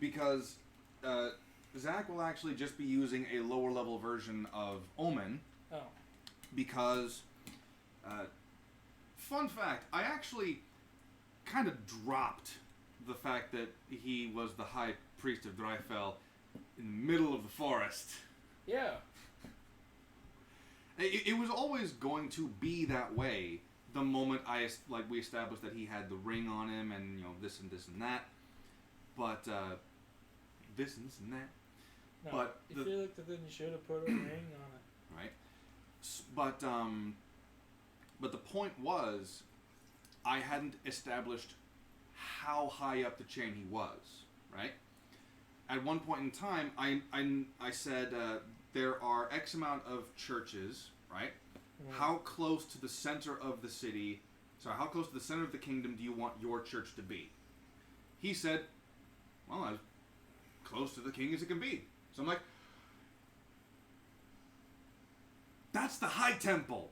because Zach will actually just be using a lower level version of Omen. Oh. Because, fun fact, I actually kind of dropped the fact that he was the High Priest of Drifell in the middle of the forest. Yeah. It was always going to be that way the moment we established that he had the ring on him and, this and this and that. But, this and this and that. No, but you feel like that then you should have put a ring on it. Right. But the point was, I hadn't established how high up the chain he was, right? At one point in time, I said there are X amount of churches, right? Mm. How close to the center of the city, how close to the center of the kingdom do you want your church to be? He said, well, as close to the king as it can be. So I'm like, that's the High Temple.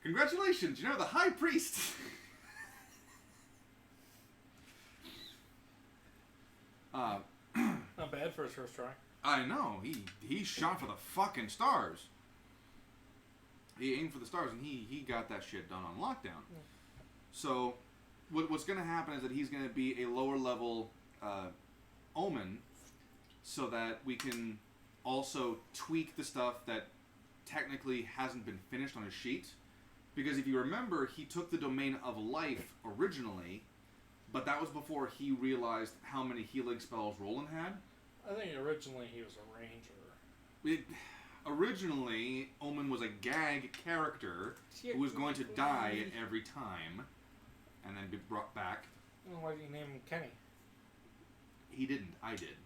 Congratulations, the High Priest. Not bad for his first try. I know. He shot for the fucking stars. He aimed for the stars, and he got that shit done on lockdown. Yeah. So, what's going to happen is that he's going to be a lower level Omen, so that we can also tweak the stuff that technically hasn't been finished on his sheet. Because if you remember, he took the domain of life originally, but that was before he realized how many healing spells Roland had. I think originally he was a ranger. Originally, Omen was a gag character who was going to die at every time, and then be brought back. Well, why did you name him Kenny? He didn't. I did.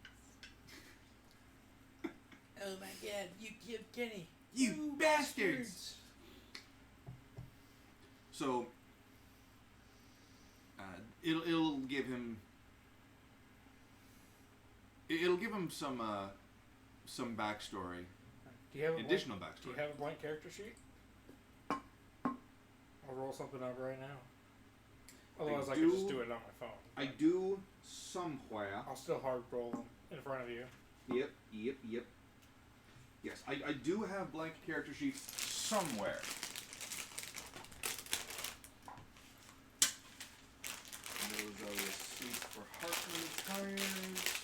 Oh my god, you killed Kenny. You bastards! So, it'll give him some backstory. Do you have additional backstory? Do you have a blank character sheet? I'll roll something up right now. Otherwise, I can just do it on my phone. I do somewhere. I'll still hard roll them in front of you. Yep. Yes, I do have blank character sheets somewhere. And those are receipts for Hartman tires.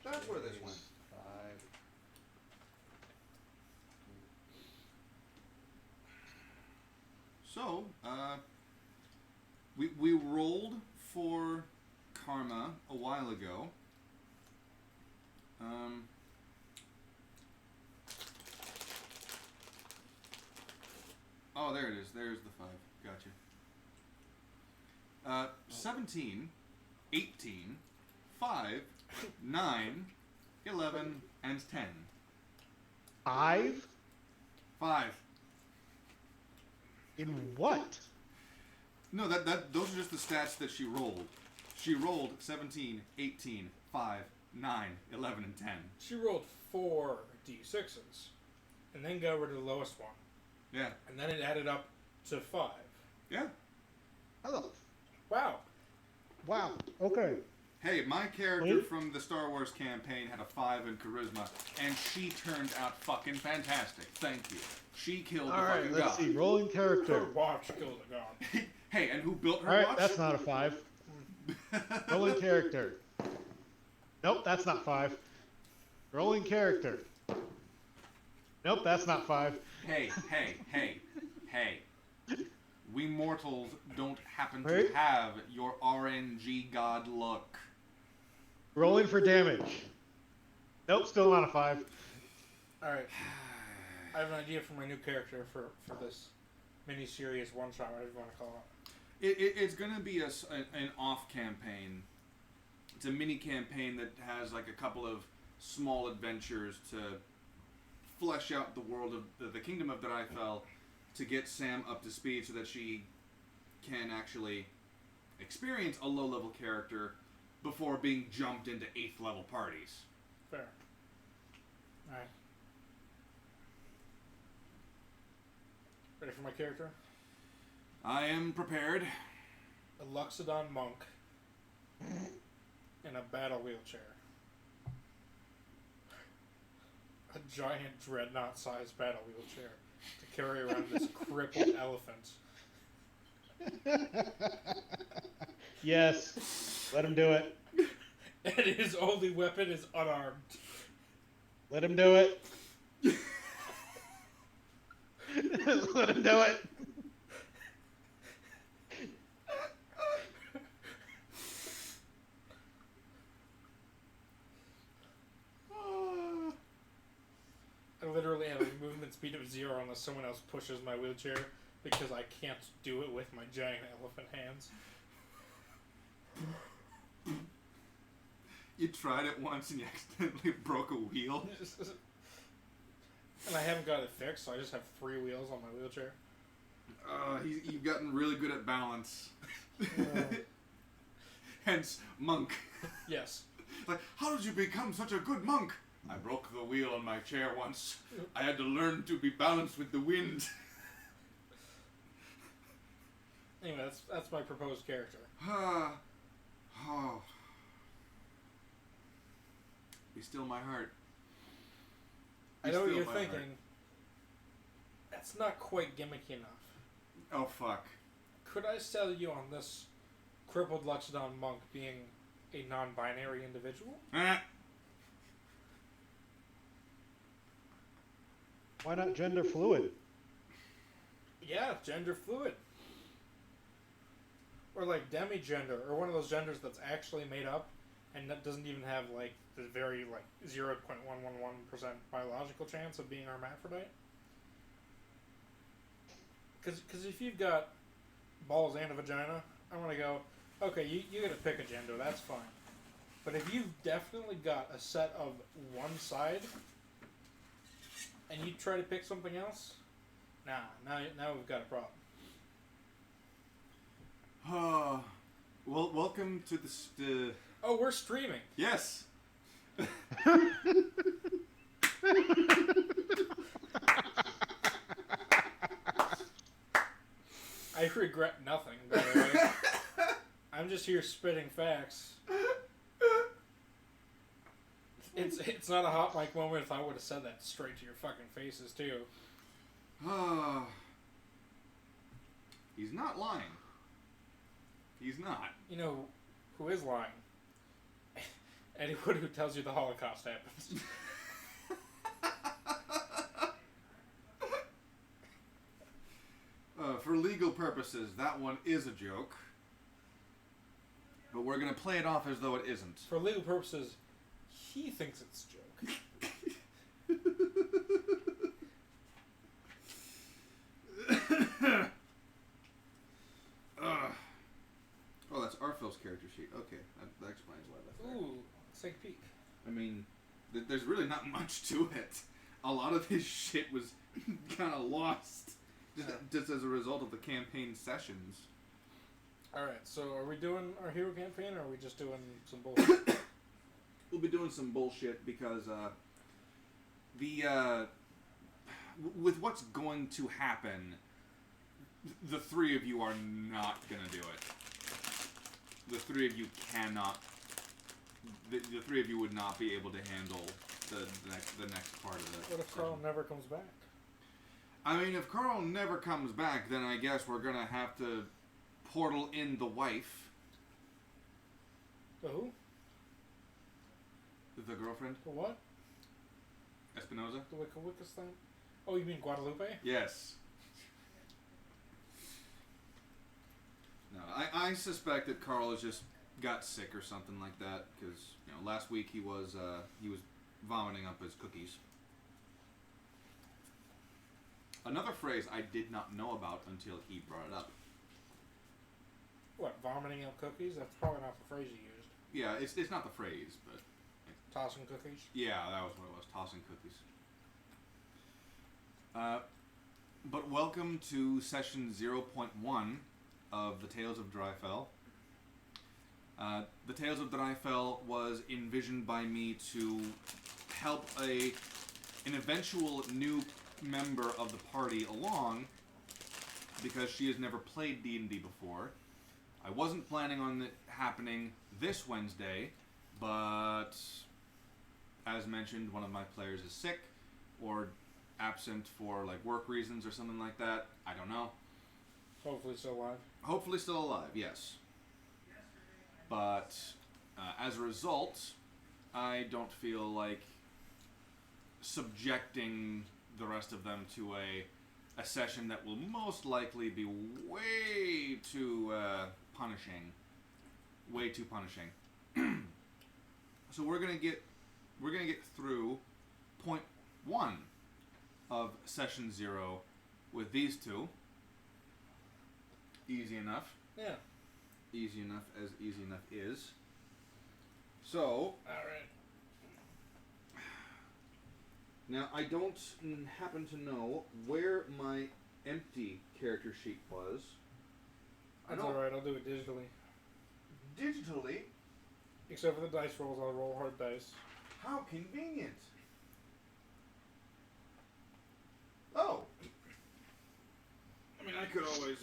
That's where this went. 5. So, we rolled for Karma a while ago. Oh, there it is. There's the 5. Gotcha. 17, 18, 5, 9, 11, and 10. 5? 5. In what? No, those are just the stats that she rolled. She rolled 17, 18, 5, 9, 11, and 10. She rolled 4 d6s, and then got rid of the lowest one. Yeah. And then it added up to 5. Yeah. Hello. Wow. Wow. Okay. Hey, my character from the Star Wars campaign had a 5 in charisma, and she turned out fucking fantastic. Thank you. She killed the fucking god. Let's see. Rolling character. Her watch killed the god. Hey, and who built her Alright, watch? that's not a 5. Rolling character. Nope, that's not 5. Rolling character. Nope, that's not 5. Hey. We mortals don't happen to have your RNG god look. Rolling for damage. Nope, still not a 5. Alright. I have an idea for my new character for this mini-series one-shot, whatever you want to call it. It's going to be an off-campaign It's a mini campaign that has like a couple of small adventures to flesh out the world of the kingdom of Drifell, to get Sam up to speed so that she can actually experience a low-level character before being jumped into 8th level parties. Fair. Alright. Ready for my character? I am prepared. A Luxodon monk in a battle wheelchair. A giant dreadnought-sized battle wheelchair to carry around this crippled elephant. Yes. Let him do it. And his only weapon is unarmed. Let him do it. Let him do it. I literally have a movement speed of 0 unless someone else pushes my wheelchair because I can't do it with my giant elephant hands. You tried it once and you accidentally broke a wheel. And I haven't got it fixed, so I just have 3 wheels on my wheelchair. You've gotten really good at balance. Hence, monk. Yes. Like, how did you become such a good monk? I broke the wheel on my chair once. I had to learn to be balanced with the wind. Anyway, that's my proposed character. Oh. Be still my heart. I know what you're thinking. That's not quite gimmicky enough. Oh, fuck. Could I sell you on this crippled Luxodon monk being a non-binary individual? Why not gender fluid? Yeah, gender fluid. Or like demigender, or one of those genders that's actually made up and that doesn't even have like the very like 0.111% biological chance of being hermaphrodite. Because if you've got balls and a vagina, I'm going to go, okay, you got to pick a gender, that's fine. But if you've definitely got a set of one side, and you try to pick something else, now we've got a problem. Well, welcome to the... Oh, we're streaming. Yes. I regret nothing, by the way. I'm just here spitting facts. It's not a hot mic moment if I would have said that straight to your fucking faces, too. He's not lying. He's not. You know who is lying? Anyone who tells you the Holocaust happens. For legal purposes, that one is a joke. But we're going to play it off as though it isn't. For legal purposes, he thinks it's a joke. Oh, that's Arfil's character sheet. Okay, that explains why that's there. Ooh, let's take a peek. I mean, there's really not much to it. A lot of his shit was kind of lost just as a result of the campaign sessions. Alright, so are we doing our hero campaign, or are we just doing some bullshit? We'll be doing some bullshit because with what's going to happen, the 3 of you are not going to do it. The 3 of you cannot. The 3 of you would not be able to handle the next part of it. What if Carl never comes back? I mean, if Carl never comes back, then I guess we're gonna have to portal in the wife. The who? The girlfriend? The what? Espinoza? The Wicca Wicca thing? Oh, you mean Guadalupe? Yes. No, I suspect that Carl has just got sick or something like that, because last week he was vomiting up his cookies. Another phrase I did not know about until he brought it up. What, vomiting up cookies? That's probably not the phrase you used. Yeah, it's not the phrase, but Tossing cookies. yeah, that was what it was. Tossing cookies. But welcome to session 0.1 of the Tales of Drifell. The Tales of Drifell was envisioned by me to help an eventual new member of the party along, because she has never played D&D before. I wasn't planning on it happening this Wednesday, but as mentioned, one of my players is sick or absent for like work reasons or something like that. I don't know. Hopefully still alive. Hopefully still alive, yes. But as a result, I don't feel like subjecting the rest of them to a session that will most likely be way too punishing. Way too punishing. So we're gonna get through point 1 of session 0 with these two. Easy enough. Yeah. Easy enough as easy enough is. So, Alright. now I don't happen to know where my empty character sheet was. That's alright, I'll do it digitally. Digitally? Except for the dice rolls, I'll roll hard dice. How convenient. Oh. I mean, I could always,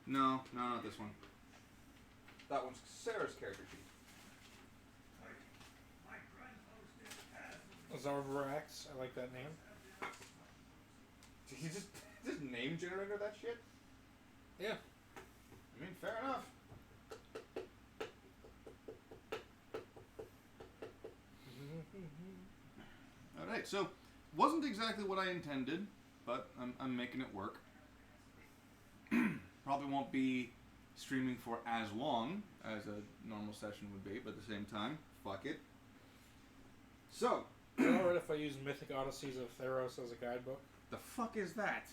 No, not this one. That one's Sarah's character sheet. Zarvarax, I like that name. Did you just name generator that shit? Yeah. I mean, fair enough. Alright, so, wasn't exactly what I intended, but I'm making it work. Probably won't be streaming for as long as a normal session would be, but at the same time, fuck it. So, Is it alright if I use Mythic Odysseys of Theros as a guidebook? the fuck is that?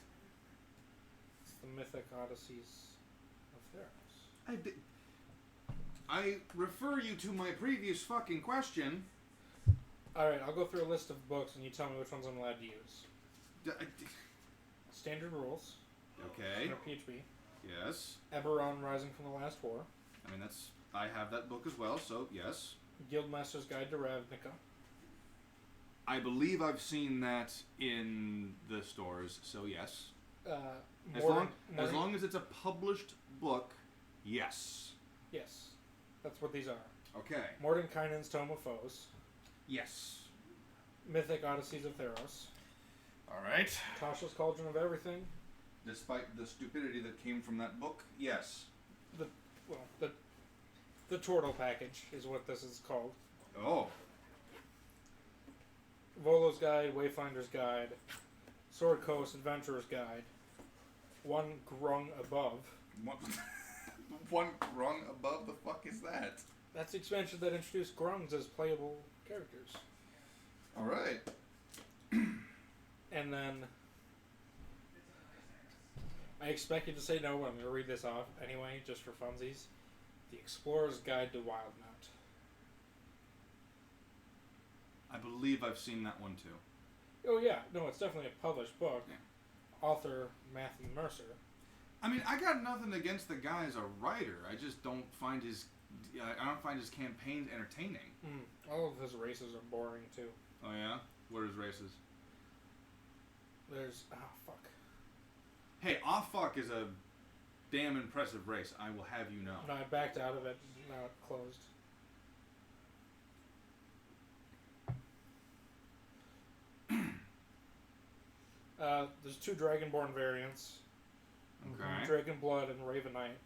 It's the Mythic Odysseys of Theros. I refer you to my previous fucking question. Alright, I'll go through a list of books and you tell me which ones I'm allowed to use. Standard Rules. Okay. Under PHB. Yes. Eberron Rising from the Last War. I mean, I have that book as well, so yes. Guildmaster's Guide to Ravnica. I believe I've seen that in the stores, so yes. As long as it's a published book, yes. Yes. That's what these are. Okay. Mordenkainen's Tome of Foes. Yes. Mythic Odysseys of Theros. Alright. Tasha's Cauldron of Everything. Despite the stupidity that came from that book, yes. The Turtle Package is what this is called. Oh. Volo's Guide, Wayfinder's Guide, Sword Coast, Adventurer's Guide, One Grung Above. One rung above? The fuck is that? That's the expansion that introduced Grungs as playable characters. Alright. And then I expect you to say no, but I'm going to read this off anyway, just for funsies. The Explorer's Guide to Wildmount. I believe I've seen that one too. Oh yeah, no, it's definitely a published book. Yeah. Author Matthew Mercer. I mean, I got nothing against the guy as a writer. I just don't find his campaigns entertaining. All of his races are boring too. Oh yeah? What are his races? There's fuck. Hey, fuck is a damn impressive race. I will have you know. No, I backed out of it. Now it closed. There's 2 Dragonborn variants. Okay. Dragonblood and Raven Knight.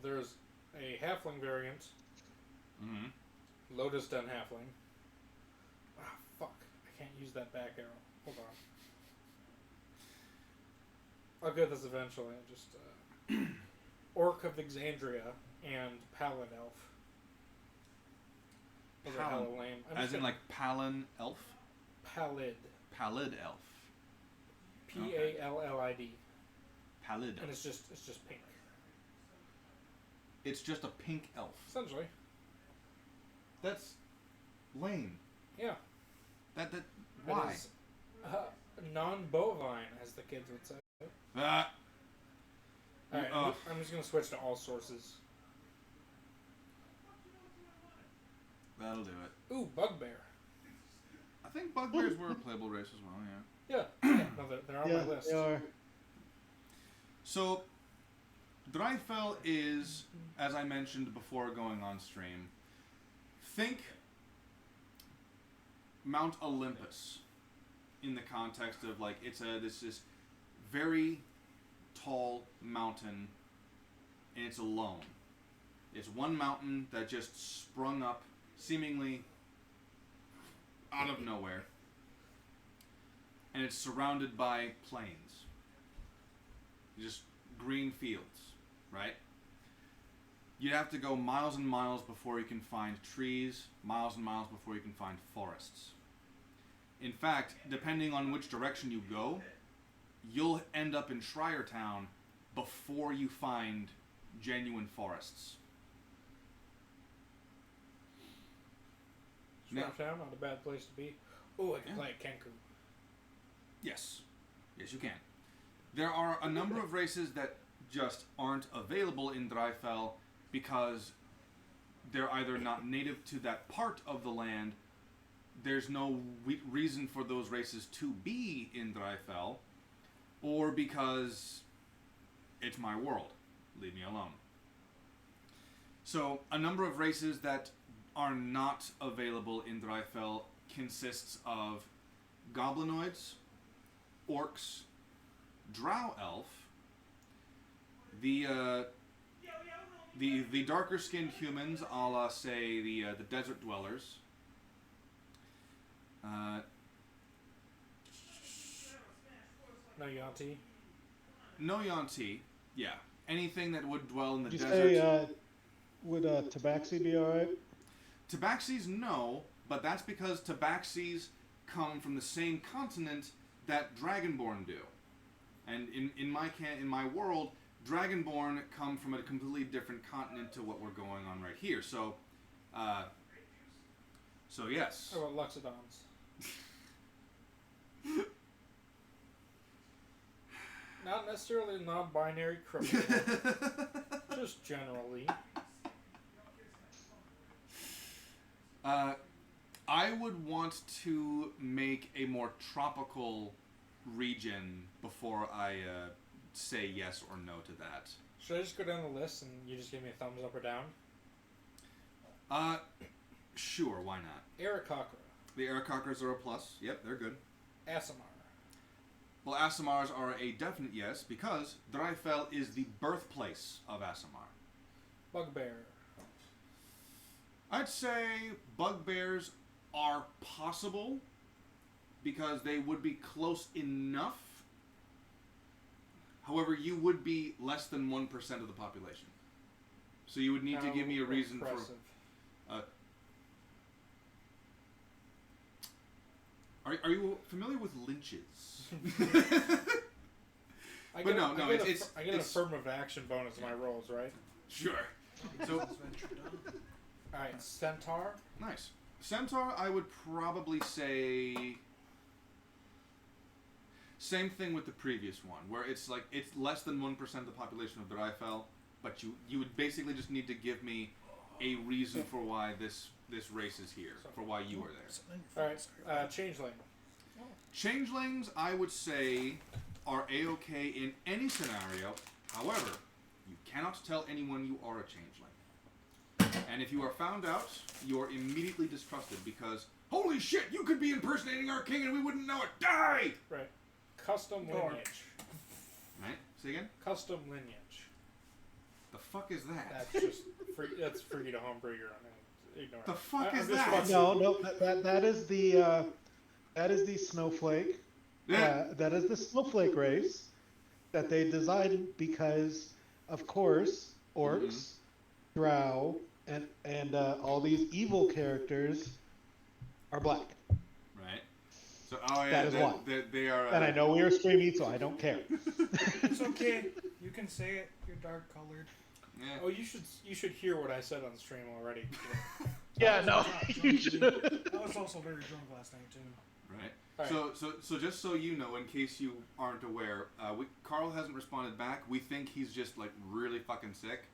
There's a Halfling variant. Mm-hmm. Lotus Den Halfling. Fuck. I can't use that back arrow. Hold on. I'll get this eventually. Just Orc of Exandria and Palin Elf. Those are hella lame. As in like Palin Elf? Pallid. Pallid Elf. Pallid. Pallid. And it's just pink. It's just a pink elf. Essentially. That's lame. Yeah. That why? It is, non-bovine, as the kids would say. Ah. Alright, I'm just going to switch to all sources. That'll do it. Ooh, bugbear. I think bugbears were a playable race as well, yeah. Yeah. No, they're on my list. They are. So, Drifell is, as I mentioned before going on stream, think Mount Olympus in the context of, like, it's this very tall mountain, and it's alone. It's one mountain that just sprung up seemingly out of nowhere, and it's surrounded by plains. Just green fields, right? You'd have to go miles and miles before you can find trees, miles and miles before you can find forests. In fact, depending on which direction you go, you'll end up in Schreiertown before you find genuine forests. Schreiertown, not a bad place to be. Oh, I can play at Kenku. Yes. Yes, you can. There are a number of races that just aren't available in Drifell because they're either not native to that part of the land, there's no reason for those races to be in Drifell, or because it's my world. Leave me alone. So, a number of races that are not available in Drifell consists of goblinoids, orcs, drow elf, the darker skinned humans, a la say the desert dwellers, No Yanti. no Yanti, yeah, anything that would dwell in the Did desert. you say, would Tabaxi be alright? Tabaxis, no, but that's because Tabaxis come from the same continent that Dragonborn do. And in my world, Dragonborn come from a completely different continent to what we're going on right here. So yes. How about Luxodons? Not necessarily non-binary criminal. Just generally. I would want to make a more tropical region before I say yes or no to that. Should I just go down the list and you just give me a thumbs up or down? Sure, why not? Aarakocra. The Aarakocras are a plus. Yep, they're good. Aasimar. Well, Aasimars are a definite yes because Drifell is the birthplace of Aasimar. Bugbear. I'd say bugbears are possible because they would be close enough. However, you would be less than 1% of the population. So you would need to give me a reason impressive. for... Are you familiar with lynches? I But get no, I get it's an affirmative action bonus in my rolls, right? Sure. So, Alright, Centaur. nice. Centaur, I would probably say... Same thing with the previous one, where it's like, it's less than 1% of the population of Drifell, but you would basically just need to give me a reason for why this race is here, for why you are there. Alright, Changeling. Changelings, I would say, are A-okay in any scenario. However, you cannot tell anyone you are a changeling. And if you are found out, you are immediately distrusted because, holy shit, you could be impersonating our king and we wouldn't know it. Die! Right. Custom lineage. Right? Say again? Custom lineage. The fuck is that? That's just free. That's free to homebrew your own. Ignore The it. fuck I'm is just that? fucking- No, that is the snowflake. That is the snowflake race that they designed because, of course, orcs, drow, and all these evil characters are black. Right? So, oh yeah, That is why. they are... And I know we are streaming, so I don't care. It's okay. You can say it. You're dark colored. Yeah. Oh, you should hear what I said on stream already. Yeah, no, you should. I was also very drunk last night too. Right. Right. So just so you know, in case you aren't aware, Carl hasn't responded back. We think he's just like really fucking sick,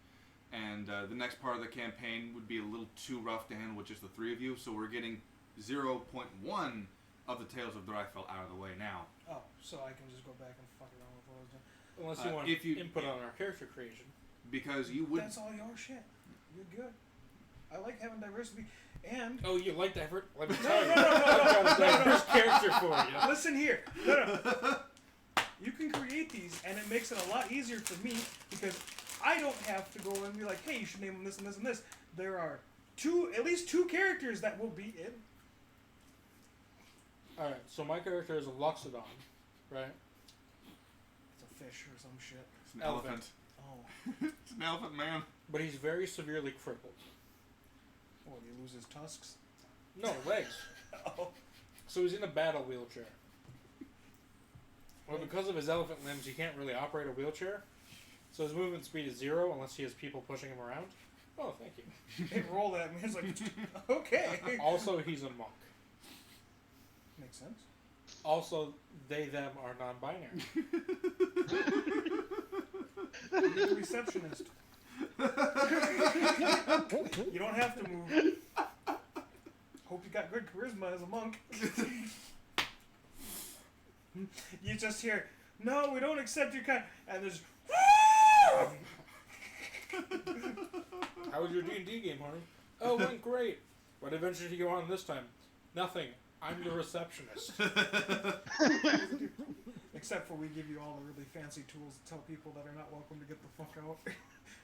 and the next part of the campaign would be a little too rough to handle with just the three of you. So we're getting 0.1 of the Tales of Drifell out of the way now. Oh, so I can just go back and fuck around with what I was doing. Unless you want if you- input on our character creation. Because you would. That's all your shit. You're good. I like having diversity. And Oh, you like divert? Let me No, tell you. no, no, no, I've got a no, no, diverse character for you. listen here. No. You can create these, and it makes it a lot easier for me because I don't have to go and be like, hey, you should name them this and this and this. There are at least two characters that will be in. Alright, so my character is a Loxodon, right? It's a fish or some shit. It's an Elephant. elephant. Oh. It's an elephant, man. But he's very severely crippled. Oh, did he lose his tusks? No, legs. Oh. So he's in a battle wheelchair. Well, because of his elephant limbs, he can't really operate a wheelchair. So his movement speed is 0 unless he has people pushing him around. Oh, thank you. It rolled at me. It's like, okay. Also, he's a monk. Makes sense. Also, they, them are non-binary. You're the receptionist. You don't have to move. Hope you got good charisma as a monk. You just hear, no, we don't accept your kind, and there's. How was your D&D game, honey? Oh, went great. What adventure did you go on this time? Nothing. I'm the receptionist. Except for we give you all the really fancy tools to tell people that are not welcome to get the fuck out.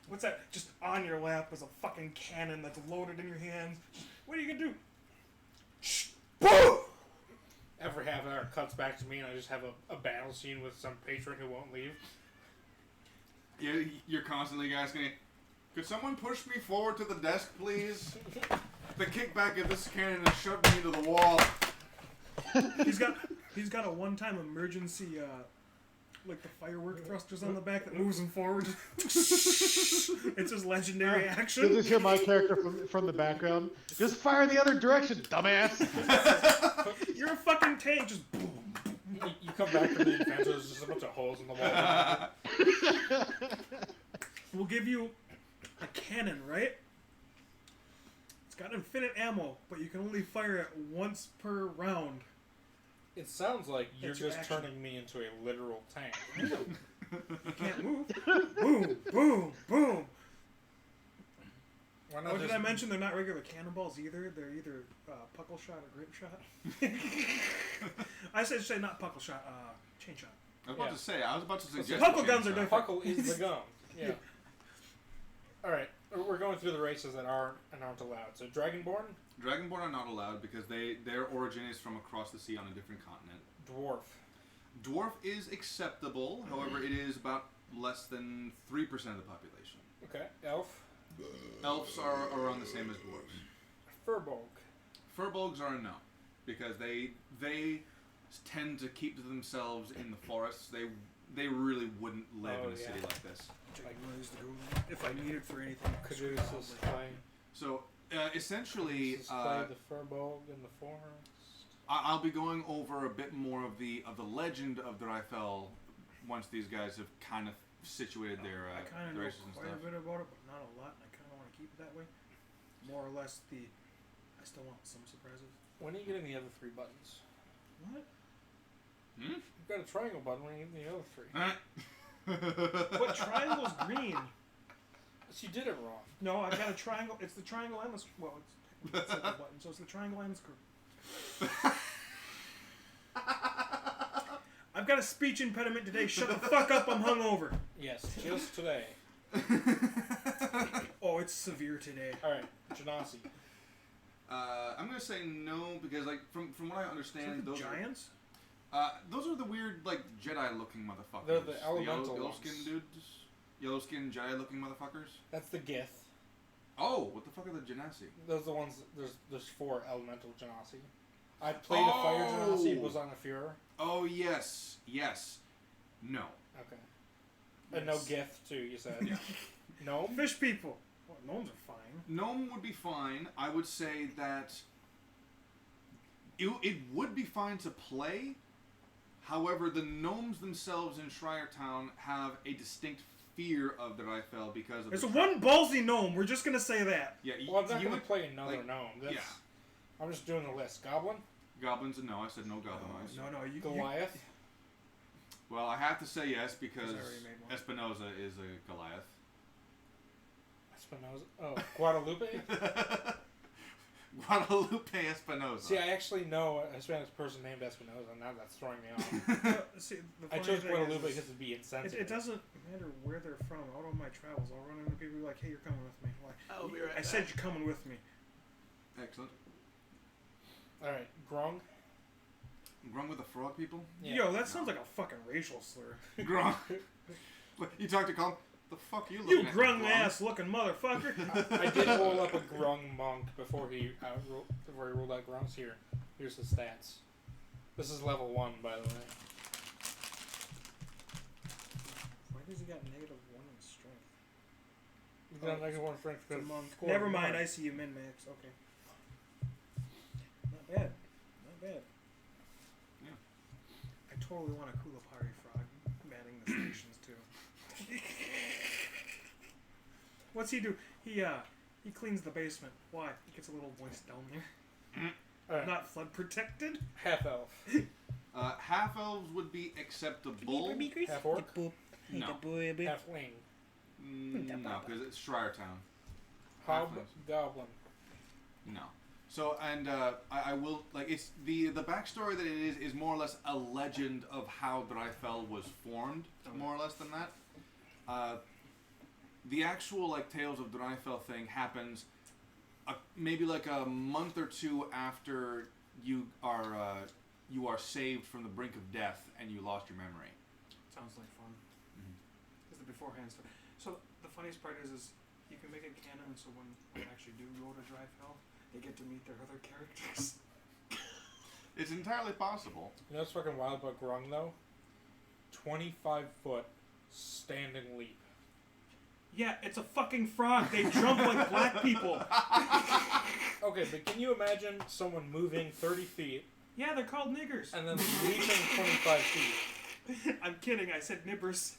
What's that? Just on your lap is a fucking cannon that's loaded in your hands. What are you gonna do? Shh! Boom! Every half hour cuts back to me, and I just have a battle scene with some patron who won't leave. You're constantly asking, could someone push me forward to the desk, please? The kickback of this cannon has shoved me into the wall. He's got a one-time emergency, like the firework thrusters on the back that moves him forward. It's his legendary You'll action. just hear my character from the background. Just fire the other direction, dumbass. You're a fucking tank. Just boom. You come back from the adventure, there's just a bunch of holes in the wall. We'll give you a cannon, right? It's got infinite ammo, but you can only fire it once per round. It sounds like you're That's your just action. turning me into a literal tank. You can't move. Boom, boom, boom. Why not Oh, did just... I mention they're not regular cannonballs either? They're either puckle shot or grape shot. I should say not puckle shot, chain shot. I was about to say, I was about to suggest... Puckle guns are different. Puckle is the gun. Yeah. Alright, we're going through the races that are and aren't allowed. So Dragonborn, Dragonborn are not allowed because their origin is from across the sea on a different continent. Dwarf. Dwarf is acceptable, however, it is about less than 3% of the population. Okay. Elf. Elves are around the same as dwarves. Furbolg. Furbolgs are a no, because they tend to keep to themselves in the forests. They really wouldn't live in a city like this. Like, if I need it for anything. Caduceus. Play. So essentially, Play the Furbolg in the forest. I'll be going over a bit more of the legend of Drifell once these guys have kind of situated their I kind of know races and quite stuff. a bit about it, but not a lot, and I kind of want to keep it that way. More or less I still want some surprises. When are you getting the other 3 buttons? What? Hmm? You've got a triangle button when you get the other 3. What triangle's green? So you did it wrong. No, I've got a triangle. It's the triangle and the well, it's the button, so it's the triangle and the screw. I've got a speech impediment today. Shut the fuck up. I'm hungover. Yes, just today. Oh, it's severe today. Alright, Genasi. I'm gonna say no because, like, from what I understand, those giants. those are the weird, like, Jedi-looking motherfuckers. They're the elemental yellow-skin ones. dudes, yellow-skin Jedi-looking motherfuckers. That's the Gith. Oh, what the fuck are the Genasi? Those are the ones. There's 4 elemental Genasi. I played a fire Genasi. It was on a Furor. Oh yes, no. Okay. And no Yes. Gith too. You said. Yeah. Gnome? Fish people. Well, gnomes are fine. Gnome would be fine. I would say that it would be fine to play. However, the gnomes themselves in Schreiertown have a distinct fear of the Drifell because of There's the one ballsy gnome. We're just gonna say that. Yeah, Well, I'm not you going would to play another like, gnome. That's, yeah. I'm just doing the list. Goblin? Goblins, no, I said no goblinoids. No, you. Goliath? Well, I have to say yes because I already made one. Espinoza is a Goliath. Espinoza? Oh, Guadalupe? Guadalupe Espinoza. See, I actually know a Spanish person named Espinoza, and now that's throwing me off. See, the I funny chose thing Guadalupe is- because it'd be insensitive. It doesn't matter where they're from. Out on my travels, I'll run into people who are like, "Hey, you're coming with me." I'm like, I'll be right I said you're coming with me. Excellent. Alright, Grung? Grung with the frog people? Yeah. Yo, that sounds like a fucking racial slur. Grung. Look, you talk to Colin. The fuck you You looking at? grung Grung? ass looking motherfucker. I did roll up a Grung monk before he rolled out Grungs. Here's the stats. This is level 1, by the way. Why does he got -1 in strength? You got negative 1 strength It's a because monk. scored Never mind, more. I see you min max. Okay. Not bad. Not bad. Yeah. I totally want a Kulapari frog manning the stations too. What's he do? He cleans the basement. Why? It gets a little moist down there. Alright, Not flood protected. half elf. Half elves would be acceptable. Half orc? No. Halfling. No, because it's Schreiertown. Hobgoblin. No. So, and I will like it's the backstory that it is more or less a legend of how Drifell was formed, more or less than that. The actual like Tales of Drifell thing happens maybe like a month or two after you are saved from the brink of death and you lost your memory. Sounds like fun. Mhm. It's the beforehand stuff. So the funniest part is you can make it canon. So when they actually do go to Drifell, they get to meet their other characters. It's entirely possible. You know what's fucking wild about Grung, though? 25-foot standing leap. Yeah, it's a fucking frog. They jump like black people. Okay, but can you imagine someone moving 30 feet Yeah, they're called niggers. and then leaping 25 feet? I'm kidding. I said nibbers.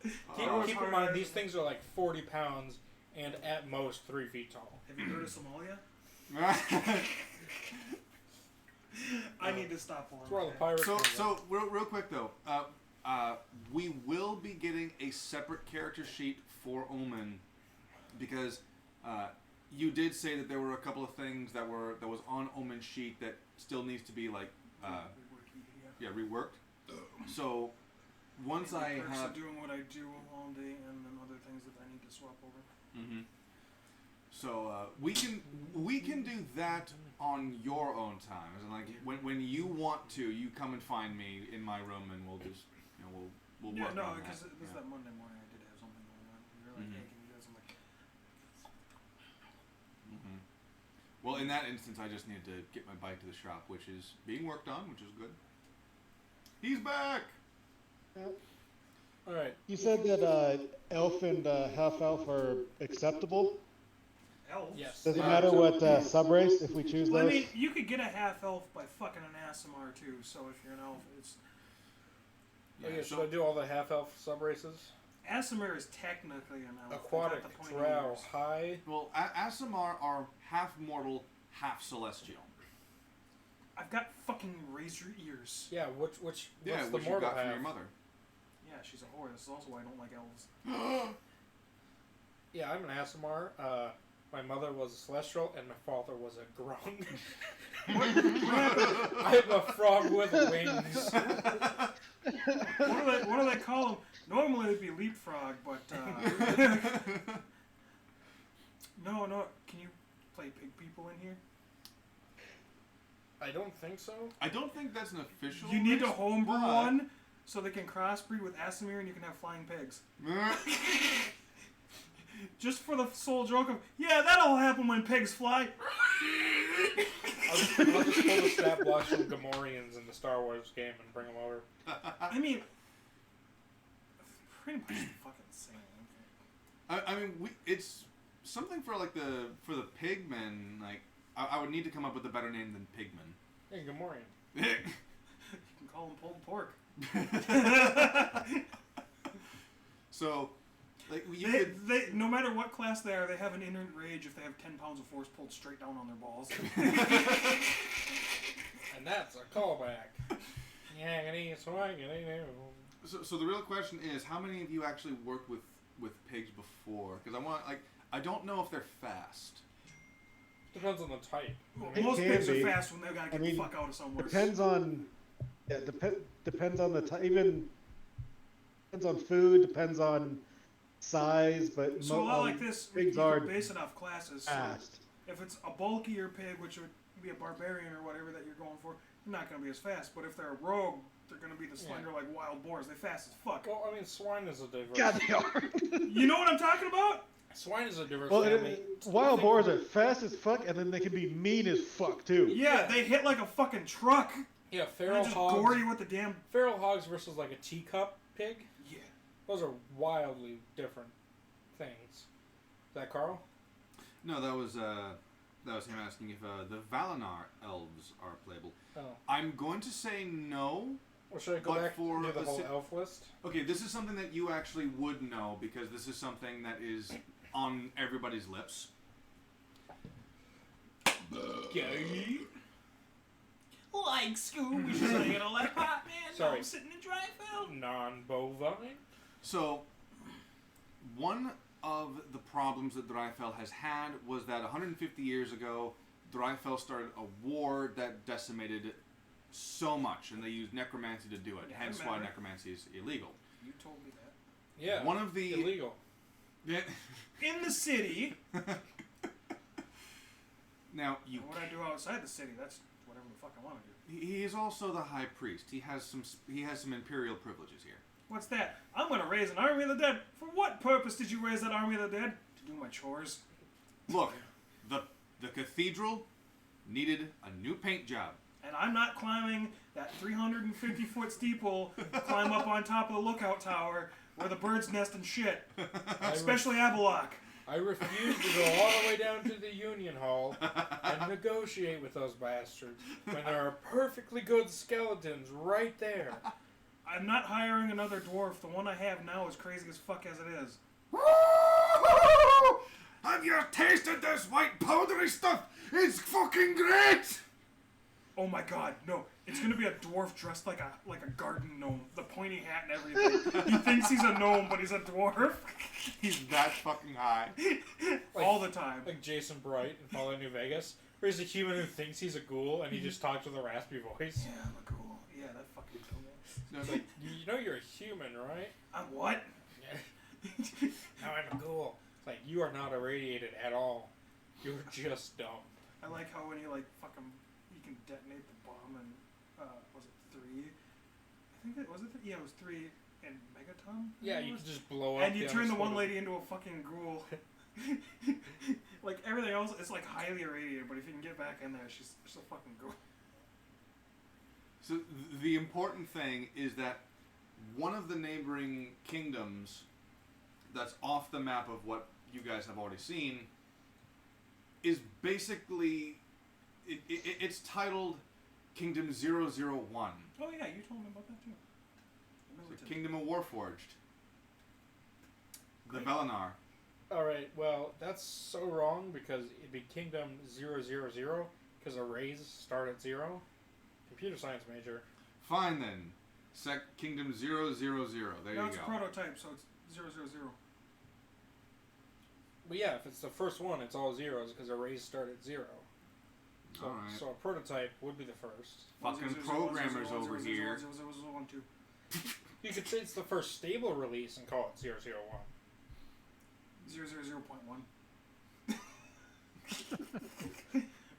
Keep in mind, these things are like 40 pounds and at most 3 feet tall. Have you heard of Somalia? I need to stop That's where all along. the pirates come from. So real quick though, we will be getting a separate character sheet for Omen because you did say that there were a couple of things that was on Omen's sheet that still needs to be like reworked. So once I have doing what I do all day, and then other things that I need to swap over. Mm-hmm. So we can do that on your own time. As in, like when you want to, you come and find me in my room, and we'll just we'll Yeah, work no, on that. because that Monday morning I did have something going on. You're like, hey, can you do this? I'm like, Mm-hmm. Well, in that instance, I just needed to get my bike to the shop, which is being worked on, which is good. He's back. Alright. You said that elf and half elf are acceptable. elves? Yes. Does it matter what subrace if we choose Well, I those? mean, you could get a half elf by fucking an Asimar too. So if you're an elf, it's Okay, should I do all the half elf subraces? Asimar is technically an elf. Aquatic, They got the pointy drow, ears. high. Well, Asimar are half mortal, half celestial. I've got fucking razor ears. Yeah, which Yeah, what's the which you mortal got from half? your mother. Yeah, she's a whore. This is also why I don't like elves. Yeah, I'm an Asimar. My mother was a celestial, and my father was a grung. I'm a frog with wings. What do they call them? Normally it'd be leapfrog, but no. Can you play pig people in here? I don't think so. I don't think that's an official. You need to race, homebrew but- one so they can crossbreed with Asimir and you can have flying pigs. Just for the sole joke of, yeah, that'll happen when pigs fly. I'll just pull the stat blocks from Gamorreans in the Star Wars game and bring them over. I mean, pretty much the fucking same. I mean, it's something for like for the pigmen. Like, I would need to come up with a better name than pigmen. Hey, good morning. You can call them pulled pork. So, like, they no matter what class they are, they have an inherent rage if they have 10 pounds of force pulled straight down on their balls. And that's a callback. So the real question is, how many of you actually worked with pigs before? Because I don't know if they're fast. Depends on the type. Most pigs be. are fast when they gotta get the fuck out of somewhere. Depends on depends on the type. Even depends on food. Depends on size. But So a lot like this, you pigs are can base it off classes. So fast. if it's a bulkier pig, which would be a barbarian or whatever that you're going for, they're not gonna be as fast. But if they're a rogue, they're gonna be the slender like wild boars. They're fast as fuck. Well, I mean, swine is a diverse. God, they are. You know what I'm talking about? Swine is a diverse Well, family. wild boars are fast as fuck, and then they can be mean as fuck too. Yeah, they hit like a fucking truck. Yeah, And feral just hogs. gore you with the damn. Feral hogs versus like a teacup pig. Yeah. Those are wildly different things. Is that Carl? No, that was him asking if the Valinor elves are playable. Oh. I'm going to say no. Or should I go But back for and do the the whole si- elf list? Okay, this is something that you actually would know because this is something that is on everybody's lips. Gay. Like Scooby, singing a like hot man. Sorry. I'm sitting in Drifell. Non-bovine. So, one of the problems that Drifell has had was that 150 years ago, Drifell started a war that decimated so much, and they used necromancy to do it. Yeah, hence I why remember. necromancy is illegal. You told me that. Yeah. One of the illegal. Yeah. In the city. Now you. And what I do outside the city, that's whatever the fuck I want to do. He is also the high priest. He has some imperial privileges here. What's that? I'm gonna raise an army of the dead. For what purpose did you raise that army of the dead? To do my chores. Look, the cathedral needed a new paint job. And I'm not climbing that 350-foot steeple, climb up on top of the lookout tower where the birds nest and shit. Especially Avalok. I refuse to go all the way down to the Union Hall and negotiate with those bastards when there are perfectly good skeletons right there. I'm not hiring another dwarf. The one I have now is crazy as fuck as it is. Have you tasted this white powdery stuff? It's fucking great! Oh my god, no. It's gonna be a dwarf dressed like a garden gnome. The pointy hat and everything. He thinks he's a gnome, but he's a dwarf. He's that fucking high. All the time. Like Jason Bright in Fallout New Vegas, where he's a human who thinks he's a ghoul and he just talks with a raspy voice. Yeah, I'm a ghoul. Yeah, that fucking ghoul. No, it's like, You know you're a human, right? I'm what? Yeah. Now I'm a ghoul. It's like, you are not irradiated at all. You're just dumb. I like how when you you can detonate the bomb in, was it 3? I think it was it. Yeah, it was 3 in Megaton. Yeah, you can just blow up. And you turn the one unexploded- lady into a fucking ghoul. Like everything else, it's like highly irradiated. But if you can get back in there, she's a fucking ghoul. so the important thing is that one of the neighboring kingdoms that's off the map of what you guys have already seen is basically it's titled Kingdom 001. Oh yeah, you told me about that too. It's the Kingdom of Warforged. The Great. Valinor. Alright, well, that's so wrong because it'd be Kingdom 000 because arrays start at 0. Computer science major. Fine then. Kingdom 000. There No, you it's a go. prototype, so it's 000. But yeah, if it's the first one, it's all zeros because arrays start at 0. So, Alright. so a prototype would be the first. Fucking programmers over here. You could say it's the first stable release and call it 001. 000.1.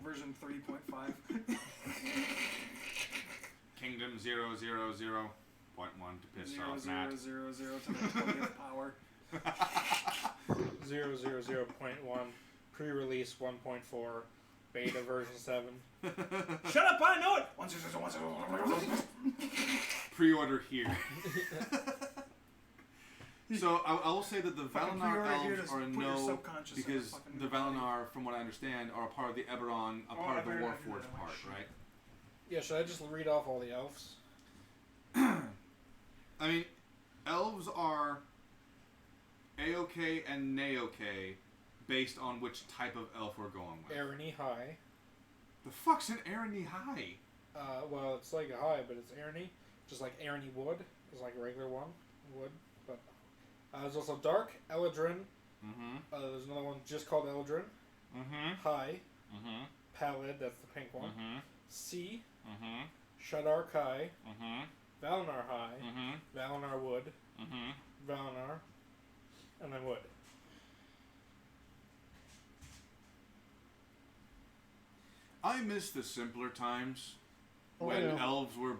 Version 3.5. Kingdom 000.1 to piss off Matt. 0 to the 20th power. 000.1 pre-release 1.4 beta version 7. Shut up! I know it. 1 Pre-order here. So I will say that the Fucking Valinor pre-order here elves to are put your no, subconscious in because fucking the body. Valinor, from what I understand, are a part of the Eberron, a part of the I better not do Warforged that, part, shit. right? Yeah, should I just read off all the elves? I mean, elves are A-OK and nay-OK based on which type of elf we're going with. Arany High. The fuck's an Arany High? Well, it's like a high, but it's Arany. Just like Arany Wood is like a regular one. Wood. But there's also Dark, Eladrin. Mm-hmm. There's another one just called Eladrin. Mm-hmm. High. Mm-hmm. Pallid, that's the pink one. Mm-hmm. Sea. Mm-hmm. Shadar Kai. Mm-hmm. Valinor High. Mm-hmm. Valinor Wood. Mm-hmm. Valinor. And then Wood. I miss the simpler times Oh, when yeah. elves were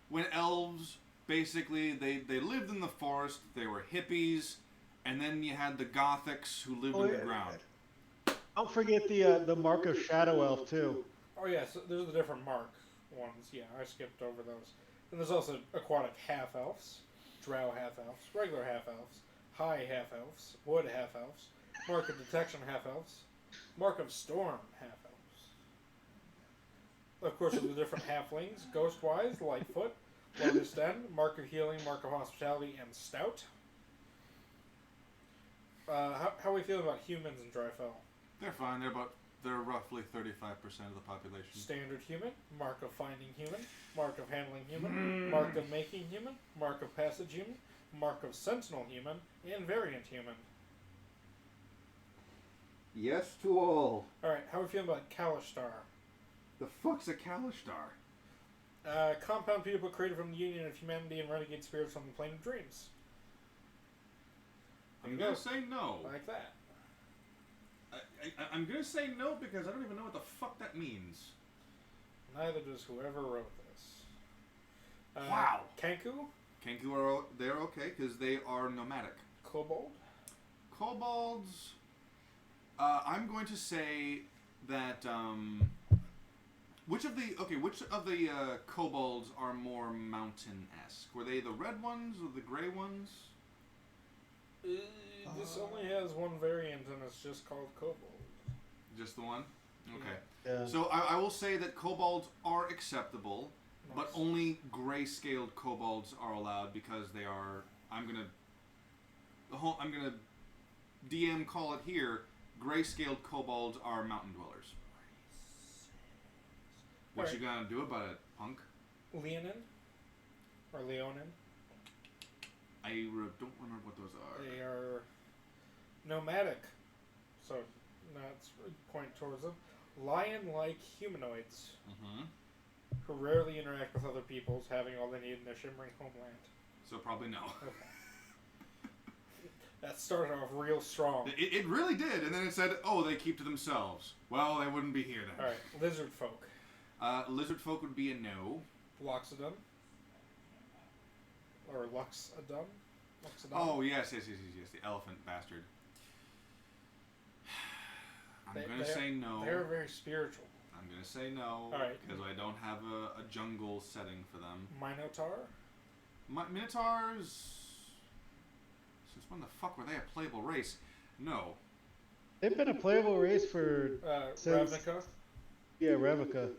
when elves basically they lived in the forest. They were hippies, and then you had the gothics who lived Oh, in the yeah. ground. Don't forget the Mark of Shadow Elf too. Oh yeah, so there's the different mark ones. Yeah, I skipped over those. And there's also aquatic half elves, drow half elves, regular half elves, high half elves, wood half elves, mark of detection half elves, mark of storm half elves. Of course, there's the different halflings: Ghostwise, Lightfoot, Longest End, mark of healing, mark of hospitality, and stout. How are we feeling about humans in Drifell? They're fine. They're roughly 35% of the population. Standard human, mark of finding human, mark of handling human, mark of making human, mark of passage human, mark of sentinel human, and variant human. Yes to all. Alright, how are we feeling about Kalishtar? The fuck's a Kalishtar? Compound people created from the union of humanity and renegade spirits from the plane of dreams. I'm gonna say no. Like that. I'm gonna say no because I don't even know what the fuck that means. Neither does whoever wrote this. Wow. Kenku? Kenku they're okay because they are nomadic. Kobold? Kobolds. I'm going to say that which of the kobolds are more mountain-esque? Were they the red ones or the gray ones? This only has one variant and it's just called Kobold. Just the one? Okay. Yeah. So I will say that kobolds are acceptable, but Nice. only gray-scaled kobolds are allowed because they are. I'm gonna DM call it here. Gray-scaled kobolds are mountain dwellers. What Alright. you gonna do about it, punk? Leonin? Or Leonin? I don't remember what those are. They are nomadic, so that's point towards them. Lion-like humanoids Mm-hmm. who rarely interact with other peoples, having all they need in their shimmering homeland. So probably no. Okay. That started off real strong. It really did, and then it said, "Oh, they keep to themselves." Well, they wouldn't be here then. All right, lizard folk. Lizard folk would be a no. Loxodon. Or Luxodon. Luxodon. Oh yes, the elephant bastard. I'm gonna say no. They're very spiritual. I'm gonna say no. Alright. Because I don't have a jungle setting for them. Minotaur. Minotaurs. Since when the fuck were they a playable race? No. They've been a playable race for Since- Ravnica. Ravnica,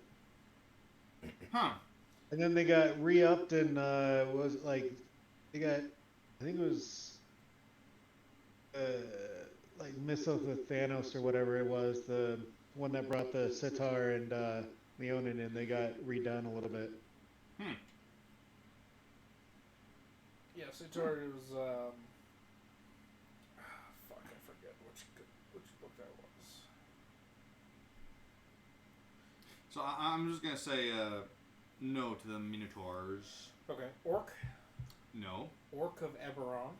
Huh. and then they got re-upped and was like they got I think it was like Mythos with Thanos or whatever it was, the one that brought the Sitar and Leonin in. They got redone a little bit. Yeah, Sitar was fuck, I forget which book that was. So I'm just gonna say no to the Minotaurs. Okay. Orc. No. Orc of Eberron.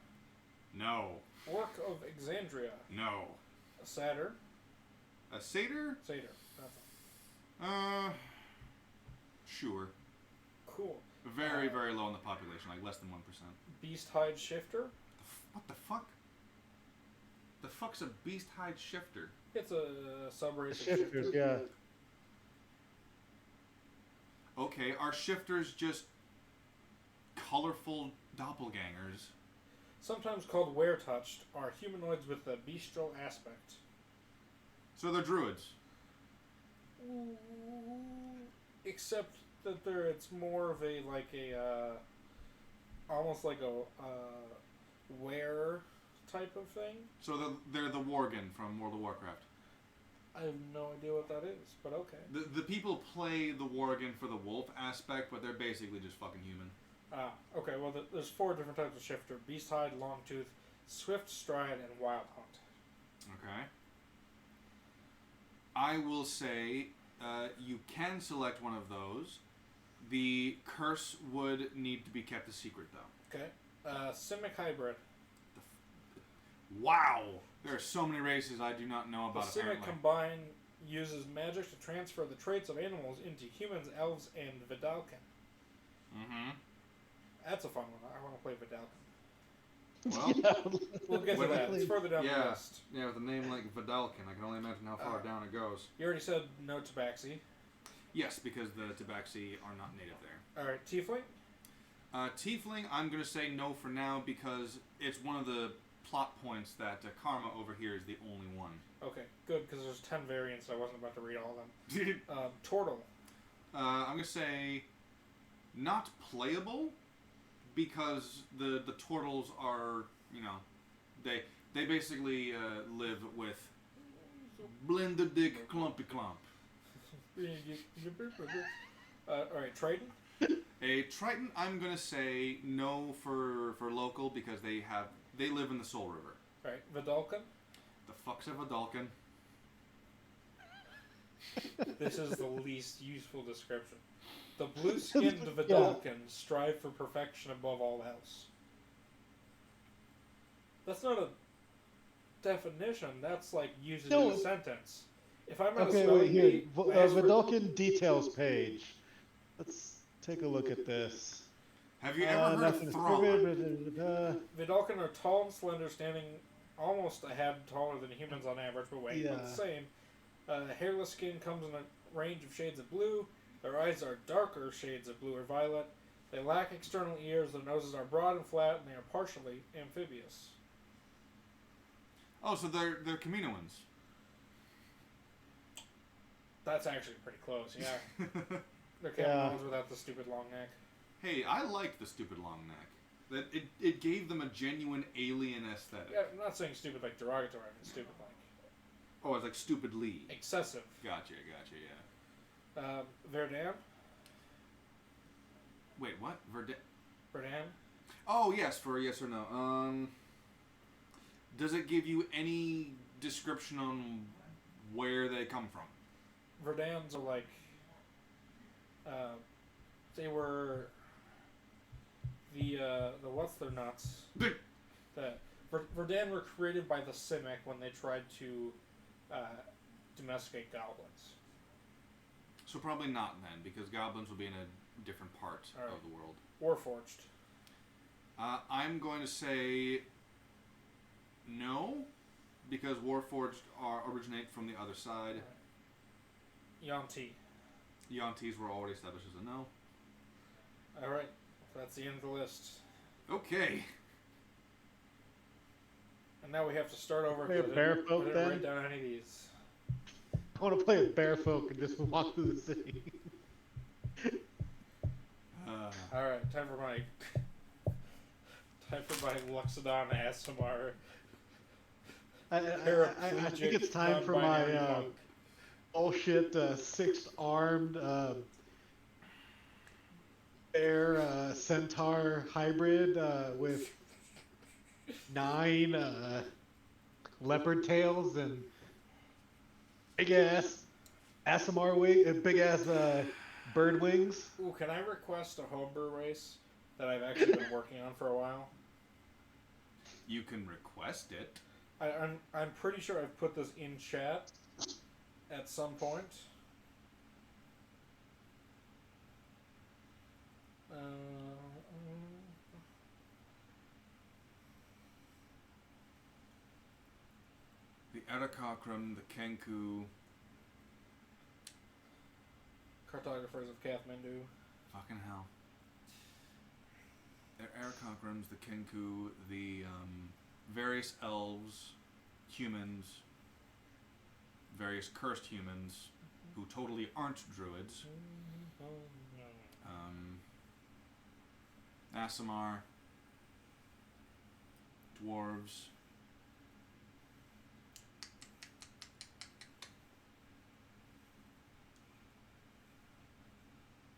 No. Orc of Exandria. No. A satyr. A satyr? Satyr. That's Sure. cool. Very, very low in the population, like less than 1%. Beast hide shifter. What the fuck? The fuck's a beast hide shifter? It's a subrace of Shifters, shifter. yeah. Okay, are shifters just colorful doppelgangers? sometimes called were-touched, are humanoids with a bestial aspect. So they're druids. Except that it's more of a almost like a were type of thing. So they're the Worgen from World of Warcraft. I have no idea what that is, but okay. The people play the Worgen for the wolf aspect, but they're basically just fucking human. Okay, well, there's 4 different types of shifter. Beast Hide, Long Tooth, Swift Stride, and Wild Hunt. Okay. I will say you can select one of those. The curse would need to be kept a secret, though. Okay. Simic Hybrid. Wow! There are so many races I do not know about, The Simic apparently. Combine uses magic to transfer the traits of animals into humans, elves, and Vidalcan. Mm-hmm. That's a fun one. I want to play Vidalcan. Well, We'll get to that. It's further down the list. Yeah, with a name like Vidalcan, I can only imagine how far down it goes. You already said no Tabaxi. Yes, because the Tabaxi are not native there. Alright, Tiefling? Tiefling, I'm going to say no for now because it's one of the plot points that Karma over here is the only one. Okay, good, because there's 10 variants, so I wasn't about to read all of them. Tortle. I'm going to say not playable because the turtles are, they basically live with blended dick clumpy clump. Alright, Triton? A Triton, I'm gonna say no for local because they live in the Soul River. Alright, Vidalcan? The fuck's a Vidalcan? This is the least useful description. The blue-skinned Vidalcan strive for perfection above all else. That's not a definition. That's like using it in a sentence. If I'm at a spelling bee, Vidalcan details page. Let's take a look at this. Have you ever heard of Thrawn? Vidalcan are tall and slender, standing almost a head taller than humans on average, but weight about the same. Hairless skin comes in a range of shades of blue. Their eyes are darker shades of blue or violet. They lack external ears. Their noses are broad and flat, and they are partially amphibious. Oh, so they're Kaminoans. That's actually pretty close, yeah. They're Kaminoans without the stupid long neck. Hey, I like the stupid long neck. That it gave them a genuine alien aesthetic. Yeah, I'm not saying stupid like derogatory. I mean stupid like... Oh, it's like stupidly. excessive. Gotcha, yeah. Verdun? Wait, what? Verdun? Oh, yes, for yes or no. Does it give you any description on where they come from? Verduns are like... they were... The what's their nuts? Verdun were created by the Simic when they tried to domesticate goblins. So probably not then, because goblins will be in a different part of the world. Warforged. I'm going to say no, because Warforged originate from the other side. Yonti. Yontis were already established as a no. Alright, that's the end of the list. Okay. And now we have to start over Play a because bear I folk didn't then? write down any of these. I want to play as bear folk and just walk through the city. Alright, time for my Luxodon ASMR. I think it's time for my bullshit six-armed bear centaur hybrid with 9 leopard tails and big ass ASMR wing, big ass bird wings. Ooh, can I request a homebrew race that I've actually been working on for a while? You can request it. I'm pretty sure I've put this in chat at some point. The Arakakram, the Kenku. Cartographers of Kathmandu. Fucking hell. The Aircockrims, the Kenku, the various elves, humans, various cursed humans who totally aren't druids. Aasimar, dwarves.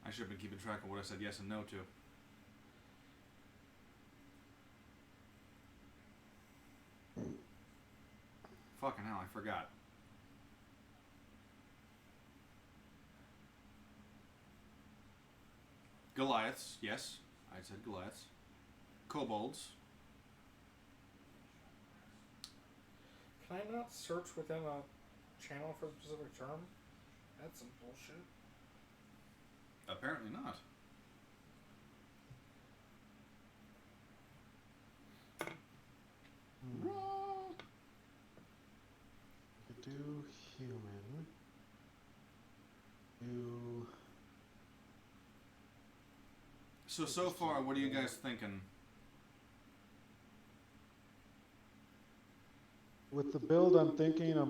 I should have been keeping track of what I said yes and no to. Fucking hell, I forgot. Goliaths, yes. I said Goliaths. Kobolds. Can I not search within a channel for a specific term? That's some bullshit. Apparently not. Do human. Do. So far, what are you guys thinking? With the build I'm thinking, I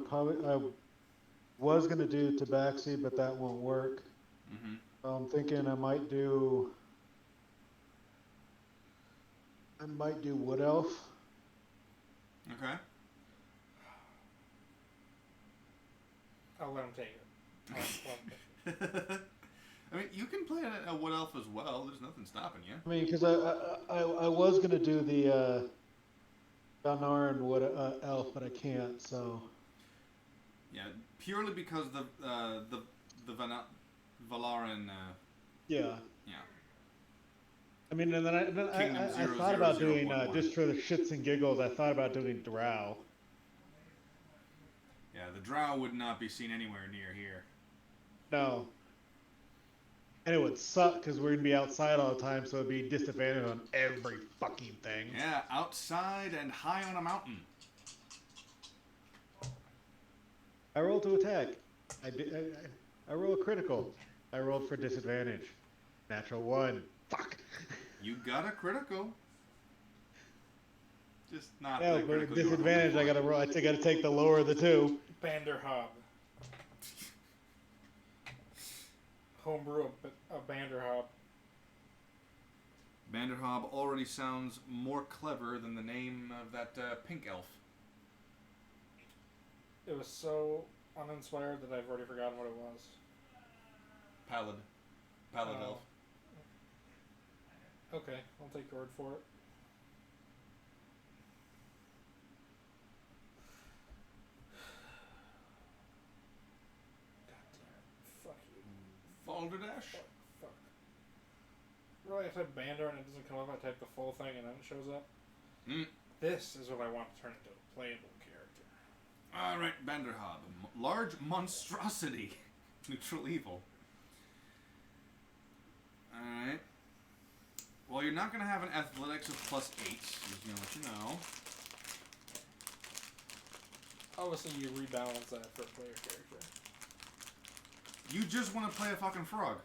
was gonna do Tabaxi, but that won't work. Mm-hmm. I'm thinking I might do Wood Elf. Okay. I'll let him take it. I'll let him take it. I mean, you can play a Wood Elf as well. There's nothing stopping you. I mean, because I was gonna do the Donaran Wood Elf, but I can't. So. Yeah, purely because the Valaran. Yeah. Yeah. I mean, and then I thought about doing just for the shits and giggles. I thought about doing Drow. Yeah, the Drow would not be seen anywhere near here. No. And it would suck because we're gonna be outside all the time, so it'd be disadvantage on every fucking thing. Yeah, outside and high on a mountain. I rolled to attack. I rolled a critical. I rolled for disadvantage. Natural 1. Fuck. You got a critical. Just not. Yeah, the but critical with you were disadvantage, hoping I for. gotta roll. I gotta take the lower of the two. Banderhob. Homebrew a Banderhob. Banderhob already sounds more clever than the name of that pink elf. It was so uninspired that I've already forgotten what it was. Pallid elf. Okay, I'll take your word for it. God damn it. Fuck you. Balderdash? Fuck. Really, I type Bander and it doesn't come up. I type the full thing and then it shows up. This is what I want to turn into a playable character. Alright, Banderhob. Large monstrosity. Neutral evil. Alright. Well, you're not going to have an athletics of +8. Just going to let you know. Obviously, you rebalance that for a player character. You just want to play a fucking frog.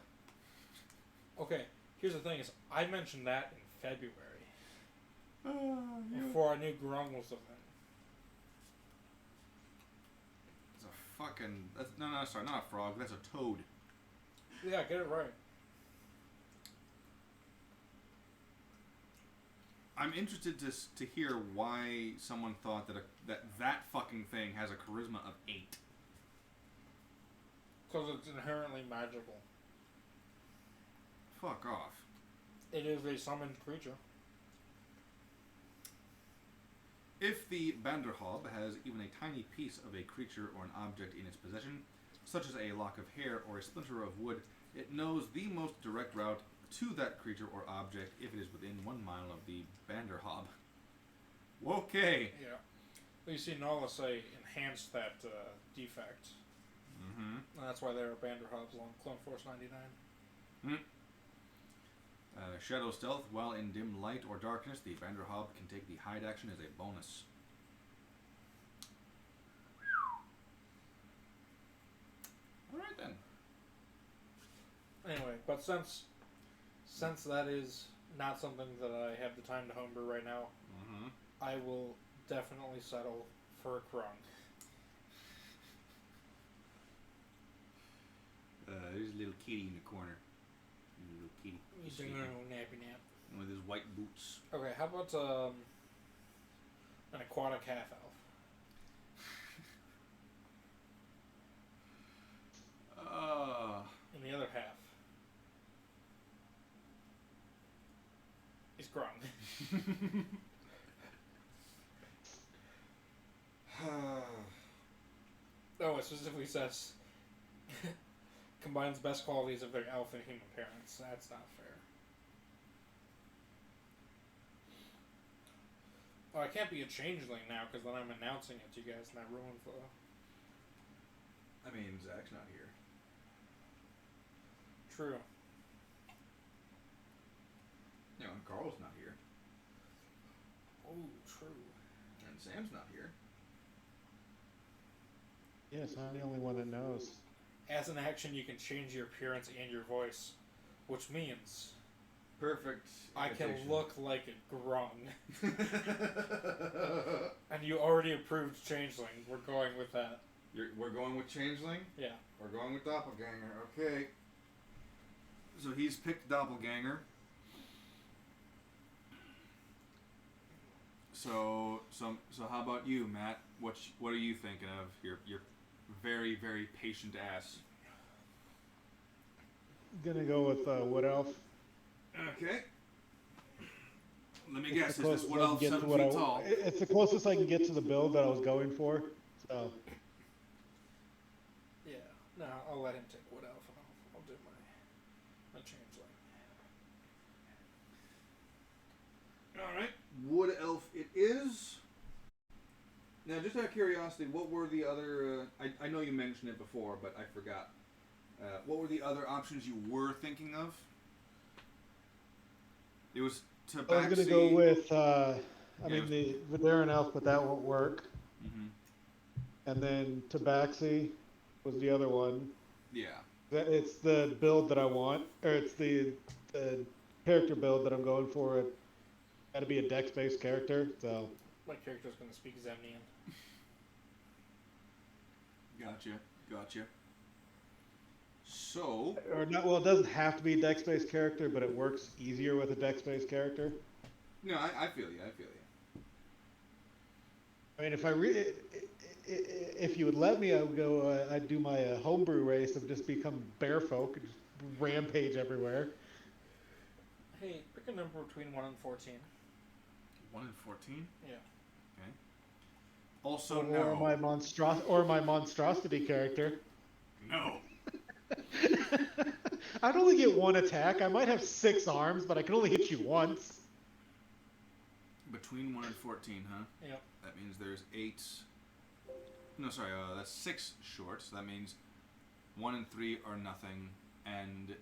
Okay, here's the thing: is I mentioned that in February before I knew Grung was the thing. It's a fucking... sorry, not a frog. That's a toad. Yeah, get it right. I'm interested to hear why someone thought that fucking thing has a charisma of 8. Because it's inherently magical. Fuck off. It is a summoned creature. If the Banderhob has even a tiny piece of a creature or an object in its possession, such as a lock of hair or a splinter of wood, it knows the most direct route to that creature or object if it is within 1 mile of the Banderhob. Okay. Yeah. Well, you see Nala say enhanced that defect. Mm-hmm. And that's why there are Banderhobs along Clone Force 99. Shadow Stealth. While in dim light or darkness, the Banderhob can take the hide action as a bonus. Alright then. Anyway, but since that is not something that I have the time to homebrew right now. Mm-hmm. I will definitely settle for a Krung. There's a little kitty in the corner. Little kitty. He's doing a little nappy nap. With his white boots. Okay, how about an aquatic half elf? And the other half is Grung. Oh, it specifically says combines best qualities of their elf and human parents. That's not fair. Oh, I can't be a changeling now because then I'm announcing it to you guys and I ruin for. I mean, Zach's not here. True. You know, and Carl's not here. Oh, true. And Sam's not here. Yes, I'm the only one that knows. As an action, you can change your appearance and your voice, which means Perfect. I can imitation. look like a Grung. And you already approved changeling. We're going with that. We're going with Changeling? Yeah. We're going with Doppelganger. Okay. So he's picked Doppelganger. So how about you, Matt? What are you thinking of? Your very, very patient ass. Gonna go with Wood Elf. Okay. Let me It's guess. the Is this closest Wood I can Elf get to 7 what feet tall? It's the closest I can get to the build that I was going for. So Yeah. No, I'll let him take Wood Elf and I'll do my changeling. Alright. Wood Elf it is. Now, just out of curiosity, what were the other... I know you mentioned it before, but I forgot. What were the other options you were thinking of? It was Tabaxi... I was gonna go with Yeah, the Vidaran Elf, but that won't work. Mm-hmm. And then Tabaxi was the other one. Yeah. It's the build that I want, or it's the character build that I'm going for. It got to be a dex-based character, so. My character's going to speak Zemnian. Gotcha. So... Or not, well, it doesn't have to be a dex-based character, but it works easier with a dex-based character. No, I feel you. I mean, if you would let me, I would go. I'd do my homebrew race and just become bear folk and just rampage everywhere. Hey, pick a number between 1 and 14. 1 and 14? Yeah. Okay. Also, or no. my monstrosity character. No. I'd only get one attack. I might have 6 arms, but I can only hit you once. Between 1 and 14, huh? Yep. That means there's 8... No, sorry, that's 6 short, so that means 1 and 3 are nothing, and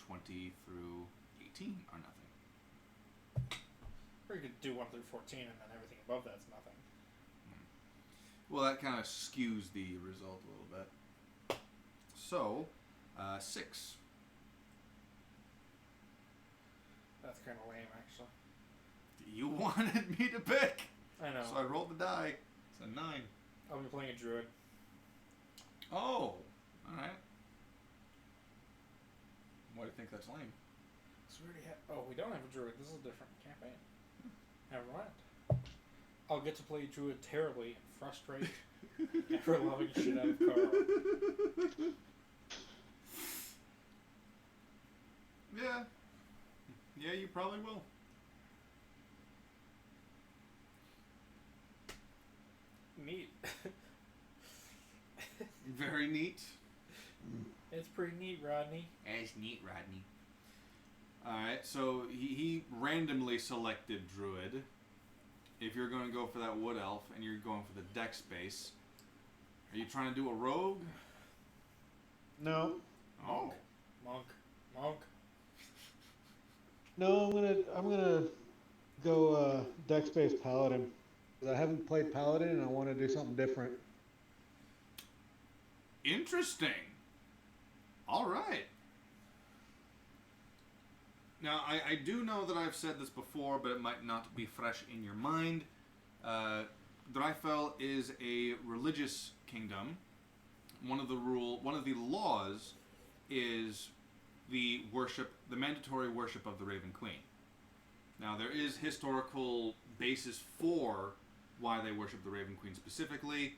20 through 18 are nothing. Or you could do 1 through 14 and then everything above that's nothing. Well, that kind of skews the result a little bit. So, 6. That's kind of lame, actually. You wanted me to pick! I know. So I rolled the die. It's a 9. I'll be playing a druid. Oh! Alright. Why do you think that's lame? So we already have... Oh, we don't have a druid. This is a different campaign. Never mind. I'll get to play druid terribly and frustrate ever-loving shit out of Carl. Yeah. Yeah, you probably will. Neat. Very neat. It's pretty neat, Rodney. As neat, Rodney. Alright, so he randomly selected Druid. If you're going to go for that Wood Elf and you're going for the dex base, are you trying to do a rogue? No. Oh. Monk. No, I'm gonna go dex-based paladin. 'Cause I haven't played paladin and I want to do something different. Interesting. Alright. Now, I do know that I've said this before, but it might not be fresh in your mind. Drifell is a religious kingdom. One of the laws is the mandatory worship of the Raven Queen. Now, there is historical basis for why they worship the Raven Queen specifically.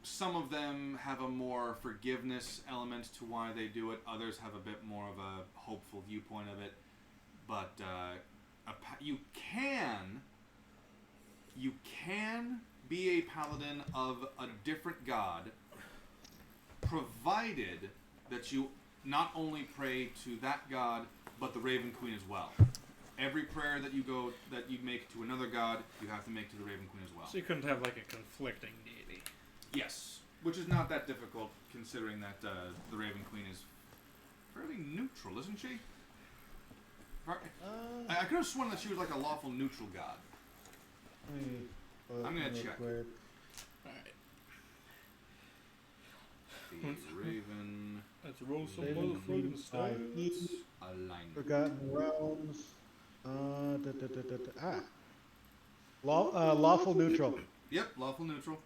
Some of them have a more forgiveness element to why they do it. Others have a bit more of a hopeful viewpoint of it. But you can be a paladin of a different god, provided that you not only pray to that god, but the Raven Queen as well. Every prayer that you make to another god, you have to make to the Raven Queen as well. So you couldn't have like a conflicting deity. Yes, which is not that difficult, considering that the Raven Queen is fairly neutral, isn't she? I could have sworn that she was like a lawful neutral god. I'm gonna check. Alright. The Raven. Let's roll some Raven motherfucking stars. Alignment. Forgotten Realms. Lawful neutral. Yep, lawful neutral.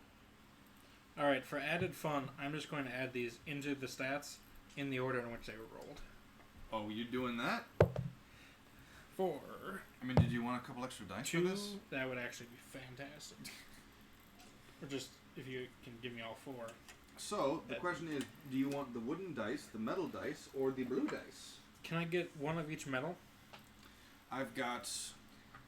Alright, for added fun, I'm just going to add these into the stats in the order in which they were rolled. Oh, you doing that? 4. I mean, did you want a couple extra dice 2. for this? That would actually be fantastic. Or just, if you can give me all 4. So, the question is, do you want the wooden dice, the metal dice, or the blue dice? Can I get one of each metal? I've got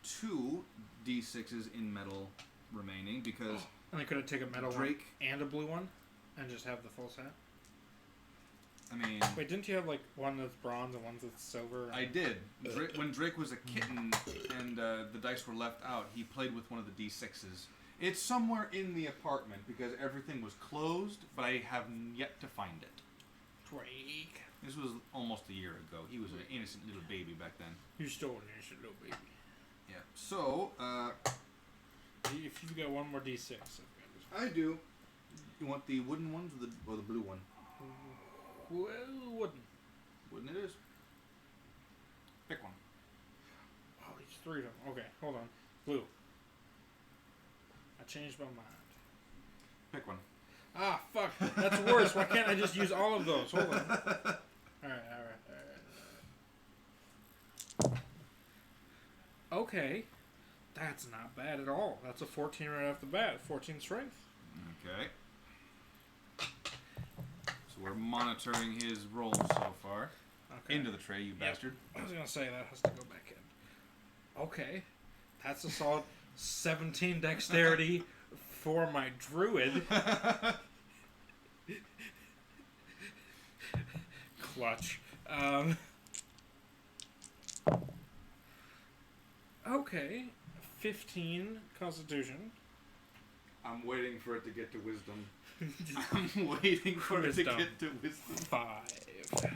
2 D6s in metal remaining, because And I could have taken a metal Drake... one and a blue one, and just have the full set? I mean... Wait, didn't you have like one that's bronze and one that's silver? I did. When Drake was a kitten and the dice were left out, he played with one of the D6s. It's somewhere in the apartment because everything was closed, but I have yet to find it. Drake. This was almost a year ago. He was an innocent little baby back then. You stole an innocent little baby. Yeah. So, If you've got one more D6, I do. You want the wooden ones or the blue one? Well, wooden. Wooden it is. Pick one. Oh, there's 3 of them. Okay, hold on. Blue. I changed my mind. Pick one. Ah, fuck. That's worse. Why can't I just use all of those? Hold on. Alright. Okay. That's not bad at all. That's a 14 right off the bat. 14 strength. Okay. So we're monitoring his rolls so far. Okay. Into the tray, you bastard. I was gonna say that has to go back in. Okay. That's a solid 17 dexterity for my druid. Clutch. Okay. 15 constitution. I'm waiting for it to get to wisdom. I'm waiting for it to get to wisdom. 5.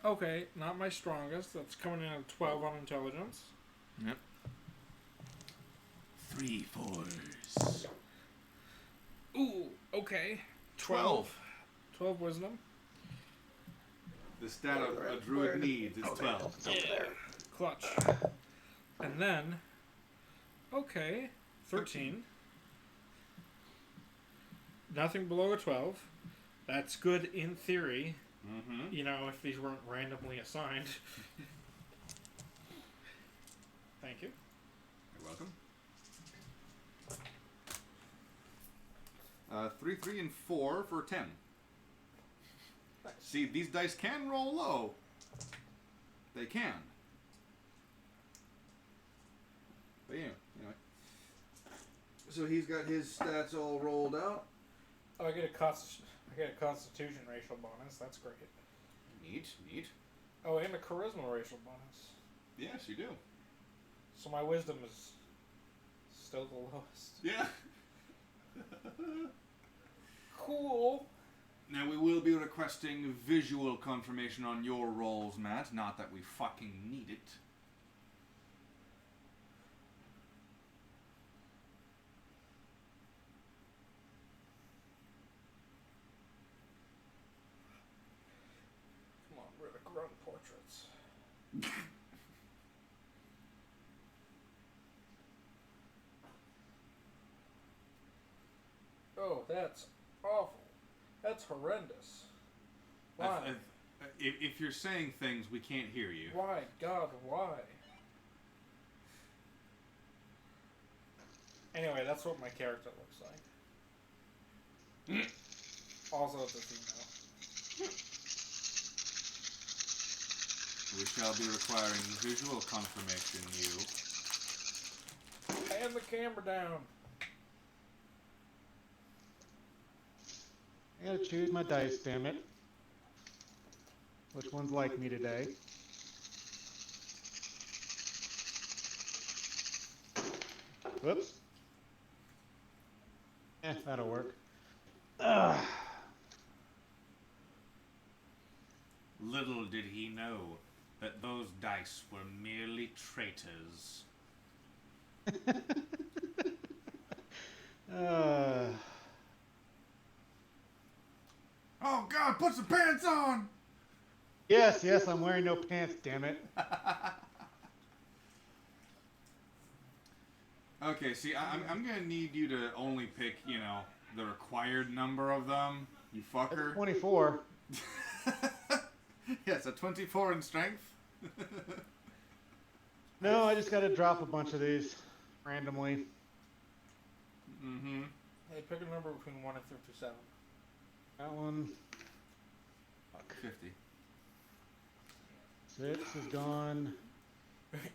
Okay, not my strongest. That's coming in at 12 on intelligence. Yep. 3 4s. Ooh, okay. 12. 12 wisdom. The stat a druid needs is 12. Yeah. Clutch. And then, okay, 13. Nothing below a 12. That's good in theory. Mm-hmm. You know, if these weren't randomly assigned. Thank you. You're welcome. 3, 3, and 4 for 10. Nice. See, these dice can roll low. They can. But yeah, anyway. So he's got his stats all rolled out. Oh, I get a constitution racial bonus. That's great. Neat. Oh, and a charisma racial bonus. Yes, you do. So my wisdom is still the lowest. Yeah. Cool. Now we will be requesting visual confirmation on your rolls, Matt. Not that we fucking need it. Come on, we're at a grunt Oh, that's awful. That's horrendous. Why? If you're saying things, we can't hear you. Why, God, why? Anyway, that's what my character looks like. Also, it's a female. We shall be requiring visual confirmation, you. Hand the camera down. I gotta choose my dice, damn it. Which ones like me today? Whoops. That'll work. Ugh. Little did he know that those dice were merely traitors. Oh God, put some pants on! Yes, I'm wearing no pants, damn it. Okay, see, I'm gonna need you to only pick, the required number of them, you fucker. That's 24. Yes, a 24 in strength. No, I just gotta drop a bunch of these randomly. Mm-hmm. Hey, pick a number between 1 and 57. That one. Fuck. 50. 6 is gone.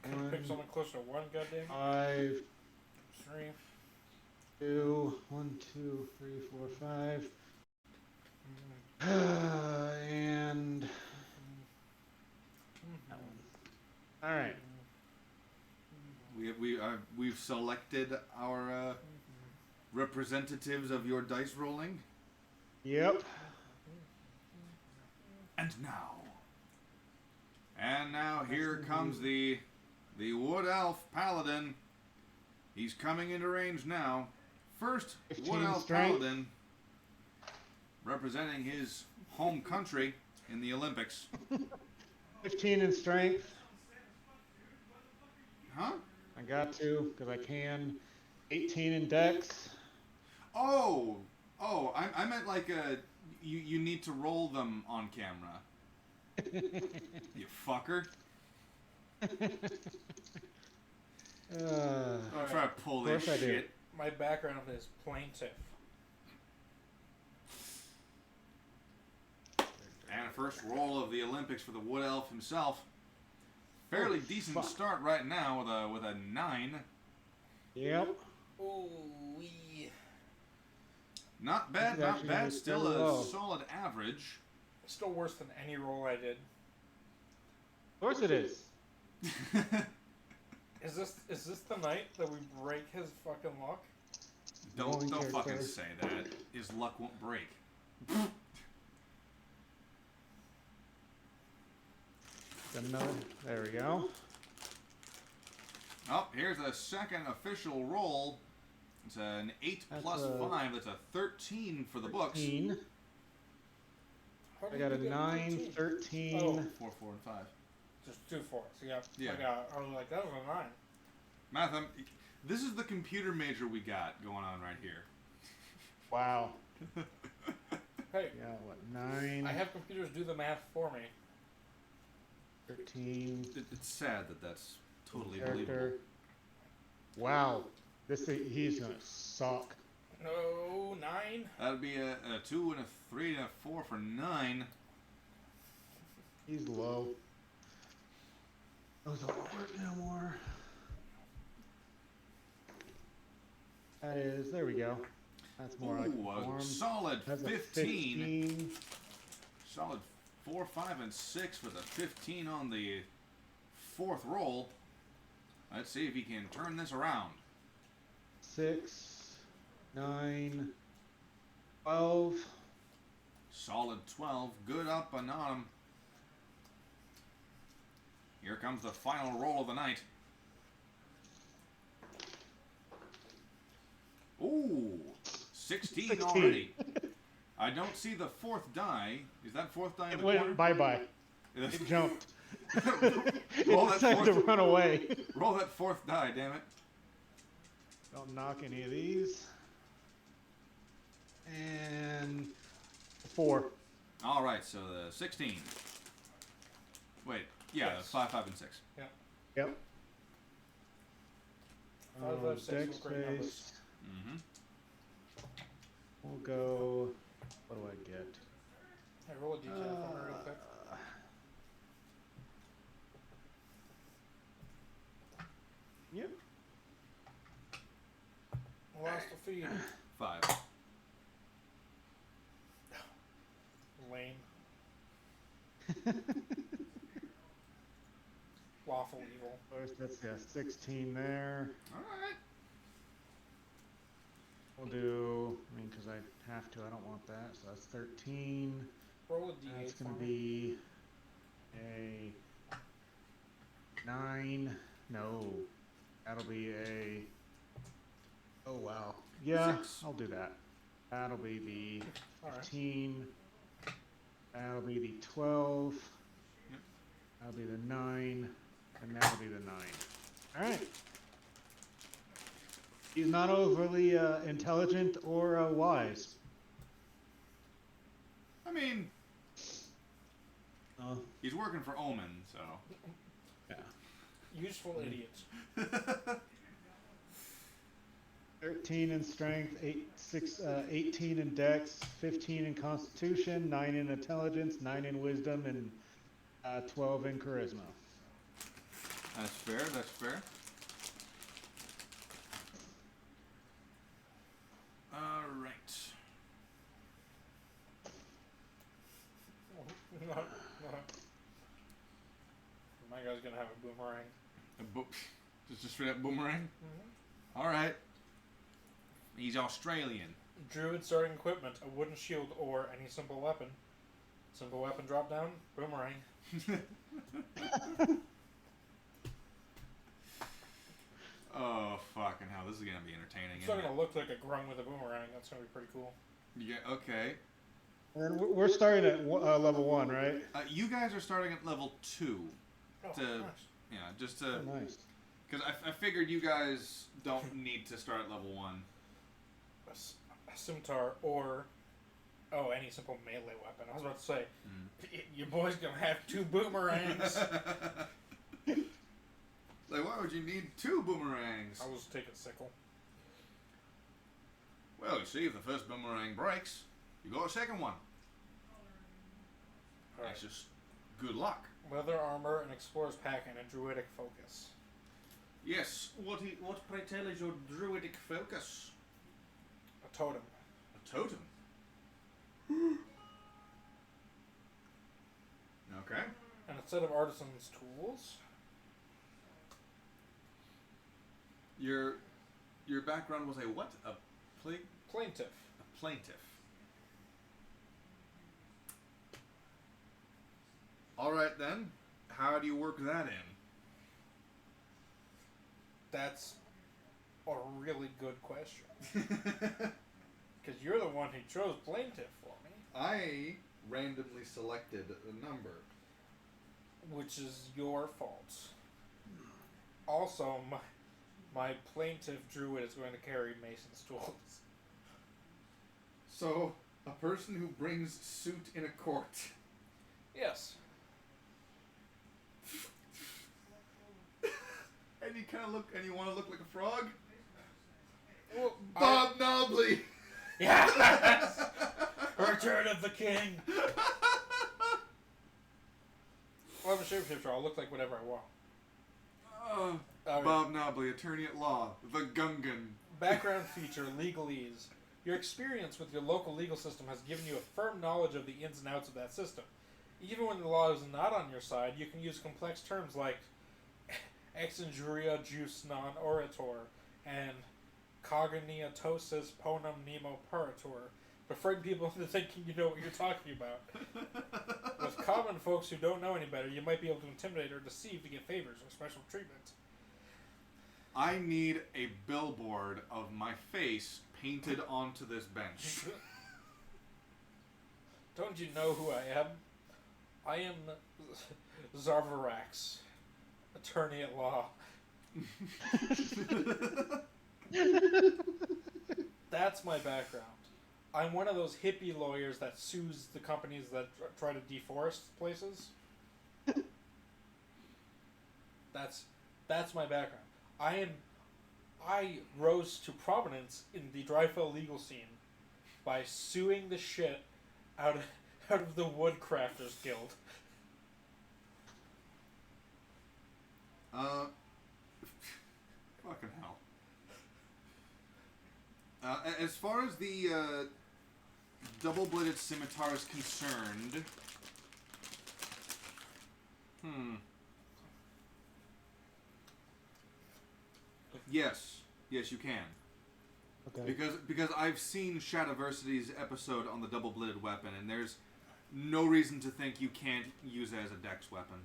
Can you pick something closer to 1, goddamn? 5, 3. 2, 1, 2, 3, 4, 5. And that one. All right. We've selected our representatives of your dice rolling. Yep. And now here comes the Wood Elf Paladin. He's coming into range now. First, 15 Wood Elf strength. Paladin, representing his home country in the Olympics. 15 in strength. Huh? I got to, because I can. 18 in dex. Oh, I meant like you need to roll them on camera. You fucker. Don't try to pull this course I do. shit. My background is plaintiff. And a first roll of the Olympics for the Wood Elf himself. Fairly decent fuck. start right now with a 9. Yep. Ooh wee. Not bad, This is not actually bad. Still fairly a low. solid average. Still worse than any roll I did. Of course it is. Is this the night that we break his fucking luck? Rolling Don't fucking character. say that. His luck won't break. Another. There we go. Oh, here's a second official roll. It's an 8 That's plus a 5. That's a 13 for the books. 13. How I did got you a get 9, 13. Oh. 4, 4, and 5. Just 2 4s. Yeah. Yeah. I was like, that was a 9. Math, this is the computer major we got going on right here. Wow. Hey, Yeah, what? 9, I have computers do the math for me. 13. It's sad that that's totally Character. believable. Wow. He's gonna suck. No, 9. That'd be a 2 and a 3 and a 4 for 9. He's low. Those don't work no more. That is, there we go. That's more like Ooh, a form. solid That's a 15. Solid 4, 5, and 6 with a 15 on the fourth roll. Let's see if he can turn this around. 6, 9, 12. Solid 12. Good up and on him. Here comes the final roll of the night. Ooh, 16 already. I don't see the fourth die. Is that fourth die in It the corner? went bye-bye. It jumped. Roll It that decided to fourth. run away. Roll that fourth die, damn it. Don't knock any of these. And 4. All right, so the 16. Wait, yeah, Yes. 5, 5, and 6. Yep. 5, 5, 6 dex were great numbers. base. Mm-hmm. We'll go. What do I get? Hey, roll a d10 for me real quick. Yep. Last to feed. 5. Lame. Lawful evil. Of course, that's 16 there. All right. We'll do. I mean, because I have to. I don't want that. So that's 13. Roll a d8 That's for going to me. be a 9. No. That'll be a. Oh, wow. Yeah, 6. I'll do that. That'll be the Alright. 15. That'll be the 12. Yep. That'll be the 9. And that'll be the 9. Alright. He's not overly intelligent or wise. I mean, Oh, he's working for Omen, so. yeah. Useful idiots. 13 in strength, 18 in dex, 15 in constitution, 9 in intelligence, 9 in wisdom, and 12 in charisma. That's fair, that's fair. All right. My guy's gonna have a boomerang. Just a straight up boomerang? All right. He's Australian. Druid starting equipment: a wooden shield or any simple weapon. Simple weapon drop down, boomerang. Oh, fucking hell. This is going to be entertaining, It's not isn't gonna look like a grung with a boomerang. That's gonna be pretty cool. it? Yeah, okay. And we're starting at level 1, right? You guys are starting at level 2. Oh, To- nice. Yeah, just to... Oh, nice. Because I figured you guys don't need to start at level 1. A scimitar or any simple melee weapon. I was about to say, your boy's gonna have 2 boomerangs. Like, why would you need 2 boomerangs? I'll just take a sickle. Well, you see, if the first boomerang breaks, you got a second one. Alright. That's just good luck. Leather armor, an explorer's pack, and a druidic focus. Yes. What pray tell is your druidic focus? A totem. A totem. Okay. And a set of artisan's tools. Your background was a what? A Plaintiff. A plaintiff. All right then. How do you work that in? That's a really good question. Because you're the one who chose plaintiff for me. I randomly selected a number. Which is your fault. Also, my plaintiff druid is going to carry Mason's tools. So, a person who brings suit in a court. Yes. And you want to look like a frog? Well, Bob Knobley! Yes! Return of the King! Well, I'm a shapeshifter. I'll look like whatever I want. Bob Knobley, attorney at law, the Gungan. Background feature, legalese. Your experience with your local legal system has given you a firm knowledge of the ins and outs of that system. Even when the law is not on your side, you can use complex terms like ex injuria jus non orator and cogniatosis ponam nemo parator to frighten people into thinking you know what you're talking about. With common folks who don't know any better, you might be able to intimidate or deceive to get favors or special treatment. I need a billboard of my face painted onto this bench. Don't you know who I am? I am Zarvarax, attorney at law. That's my background. I'm one of those hippie lawyers that sues the companies that try to deforest places. That's my background. I rose to prominence in the Drifell legal scene by suing the shit out of the Woodcrafters Guild. Fucking hell. As far as the double-bladed scimitar is concerned, yes, you can. Okay. Because I've seen Shadiversity's episode on the double-bladed weapon, and there's no reason to think you can't use it as a dex weapon.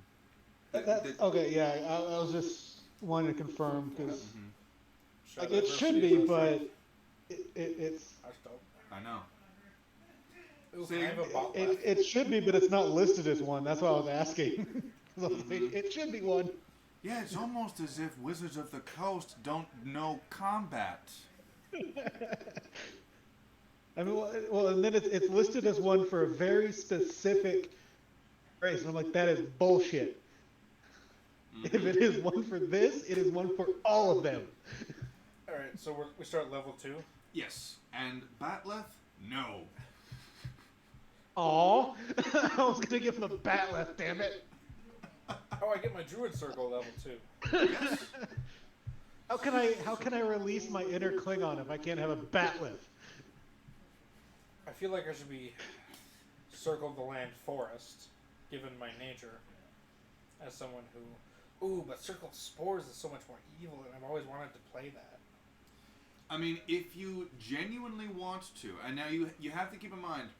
Okay, yeah, I was just wanting to confirm because Shadow it should be, but it's That's dope. I know. Ooh, See, can I have a bot left? it should be, but it's not listed as one. That's why I was asking. 'Cause I was like, it should be one. Yeah, it's almost as if Wizards of the Coast don't know combat. I mean, well, and then it's listed as one for a very specific race, and I'm like, that is bullshit. If it is one for this, it is one for all of them. Alright, so we start level 2. Yes, and Batleth, no. Aw, I was gonna give him a batleth, damn it. Oh, I get my Druid Circle level 2. Yes. How can I release my inner Klingon if I can't have a batleth? I feel like I should be Circle the Land Forest, given my nature, as someone who... Ooh, but Circle Spores is so much more evil, and I've always wanted to play that. I mean, if you genuinely want to, and now you have to keep in mind,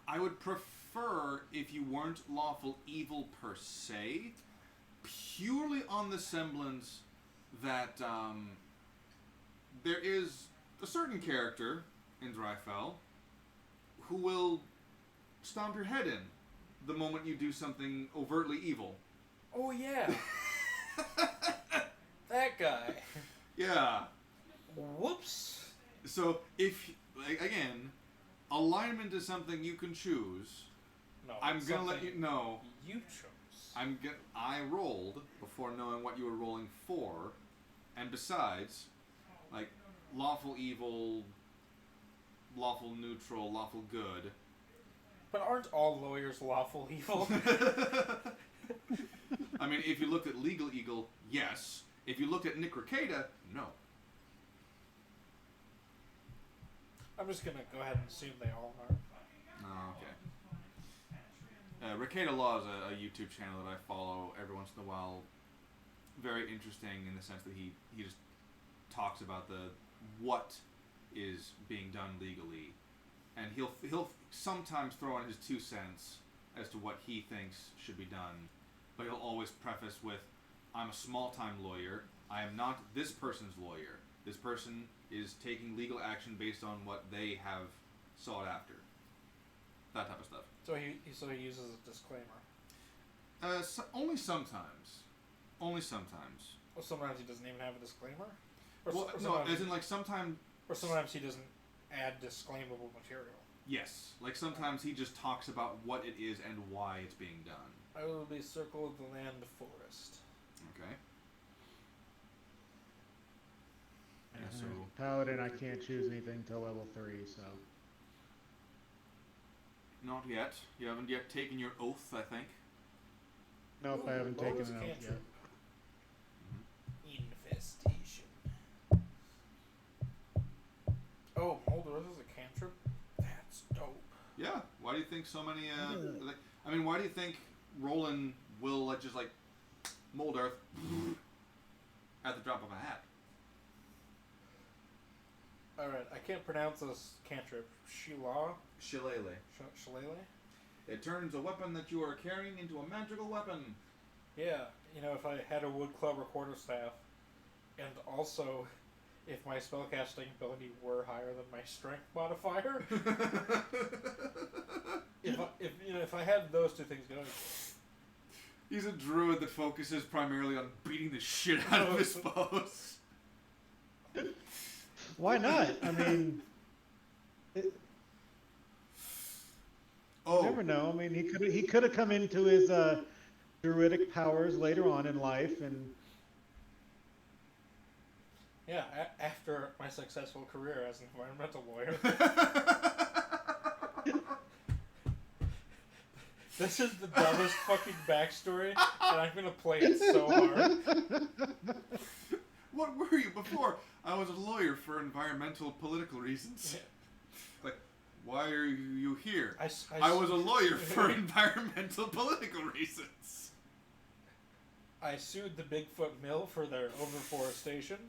I would prefer if you weren't lawful evil per se, purely on the semblance that there is a certain character in Drifell who will stomp your head in the moment you do something overtly evil. Oh, yeah. That guy. Yeah. Whoops. So if, like, again, alignment is something you can choose. No, I'm it's gonna let something you know. You chose. I rolled before knowing what you were rolling for, and besides, like, lawful evil, lawful neutral, lawful good. But aren't all lawyers lawful evil? I mean, if you looked at legal eagle, yes. If you looked at Nick Ricada, no. I'm just gonna go ahead and assume they all are. Oh, okay. Ricada Law is a YouTube channel that I follow every once in a while. Very interesting in the sense that he just talks about what is being done legally, and he'll sometimes throw in his 2 cents as to what he thinks should be done, but he'll always preface with, "I'm a small-time lawyer. I am not this person's lawyer. This person is taking legal action based on what they have sought after." That type of stuff. So he uses a disclaimer. Only sometimes. Only sometimes. Well, sometimes he doesn't even have a disclaimer. Or, Well, or no, sometimes, as in, like, sometimes... or sometimes he doesn't add disclaimable material. Yes. Like, sometimes he just talks about what it is and why it's being done. I will be Circle of the Land Forest. Okay. Yeah, so... Paladin, I can't choose anything till level 3, so. Not yet. You haven't yet taken your oath, I think. Nope, I haven't taken it out yet. Cantrip. Infestation. Oh, Molder is a cantrip? That's dope. Yeah. Why do you think so many, like, I mean, why do you think Roland will, like, just, like, mold earth at the drop of a hat? Alright, I can't pronounce this cantrip. Shillelagh? Shillelagh. Shillelagh? It turns a weapon that you are carrying into a magical weapon. Yeah, you know, if I had a wood club or quarterstaff, and also if my spellcasting ability were higher than my strength modifier, if I had those two things going. He's a druid that focuses primarily on beating the shit out of his foes. Why not? I mean, you never know. I mean, he could have come into his druidic powers later on in life, and Yeah, after my successful career as an environmental lawyer. This is the dumbest fucking backstory, and I'm gonna play it so hard. What were you before? I was a lawyer for environmental political reasons. Yeah. Like, why are you here? I was a lawyer for environmental political reasons. I sued the Bigfoot Mill for their over-deforestation.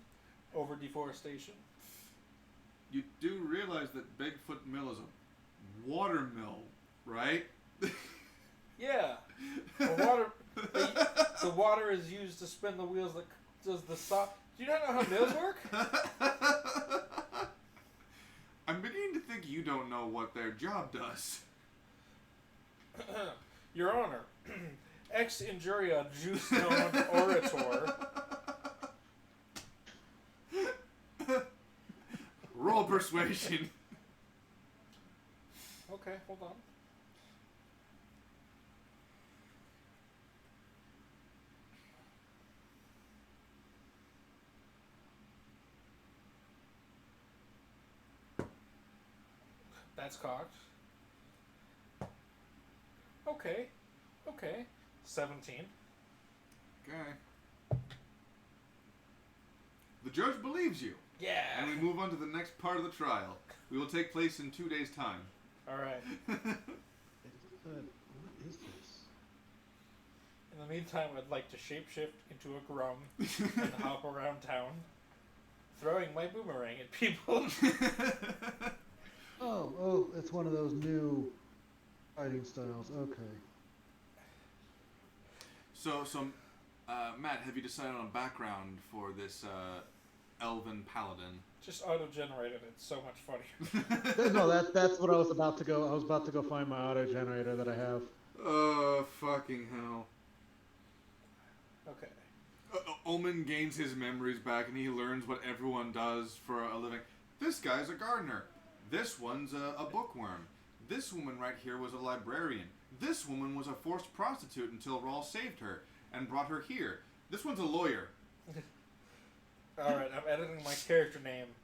You do realize that Bigfoot Mill is a water mill, right? Yeah. The water is used to spin the wheels that does the stop. Do you not know how mills work? I'm beginning to think you don't know what their job does. Your Honor, ex injuria jus non orator. Roll persuasion. Okay, hold on. That's cocked. Okay. 17. Okay. The judge believes you. Yeah. And we move on to the next part of the trial. We will take place in 2 days' time. Alright. what is this? In the meantime, I'd like to shapeshift into a grum and hop around town, throwing my boomerang at people. Oh, it's one of those new fighting styles. Okay. So, Matt, have you decided on a background for this elven paladin? Just auto-generated. It's so much funnier. No, that's what I was about to go. I was about to go find my auto generator that I have. Oh, fucking hell. Okay. Omen gains his memories back and he learns what everyone does for a living. This guy's a gardener. This one's a bookworm. This woman right here was a librarian. This woman was a forced prostitute until Rawl saved her and brought her here. This one's a lawyer. Alright, I'm editing my character name.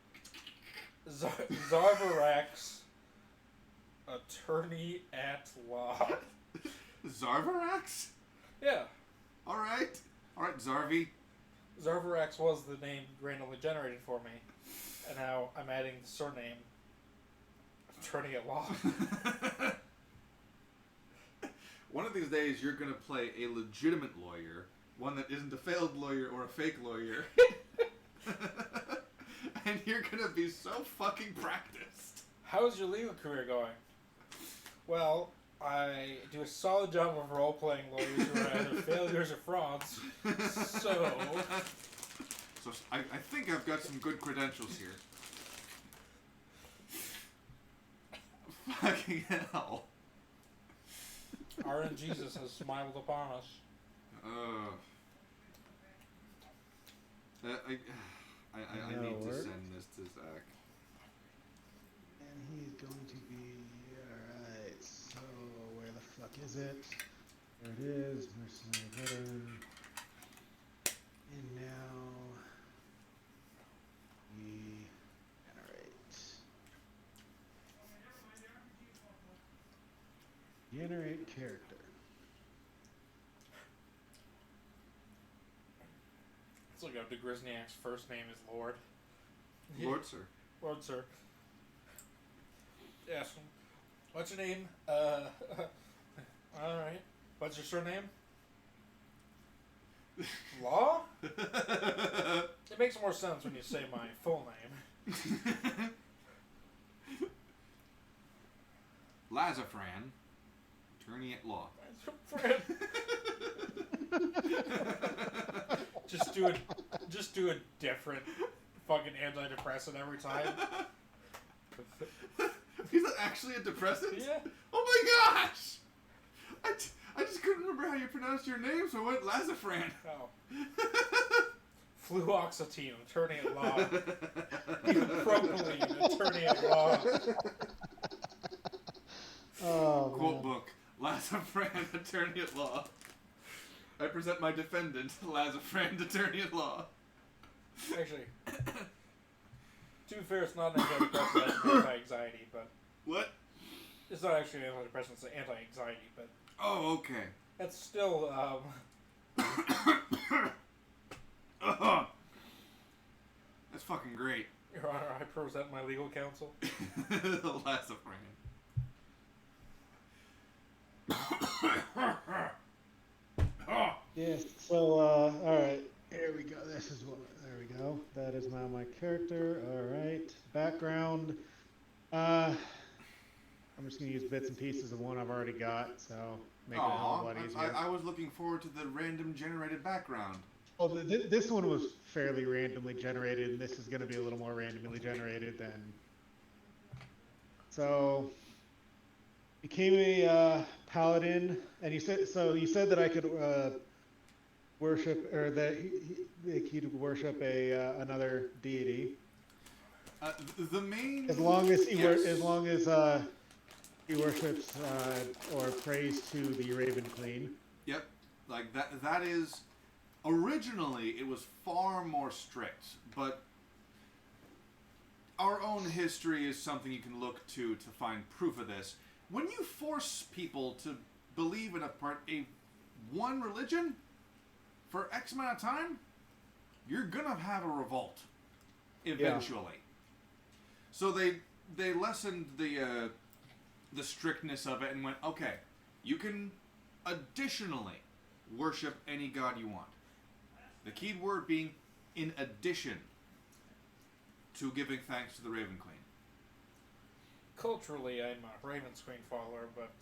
Zarvarax, attorney at law. Zarvarax? Yeah. Alright, Zarvi. Zarvarax was the name randomly generated for me. And now I'm adding the surname, attorney at law. One of these days you're going to play a legitimate lawyer, one that isn't a failed lawyer or a fake lawyer. And you're going to be so fucking practiced. How's your legal career going? Well, I do a solid job of role-playing lawyers who are either failures or frauds. So I think I've got some good credentials here. Fucking hell. RN Jesus has smiled upon us. I need to send this to Zach. And he's going to be alright. So where the fuck is it? There it is. Mercenary veteran. And now we generate character. Let's look up DeGrisniak's first name is Lord. Lord, sir. Lord, sir. Yes. What's your name? Alright. What's your surname? Law? It makes more sense when you say my full name. Lazafran, attorney at law. Just do a different fucking antidepressant every time. Is that actually a depressant? Yeah. Oh my gosh! I just couldn't remember how you pronounced your name, so I went Lazafran. Oh. Fluoxetine, attorney at law. Propylene, attorney at law. Oh, Quote man. book. Lazafran, attorney at law. I present my defendant, Lazafran, attorney at law. Actually, to be fair, it's not an antidepressant, it's anti-anxiety, but... What? It's not actually an antidepressant, it's an anti-anxiety, but... Oh, okay. That's still, That's fucking great. Your Honor, I present my legal counsel. Lazafran. Yes. So, all right. Here we go. This is what. There we go. That is now my character. All right. Background. I'm just gonna use bits and pieces of one I've already got. So make it a whole lot easier. I was looking forward to the random generated background. Oh, this one was fairly randomly generated, and this is going to be a little more randomly generated than. So, became a paladin, and you said that I could worship, or that he could worship another deity. The main. As long as he yes. he worships or prays to the Raven Queen. Yep, like that. That is. Originally, it was far more strict, but our own history is something you can look to find proof of this. When you force people to believe in one religion for X amount of time, you're gonna have a revolt eventually. Yeah. So they lessened the strictness of it and went, okay, you can additionally worship any god you want. The key word being in addition to giving thanks to the Raven Queen. Culturally, I'm a Raven's Queen follower, but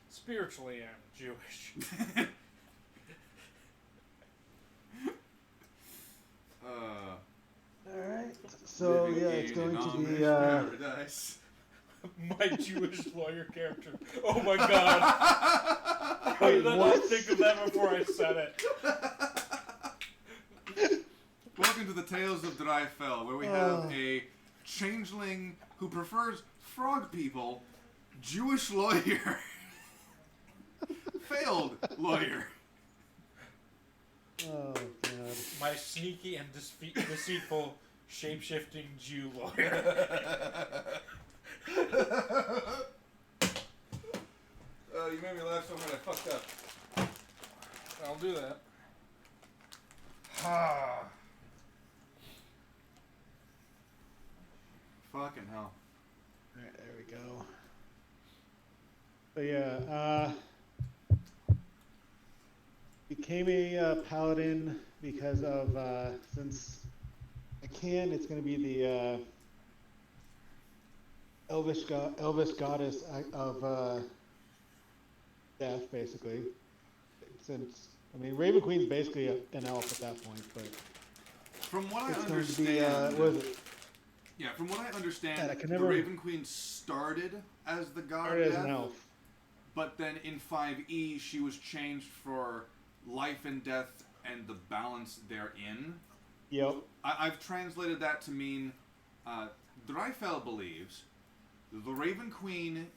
spiritually, I'm Jewish. Alright. So, yeah, it's going to be... Paradise. My Jewish lawyer character. Oh my god! How did I not think of that before I said it? Welcome to the Tales of Drifell, where we have a changeling who prefers frog people, Jewish lawyer, failed lawyer. Oh, God. My sneaky and deceitful, shape-shifting Jew lawyer. You made me laugh so hard I fucked up. I'll do that. Fucking hell. Alright, there we go. So yeah, became a paladin because of, since I can, it's going to be the Elvish goddess of death, basically. Since, I mean, Raven Queen's basically an elf at that point, but from what I it's understand, going to be, what is it? Yeah, from what I understand, Yeah, the Raven Queen started as the god of Started death, as an elf. but then in 5e she was changed for life and death and the balance therein. Yep. I've translated that to mean Drifell believes the Raven Queen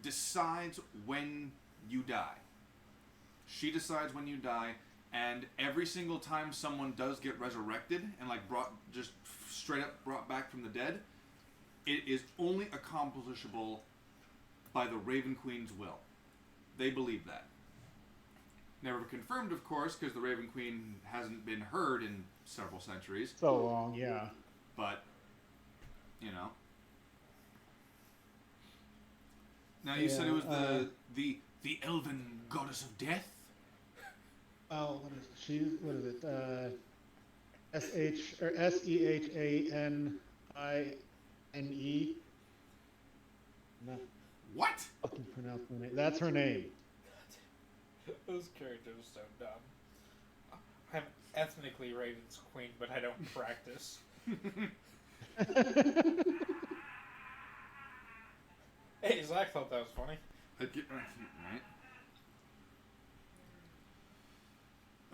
decides when you die. She decides when you die, and every single time someone does get resurrected and like just straight up brought back from the dead, it is only accomplishable by the Raven Queen's will. They believe that. Never confirmed, of course, because the Raven Queen hasn't been heard in several centuries. So long, yeah. But, you know. Now you said it was the elven goddess of death? Oh, what is it? What is it? Sehanine. No, What? fucking pronounce her name. That's her name. Those characters are so dumb. I'm ethnically Raven's Queen, but I don't practice. Hey, Zach thought that was funny. Right.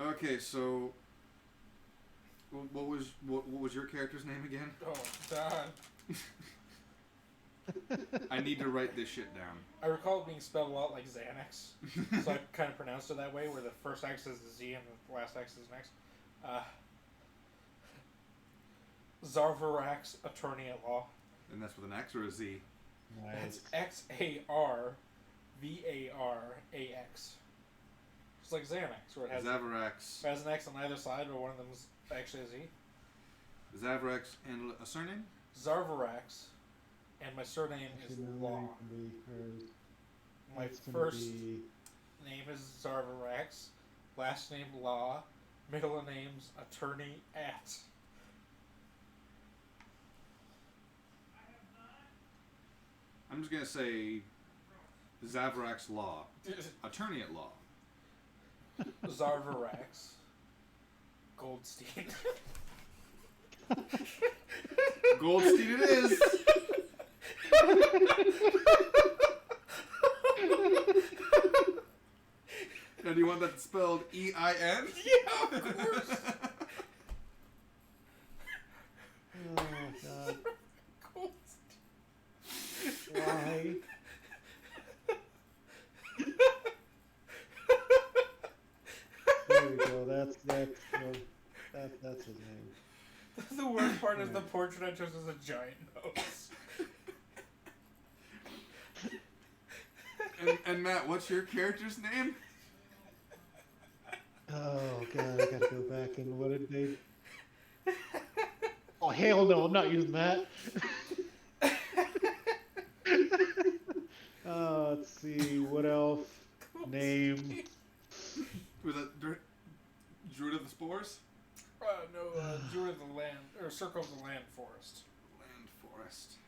Okay, so what was your character's name again? Oh, God. I need to write this shit down. I recall it being spelled a lot like Xanax, so I kind of pronounced it that way, where the first X is the Z and the last X is an X. Zarvarax, attorney at law. And that's with an X or a Z? That's Xarvarax. It's like Xanax, where it has Zavarax. an X on either side, but one of them is actually a Z. Zavarax and a surname? Zarvarax, and my surname is Law. My first name is Zarvarax, last name Law, middle name's attorney at. I'm just gonna say Zavarax Law. Attorney at law. Zarvarax. Goldstein. Goldstein it is! Now, do you want that spelled E-I-N? Yeah, of course. Oh, God. Goldstein. Why? There we go. That's his name. The worst part is the portrait just has a giant nose. And Matt, what's your character's name? Oh God, I gotta go back and what did they? Oh hell no, I'm not using that. Let's see what else. Name. Was it Druid of the Spores? No, Druid of the Land, or Circle of the Land Forest. Land Forest.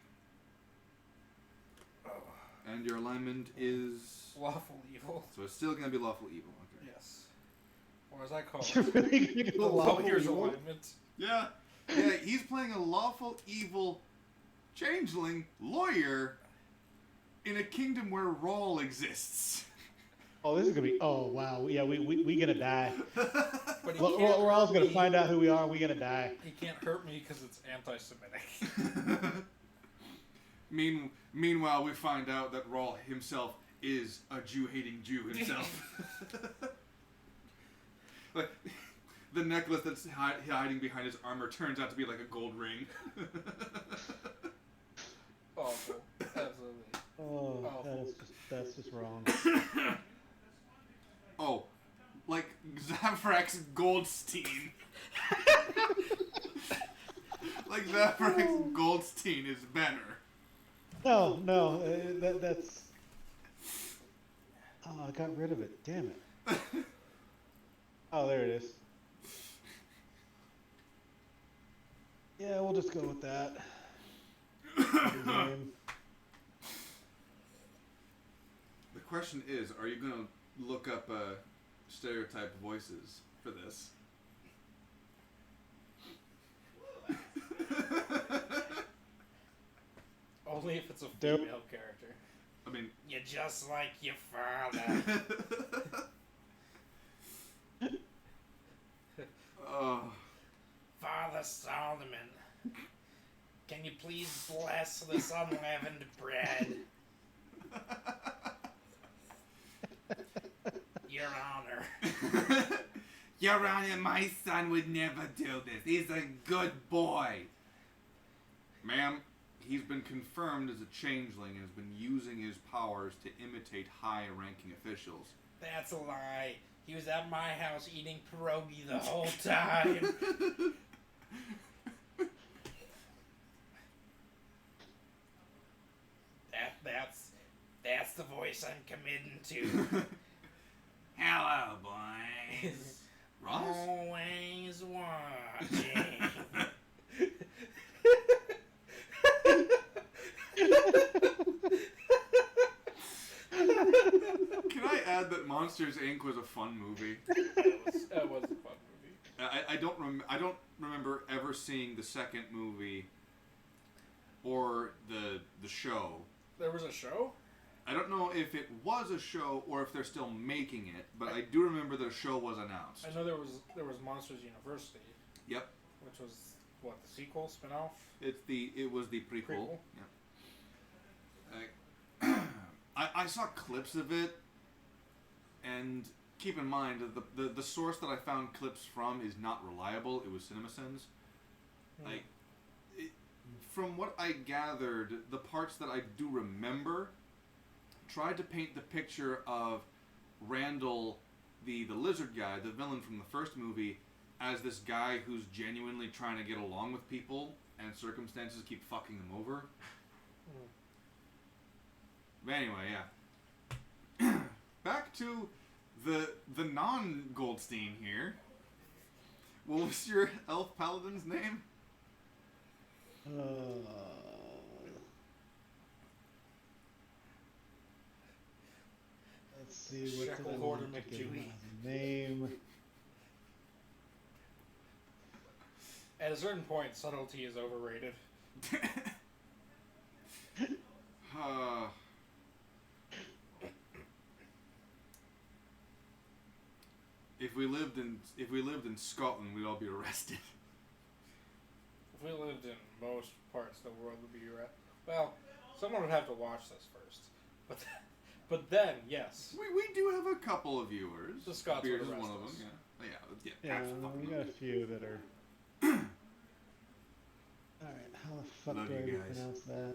And your alignment is... Lawful Evil. So it's still going to be Lawful Evil, okay. Yes. Or as I call You're it, really gonna the go Lawful Lawyer's Evil? Alignment. Yeah. Yeah, he's playing a Lawful Evil changeling lawyer in a kingdom where Rawl exists. Oh, this is gonna be. Oh wow, yeah, we gonna die. But We're all gonna find out who we are. We gonna die. He can't hurt me because it's anti-Semitic. Meanwhile, we find out that Rawl himself is a Jew-hating Jew himself. Like, the necklace that's hiding behind his armor turns out to be like a gold ring. Awful. Absolutely. Oh, Awful. that's just wrong. Oh, like Zavrax Goldstein. Like Zavrax Goldstein is better. No, that's. Oh, I got rid of it. Damn it. Oh, there it is. Yeah, we'll just go with that. His name. The question is, are you going to look up stereotype voices for this? Only if it's a female character. I mean... You're just like your father. Father Solomon, can you please bless this unleavened bread? Your Honor. Your Honor, my son would never do this. He's a good boy. Ma'am, he's been confirmed as a changeling and has been using his powers to imitate high-ranking officials. That's a lie. He was at my house eating pierogi the whole time. That's the voice I'm committing to. Hello, boys. Ross? Always watching. Can I add that Monsters, Inc. was a fun movie? That was a fun movie. I don't remember ever seeing the second movie or the show. There was a show? I don't know if it was a show or if they're still making it, but I do remember that a show was announced. I know there was Monsters University. Yep. Which was what, the sequel, spin-off? It was the prequel. Yeah. I saw clips of it, and keep in mind that the source that I found clips from is not reliable. It was CinemaSins. From what I gathered, the parts that I do remember tried to paint the picture of Randall, the lizard guy, the villain from the first movie, as this guy who's genuinely trying to get along with people, and circumstances keep fucking him over. But anyway, yeah. Back to the non-Goldstein here. What was your elf paladin's name? Let's see what Shekel did I Hoarder want to give McDewey. him as a name. At a certain point, subtlety is overrated. If we lived in Scotland, we'd all be arrested. If we lived in most parts of the world, we'd be well, someone would have to watch this first. But then, yes. We do have a couple of viewers. The Scots Beard would is arrest one of us. them. Yeah. Yeah, absolutely. we got a few that are. Alright, how the fuck Love do I you guys. pronounce that?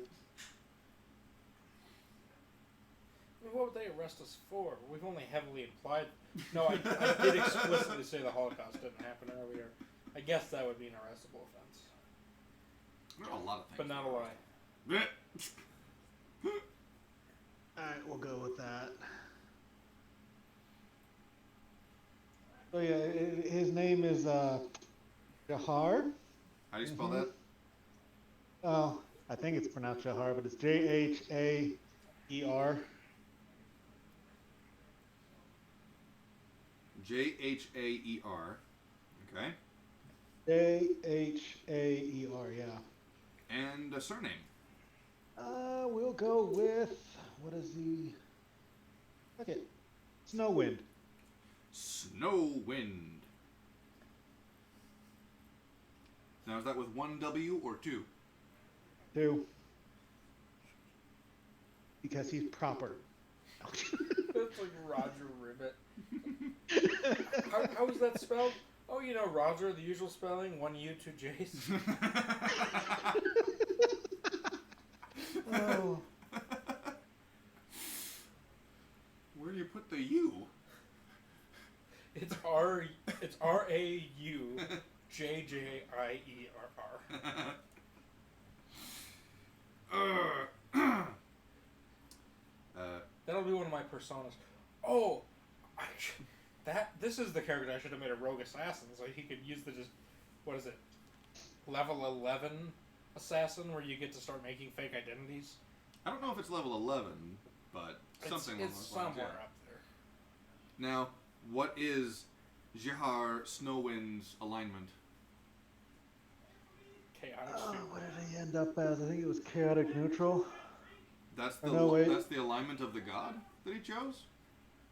I mean, what would they arrest us for? We've only heavily implied. No, I did explicitly say the Holocaust didn't happen earlier. I guess that would be an arrestable offense. There are a lot of things. But not a lie. Alright, we'll go with that. Oh yeah, his name is Jahar. How do you spell that? Oh, I think it's pronounced Jahar, but it's Jaher. Jhaer. Okay. Jhaer, yeah. And a surname. We'll go with, what is the... Okay, Snowwind. Snowwind. Now, is that with one W or two? 2. Because he's proper. It's like Roger Ribbit. How is that spelled? Oh, you know, Roger, the usual spelling, 1 U, 2 J's. Oh. Where do you put the U? It's R-A-U J-J-I-E-R-R. That'll be one of my personas. Oh, this is the character I should have made a rogue assassin, so he could use what is it? Level 11 assassin, where you get to start making fake identities. I don't know if it's level 11, but something along It's those lines, somewhere yeah. up there. Now, what is Jahar Snowwind's alignment? Chaotic Oh, super. what did he end up as? I think it was chaotic neutral. That's wait. the alignment of the god that he chose?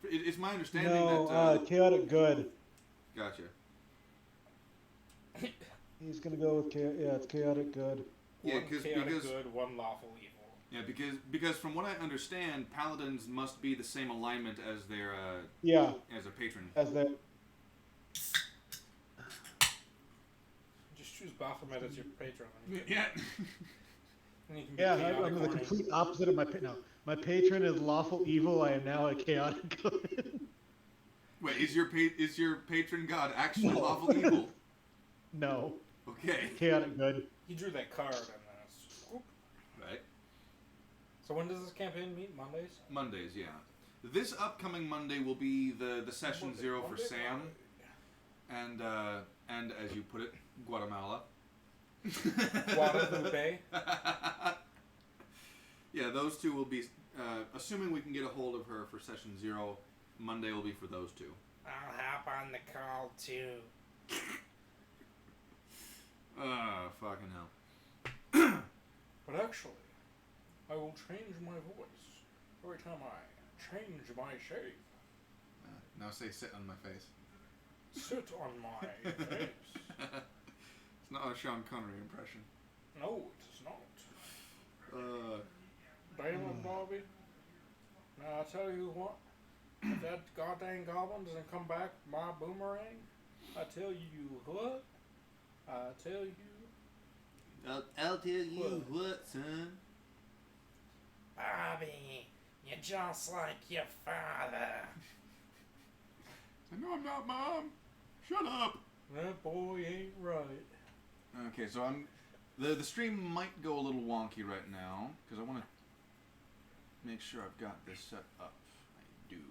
It's my understanding No, that... chaotic good. Gotcha. He's gonna go with it's chaotic good. Yeah, One chaotic because good, one lawful evil. yeah, because from what I understand, paladins must be the same alignment as their Yeah, as a patron. as that. Just choose Baphomet as your patron. Yeah. And you can be Yeah, chaotic I'm the horny. complete opposite of my patron. No, my patron is lawful evil. I am now a chaotic good. Wait, is your patron god actually No. lawful evil? No, Okay. chaotic good. He drew that card and then it's just, whoop. Right. So when does this campaign meet? Mondays? Mondays, yeah. This upcoming Monday will be the session Monday, 0 for Monday, Sam, Monday. and as you put it, Guatemala. Guadalupe. Yeah, those two will be. Assuming we can get a hold of her for session 0, Monday will be for those two. I'll hop on the call too. Fucking hell. But actually, I will change my voice every time I change my shape. Now say sit on my face. Sit on my face. It's not a Sean Connery impression. No, it is not. Damon Bobby. Now I tell you what, if that goddamn goblin doesn't come back with my boomerang, I tell you what. I tell you. I'll tell you what, son. Bobby, you're just like your father. I know I'm not, Mom. Shut up. That boy ain't right. Okay, so the stream might go a little wonky right now because I want to make sure I've got this set up. I do.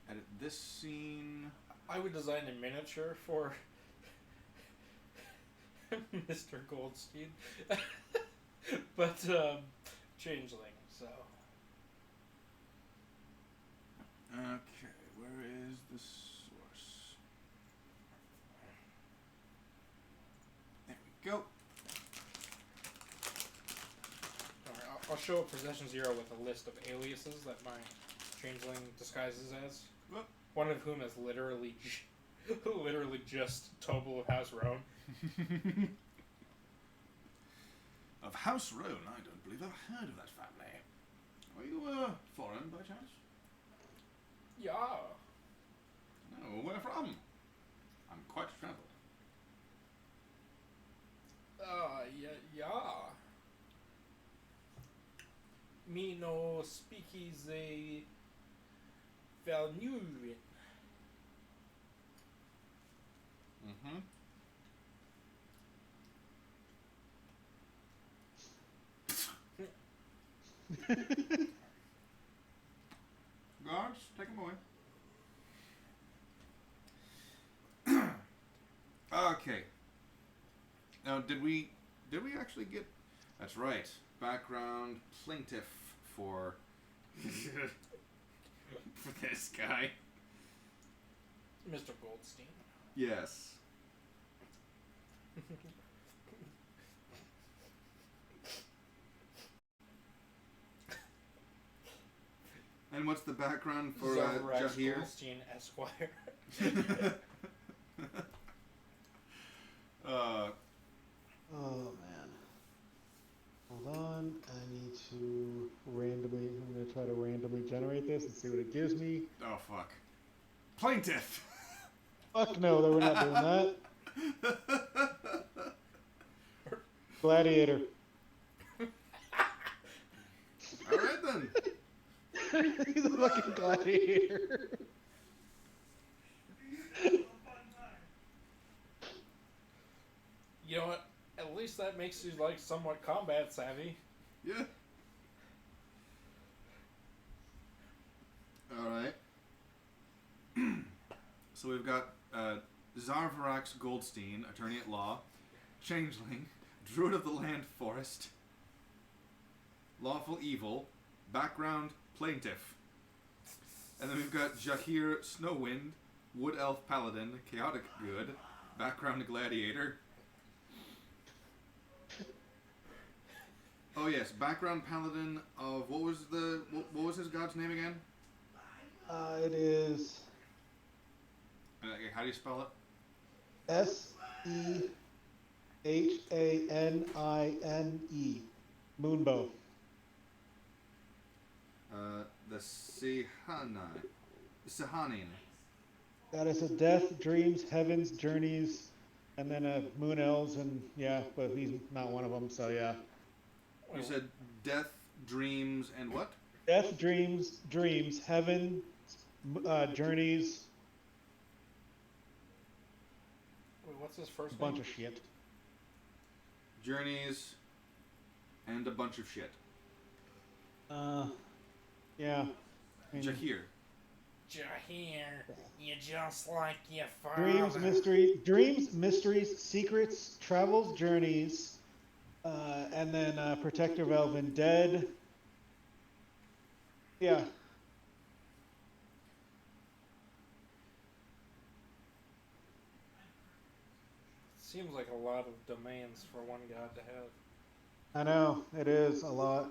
Edit this scene. I would design a miniature for Mr. Goldstein, but changeling. So. Okay, where is the source? There we go. Alright, I'll show up Possession Zero with a list of aliases that my changeling disguises as. Whoop. One of whom is literally just Tobal of House Roan. Of House Roan? I don't believe I've heard of that family. Are you foreign by chance? Yeah. No, where from? I'm quite travelled. Yeah. Me no speakeasy Valnurin. Mm-hmm. Guards, take him away. Okay. Now, did we actually get? That's right. Background plaintiff for for this guy. Mr. Goldstein. Yes. And what's the background for Jahir? Goldstein Esquire. Oh man. Hold on. I need to randomly. I'm gonna try to randomly generate this and see what it gives me. Oh fuck. Plaintiff. Fuck no, we're not doing that. Gladiator. All right then. He's a fucking gladiator. You know what? At least that makes you like somewhat combat savvy. Yeah. All right. So we've got Zarvarax Goldstein, attorney at law, changeling, druid of the land forest, lawful evil, background plaintiff, and then we've got Jahir Snowwind, wood elf paladin, chaotic good, background gladiator. Oh yes, background paladin of what was his god's name again? It is How do you spell it? Sehane. Moonbow. The Sehanin. That is a death, dreams, heavens, journeys, and then a moon elves, and yeah, but he's not one of them, so yeah. You said death, dreams, and what? Death, dreams, heaven, journeys, Wait, what's his first a bunch name? of shit. Journeys, and a bunch of shit. Yeah. I mean, Jahir. Jahir, you just like your father. dreams, mysteries, secrets, travels, journeys, and then Protector of Elven Dead. Yeah. Seems like a lot of domains for one god to have. I know, it is a lot.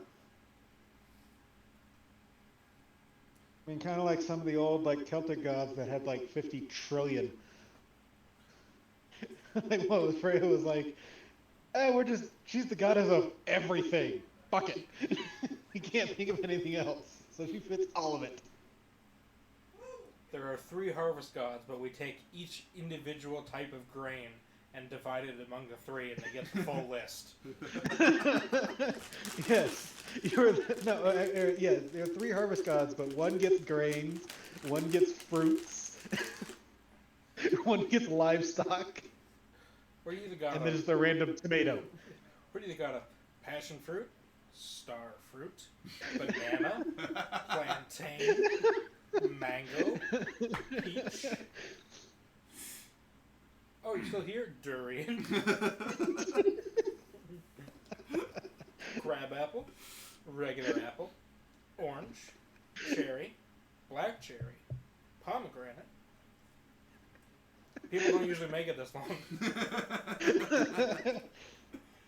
I mean, kind of like some of the old like Celtic gods that had like 50 trillion. Like what was Freya was like, she's the goddess of everything. Fuck it. We can't think of anything else, so she fits all of it. There are 3 harvest gods, but we take each individual type of grain and divide it among the 3, and they get the full list. Yes, yeah. There are 3 harvest gods, but one gets grains, one gets fruits, one gets livestock, What are you the god and then of? just a random tomato. What are you the god of? Passion fruit, star fruit, banana, plantain, mango, peach. Oh, you're still here? Durian. Crab apple, regular apple, orange, cherry, black cherry, pomegranate. People don't usually make it this long. I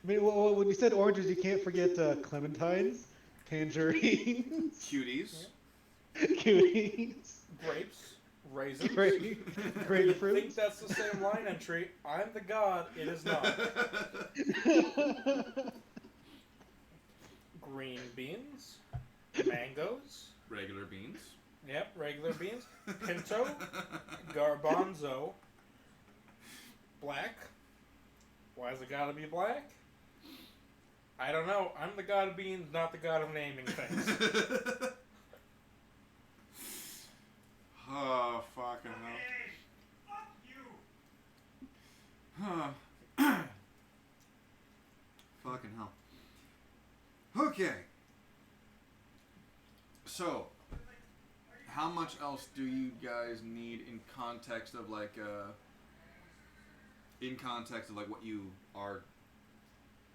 mean, well, when you said oranges, you can't forget clementines, tangerines, Cuties. cuties, Grapes, raisins. grapefruits. You think that's the same line entry? I'm the god. It is not. Green beans, mangoes. Regular beans. Yep, regular beans. Pinto, garbanzo, black. Why is it gotta be black? I don't know. I'm the god of beans, not the god of naming things. Oh, fucking hell. Hey, fuck you. Fucking hell. Okay. So, how much else do you guys need in context of like what you are,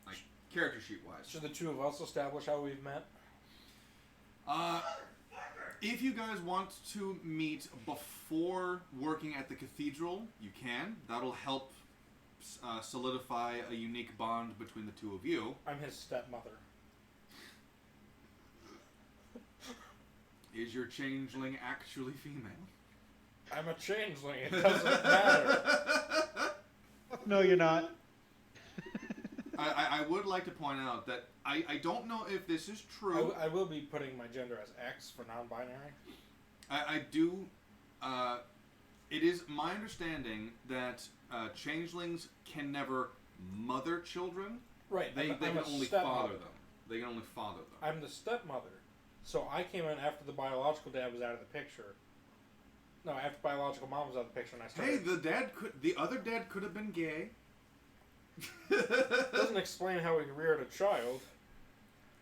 like, character sheet wise? Should the 2 of us establish how we've met? If you guys want to meet before working at the cathedral, you can. That'll help solidify a unique bond between the 2 of you. I'm his stepmother. Is your changeling actually female? I'm a changeling. It doesn't matter. No, you're not. I would like to point out that I don't know if this is true. I will be putting my gender as X for non-binary. I do. It is my understanding that changelings can never mother children. Right. They I'm can a only stepmother. father them. They can only father them. I'm the stepmother. So I came in after the biological dad was out of the picture. No, after biological mom was out of the picture, and I started. Hey, the other dad could have been gay. Doesn't explain how he reared a child.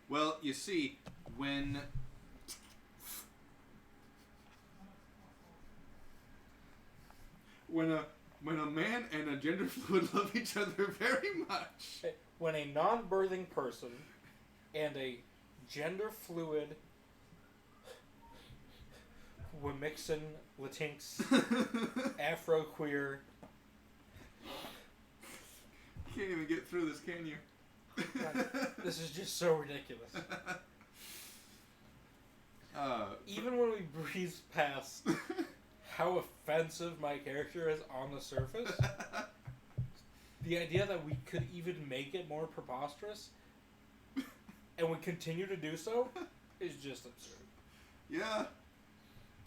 Well, you see, when a man and a gender fluid love each other very much. When a non-birthing person and a gender fluid Wemixon, Latinx, Afro-queer. Can't even get through this, can you? This is just so ridiculous. Even when we breeze past how offensive my character is on the surface, the idea that we could even make it more preposterous, and we continue to do so, is just absurd. Yeah.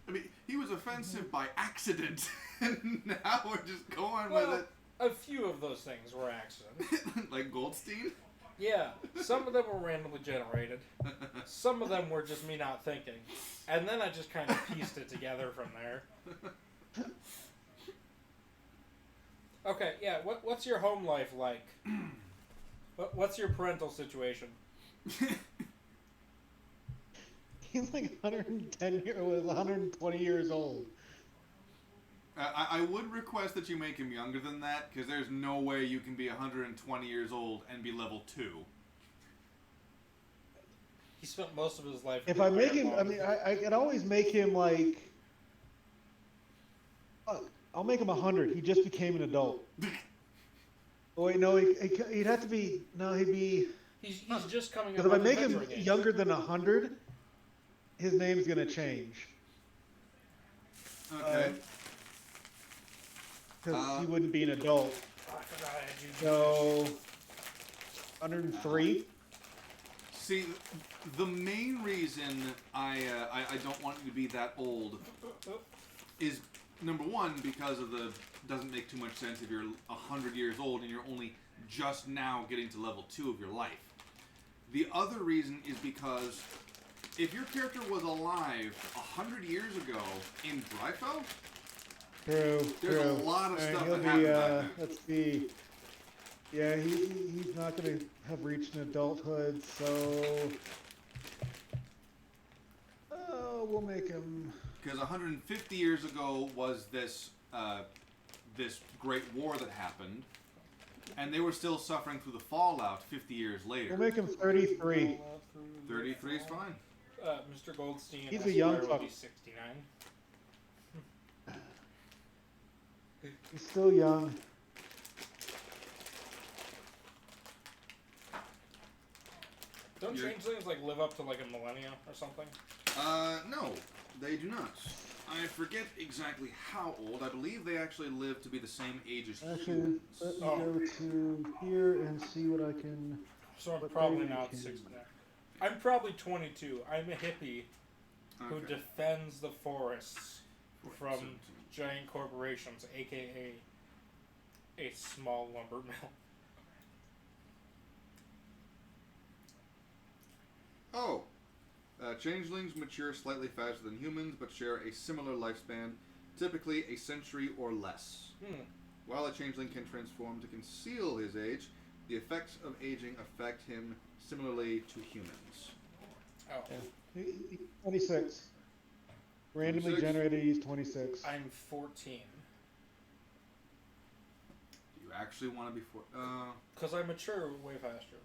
I mean, he was offensive by accident, and now we're just going with it. A few of those things were accidents. Like Goldstein? Yeah, some of them were randomly generated. Some of them were just me not thinking. And then I just kind of pieced it together from there. Okay, yeah, what's your home life like? What's your parental situation? He's like 120 years old. I would request that you make him younger than that, because there's no way you can be 120 years old and be level 2. He spent most of his life... If I make him, I mean, I can always make him like... I'll make him 100. He just became an adult. Oh wait, no, he'd have to be. No, he'd be. He's just coming up. Because if I on make him adventuring age. younger than 100, his name's gonna change. Okay. Because he wouldn't be an adult. Oh, I forgot I had you. So 103. See, the main reason I don't want you to be that old is number one because of the doesn't make too much sense if you're 100 years old and you're only just now getting to level 2 of your life. The other reason is because if your character was alive 100 years ago in Drifell, there's a lot of stuff that happened back then. Let's see. Yeah, he's not going to have reached an adulthood, so we'll make him. Because 150 years ago was this this great war that happened, and they were still suffering through the fallout 50 years later. We'll make him 33. 33 is fine. Mr. Goldstein. He's a young will fuck. be 69. He's still young. Don't changelings like live up to like a millennia or something? No, they do not. I forget exactly how old. I believe they actually live to be the same age as Actually, humans. let me go to here and see what I can. So I'm What probably they not can- 69. I'm probably 22. I'm a hippie who Okay. defends the forests from 17. giant corporations, aka a small lumber mill. Oh, changelings mature slightly faster than humans, but share a similar lifespan, typically a century or less. While a changeling can transform to conceal his age, the effects of aging affect him similarly to humans. Oh. He's 26. Randomly 26? generated, he's 26. I'm 14. Do you actually want to be Because I mature way faster.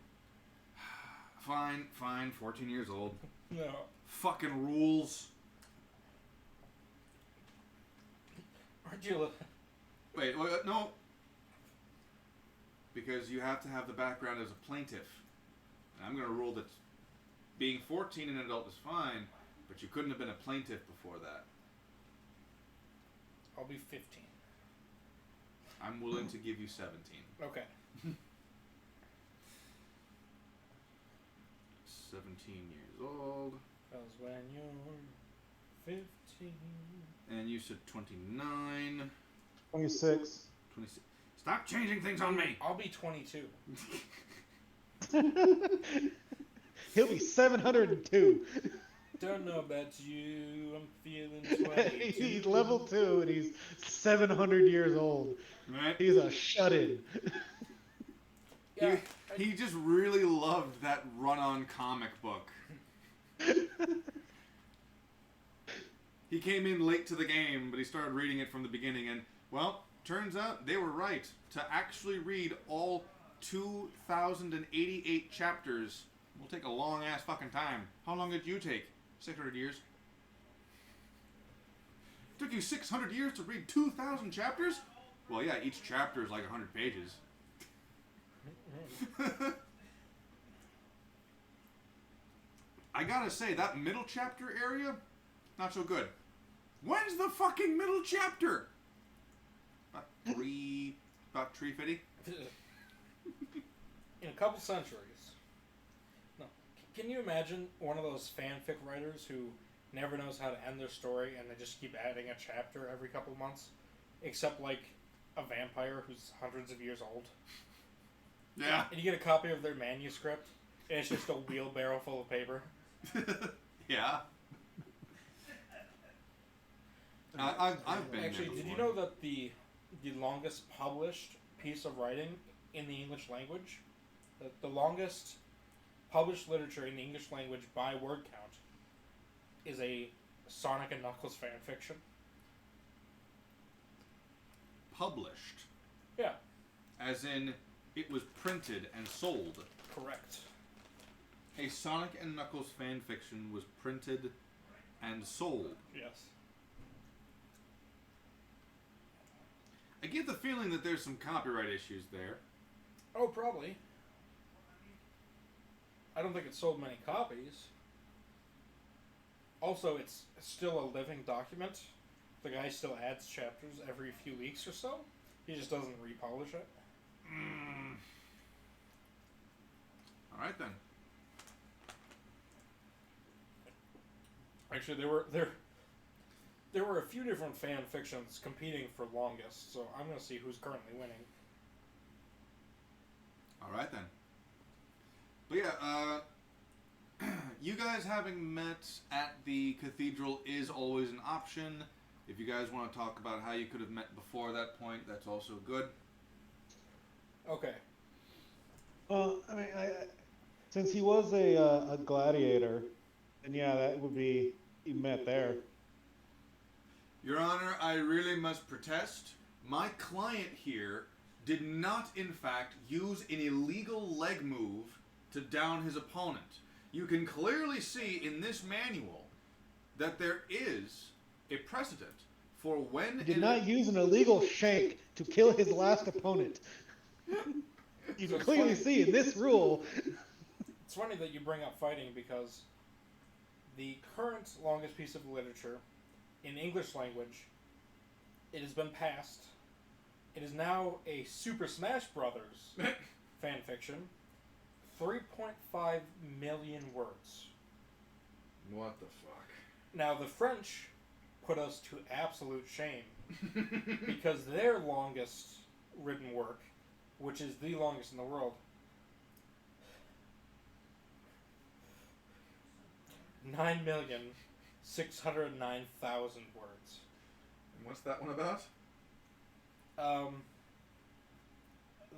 Fine, 14 years old. No. Fucking rules. Aren't you? Wait, no. Because you have to have the background as a plaintiff. And I'm going to rule that being 14 and an adult is fine, but you couldn't have been a plaintiff before that. I'll be 15. I'm willing to give you 17. Okay. 17 years old. Because when you're 15. And you said 29. 26. 26. Stop changing things on me! I'll be 22. He'll be 702. Don't know about you. I'm feeling 22. He's level 2 and he's 700 years old. Right? He's a shut-in. Yeah. He just really loved that run-on comic book. He came in late to the game, but he started reading it from the beginning, and, well, turns out they were right. To actually read all 2,088 chapters will take a long-ass fucking time. How long did you take? 600 years. It took you 600 years to read 2,000 chapters? Well, yeah, each chapter is like 100 pages. I gotta say, that middle chapter area, not so good. When's the fucking middle chapter? About 350? In a couple centuries. No. Can you imagine one of those fanfic writers who never knows how to end their story and they just keep adding a chapter every couple months? Except like a vampire who's hundreds of years old. Yeah. And you get a copy of their manuscript and it's just a wheelbarrow full of paper. Yeah. I've been Actually, there did you before. know that the longest published piece of writing in the English language, the longest published literature in the English language by word count, is a Sonic and Knuckles fan fiction? Published? Yeah, As in, it was printed and sold. correct. A Sonic and Knuckles fanfiction was printed and sold. Yes. I get the feeling that there's some copyright issues there. Oh, probably. I don't think it sold many copies. Also, it's still a living document. The guy still adds chapters every few weeks or so. He just doesn't republish it. Alright then. Actually, there were a few different fan fictions competing for longest, so I'm going to see who's currently winning. Alright then. But yeah, you guys having met at the cathedral is always an option. If you guys want to talk about how you could have met before that point, that's also good. Okay. Well, I mean, since he was a gladiator, then yeah, that would be he met there. Your Honor, I really must protest. My client here did not, in fact, use an illegal leg move to down his opponent. You can clearly see in this manual that there is a precedent for when... He did not use an illegal shank to kill his last opponent. You can clearly see in this rule. It's funny that you bring up fighting because the current longest piece of literature in English language, it has been passed. It is now a Super Smash Brothers fan fiction. 3.5 million words. What the fuck? Now, the French put us to absolute shame because their longest written work, which is the longest in the world, 9,609,000 words. And what's that one about?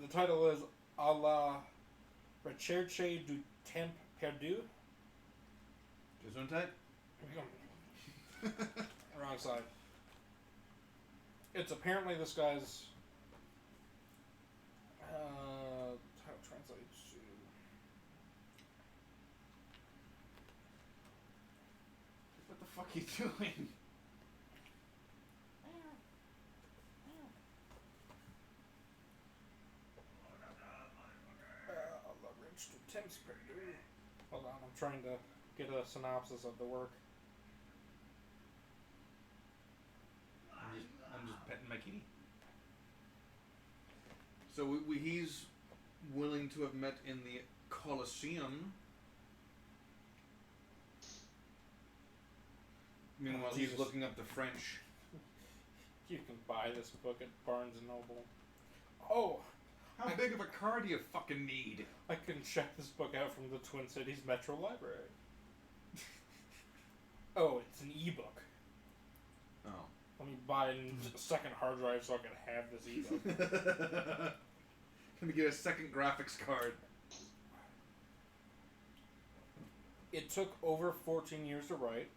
The title is A la recherche du temps perdu. Gesundheit? Wrong side. It's apparently this guy's how it translates to... What the fuck are you doing? Hold on, I'm trying to get a synopsis of the work. I'm just petting my kitty. So he's willing to have met in the Colosseum. Meanwhile, he's Jesus. looking up the French. You can buy this book at Barnes & Noble. Oh! How big of a car do you fucking need? I can check this book out from the Twin Cities Metro Library. Oh, it's an ebook. Oh. Let me buy a second hard drive so I can have this ebook. Let me get a second graphics card. It took over 14 years to write.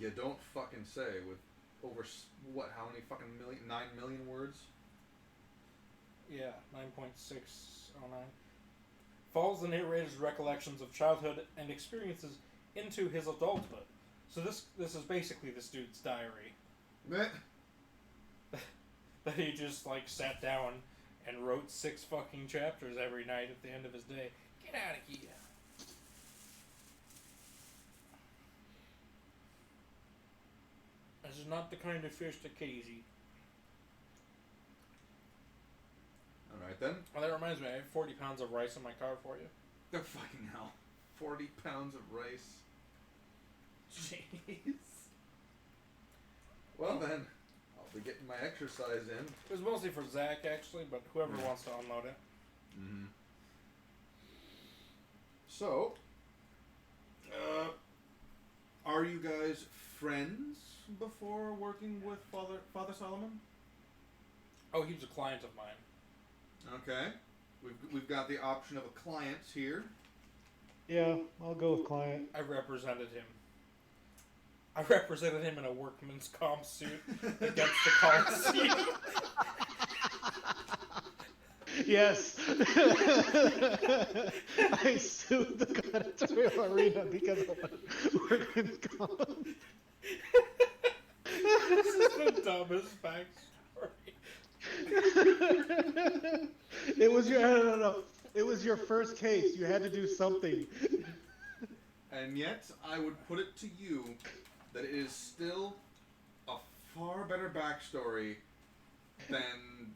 You don't fucking say. With over, what, how many fucking 9 million words? Yeah, 9.609. Follows the narrator's recollections of childhood and experiences into his adulthood. So this is basically this dude's diary. Meh. That he just, like, sat down and wrote 6 fucking chapters every night at the end of his day. Get out of here. This is not the kind of fish that kitties eat. Alright then. Well, that reminds me, I have 40 pounds of rice in my car for you. Oh, fucking hell. 40 pounds of rice. Jeez. Well then, I'll be getting my exercise in. It was mostly for Zach, actually, but whoever wants to unload it. Mm-hmm. So, are you guys friends before working with Father Solomon? Oh, he was a client of mine. Okay. We've got the option of a client here. Yeah, I'll go with client. I represented him. I represented him in a workman's comp suit against the Coliseum. Yes. I sued the gladiatorial arena because of workman's comp. This is the dumbest backstory. It was your no. It was your first case. You had to do something. And yet, I would put it to you that it is still a far better backstory than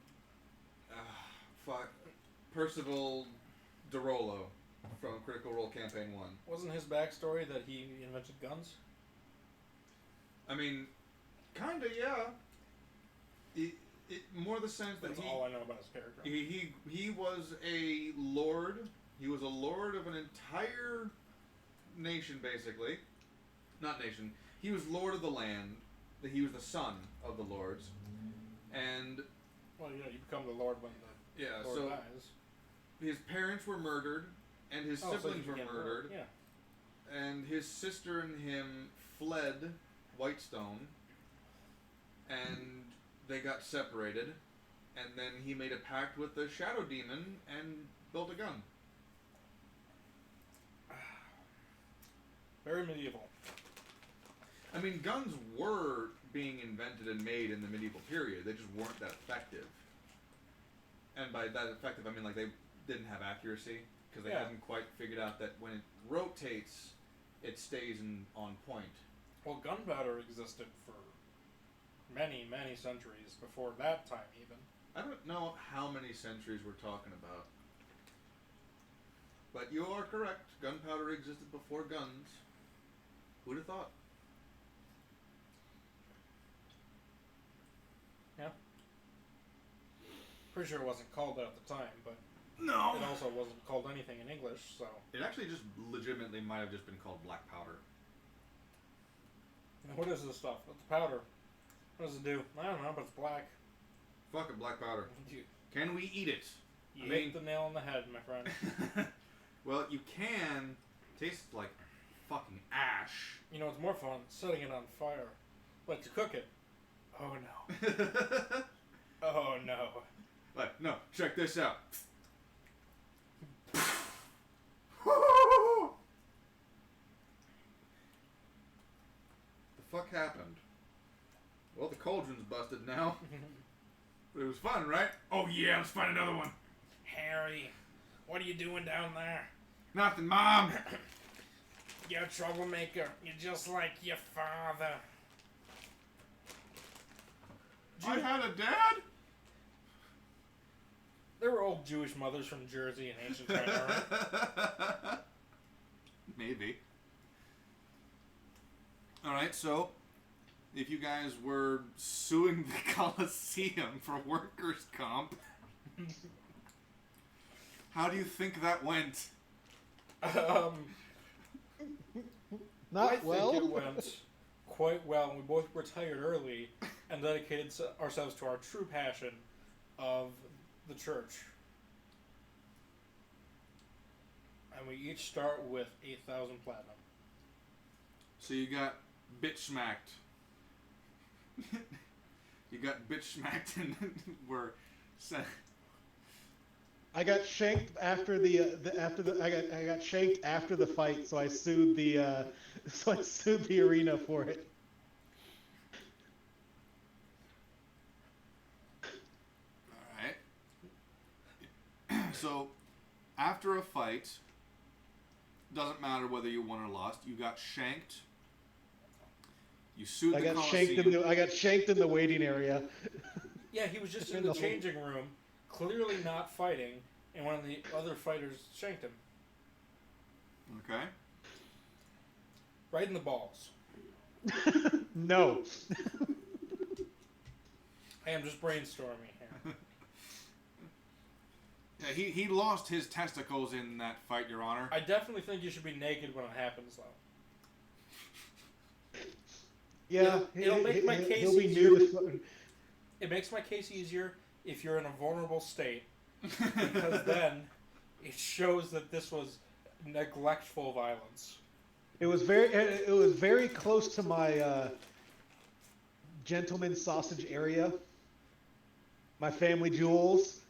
Percival DeRollo from Critical Role Campaign 1. Wasn't his backstory that he invented guns? I mean, kinda, yeah. It more the sense that That's all I know about his character. he was a lord. He was a lord of an entire nation, basically. Not nation. He was lord of the land. He was the son of the lords. And... Well, you become the lord when the lord dies. His parents were murdered, and his siblings were murdered. Yeah. And his sister and him fled Whitestone. And they got separated. And then he made a pact with the Shadow Demon and built a gun. Very medieval. I mean, guns were being invented and made in the medieval period. They just weren't that effective. And by that effective, I mean like they didn't have accuracy because they hadn't quite figured out that when it rotates, it stays on point. Well, gunpowder existed for many, many centuries before that time, even. I don't know how many centuries we're talking about. But you are correct. Gunpowder existed before guns. Who'd have thought? Yeah. Pretty sure it wasn't called that at the time, but no. It also wasn't called anything in English, so... It actually just legitimately might have just been called black powder. Now, what is this stuff? It's powder. What does it do? I don't know, but it's black. Fuck it, black powder. Can we eat it? You hit the nail on the head, my friend. Well, you can. Tastes like fucking ash. You know, it's more fun setting it on fire. But to cook it. Oh no. Oh no. But no, check this out. The fuck happened? Well, the cauldron's busted now. But it was fun, right? Oh yeah, let's find another one. Harry, what are you doing down there? Nothing, Mom. You're a troublemaker. You're just like your father. I had a dad? There were old Jewish mothers from Jersey and ancient China, right? Maybe. Alright, so if you guys were suing the Coliseum for workers' comp, how do you think that went? Not I think well. it went quite well, and we both retired early and dedicated ourselves to our true passion of the church. And we each start with 8,000 platinum. So you got bitch smacked. You got bitch smacked and were sent. I got shanked after I got shanked after the fight, so I sued the arena for it. All right. So after a fight, doesn't matter whether you won or lost, you got shanked. You sued the Coliseum. I got shanked in the waiting area. Yeah, he was just in the changing room, clearly not fighting, and one of the other fighters shanked him. Okay. Right in the balls. No. I am just brainstorming here. Yeah, he lost his testicles in that fight, Your Honor. I definitely think you should be naked when it happens, though. Yeah, it'll make my case easier. It makes my case easier if you're in a vulnerable state, because then it shows that this was neglectful violence. It was very close to my gentleman sausage area, my family jewels,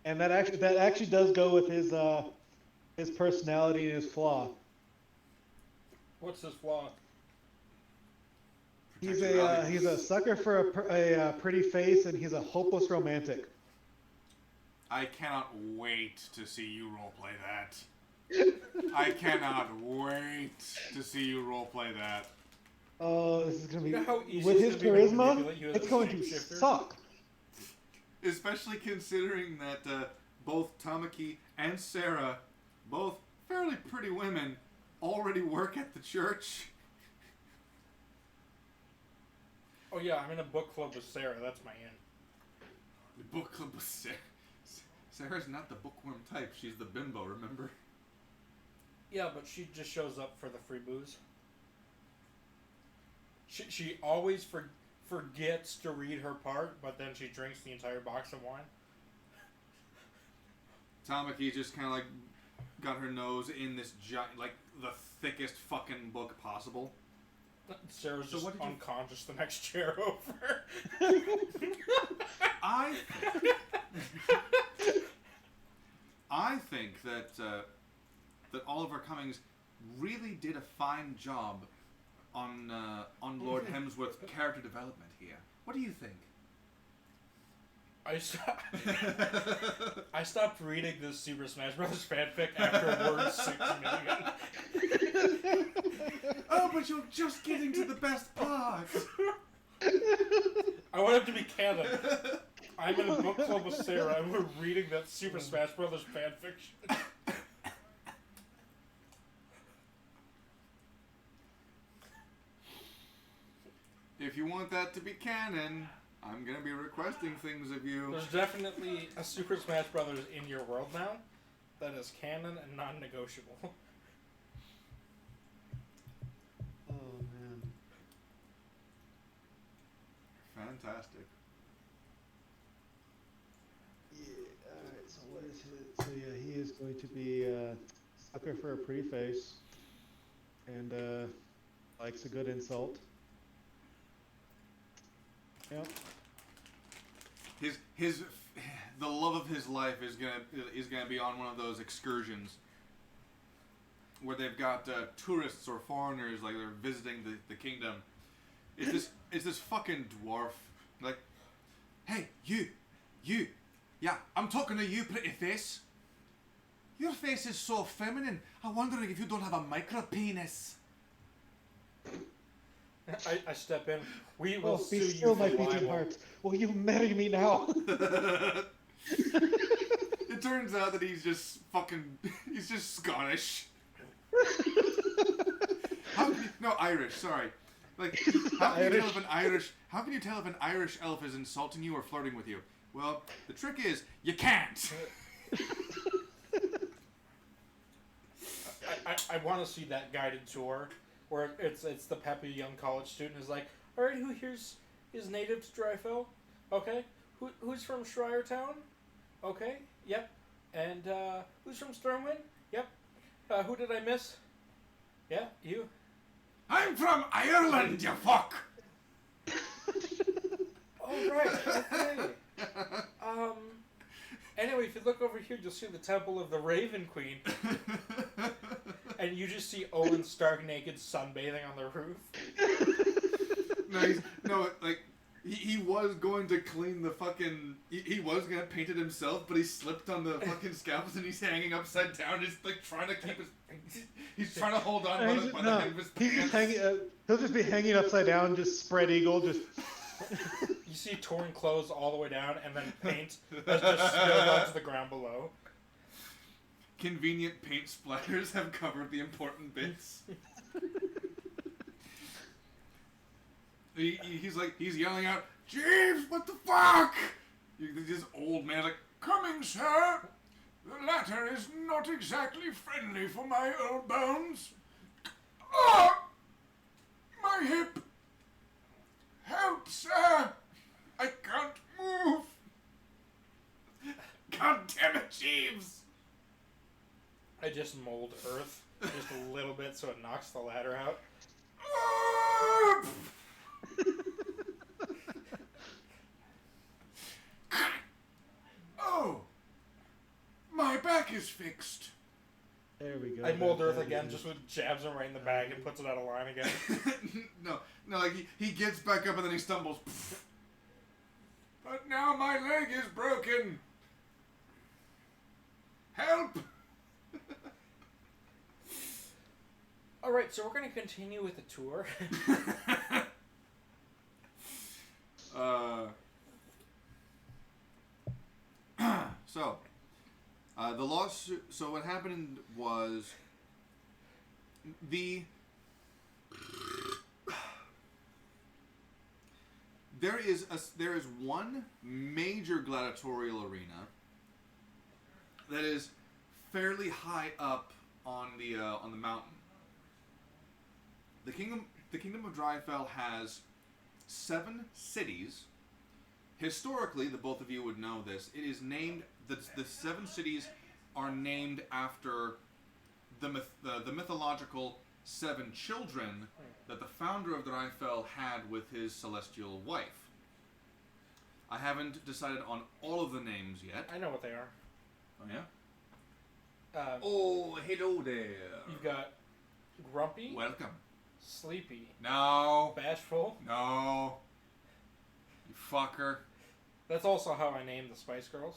and that actually does go with his personality and his flaw. What's his flaw? He's Protect your a he's a sucker for a pretty face, and he's a hopeless romantic. I cannot wait to see you roleplay that. I cannot wait to see you roleplay that. Oh, this is gonna be You know how easy with it's his gonna be to charisma. manipulate you as It's a going to shapeshifter? suck. Especially considering that both Tamaki and Sarah, both fairly pretty women, already work at the church. Oh yeah, I'm in a book club with Sarah. That's my in. The book club with Sarah. Sarah's not the bookworm type. She's the bimbo, remember? Yeah, but she just shows up for the free booze. She always forgets to read her part, but then she drinks the entire box of wine. Tamaki just kind of like got her nose in this giant, like the thickest fucking book possible. Sarah's So just what did you- unconscious the next chair over. I think that that Oliver Cummings really did a fine job on Lord Hemsworth's character development here. What do you think? I stopped reading this Super Smash Bros. Fanfic after word 6 million. Oh, but you're just getting to the best part. I want it to be canon. I'm in a book club with Sarah and we're reading that Super Smash Bros. Fanfiction. If you want that to be canon, I'm gonna be requesting things of you. There's definitely a Super Smash Bros. In your world now that is canon and non-negotiable. Oh man. Fantastic. Yeah. All right. So what is it? So yeah, he is going to be sucker for a pretty face, and likes a good insult. Yep. The love of his life is gonna be on one of those excursions where they've got tourists or foreigners, like they're visiting the kingdom. It's this fucking dwarf, like, hey, you, yeah, I'm talking to you, pretty face. Your face is so feminine. I'm wondering if you don't have a micro penis. I step in. We will Oh, sue be you still, for my beating libel. heart. Will you marry me now? It turns out that he's just Scottish. No, Irish, sorry. Like, how can you tell if an Irish elf is insulting you or flirting with you? Well, the trick is, you can't. I want to see that guided tour where it's the peppy young college student is like, all right, who here's is native to Drifell? Okay. Who's from Schreiertown? Okay. Yep. And who's from Stormwind? Yep. Who did I miss? Yeah, you. I'm from Ireland, you fuck! Oh right. Okay. Anyway, if you look over here, you'll see the Temple of the Raven Queen. And you just see Owen Stark naked sunbathing on the roof. He was going to clean the fucking... He was going to paint it himself, but he slipped on the fucking scalpels and he's hanging upside down, just like trying to keep his... He's trying to hold on by the hem of his pants. He'll just be hanging upside down, just spread eagle, just... You see torn clothes all the way down, and then paint that's just spilled onto the ground below. Convenient paint splatters have covered the important bits. He's yelling out, Jeeves, what the fuck? This old man's like, coming, sir. The latter is not exactly friendly for my old bones. Ah! My hip. Help, sir. I can't move. God damn it, Jeeves. I just mold earth just a little bit so it knocks the ladder out. Oh, my back is fixed. There we go. I mold Earth That again, is- just with jabs him right in the bag and puts it out of line again. no, like he gets back up and then he stumbles. But now my leg is broken. Help! Alright, so we're going to continue with the tour. The lawsuit. So what happened was there is one major gladiatorial arena that is fairly high up on the mountain. The kingdom of Drifell has 7 cities. Historically, the both of you would know this. It is named the 7 cities are named after the mythological 7 children that the founder of Drifell had with his celestial wife. I haven't decided on all of the names yet. I know what they are. Oh yeah. Oh, hello there. You've got Grumpy, Welcome. Sleepy, No. Bashful. No. You fucker. That's also how I named the Spice Girls.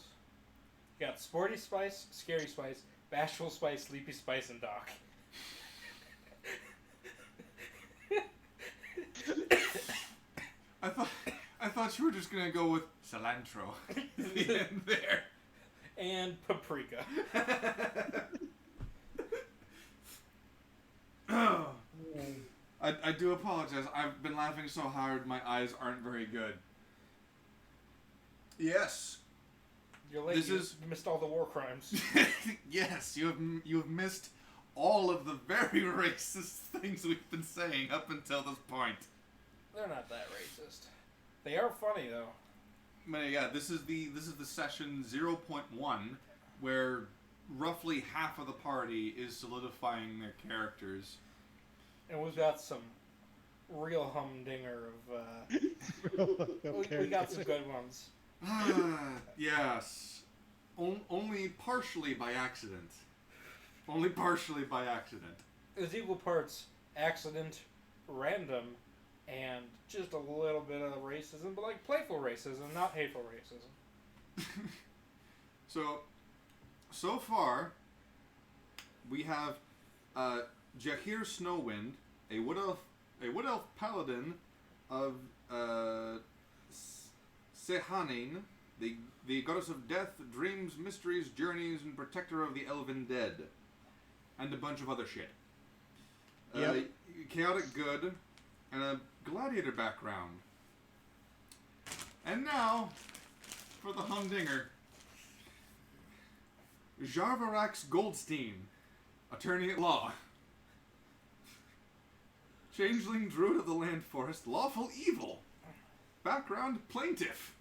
You got Sporty Spice, Scary Spice, Bashful Spice, Sleepy Spice, and Doc. I thought you were just gonna go with cilantro at the end there. And Paprika. I do apologize. I've been laughing so hard my eyes aren't very good. Yes. You're late. You missed all the war crimes. Yes, you have missed all of the very racist things we've been saying up until this point. They're not that racist. They are funny though. But yeah, this is the session 0.1 where roughly half of the party is solidifying their characters. And we've got some real humdinger of we got some good ones. Yes. Only partially by accident. Only partially by accident. There's equal parts accident, random, and just a little bit of racism, but like playful racism, not hateful racism. So far, we have Jahir Snowwind, a wood elf paladin of Sehanin, the goddess of death, dreams, mysteries, journeys, and protector of the elven dead, and a bunch of other shit. Yep. Chaotic good, and a gladiator background. And now, for the humdinger, Jarvarax Goldstein, attorney at law. Changeling druid of the land forest, lawful evil. Background plaintiff.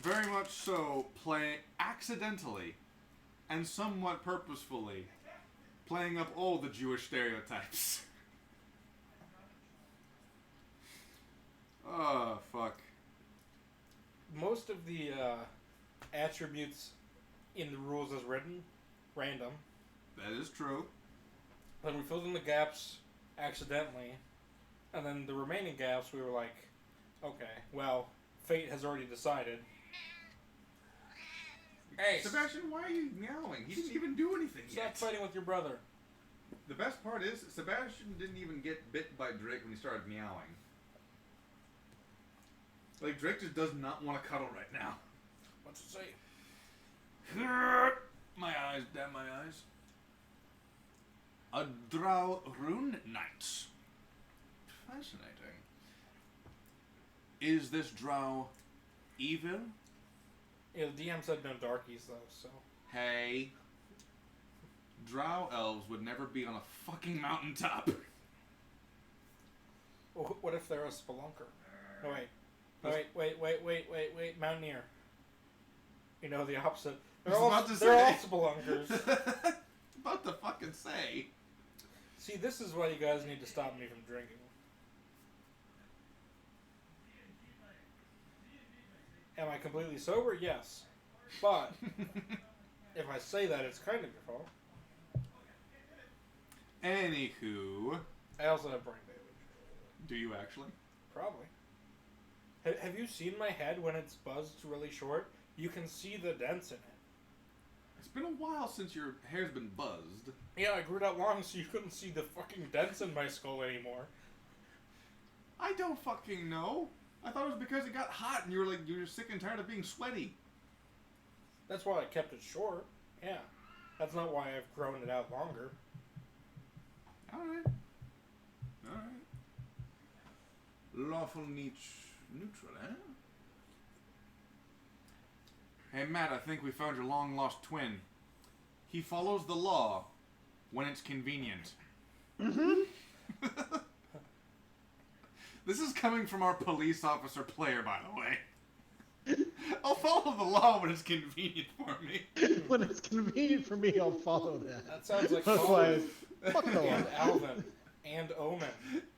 Very much so, play accidentally and somewhat purposefully, playing up all the Jewish stereotypes. Oh, fuck. Most of the attributes in the rules as written, random. That is true. Then we filled in the gaps accidentally, and then the remaining gaps we were like, okay, well, fate has already decided. Hey, Sebastian, why are you meowing? He didn't even do anything stop yet. fighting with your brother. The best part is, Sebastian didn't even get bit by Drake when he started meowing. Like, Drake just does not want to cuddle right now. What's it say? My eyes, damn my eyes. A Drow Rune Knight. Fascinating. Is this Drow evil? Yeah, the DM said no darkies though, so. Hey. Drow elves would never be on a fucking mountaintop. Well, what if they're a spelunker? Oh, wait. Oh, wait, Mountaineer. You know, the opposite. They're all spelunkers. About to fucking say. See, this is why you guys need to stop me from drinking. Am I completely sober? Yes. But if I say that, it's kind of your fault. Anywho, I also have brain damage. do you actually? Probably. Have you seen my head when it's buzzed really short? You can see the dents in it. It's been a while since your hair's been buzzed. Yeah, I grew it out long so you couldn't see the fucking dents in my skull anymore. I don't fucking know. I thought it was because it got hot and you were sick and tired of being sweaty. That's why I kept it short. Yeah. That's not why I've grown it out longer. Alright. Alright. Lawful neutral, eh? Hey, Matt, I think we found your long-lost twin. He follows the law when it's convenient. Mm-hmm. This is coming from our police officer player, by the way. I'll follow the law when it's convenient for me. When it's convenient for me, I'll follow that. That sounds like Otherwise, fuck the law. and Alvin and Omen.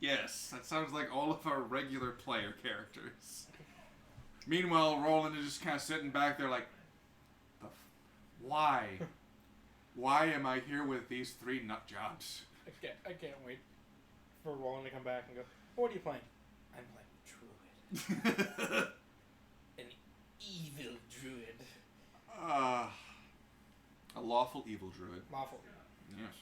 Yes, that sounds like all of our regular player characters. Meanwhile, Roland is just kind of sitting back there like, why? Why am I here with these 3 nut jobs? I can't wait for Roland to come back and go, what are you playing? I'm playing Druid. An evil Druid. A lawful evil druid. Lawful. Yes.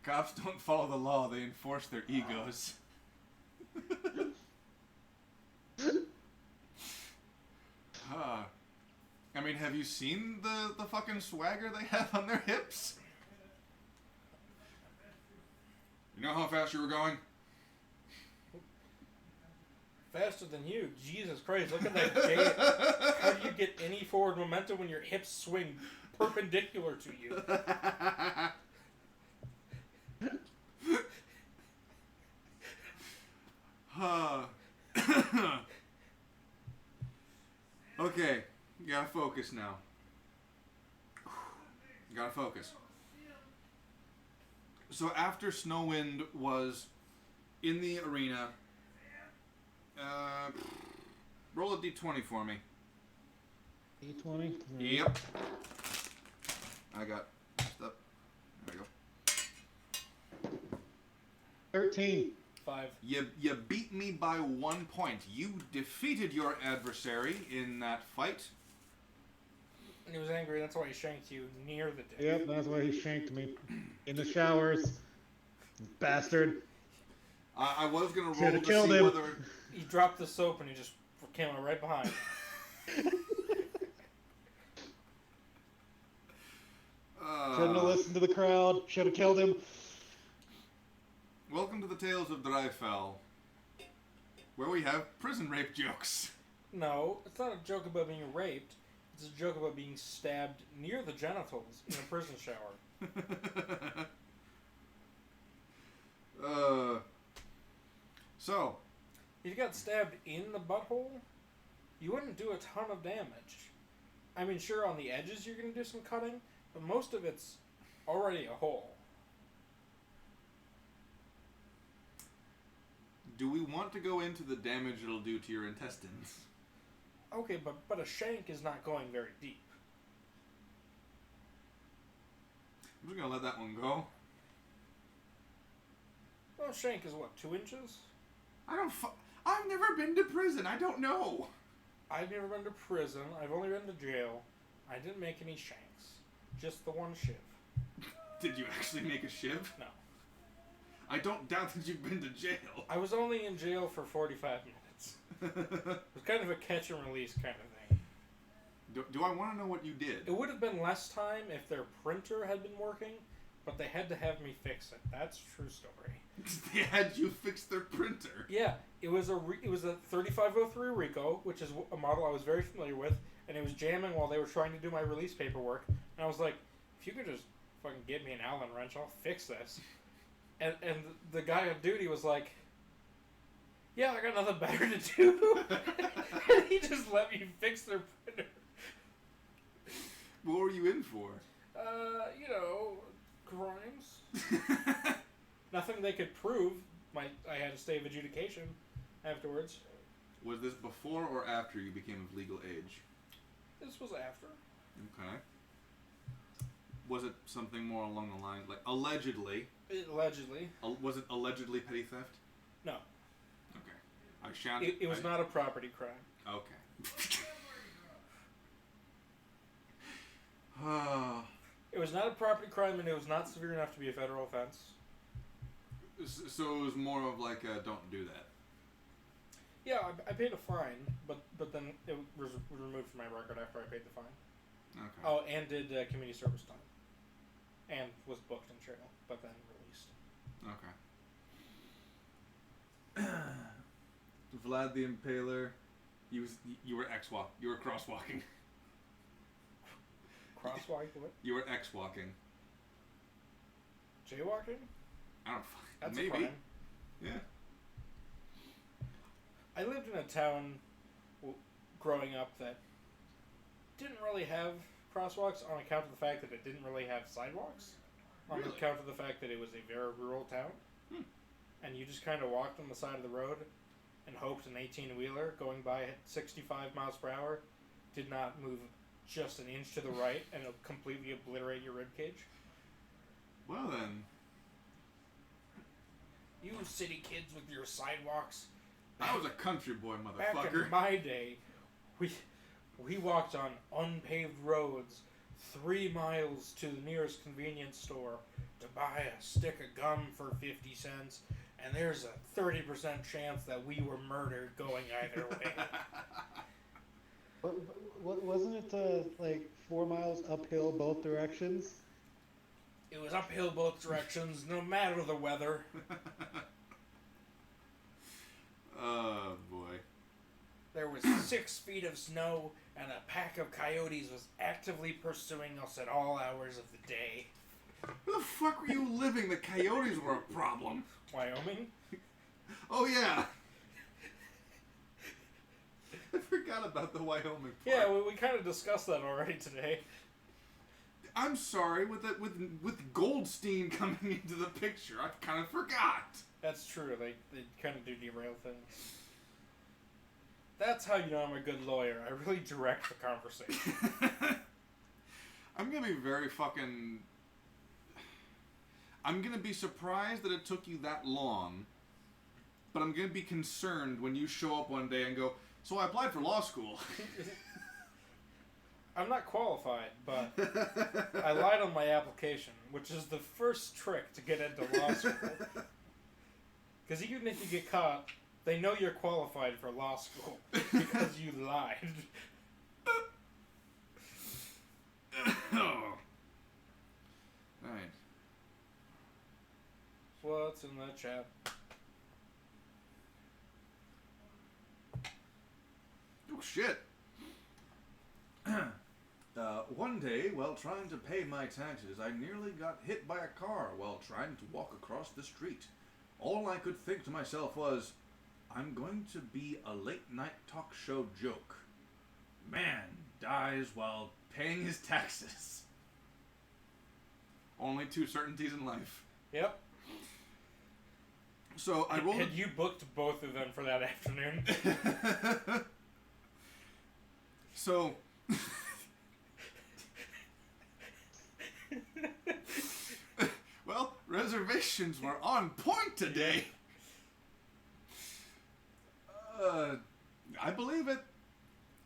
Cops don't follow the law, they enforce their egos. I mean, have you seen the fucking swagger they have on their hips? You know how fast you were going? Faster than you. Jesus Christ, look at that gait. How do you get any forward momentum when your hips swing perpendicular to you? Okay, you gotta focus now. You gotta focus. So after Snowwind was in the arena, roll a d20 for me. D20? Yep. I got stuff. There we go. 13. 5. You beat me by 1 point. You defeated your adversary in that fight. And he was angry, that's why he shanked you near the dick. Yep, that's why he shanked me. In the showers. Bastard. I was gonna roll Should've to killed see him. whether. He dropped the soap and he just came out right behind. Shouldn't have listened to the crowd. Should have killed him. Welcome to the Tales of Drifell, where we have prison rape jokes. No, it's not a joke about being raped. It's a joke about being stabbed near the genitals in a prison shower. So, If you got stabbed in the butthole, you wouldn't do a ton of damage. I mean, sure, on the edges you're going to do some cutting, but most of it's already a hole. do we want to go into the damage it'll do to your intestines? Okay, but a shank is not going very deep. I'm just gonna let that one go. Well, a shank is what, 2 inches? I've never been to prison. I don't know. I've never been to prison. I've only been to jail. I didn't make any shanks. Just the one shiv. Did you actually make a shiv? No. I don't doubt that you've been to jail. I was only in jail for 45 minutes. It was kind of a catch and release kind of thing. Do I want to know what you did? It would have been less time if their printer had been working, but they had to have me fix it. That's a true story. They had you fix their printer. Yeah, it was a 3503 Ricoh, which is a model I was very familiar with, and it was jamming while they were trying to do my release paperwork. And I was like, if you could just fucking get me an Allen wrench, I'll fix this. And the guy on duty was like, yeah, I got nothing better to do. And he just let me fix their printer. What were you in for? Crimes. Nothing they could prove. I had a stay of adjudication afterwards. Was this before or after you became of legal age? This was after. Okay. Was it something more along the lines, like, allegedly? Allegedly. Was it allegedly petty theft? No. Okay. I shan't... It was not a property crime. Okay. It was not a property crime, and it was not severe enough to be a federal offense. So it was more of like a don't do that. Yeah, I paid a fine, but then it was removed from my record after I paid the fine. Okay. Oh, and did community service time. And was booked in jail, but then released. Okay. Vlad the Impaler, you were you were crosswalking. Crosswalk? What? You were X-walking. Jaywalking? I don't. That's maybe. a crime. Yeah. I lived in a town growing up that didn't really have crosswalks on account of the fact that it didn't really have sidewalks. On Really? account of the fact that it was a very rural town. And you just kind of walked on the side of the road and hoped an 18-wheeler going by at 65 miles per hour did not move just an inch to the right and it'll completely obliterate your ribcage. Well then. You city kids with your sidewalks. I was a country boy, Back motherfucker. in my day, we walked on unpaved roads 3 miles to the nearest convenience store to buy a stick of gum for 50 cents, and there's a 30% chance that we were murdered going either way. Wasn't it like 4 miles uphill both directions? It was uphill both directions, no matter the weather. Oh boy. There was 6 feet of snow, and a pack of coyotes was actively pursuing us at all hours of the day. Where the fuck were you living? The coyotes were a problem. Wyoming? Oh yeah. I forgot about the Wyoming part. Yeah, we kind of discussed that already today. I'm sorry, with Goldstein coming into the picture, I kind of forgot. That's true. They kind of do derail things. That's how you know I'm a good lawyer. I really direct the conversation. I'm gonna be very fucking... I'm gonna be surprised that it took you that long, but I'm gonna be concerned when you show up one day and go, so I applied for law school. I'm not qualified, but I lied on my application, which is the first trick to get into law school. Because even if you get caught, they know you're qualified for law school because you lied. Oh. Alright. What's in the chat? Oh shit. One day, while trying to pay my taxes, I nearly got hit by a car while trying to walk across the street. All I could think to myself was, I'm going to be a late-night talk show joke. Man dies while paying his taxes. Only 2 certainties in life. Yep. So I rolled... Had you booked both of them for that afternoon? So... Well, reservations were on point today. I believe it.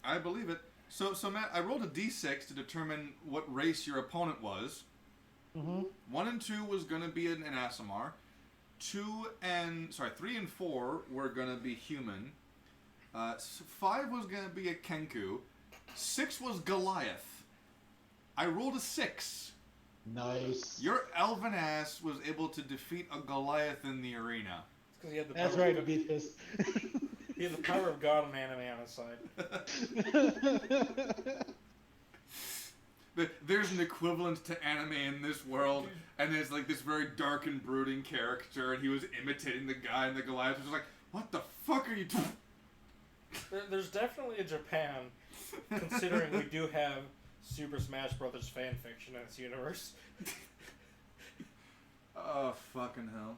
I believe it. So Matt, I rolled a d6 to determine what race your opponent was. Mm-hmm. 1 and 2 was going to be an Aasimar. 3 and 4 were going to be human. 5 was going to be a Kenku. 6 was Goliath. I rolled a 6. Nice. Your elven ass was able to defeat a Goliath in the arena. It's because he had the That's power right, of, beat this. he had the power of God and anime on his side. There's an equivalent to anime in this world, and there's like this very dark and brooding character, and he was imitating the guy, and the Goliath was like, what the fuck are you doing? There's definitely a Japan, considering we do have Super Smash Brothers fan fiction in this universe. Oh, fucking hell.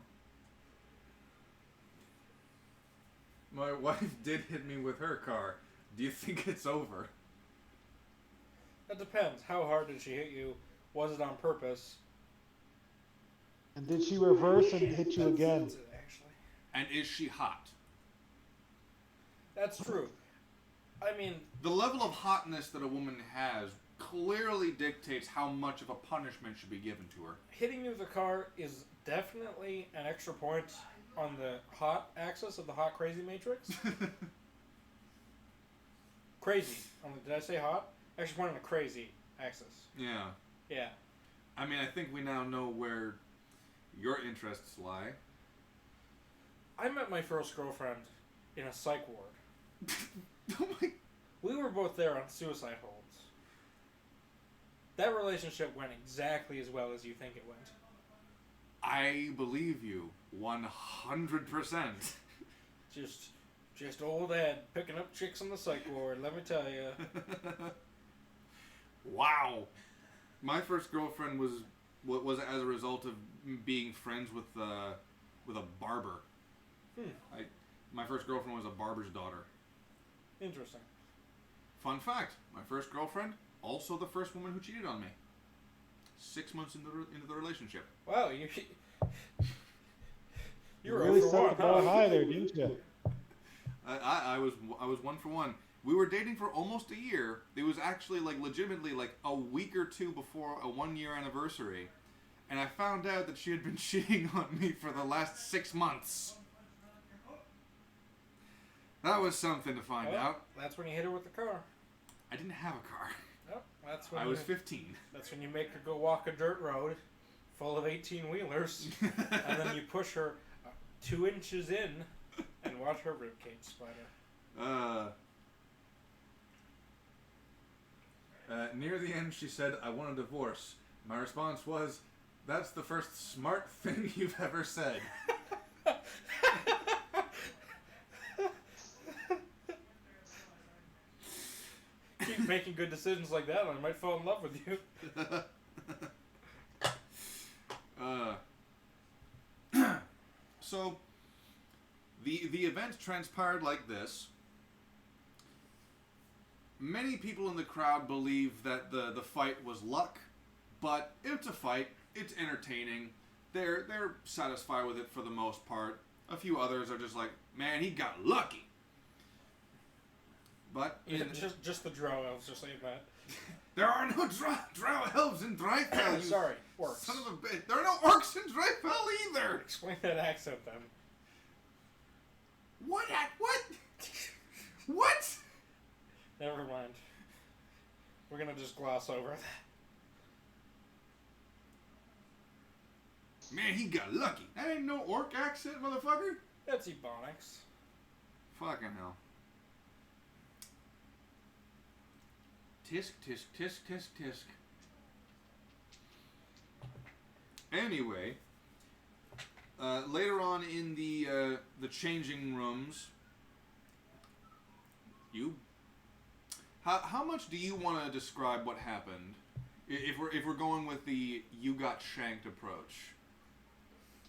My wife did hit me with her car. Do you think it's over? That depends. How hard did she hit you? Was it on purpose? And did she reverse and hit you again? That's it, actually. And is she hot? That's true. I mean, The level of hotness that a woman has clearly dictates how much of a punishment should be given to her. hitting you with a car is definitely an extra point on the hot axis of the hot crazy matrix. Crazy. Did I say hot? Extra point on the crazy axis. Yeah. Yeah. I mean, I think we now know where your interests lie. I met my first girlfriend in a psych ward. Oh my... We were both there on suicide holds. That relationship went exactly as well as you think it went. I believe you 100%. Just old Ed picking up chicks on the psych ward, let me tell you. Wow. My first girlfriend was as a result of being friends with a barber. My first girlfriend was a barber's daughter. Interesting. Fun fact: my first girlfriend, also the first woman who cheated on me. 6 months into the relationship. Wow, you You were really over set one, the bar huh? high there, didn't you? I was 1 for 1. We were dating for almost a year. It was actually legitimately a week or two before a 1-year anniversary, and I found out that she had been cheating on me for the last 6 months. That was something to find out. That's when you hit her with the car. I didn't have a car. Yep, that's when I was 15. That's when you make her go walk a dirt road full of 18-wheelers, and then you push her 2 inches in and watch her ribcage splatter. Near the end, she said, "I want a divorce." My response was, "That's the first smart thing you've ever said." Keep making good decisions like that, and I might fall in love with you. So, the event transpired like this. Many people in the crowd believe that the fight was luck, but it's a fight. It's entertaining. They're satisfied with it for the most part. A few others are just like, man, he got lucky. But Yeah, just the drow elves are saying that. there are no drow elves in Drifell. You Sorry, orcs. son of a bitch. There are no orcs in Drifell either. Explain that accent then. What? What? Never mind. We're gonna just gloss over that. Man, he got lucky. That ain't no orc accent, motherfucker. That's Ebonics. Fucking hell. Tisk, tisk, tisk, tisk, tisk. Anyway, later on in the changing rooms, how much do you want to describe what happened? If we're going with the you got shanked approach,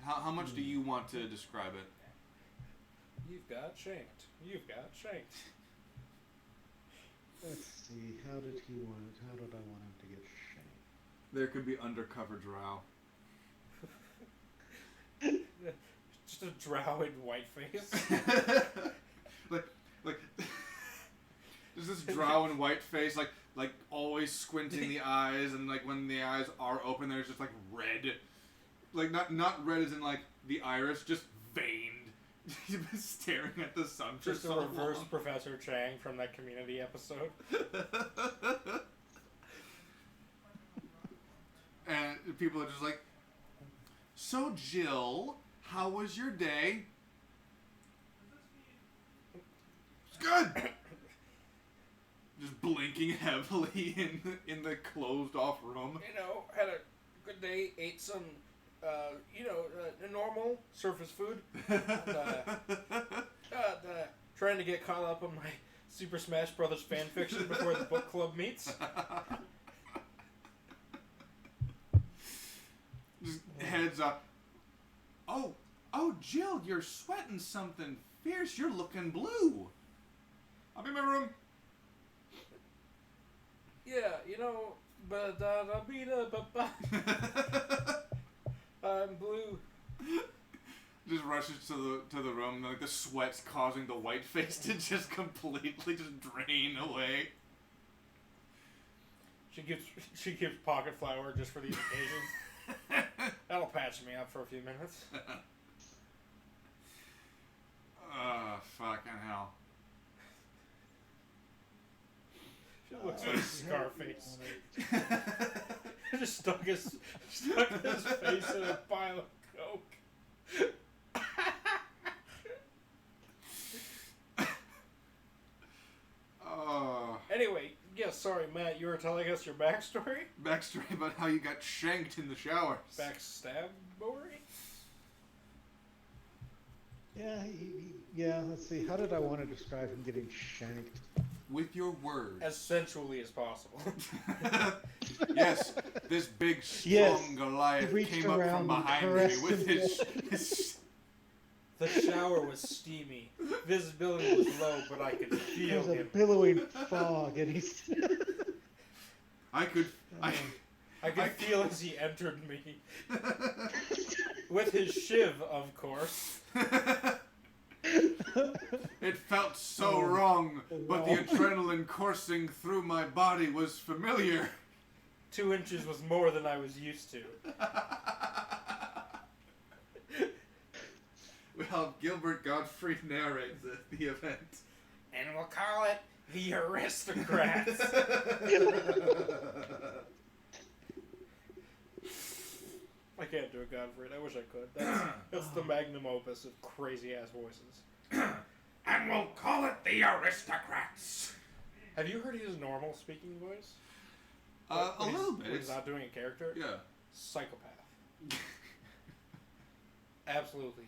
how much do you want to describe it? You've got shanked. You've got shanked. Let's see. How did I want him to get shanked? There could be undercover drow. Just a drow in whiteface. like there's this drow in white face, like always squinting the eyes, and when the eyes are open, there's just red, not red as in the iris, just veined. He's been staring at the sun for Just so a reverse long. Professor Chang from that Community episode. And people are just like, "So Jill, how was your day?" It's good. Just blinking heavily in the closed off room. Had a good day, ate some, normal surface food. Trying to get caught up on my Super Smash Brothers fan fiction before the book club meets. Just heads up. Oh, Jill, you're sweating something Fierce, you're looking blue. I'll be in my room. Yeah, you know, I'm blue. Just rushes to the room, and like the sweat's causing the white face to just completely just drain away. She gives pocket flour just for these occasions. That'll patch me up for a few minutes. Fucking hell. She looks like Scarface. Just stuck his face in a pile of coke. Anyway, yeah, sorry, Matt, you were telling us your backstory? Backstory about how you got shanked in the showers. Backstabbery? Yeah, let's see. How did I want to describe him getting shanked? With your words. As sensually as possible. Yes, this big, strong Goliath came up from behind me with his... The shower was steamy. Visibility was low, but I could feel There's him. a billowing fog, and he's... I could feel as he entered me. With his shiv, of course. It felt so wrong, but the adrenaline coursing through my body was familiar. 2 inches was more than I was used to. Well, Gilbert Gottfried narrates the event. And we'll call it the Aristocrats. I can't do a Gottfried. I wish I could. That's the magnum opus of crazy-ass voices. And we'll call it the Aristocrats. Have you heard his normal speaking voice? A little bit. When he's not doing a character? Yeah. Psychopath. Absolutely.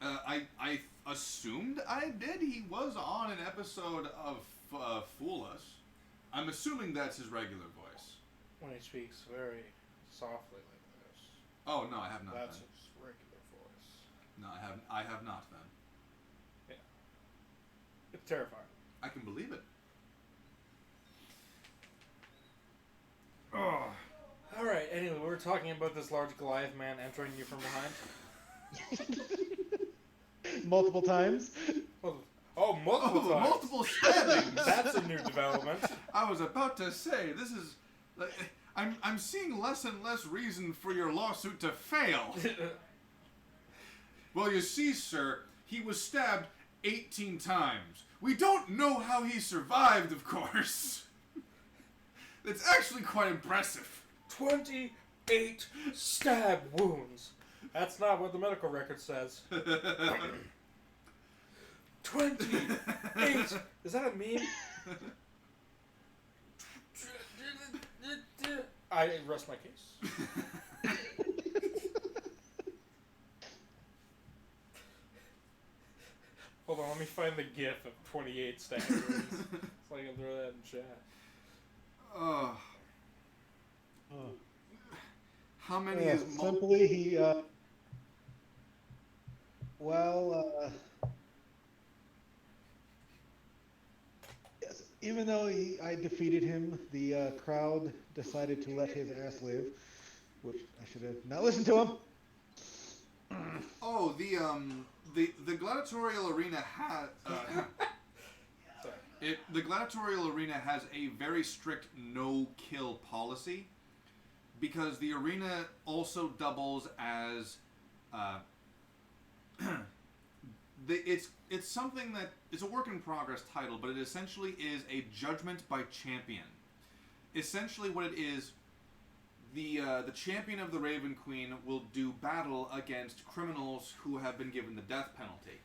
I assumed I did. He was on an episode of Fool Us. I'm assuming that's his regular voice. When he speaks very softly like this. Oh no, I have not. That's then. his regular voice. No, I have not then. Yeah. It's terrifying. I can believe it. Oh. Alright, anyway, we were talking about this large Goliath man entering you from behind. Multiple times? Multiple times. Multiple stabbings. That's a new development. I was about to say, this is... I'm seeing less and less reason for your lawsuit to fail. Well, you see, sir, he was stabbed 18 times. We don't know how he survived, of course. It's actually quite impressive. 28 stab wounds. That's not what the medical record says. 28! Is that a meme? I rest my case. Hold on, let me find the gif of 28 stab wounds. So I can throw that in chat. How many is... Simply, he, yes, even though I defeated him, the crowd decided to let his ass live, which I should have not listened to him. Oh, the gladiatorial arena has... the gladiatorial arena has a very strict no-kill policy, because the arena also doubles as... it's something that... It's a work-in-progress title, but it essentially is a judgment by champion. Essentially what it is, the champion of the Raven Queen will do battle against criminals who have been given the death penalty.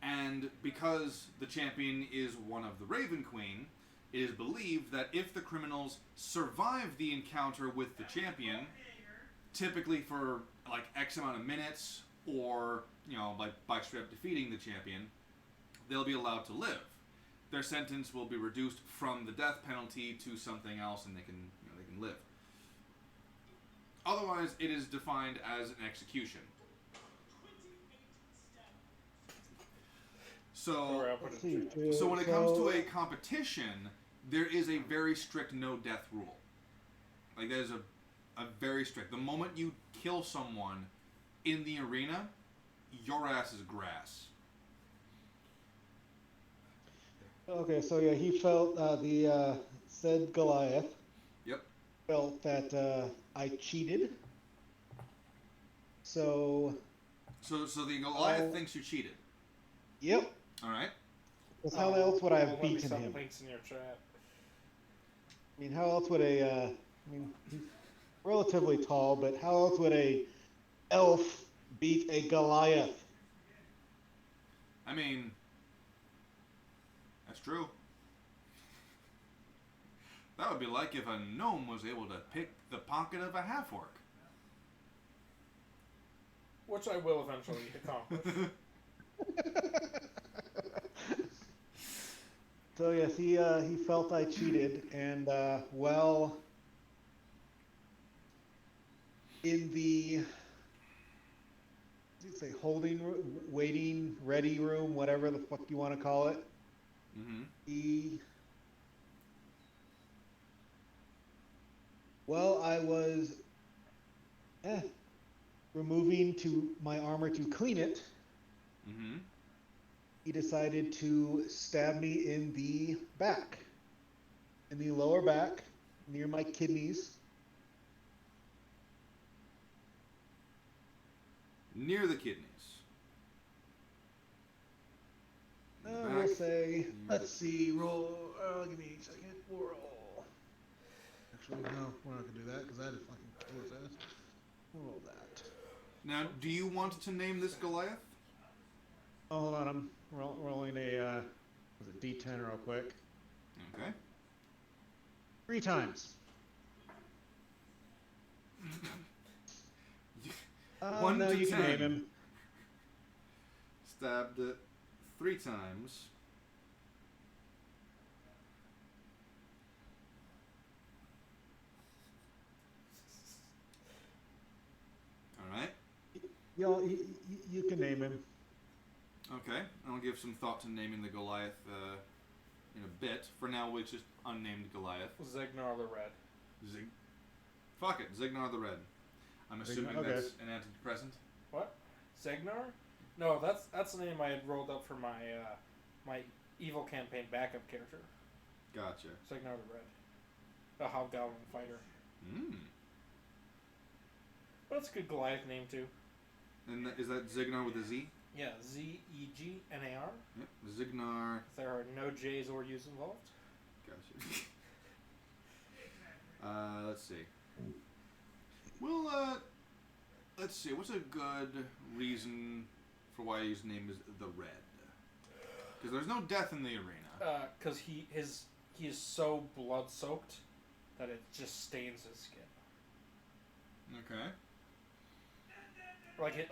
And because the champion is one of the Raven Queen, it is believed that if the criminals survive the encounter with the champion, typically for like X amount of minutes, or, you know, like by straight up defeating the champion, they'll be allowed to live. Their sentence will be reduced from the death penalty to something else, and they can live. Otherwise, it is defined as an execution. So, Let's see. so when it comes to a competition, there is a very strict no death rule. Like there's a very strict. The moment you kill someone in the arena, your ass is grass. Okay, so yeah, he felt said Goliath. Yep. Felt that I cheated. So. So the Goliath thinks you cheated. Yep. All right. Because how else would I have beaten some him? links in your chat. I mean, how else would I mean, he's relatively tall, but how else would a elf beat a Goliath? I mean, that's true. That would be like if a gnome was able to pick the pocket of a half-orc. Which I will eventually accomplish. So yes, he felt I cheated, and well, in the say waiting, ready room, whatever the fuck you want to call it, I was removing my armor to clean it. He decided to stab me in the back, in the lower back, near my kidneys. Near the kidneys. We'll say, let's see, roll, give me a second, roll. Actually, no, we're not going to do that, because I had to fucking kill his ass. Roll that. Now, do you want to name this Goliath? Oh, hold on, I'm rolling a D10 real quick. Okay. 3 times. One no, to you 10. can name him. Stabbed it 3 times. All right. You can name him. Okay, I'll give some thought to naming the Goliath in a bit. For now, it's just unnamed Goliath. Zegnar the Red. Fuck it, Zegnar the Red. I'm assuming okay. that's an antidepressant. What? Zegnar? No, that's the name I had rolled up for my my evil campaign backup character. Gotcha. Zegnar the Red. The Hobgoblin fighter. But it's a good Goliath name too. And is that Zegnar with a Z? Yeah, Zegnar. Yep, Zegnar. There are no J's or U's involved. Gotcha. Let's see. Well, let's see. What's a good reason for why his name is the Red? Because there's no death in the arena. Because he is so blood soaked that it just stains his skin. Okay.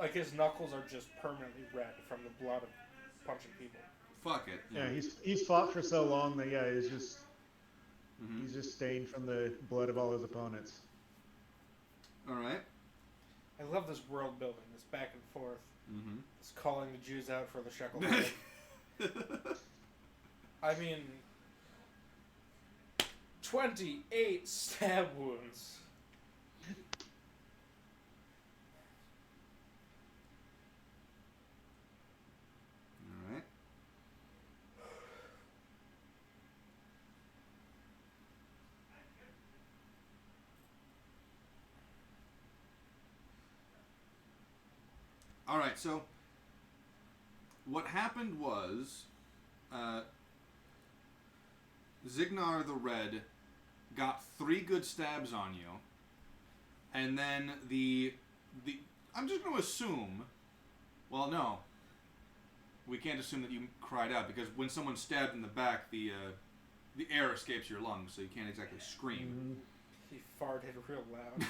Like his knuckles are just permanently red from the blood of punching people. Fuck it. Yeah, he's fought for so long that he's just stained from the blood of all his opponents. All right. I love this world building, this back and forth. It's calling the Jews out for the shekel. I mean, 28 stab wounds. All right. All right, so what happened was Zegnar the Red got 3 good stabs on you, and then the I'm just going to assume, well, no, we can't assume that you cried out, because when someone's stabbed in the back, the air escapes your lungs, so you can't exactly scream. He farted real loud.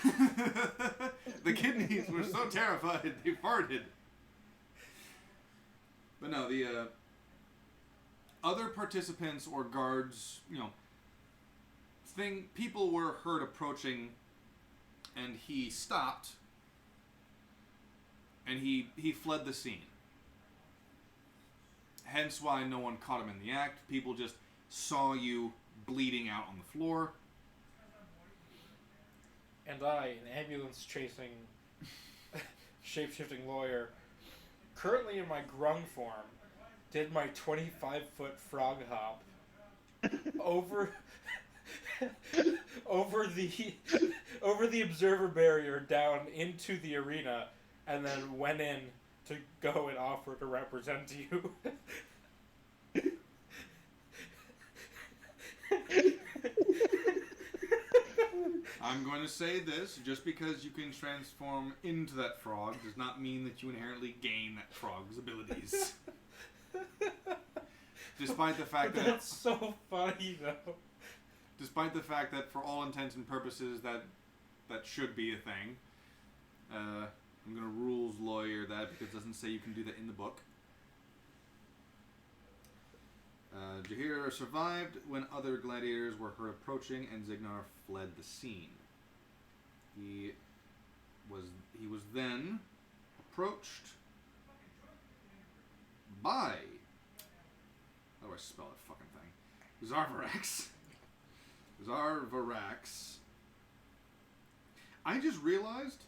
The kidneys were so terrified they farted. But no, the other participants or guards, people were heard approaching, and he stopped, and he fled the scene. hence why no one caught him in the act. People just saw you bleeding out on the floor. And I, an ambulance-chasing, shape-shifting lawyer, currently in my grung form, did my 25-foot frog hop over the observer barrier down into the arena, and then went in to go and offer to represent you. I'm going to say this, just because you can transform into that frog does not mean that you inherently gain that frog's abilities. Despite the fact that... That's so funny, though. Despite the fact that for all intents and purposes that should be a thing. I'm going to rules lawyer that because it doesn't say you can do that in the book. Jahir survived when other gladiators were heard approaching, and Zignar fled the scene. He was then approached by, how do I spell that fucking thing? Zarvarax. I just realized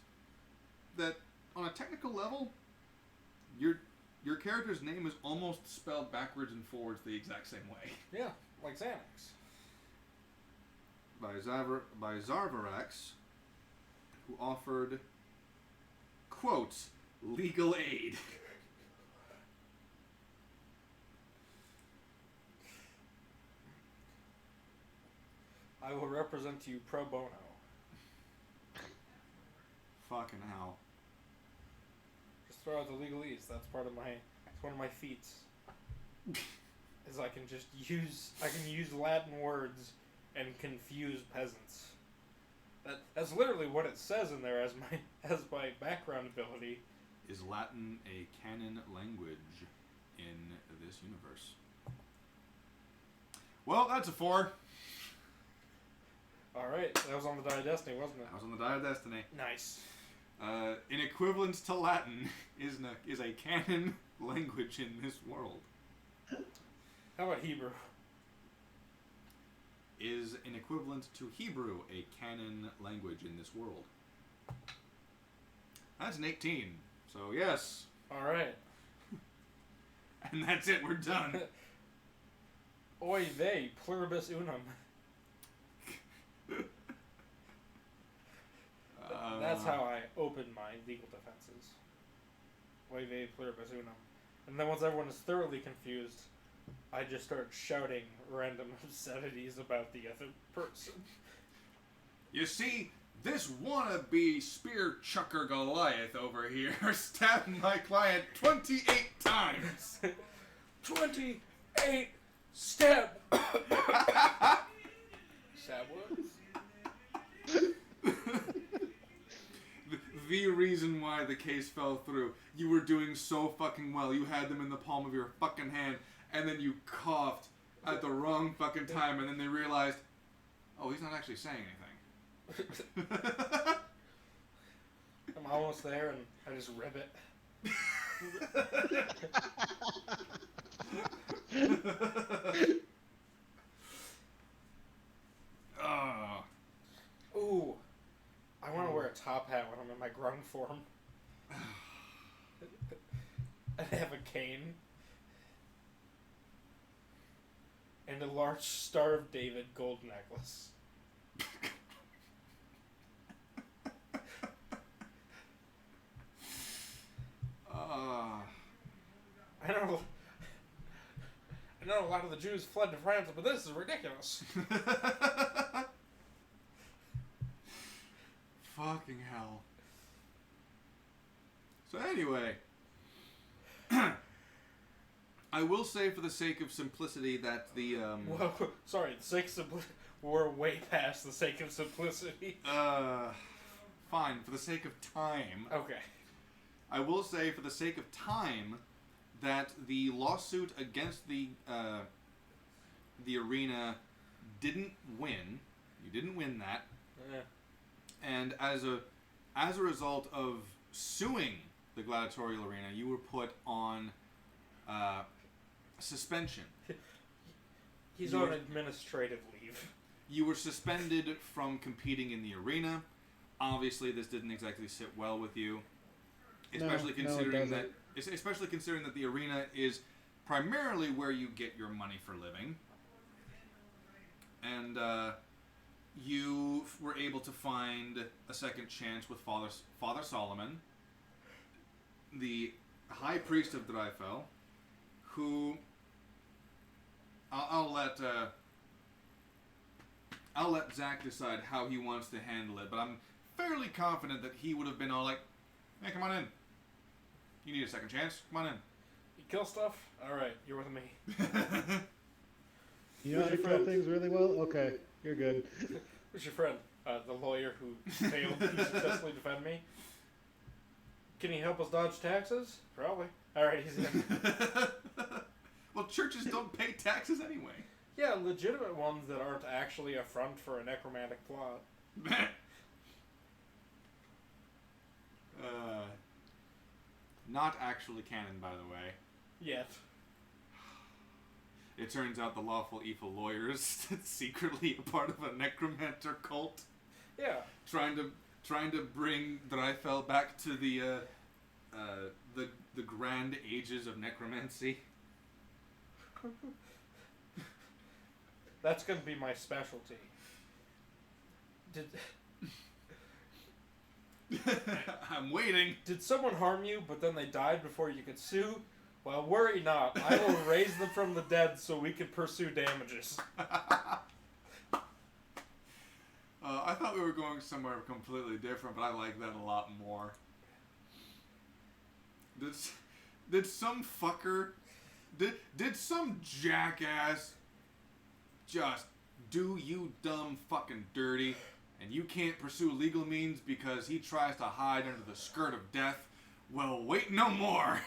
that on a technical level, your character's name is almost spelled backwards and forwards the exact same way. Yeah, like Xanax. By Zarvarax, who offered, quote, legal aid. I will represent you pro bono. Fucking hell. Just throw out the legalese. That's part of it's one of my feats. Is I can use Latin words and confuse peasants. That's literally what it says in there as my background ability. Is Latin a canon language in this universe? Well, that's a 4. Alright, that was on the Die of Destiny, wasn't it? That was on the Die of Destiny. Nice. In equivalence to Latin is a canon language in this world. How about Hebrew? Is an equivalent to Hebrew a canon language in this world? That's an 18. So yes. Alright. And that's it, we're done. Oy vey, pluribus unum. That's how I open my legal defenses. Oy vey, pluribus unum. And then once everyone is thoroughly confused, I just start shouting random obscenities about the other person. You see, this wannabe spear chucker Goliath over here stabbed my client 28 times. 28 stab. Stab wounds? The reason why the case fell through, you were doing so fucking well. You had them in the palm of your fucking hand, and then you coughed at the wrong fucking time, and then they realized, oh, he's not actually saying anything. I'm almost there, and I just rib it. Ooh, I want to wear a top hat when I'm in my grung form. And have a cane. And a large Star of David gold necklace. I know a lot of the Jews fled to France, but this is ridiculous. Fucking hell. So anyway, I will say for the sake of simplicity that the Well, sorry, the sake of simplicity. We're way past the sake of simplicity. Fine, for the sake of time. Okay. I will say for the sake of time that the lawsuit against the arena didn't win. You didn't win that. Yeah. And as a result of suing the gladiatorial arena, you were put on suspension. He's You on were- administrative leave. You were suspended from competing in the arena. Obviously, this didn't exactly sit well with you, especially No, it considering that doesn't. especially considering that the arena is primarily where you get your money for living. And you were able to find a second chance with Father Solomon, the High Priest of Drifell, who I'll let Zach decide how he wants to handle it, but I'm fairly confident that he would have been all like, "Hey, come on in. You need a second chance. Come on in." You kill stuff? Alright, you're with me. You know how to Who's your kill friend? things really well? Okay, you're good. Who's your friend? The lawyer who failed to successfully defend me? Can he help us dodge taxes? Probably. Alright, he's in. Well, churches don't pay taxes anyway. Yeah, legitimate ones that aren't actually a front for a necromantic plot. Not actually canon, by the way. Yet. It turns out the lawful evil lawyer is secretly a part of a necromancer cult, Yeah. trying to bring Drifell back to the grand ages of necromancy. That's gonna be my specialty. I'm waiting. Did someone harm you, but then they died before you could sue? Well, worry not. I will raise them from the dead so we can pursue damages. I thought we were going somewhere completely different, but I like that a lot more. Did some fucker, did some jackass just do you dumb fucking dirty, and you can't pursue legal means because he tries to hide under the skirt of death? Well, wait no more.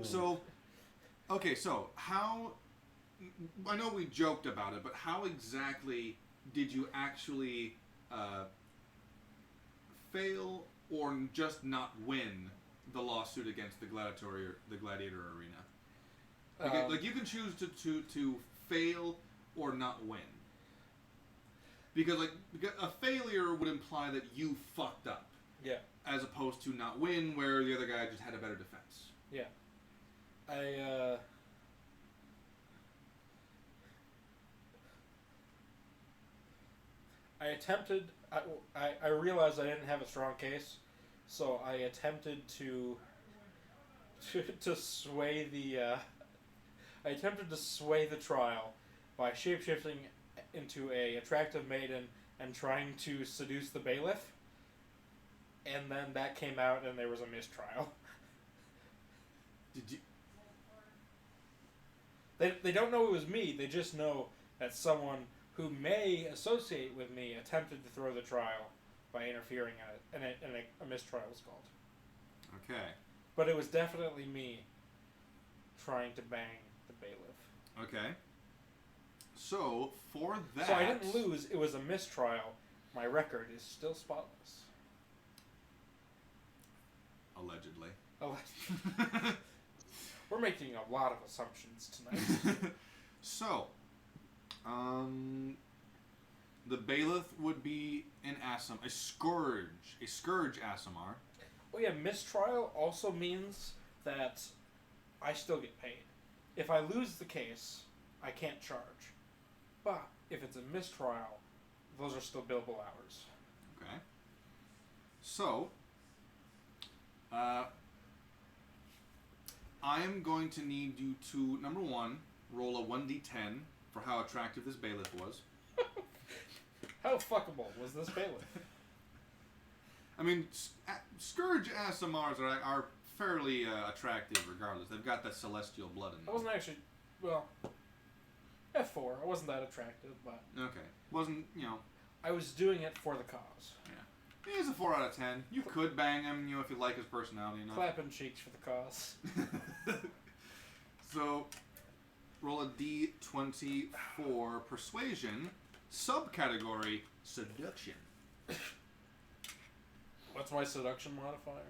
So, okay, so how, I know we joked about it, but how exactly did you actually fail or just not win the lawsuit against the gladiator arena? Like you can choose to fail or not win. Because a failure would imply that you fucked up. Yeah. As opposed to not win, where the other guy just had a better defense. Yeah. I attempted. I realized I didn't have a strong case, so I attempted to sway the. I attempted to sway the trial by shapeshifting into a attractive maiden and trying to seduce the bailiff. And then that came out, and there was a mistrial. Did you? They don't know it was me. They just know that someone who may associate with me attempted to throw the trial by interfering in it, and a mistrial was called. Okay. But it was definitely me trying to bang the bailiff. Okay. So for that. So I didn't lose. It was a mistrial. My record is still spotless. Allegedly. Oh, we're making a lot of assumptions tonight. So, the bailiff would be an a scourge Asimar. Oh yeah, mistrial also means that I still get paid. If I lose the case, I can't charge. But if it's a mistrial, those are still billable hours. Okay. So, I am going to need you to, number one, roll a 1d10 for how attractive this bailiff was. How fuckable was this bailiff? I mean, scourge Asimars are fairly attractive regardless. They've got that celestial blood in them. I wasn't actually, well, F4. I wasn't that attractive, but Okay. Wasn't, I was doing it for the cause. Yeah. He's a 4 out of 10. You could bang him, if you like his personality enough. Clapping cheeks for the cause. So, roll a d20 for persuasion, subcategory seduction. What's my seduction modifier?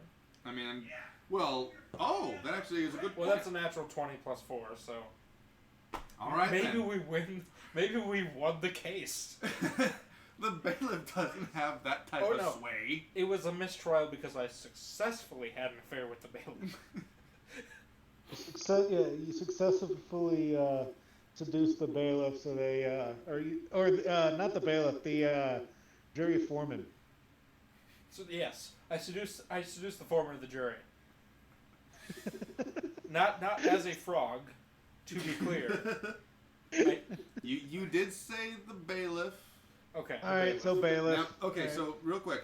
I mean, that actually is a good point. Well, that's a natural 20 plus 4, so... All right, maybe then. we win. Maybe we won the case. The bailiff doesn't have that type of sway. It was a mistrial because I successfully had an affair with the bailiff. You successfully seduced the bailiff, so they not the bailiff, the jury foreman. So yes, I seduced the foreman of the jury. not as a frog, to be clear. You did say the bailiff. Okay. All right, so bailiff. Now, okay, right. so real quick,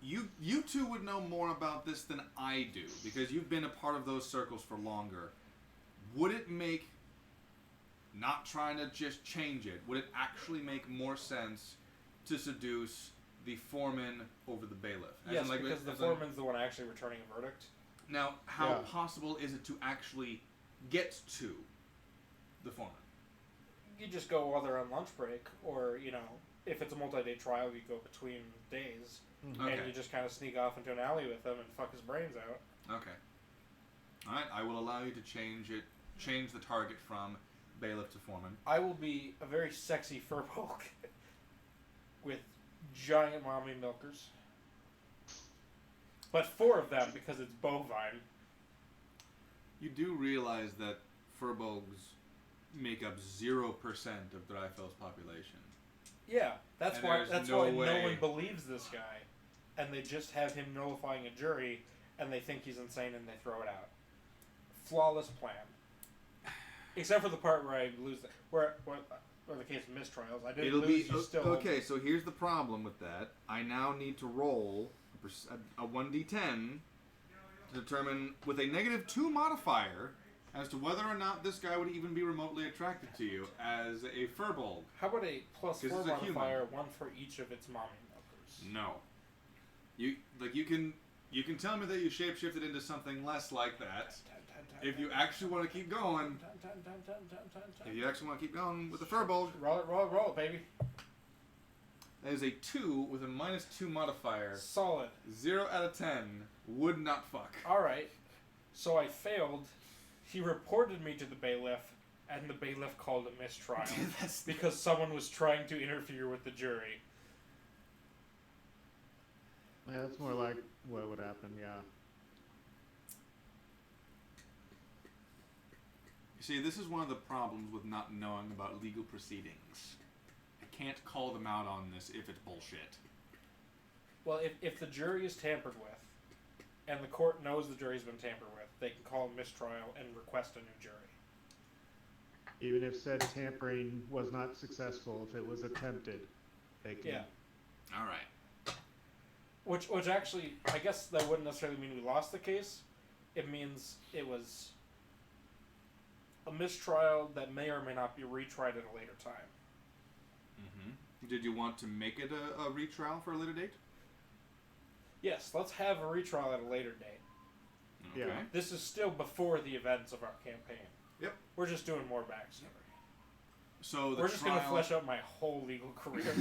you two would know more about this than I do because you've been a part of those circles for longer. Would it make, not trying to just change it, would it actually make more sense to seduce the foreman over the bailiff? Yes, because the foreman's the one actually returning a verdict. Now, how possible is it to actually get to the foreman? You just go while they're on lunch break, or, if it's a multi-day trial, you go between days, and you just kind of sneak off into an alley with him and fuck his brains out. Okay. Alright, I will allow you to change the target from bailiff to foreman. I will be a very sexy furbolg with giant mommy milkers. But 4 of them because it's bovine. You do realize that furbolgs make up 0% of Drifell's population. Yeah, that's And why there's no no way. one believes this guy, and they just have him nullifying a jury, and they think he's insane, and they throw it out. Flawless plan. Except for the part where I lose where the case of mistrials, I didn't lose. You still okay. So here's the problem with that. I now need to roll a 1d10 to determine with a -2 modifier as to whether or not this guy would even be remotely attracted to you as a furbolg. How about a +4 'Cause it's a modifier, human. 1 for each of its mommy milkers? No. You can tell me that you shapeshifted into something less like that. If you actually want to keep going, with the furbolg, roll it, baby. that is a 2 with a -2 modifier. Solid. 0 out of 10 would not fuck. All right. So I failed. He reported me to the bailiff, and the bailiff called a mistrial because someone was trying to interfere with the jury. Yeah, that's more like what would happen. Yeah. You see, this is one of the problems with not knowing about legal proceedings. I can't call them out on this if it's bullshit. Well, if the jury is tampered with, and the court knows the jury's been tampered with, they can call a mistrial and request a new jury. Even if said tampering was not successful, if it was attempted, they can. Yeah. All right. Which actually, I guess that wouldn't necessarily mean we lost the case. It means it was a mistrial that may or may not be retried at a later time. Mm-hmm. Did you want to make it a retrial for a later date? Yes, let's have a retrial at a later date. Okay. Yeah. This is still before the events of our campaign. Yep. We're just doing more backstory. So We're just going to flesh out my whole legal career.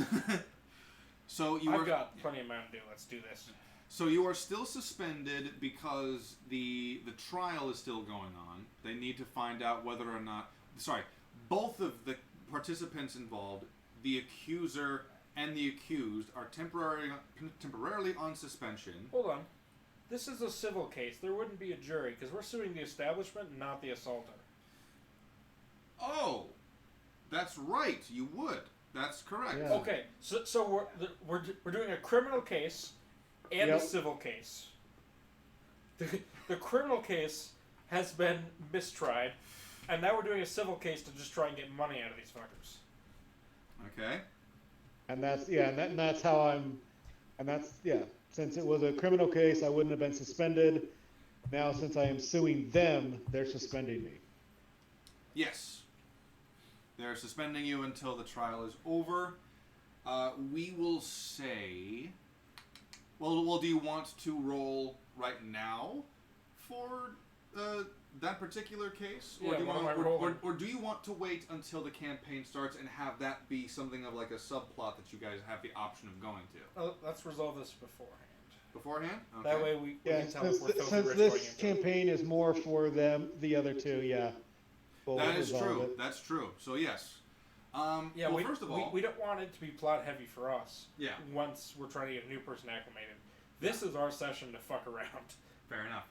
So I've got plenty of Mountain Dew. Let's do this. So you are still suspended because the trial is still going on. They need to find out whether or not... Sorry, both of the participants involved, the accuser and the accused, are temporarily on suspension. Hold on. This is a civil case. There wouldn't be a jury because we're suing the establishment, not the assaulter. Oh, that's right. You would. That's correct. Yeah. Okay, so we're doing a criminal case and a civil case. The criminal case has been mistried, and now we're doing a civil case to just try and get money out of these fuckers. Okay. And that's how I'm. And that's Since it was a criminal case, I wouldn't have been suspended. Now, since I am suing them, they're suspending me. Yes. They're suspending you until the trial is over. We will say... Well, do you want to roll right now for that particular case? Or, Yeah, do you want to wait until the campaign starts and have that be something of like a subplot that you guys have the option of going to? Let's resolve this beforehand. beforehand. Okay. That way we Yeah, can tell if we're filthy since rich this going into it. campaign is more for them, the other two, yeah. We'll That is resolve true. it. That's true. So yes. Yeah, well, first of all, we don't want it to be plot heavy for us. Yeah. Once we're trying to get a new person acclimated, this is our session to fuck around. fair enough.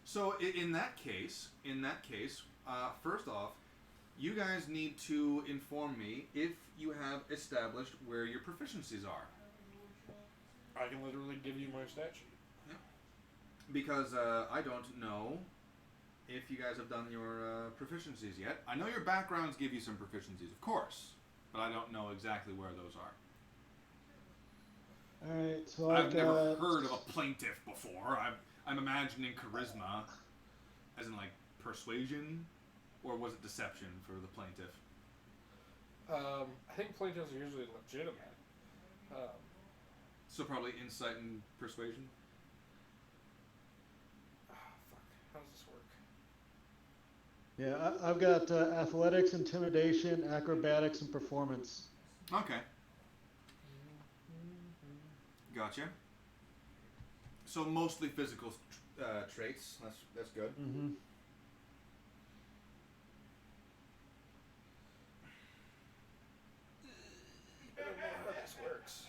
So in that case, first off, you guys need to inform me if you have established where your proficiencies are. I can literally give you my stat sheet. Yeah. Because I don't know if you guys have done your proficiencies yet. I know your backgrounds give you some proficiencies, of course, but I don't know exactly where those are. Alright, so I've never heard of a plaintiff before. I'm imagining charisma, as in like persuasion, or was it deception for the plaintiff? I think plaintiffs are usually legitimate. So probably insight and persuasion. Fuck. How does this work? Yeah, I've got athletics, intimidation, acrobatics, and performance. Okay. Gotcha. So mostly physical traits. That's good. Mm-hmm. I don't know how this works.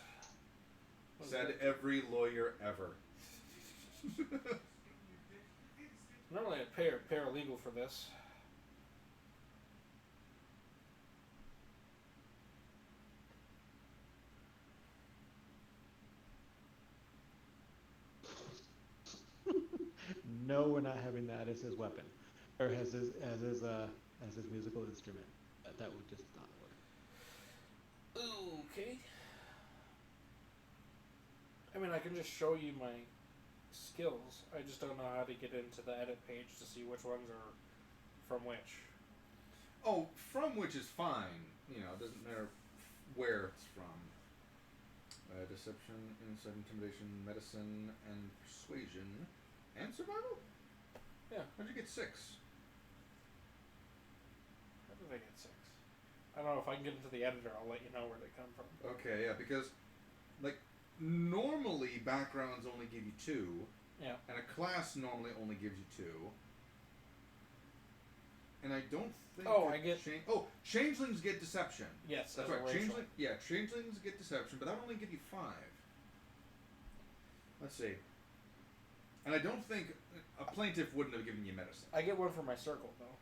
Said every lawyer ever. Normally I'd pay a paralegal for this. No, we're not having that as his weapon, or as his musical instrument. That would just not work. Okay. I mean, I can just show you my skills. I just don't know how to get into the edit page to see which ones are from which. Oh, from which is fine. You know, it doesn't matter where it's from. Deception, insight, intimidation, medicine, and persuasion. And survival? Yeah. How'd you get 6? How did I get 6? I don't know. If I can get into the editor, I'll let you know where they come from. Okay, yeah, because, like, normally backgrounds only give you 2. Yeah. And a class normally only gives you 2. And I don't think... changelings get deception. Yes, That's as a right. racial. Changelings get deception, but that only give you 5. Let's see. And I don't think a plaintiff wouldn't have given you medicine. I get one for my circle, though.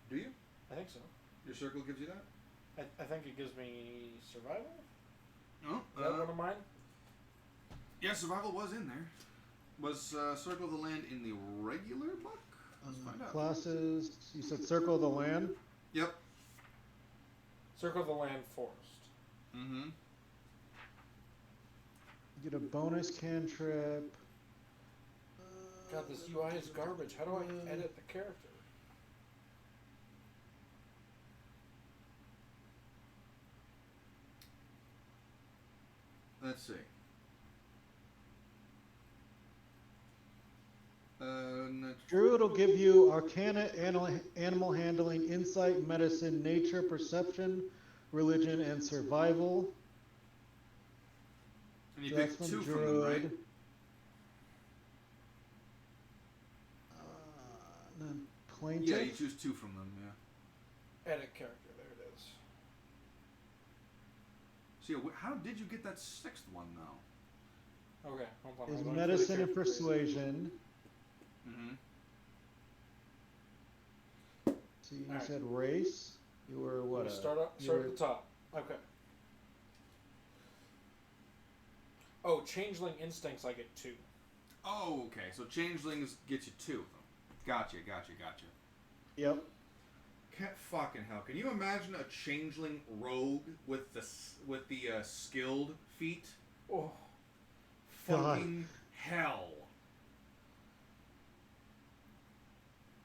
Do you? I think so. Your circle gives you that? I think it gives me survival. Oh, Is that one of mine? yeah, survival was in there. Was Circle of the Land in the regular book? Let's find out. Classes. You said Circle of the Land. Yep. Circle of the Land Forest. Mm-hmm. You get a bonus cantrip. God, this UI is garbage. How do I edit the character? Let's see. Druid will give you Arcana, Animal Handling, Insight, Medicine, Nature, Perception, Religion, and Survival. And you So picked that's 2 from from them, right? Druid. Then Plaintiff. Yeah, you choose 2 from them, yeah. Edit character. There it is. So yeah, how did you get that 6th one, though? Okay, hold on. Is I'm going Medicine for and the character. Persuasion. Mm-hmm. So you Alright. said race. You were what? Start at you were- the top. Okay. Oh, Changeling Instincts I get 2. Oh, okay. So changelings get you 2 of them. Gotcha. Yep. Can't fucking hell. Can you imagine a changeling rogue with the skilled feat? Oh. God. Fucking hell.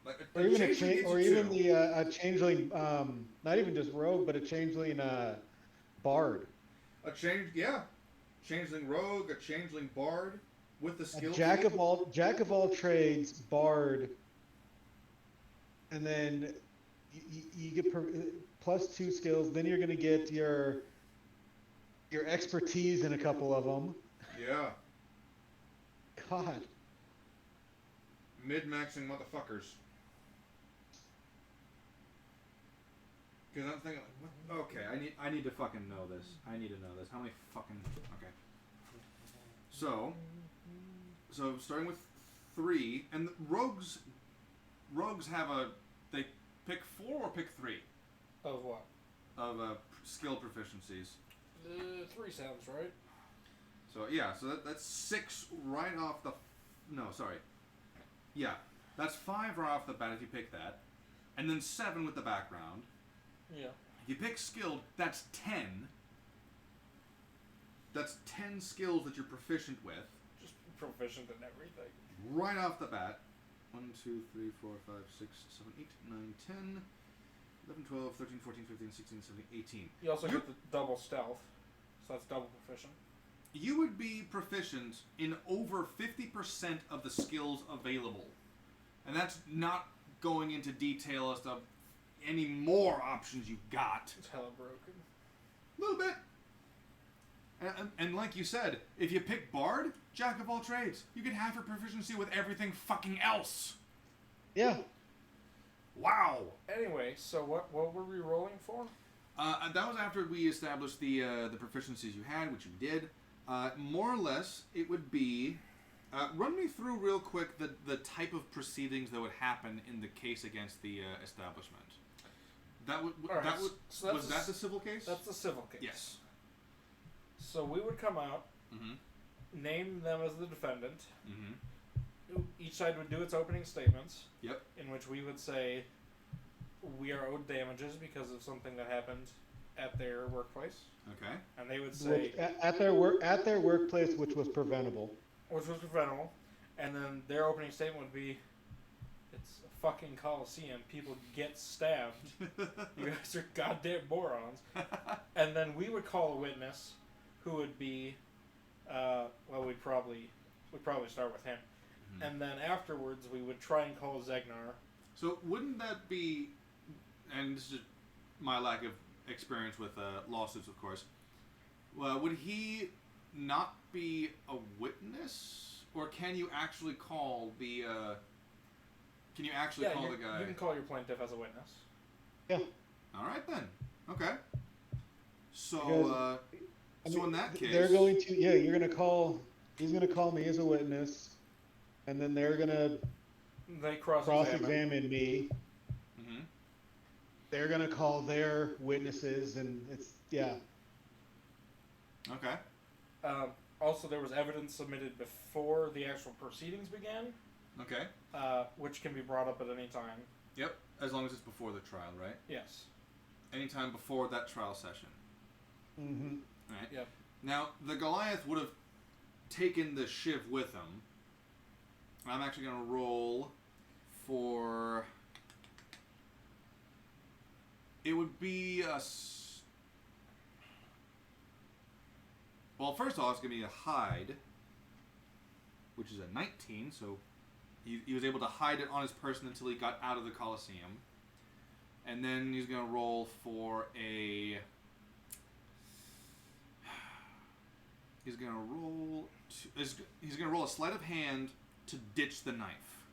Like Or even changeling gets or you even 2. the a changeling, not even just rogue, but a changeling bard. Changeling rogue, a changeling bard with the A skill. jack of all trades, bard, and then you get plus 2 skills. Then you're going to get your expertise in a couple of them. Yeah. God. Mid-maxing motherfuckers. Because I'm thinking, like, what? Okay, I need to fucking know this. I need to know this. How many fucking... Okay. So starting with 3, and rogues have a... They pick 4 or pick 3? Of what? Of skill proficiencies. 3 sounds right. So, yeah, so that's 6 right off the... No, sorry. Yeah, that's 5 right off the bat if you pick that. And then 7 with the background. Yeah. If you pick skilled, that's 10. That's 10 skills that you're proficient with. Just proficient in everything. Right off the bat. 1, 2, 3, 4, 5, 6, 7, 8, 9, 10, 11, 12, 13, 14, 15, 16, 17, 18. You also get the double stealth. So that's double proficient. You would be proficient in over 50% of the skills available. And that's not going into detail as to any more options you've got. It's hella broken. A little bit. And like you said, if you pick Bard, Jack of all trades, you get half your proficiency with everything fucking else. Yeah. Wow. Anyway, so what were we rolling for? That was after we established the proficiencies you had, which you did. More or less, it would be... run me through real quick the type of proceedings that would happen in the case against the establishment. Was that the civil case? That's the civil case. Yes. So we would come out, name them as the defendant. Each side would do its opening statements. Yep. In which we would say we are owed damages because of something that happened at their workplace. Okay. And they would say at their workplace, which was preventable. Which was preventable. And then their opening statement would be, it's a fucking coliseum. People get stabbed. You guys are goddamn morons. And then we would call a witness who would be, we'd probably start with him. And then afterwards we would try and call Zegnar. So wouldn't that be, and this is my lack of experience with lawsuits, of course, would he not be a witness? Or can you actually call the, the guy? You can call your plaintiff as a witness. Yeah. Alright then. Okay. So, so in that case... They're going to, you're going to call, he's going to call me as a witness, and then they're going to cross-examine me. They're going to call their witnesses, and it's, Okay. Also, there was evidence submitted before the actual proceedings began. Okay. Which can be brought up at any time. Yep, as long as it's before the trial, right? Yes. Anytime before that trial session. Right? Yep. Now, the Goliath would have taken the shiv with him. I'm actually going to roll for... It would be a... Well, first of all, it's going to be a hide, which is a 19, so he was able to hide it on his person until he got out of the Colosseum. And then he's going to roll for a... He's going to roll a sleight of hand to ditch the knife.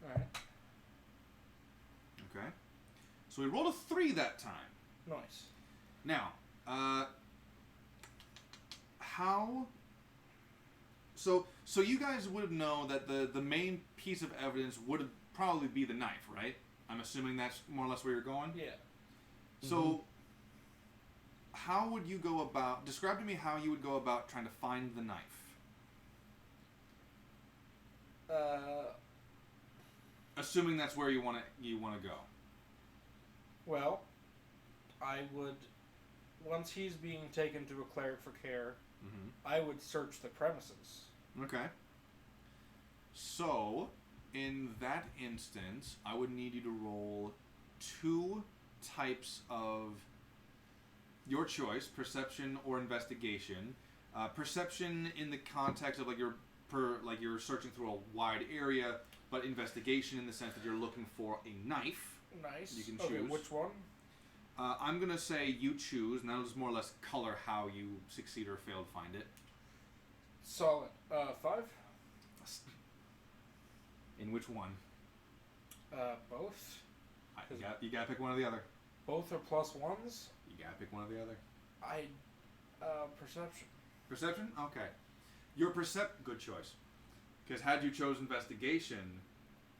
Alright. Okay. So he rolled a 3 that time. Nice. Now, how... So you guys would know that the main piece of evidence would probably be the knife, right? I'm assuming that's more or less where you're going? Yeah. So, how would you go about... Describe to me how you would go about trying to find the knife. Assuming that's where you want to go. Well, I would... Once he's being taken to a cleric for care, I would search the premises. Okay. So, in that instance, I would need you to roll 2 types of your choice, perception or investigation. Perception in the context of you're searching through a wide area, but investigation in the sense that you're looking for a knife. Nice. You can Okay, choose. which one? I'm going to say you choose, and that'll just more or less color how you succeed or fail to find it. Solid. 5? In which one? Both. You gotta pick one or the other. Both are +1s. You gotta pick one or the other. Perception. Perception? Okay. Your good choice. Because had you chose investigation,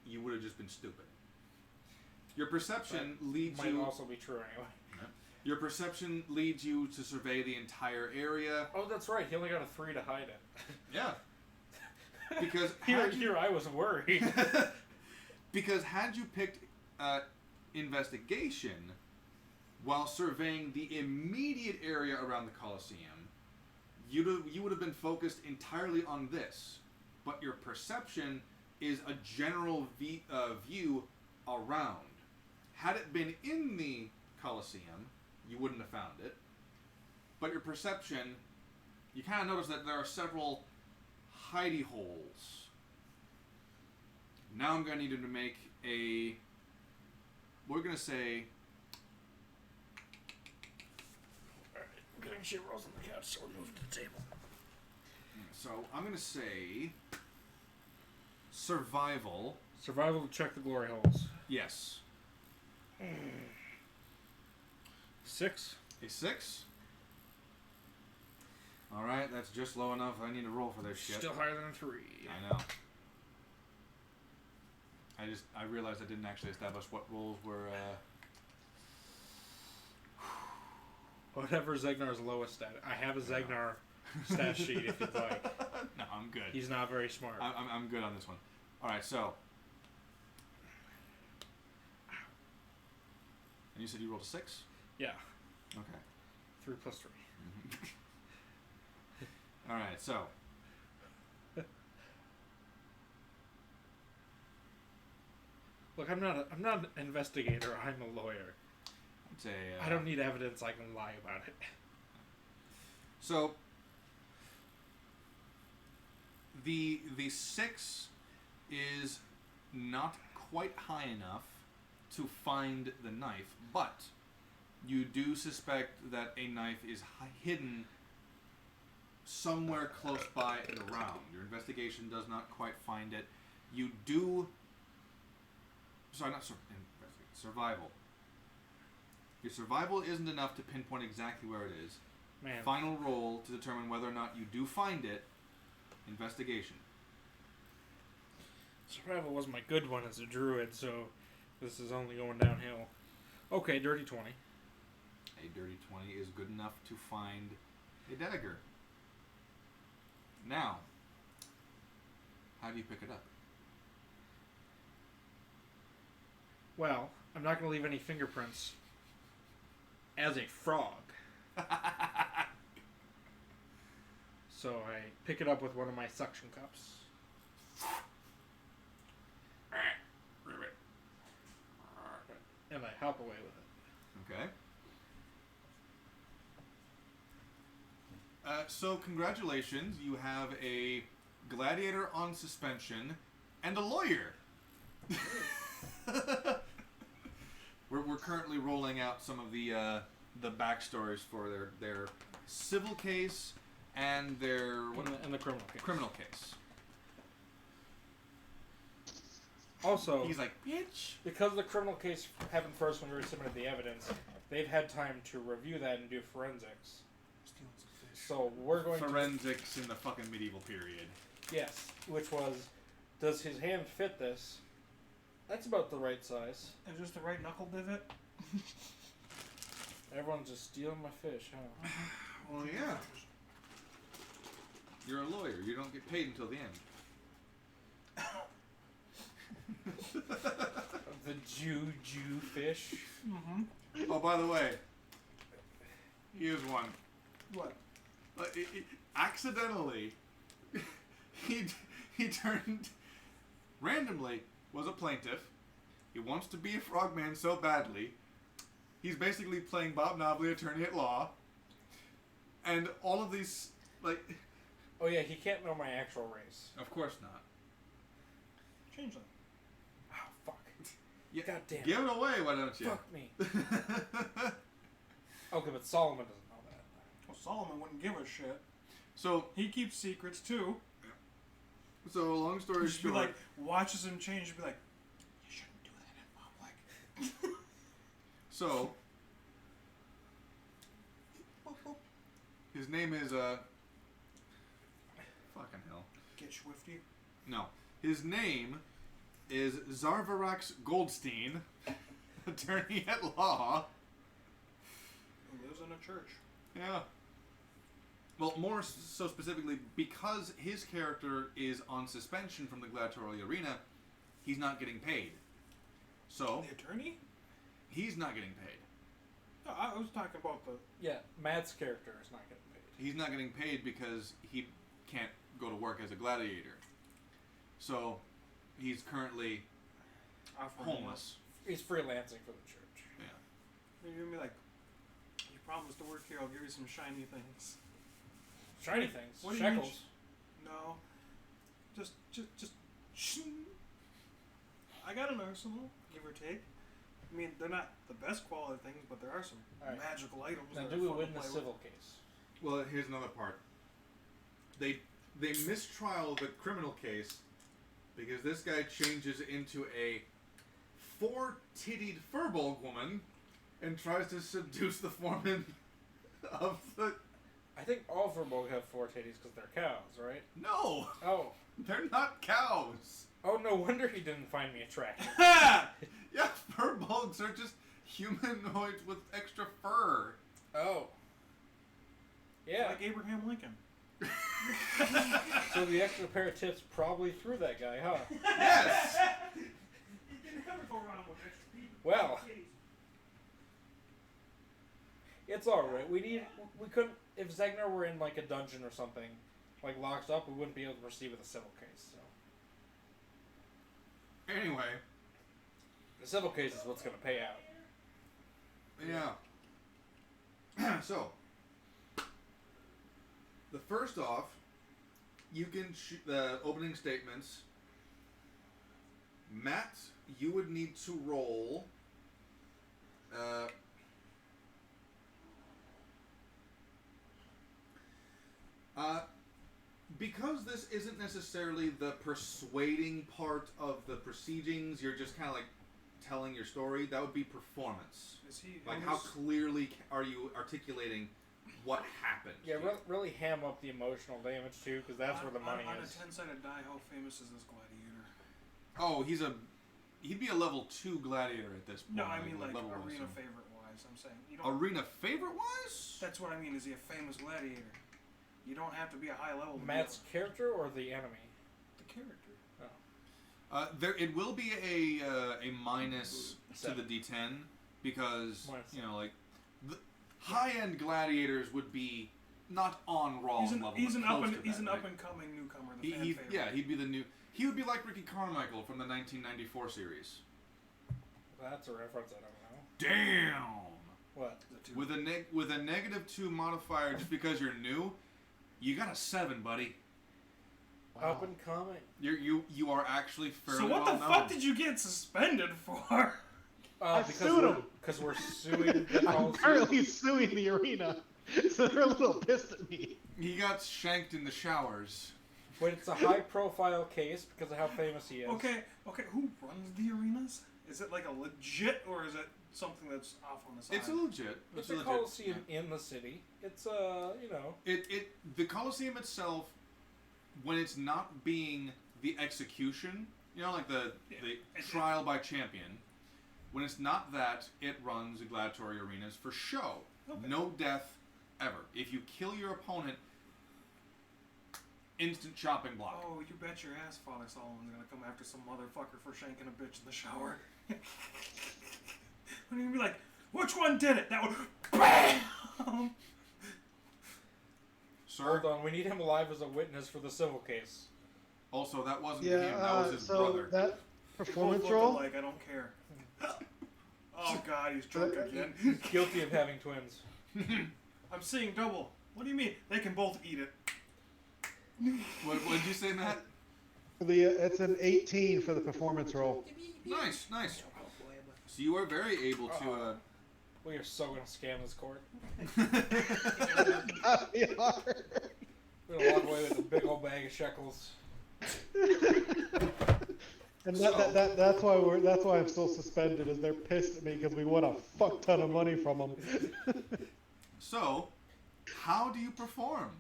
you would have just been stupid. Your perception leads might you. also be true anyway. Your perception leads you to survey the entire area. Oh, that's right. He only got a 3 to hide it. Yeah. Because here I was worried. Because had you picked investigation while surveying the immediate area around the Colosseum, you would have been focused entirely on this. But your perception is a general view around. Had it been in the Colosseum, you wouldn't have found it. But your perception, you kind of notice that there are several hidey holes. Now I'm going to need you to make a... We're going to say... Alright, I'm getting shit rolls on the couch, so we'll move to the table. So I'm going to say... Survival. Survival to check the glory holes. Yes. 6. A 6? Alright, that's just low enough. I need to roll for this shit. Still higher than a 3. I know. I realized I didn't actually establish what rolls were, Whatever Zegnar's lowest stat. I have a Zegnar stat sheet if you'd like. No, I'm good. He's not very smart. I'm good on this one. Alright, so. And you said you rolled a 6? Yeah. Okay. 3 plus 3. Alright, so. Look, I'm not an investigator. I'm a lawyer. I'd say, I don't need evidence. I can lie about it. So. The 6 is not quite high enough to find the knife, but you do suspect that a knife is hidden somewhere close by and around. Your investigation does not quite find it. You do... Sorry, not survival. Your survival isn't enough to pinpoint exactly where it is. Man. Final roll to determine whether or not you do find it. Investigation. Survival was my good one as a druid, so this is only going downhill. Okay, dirty 20. A dirty 20 is good enough to find a dagger. Now, how do you pick it up? Well, I'm not going to leave any fingerprints as a frog. So I pick it up with one of my suction cups. And I hop away with it. Okay. So congratulations, you have a gladiator on suspension and a lawyer. We're currently rolling out some of the backstories for their civil case and their And the criminal case. criminal case. Also, He's like, bitch. because the criminal case happened first when we submitted the evidence, they've had time to review that and do forensics. So we're going Forensics in the fucking medieval period. Yes, which was, does his hand fit this? That's about the right size. Is this the right knuckle divot? Everyone's just stealing my fish, huh? Well, yeah. You're a lawyer. You don't get paid until the end. The Jew fish. Mm-hmm. Oh, by the way, here's one. What? Accidentally, he turned randomly was a plaintiff. He wants to be a frogman so badly. He's basically playing Bob Nobley, attorney at law, and all of these Oh yeah, he can't know my actual race. Of course not. Change that. Oh fuck. Yeah, God damn it. give it away, why don't you? Fuck me. Okay, but Solomon doesn't know that. Well, Solomon wouldn't give a shit. So He keeps secrets too. So long story Just be short, like, watches him change. Just be like, you shouldn't do that in public. so his name is fucking hell. Get Swifty. No, his name is Zarvarax Goldstein, attorney at law. Who lives in a church. Yeah. Well, more so specifically, because his character is on suspension from the gladiatorial arena, he's not getting paid. So, The attorney? he's not getting paid. No, I was talking about the... Yeah, Matt's character is not getting paid. He's not getting paid because he can't go to work as a gladiator. So, he's currently homeless. He's freelancing for the church. Yeah. You're going to be like, you promised to work here, I'll give you some shiny things. Shiny things. What do you mean? Shekels. No. Just... I got an arsenal, give or take. I mean, they're not the best quality things, but there are some Alright. magical items. Now, that do are we fun win to the play civil case? Well, here's another part. They mistrial the criminal case because this guy changes into a four-tittied furball woman and tries to seduce the foreman of the... I think all Verbogen have 4 titties because they're cows, right? No! Oh. They're not cows! Oh, no wonder he didn't find me attractive. Yeah, furbolgs are just humanoids with extra fur. Oh. Yeah. Like Abraham Lincoln. So the extra pair of tits probably threw that guy, huh? Yes! You can never go wrong with extra people. Well. It's alright. We couldn't, if Zegnar were in like a dungeon or something, like locked up, we wouldn't be able to proceed with a civil case, so. Anyway, The civil case is what's gonna pay out. yeah. So, the first off, you can the opening statements. Matt, you would need to roll. Because this isn't necessarily the persuading part of the proceedings, you're just kind of like telling your story. That would be performance. Is he Like, how clearly are you articulating what happened? Yeah, really ham up the emotional damage too, because that's where the money on is. a 10-sided die, how famous is this gladiator? Oh, he'd be a level 2 gladiator at this point. No, I mean like level arena 1, so. favorite wise. I'm saying you don't. Arena favorite wise? That's what I mean. Is he a famous gladiator? You don't have to be a high level. to Matt's be character or the enemy? the character. It will be a minus to 7. the D10 because Minus like the high-end gladiators would be not on Rawls level. He's an but up close and to he's that, an right? up and coming newcomer. The fan favorite. Yeah, he'd be the new. He would be like Ricky Carmichael from the 1994 series. That's a reference I don't know. Damn. What? The two. With a -2 modifier, just because you're new, you got a 7, buddy. Wow. Up and coming. You are actually fairly So what well the known. fuck did you get suspended for? I sued him. Because we're suing the I'm Coliseum. currently suing the arena, so they're a little pissed at me. He got shanked in the showers. But it's a high-profile case because of how famous he is. Okay, who runs the arenas? Is it like a legit, or is it something that's off on the side? It's a legit. It's a a legit, Coliseum yeah. in the city. It's The Coliseum itself, when it's not being the execution, like the trial by champion, when it's not that, it runs gladiatory arenas for show. Okay. No death ever. If you kill your opponent, instant chopping block. Oh, you bet your ass Father Solomon's gonna come after some motherfucker for shanking a bitch in the shower. When you be like, which one did it? That one, BAM! Sir, hold on, we need him alive as a witness for the civil case. also, that wasn't Yeah, him. That was his so brother. that performance Both roll. look alike, I don't care. Oh god, he's drunk again. He's guilty of having twins. I'm seeing double. What do you mean? They can both eat it. What did you say, Matt? It's an 18 for the performance roll. Nice. So you are very able to. We are so gonna scam this court. We are. We're gonna walk away with a big old bag of shekels. And that's why I'm still suspended, is they're pissed at me because we won a fuck ton of money from them. So, how do you perform?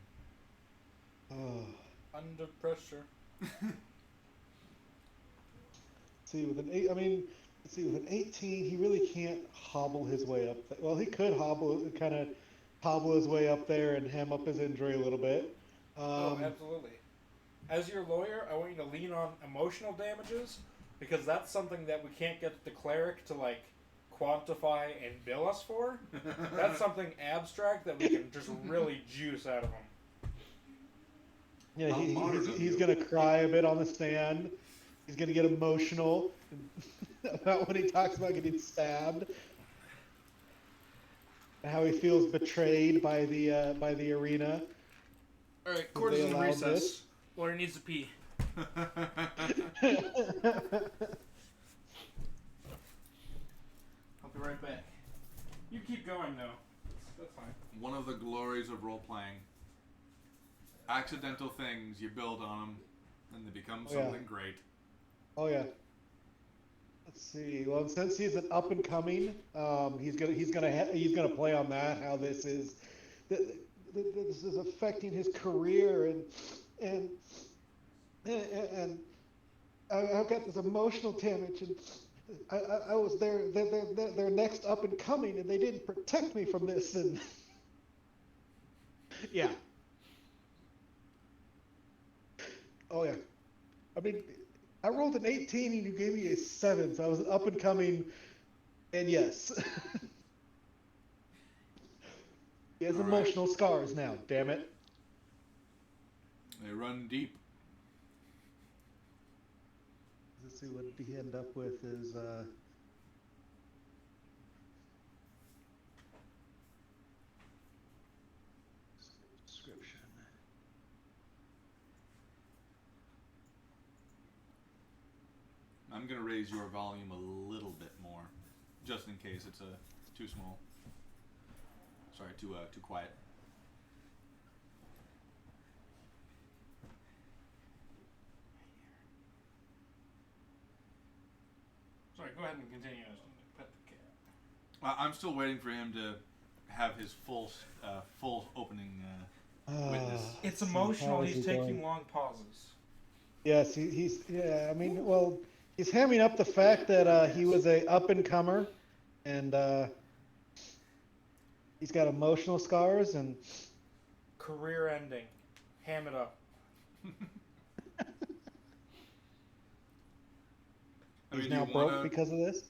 Under pressure. See, with an 18, he really can't hobble his way up. Well, he could kind of hobble his way up there and ham up his injury a little bit. Oh, absolutely. As your lawyer, I want you to lean on emotional damages, because that's something that we can't get the cleric to, like, quantify and bill us for. That's something abstract that we can just really juice out of him. Yeah, he's going to cry a bit on the stand. He's going to get emotional about when he talks about getting stabbed. And how he feels betrayed by the arena. All right, court is in recess. Lawyer needs to pee. I'll be right back. You keep going, though. That's fine. One of the glories of role-playing. Accidental things, you build on them, and they become something great. Oh yeah. Let's see. Well, since he's an up and coming, he's gonna play on that. How this is affecting his career, and I've got this emotional damage, and I was their next up and coming, and they didn't protect me from this, and yeah. Oh yeah. I mean, I rolled an 18 and you gave me a 7, so I was up and coming, and yes. He has emotional scars now, damn it. They run deep. Let's see what he end up with is description. I'm going to raise your volume a little bit more, just in case it's too small. Sorry, too quiet. Sorry, go ahead and continue. Pet the cat. I'm still waiting for him to have his full opening witness. It's emotional. He's taking long pauses. Yes, he's I mean, well, he's hamming up the fact that he was a up and comer, and he's got emotional scars and career ending. Ham it up. He's now broke because of this.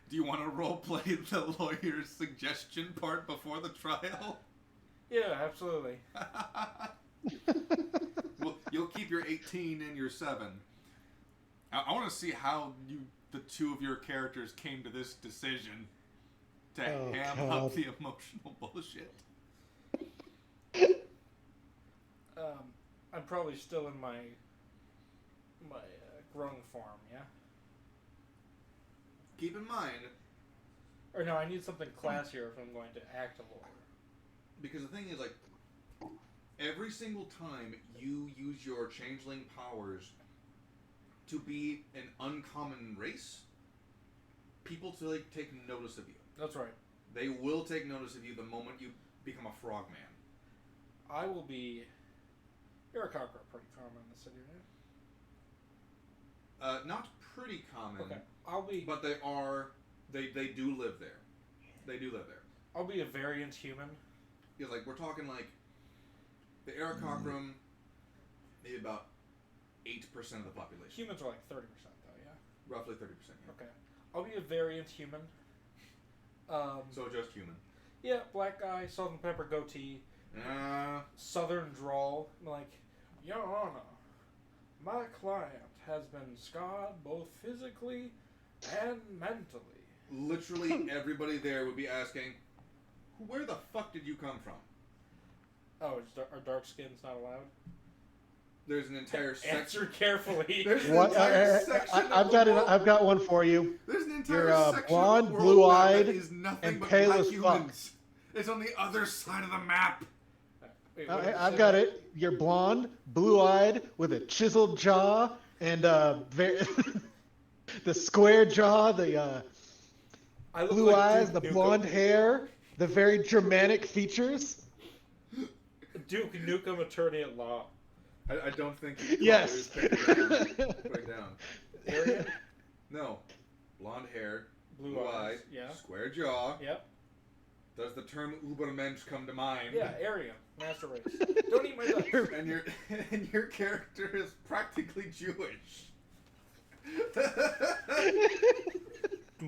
Do you want to role play the lawyer's suggestion part before the trial? Yeah, absolutely. Well, you'll keep your 18 and your 7. I want to see how the two of your characters came to this decision to ham up the emotional bullshit. I'm probably still in my grung form, yeah? Keep in mind... Or no, I need something classier if I'm going to act a lawyer. Because the thing is, like, every single time you use your changeling powers to be an uncommon race, people take notice of you. That's right. They will take notice of you the moment you become a frogman. I will be... Aarakocra are pretty common in the city, right? Not pretty common. Okay. I'll be... But they are... They do live there. They do live there. I'll be a variant human. Yeah, like, we're talking, like, the Aarakocra, maybe about 8% of the population. Humans are like 30%, though, yeah? Roughly 30%, yeah. Okay. I'll be a variant human. So just human. Yeah, black guy, salt and pepper goatee, southern drawl. Like, Your Honor, my client has been scarred both physically and mentally. Literally everybody there would be asking, where the fuck did you come from? Oh, are dark skins not allowed? There's an entire section. Answer carefully. There's an entire section. I've got one for you. There's an entire You're section blonde, of the world blue-eyed, that is nothing and but pale black as fuck. humans. It's on the other side of the map. Wait, what did you I've say got about- it. You're blonde, blue-eyed, with a chiseled jaw, and the square jaw, the I look blue like eyes, Duke the Nukem. blonde hair, the very Germanic features. Duke Nukem, attorney at law. I don't think Yes. Put it down. Aryan? No. Blonde hair, Blue blue eyes, eyes, yeah. square jaw. Yep. Does the term Ubermensch come to mind? Yeah, Aryan. Master race. Don't eat my dice. And your character is practically Jewish. Do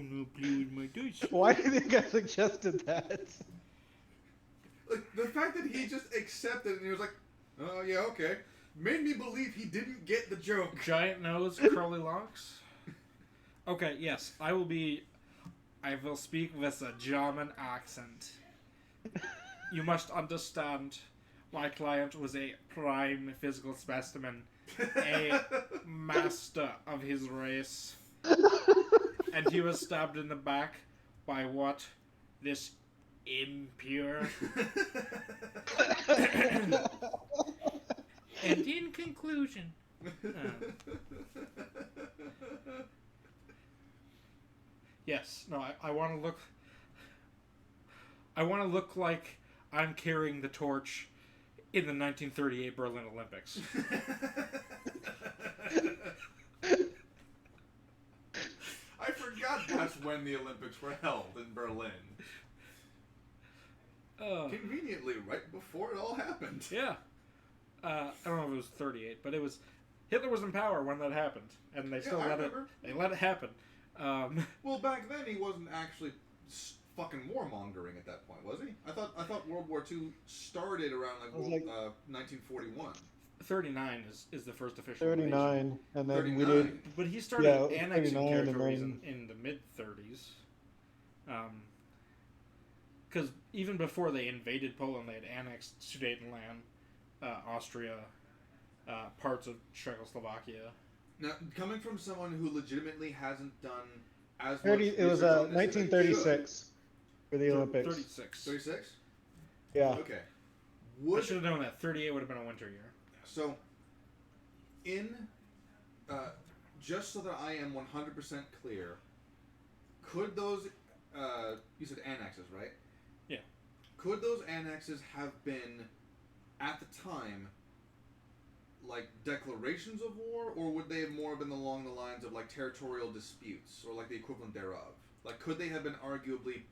not play with my dice. Why do you think I suggested that? Like, the fact that he just accepted it and he was like, oh yeah, okay, made me believe he didn't get the joke. Giant nose, curly locks. Okay, yes, I will speak with a German accent. You must understand, my client was a prime physical specimen, a master of his race. And he was stabbed in the back by what? This impure. And in conclusion, yes, no, I want to look. I want to look like I'm carrying the torch in the 1938 Berlin Olympics. I forgot that's when the Olympics were held in Berlin. Conveniently, right before it all happened. Yeah. I don't know if it was 38, but it was. Hitler was in power when that happened, and they still let it. They let it happen. Well, back then he wasn't actually fucking warmongering at that point, was he? I thought World War II started around like 1941. 39 is the first official. 39, invasion. and then 39. we did. But he started Yeah, annexing 39 and territories then- in the mid 30s. Because even before they invaded Poland, they had annexed Sudetenland, Austria, parts of Czechoslovakia. Now, coming from someone who legitimately hasn't done as 30. much It was research on this as I 1936 for the Olympics. 36. 36? Yeah. Okay. I should have known that. 38 would have been a winter year. So, just so that I am 100% clear, could those, you said annexes, right? Yeah. Could those annexes have been, at the time, like declarations of war, or would they have more been along the lines of like territorial disputes, or like the equivalent thereof? Like, could they have been arguably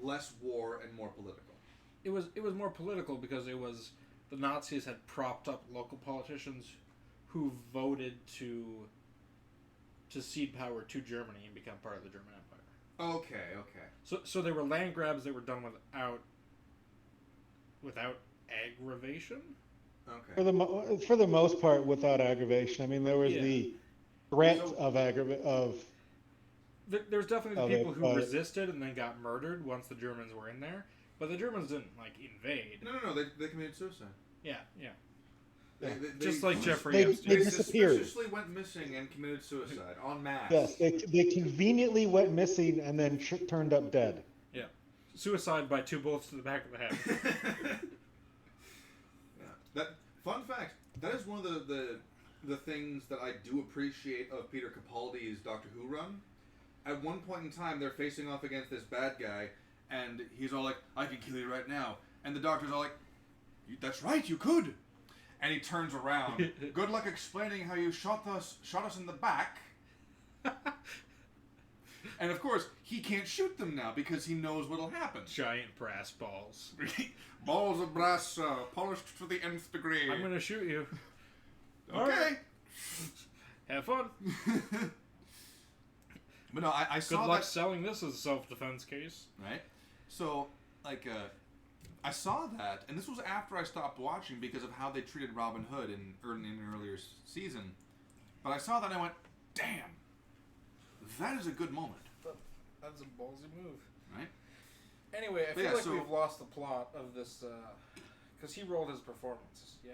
less war and more political? It was more political because it was the Nazis had propped up local politicians who voted to cede power to Germany and become part of the German Empire. Okay. So they were land grabs that were done without aggravation. Okay. For the most part, without aggravation. I mean, there was Yeah. the threat So- of There's definitely the Of people it, who but- resisted and then got murdered once the Germans were in there. But the Germans didn't like invade. No. They committed suicide. Yeah. They Just like Jeffrey They Epstein. disappeared. suspiciously went missing and committed suicide en masse. Yes, they conveniently went missing and then turned up dead. Suicide by 2 bullets to the back of the head. That fun fact. That is one of the things that I do appreciate of Peter Capaldi's Doctor Who run. At one point in time, they're facing off against this bad guy, and he's all like, "I can kill you right now," and the Doctor's all like, "That's right, you could." And he turns around. Good luck explaining how you shot us in the back. And of course, he can't shoot them now because he knows what'll happen. Giant brass balls. Balls of brass, polished to the nth degree. I'm gonna shoot you. Okay. Have fun. But no, I Good saw luck that. selling this as a self-defense case. Right? So, like, I saw that, and this was after I stopped watching because of how they treated Robin Hood in an earlier season. But I saw that and I went, damn, that is a good moment. That's a ballsy move. Right? Anyway, I But feel yeah, like so- we've lost the plot of this, because he rolled his performances, yeah?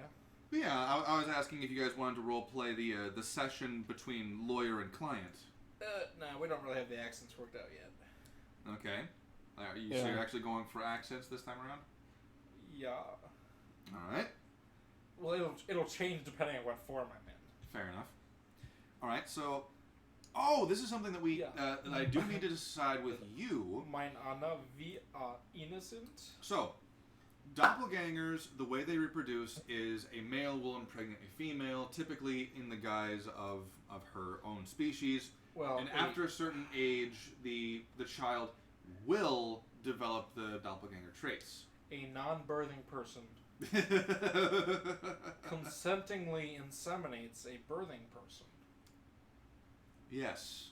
But yeah, I was asking if you guys wanted to role play the session between lawyer and client. No, we don't really have the accents worked out yet. Okay. So Yeah. you're actually going for accents this time around? Yeah. All right. Well, it'll change depending on what form I'm in. Fair enough. All right. So, this is something that that I do need to decide with you. Mine Anna, we are innocent. So, doppelgangers, the way they reproduce is a male will impregnate a female, typically in the guise of her own species. Well, and after a certain age, the child will develop the doppelganger traits. A non-birthing person consentingly inseminates a birthing person. Yes.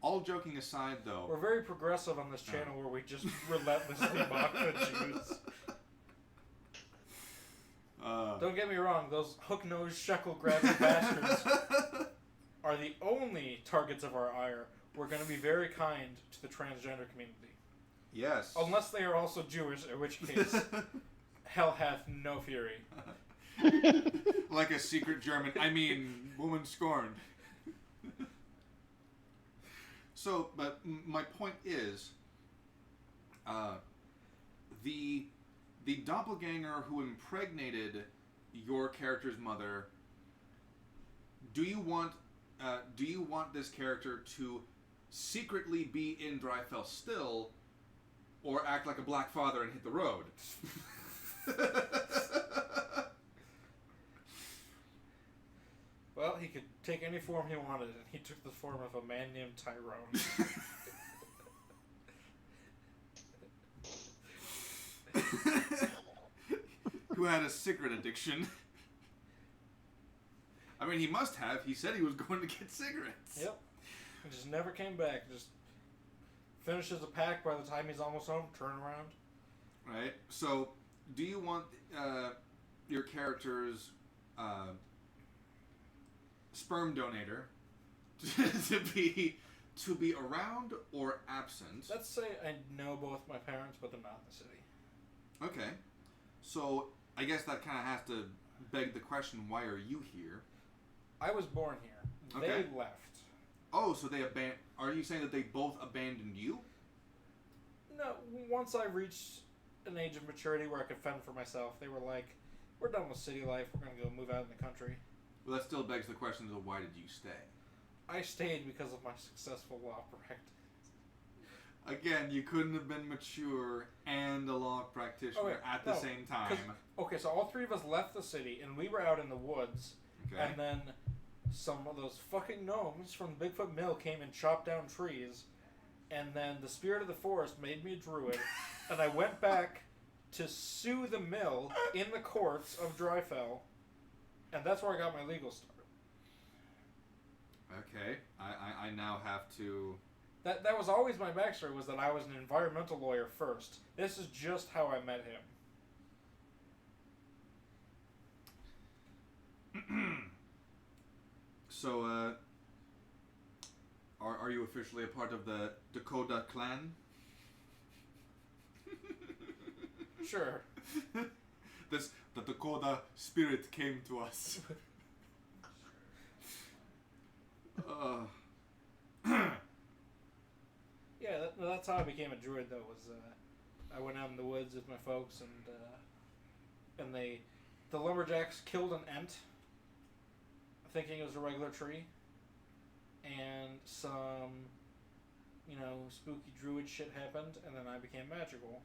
All joking aside, though... We're very progressive on this channel where we just relentlessly mock the Jews. Don't get me wrong, those hook-nosed, shekel-grabbing bastards are the only targets of our ire. We're going to be very kind to the transgender community. Yes. Unless they are also Jewish, in which case, hell hath no fury. Like a secret German, woman scorned. So, but my point is, the doppelganger who impregnated your character's mother, do you want this character to secretly be in Drifell still, or act like a black father and hit the road? Well, he could take any form he wanted, and he took the form of a man named Tyrone. Who had a cigarette addiction. He must have. He said he was going to get cigarettes. Yep. He just never came back. Just finishes a pack by the time he's almost home, turn around. Right. So, do you want your character's sperm donator to be around or absent? Let's say I know both my parents, but they're not in the city. Okay. So, I guess that kind of has to beg the question, why are you here? I was born here. Okay. They left. Oh, so they are you saying that they both abandoned you? No, once I reached an age of maturity where I could fend for myself, they were like, we're done with city life, we're going to go move out in the country. Well, that still begs the question of why did you stay? I stayed because of my successful law practice. Again, you couldn't have been mature and a law practitioner at the same time. Okay, so all three of us left the city, and we were out in the woods, Okay. and then some of those fucking gnomes from the Bigfoot Mill came and chopped down trees, and then the spirit of the forest made me a druid, and I went back to sue the mill in the courts of Drifell, and that's where I got my legal start. Okay, I now have to... That was always my backstory, was that I was an environmental lawyer first. This is just how I met him. So, are you officially a part of the Dakota clan? Sure. The Dakota spirit came to us. Yeah, that's how I became a druid, though, was I went out in the woods with my folks, and the lumberjacks killed an ent, thinking it was a regular tree, and some, spooky druid shit happened, and then I became magical.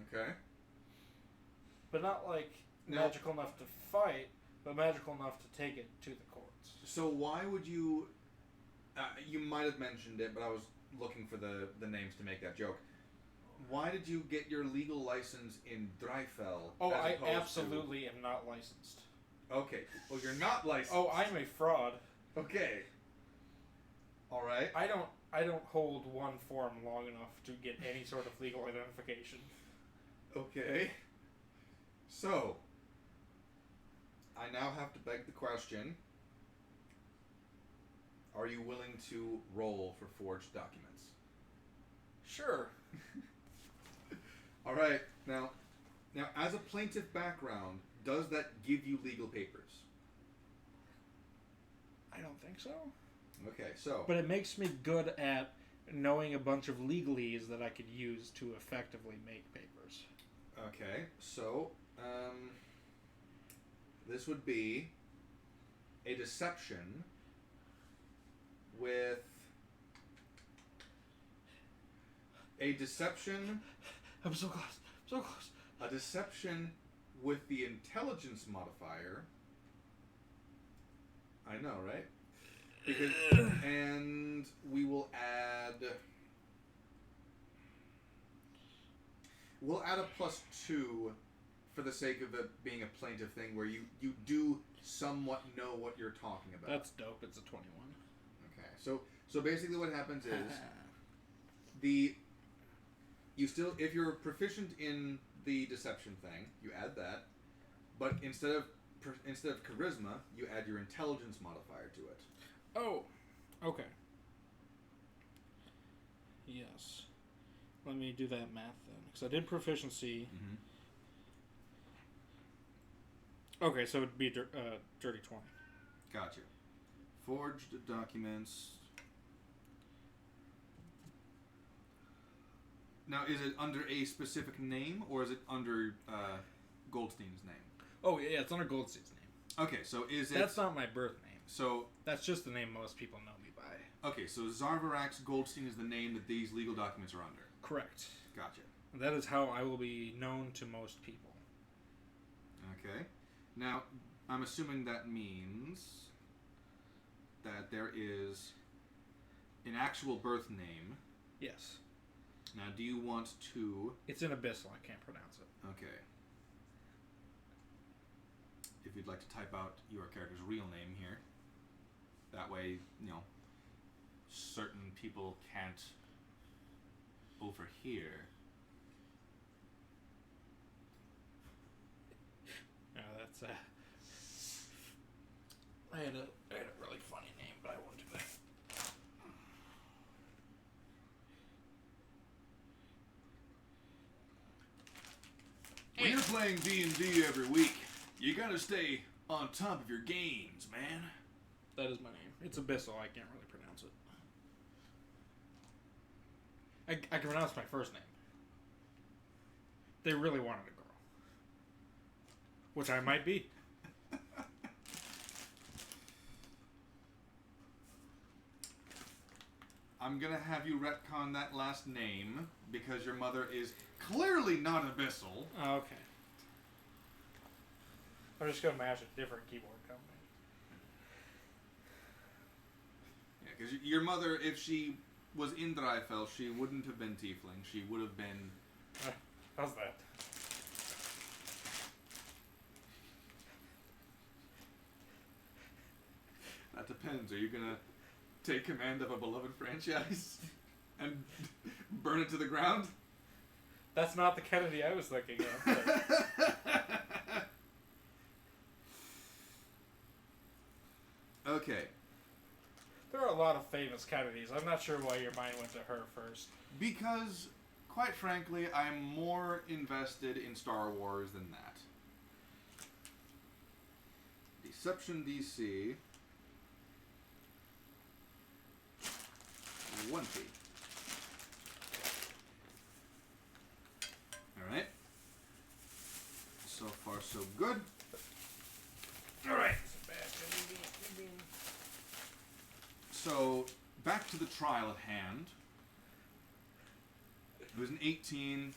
Okay. But not, magical enough to fight, but magical enough to take it to the courts. So why would you... you might have mentioned it, but I was looking for the names to make that joke. Why did you get your legal license in Drifell? Oh, I absolutely am not licensed. Okay. Well, you're not licensed. Oh, I'm a fraud. Okay. All right. I don't hold one form long enough to get any sort of legal identification. Okay. So, I now have to beg the question, are you willing to roll for forged documents? Sure. All right. Now, as a plaintiff background, does that give you legal papers? I don't think so. Okay, so... But it makes me good at knowing a bunch of legalese that I could use to effectively make papers. Okay, so This would be a deception with a deception. I'm so close. So close. A deception with the intelligence modifier. I know, right? Because, and we will add. We'll add a +2 for the sake of it being a plaintive thing where you do somewhat know what you're talking about. That's dope. It's a 21. Okay. So basically what happens is you still, if you're proficient in the deception thing, you add that, but instead of charisma, you add your intelligence modifier to it. Oh, okay. Yes. Let me do that math then, because I did proficiency. Mm-hmm. Okay, so it'd be dirty 20. Gotcha. Forged documents. Now, is it under a specific name, or is it under Goldstein's name? Oh, yeah, it's under Goldstein's name. Okay, so is it... That's not my birth name. So... That's just the name most people know me by. Okay, so Zarvarax Goldstein is the name that these legal documents are under. Correct. Gotcha. That is how I will be known to most people. Okay. Now, I'm assuming that means that there is an actual birth name. Yes. Now, do you want to... It's in Abyssal. I can't pronounce it. Okay. If you'd like to type out your character's real name here. That way, certain people can't overhear. No, that's I had a really funny name, but I won't do that. When you're playing D&D every week, you gotta stay on top of your games, man. That is my name. It's Abyssal. I can't really pronounce it. I can pronounce my first name. They really wanted a girl. Which I might be. I'm gonna have you retcon that last name because your mother is clearly not Abyssal. Oh, okay. I'm just gonna mash a different keyboard company. Yeah, because your mother, if she was in Drifell, she wouldn't have been Tiefling. She would have been... How's that? That depends. Are you gonna take command of a beloved franchise and burn it to the ground? That's not the Kennedy I was thinking of. But... Okay. There are a lot of famous Kennedys. I'm not sure why your mind went to her first. Because, quite frankly, I'm more invested in Star Wars than that. Deception DC. 20. Alright. So far, so good. Alright. So, back to the trial at hand. It was an 18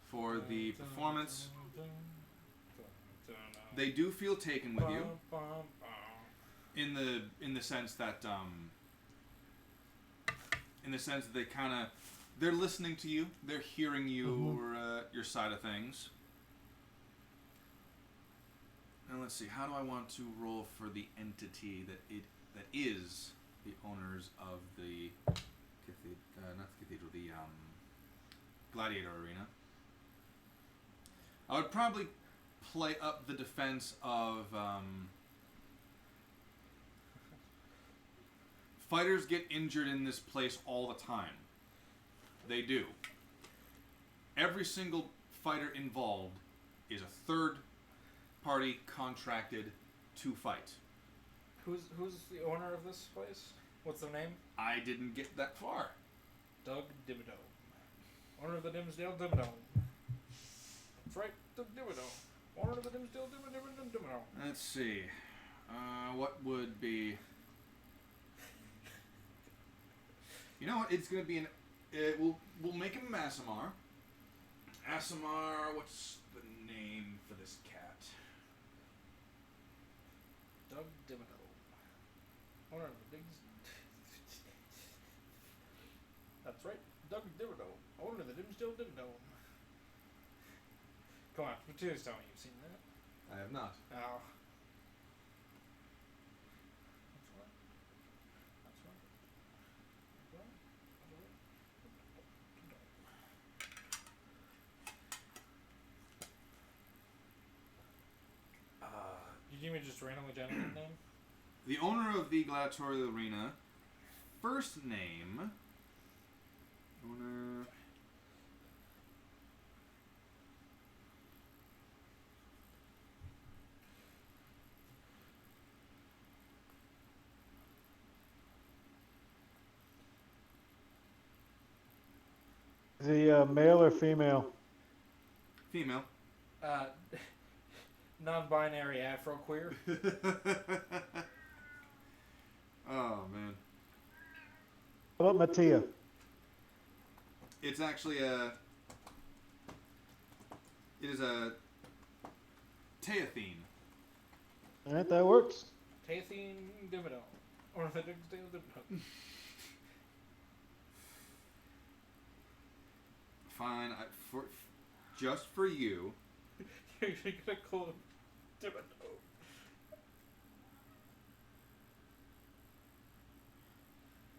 for the performance. They do feel taken with you. In the sense that they kind of, they're listening to you. They're hearing your side of things. Now let's see. How do I want to roll for the entity that is the owners of the Gladiator Arena? I would probably play up the defense of fighters get injured in this place all the time. They do. Every single fighter involved is a third party contracted to fight. Who's the owner of this place? What's the name? I didn't get that far. Doug Dimmadome. Owner of the Dimsdale Dimmadome. That's right, Doug Dimmadome. Owner of the Dimsdale Dimino. Let's see. What would be... You know what? It's going to be an... We'll make him Asimar. Asimar, what's the name for this cat? Doug Dimino. Owner of the Digs... That's right. Doug Dimino. Owner of the Dimsdale Dimino. Come on, please tell me you've seen that. I have not. Oh. That's right. That's right. That's right. Did you even just randomly generate name? The owner of the gladiatorial arena, first name... Owner... Is he male or female? Female. Non-binary Afro-queer. Oh, man. How about Mattia? It's actually a... It is a... Teothene. Alright, that works. Tathine Dimino. Or the Digsdale Dimino. Fine. Just for you. You're gonna call him Dimino.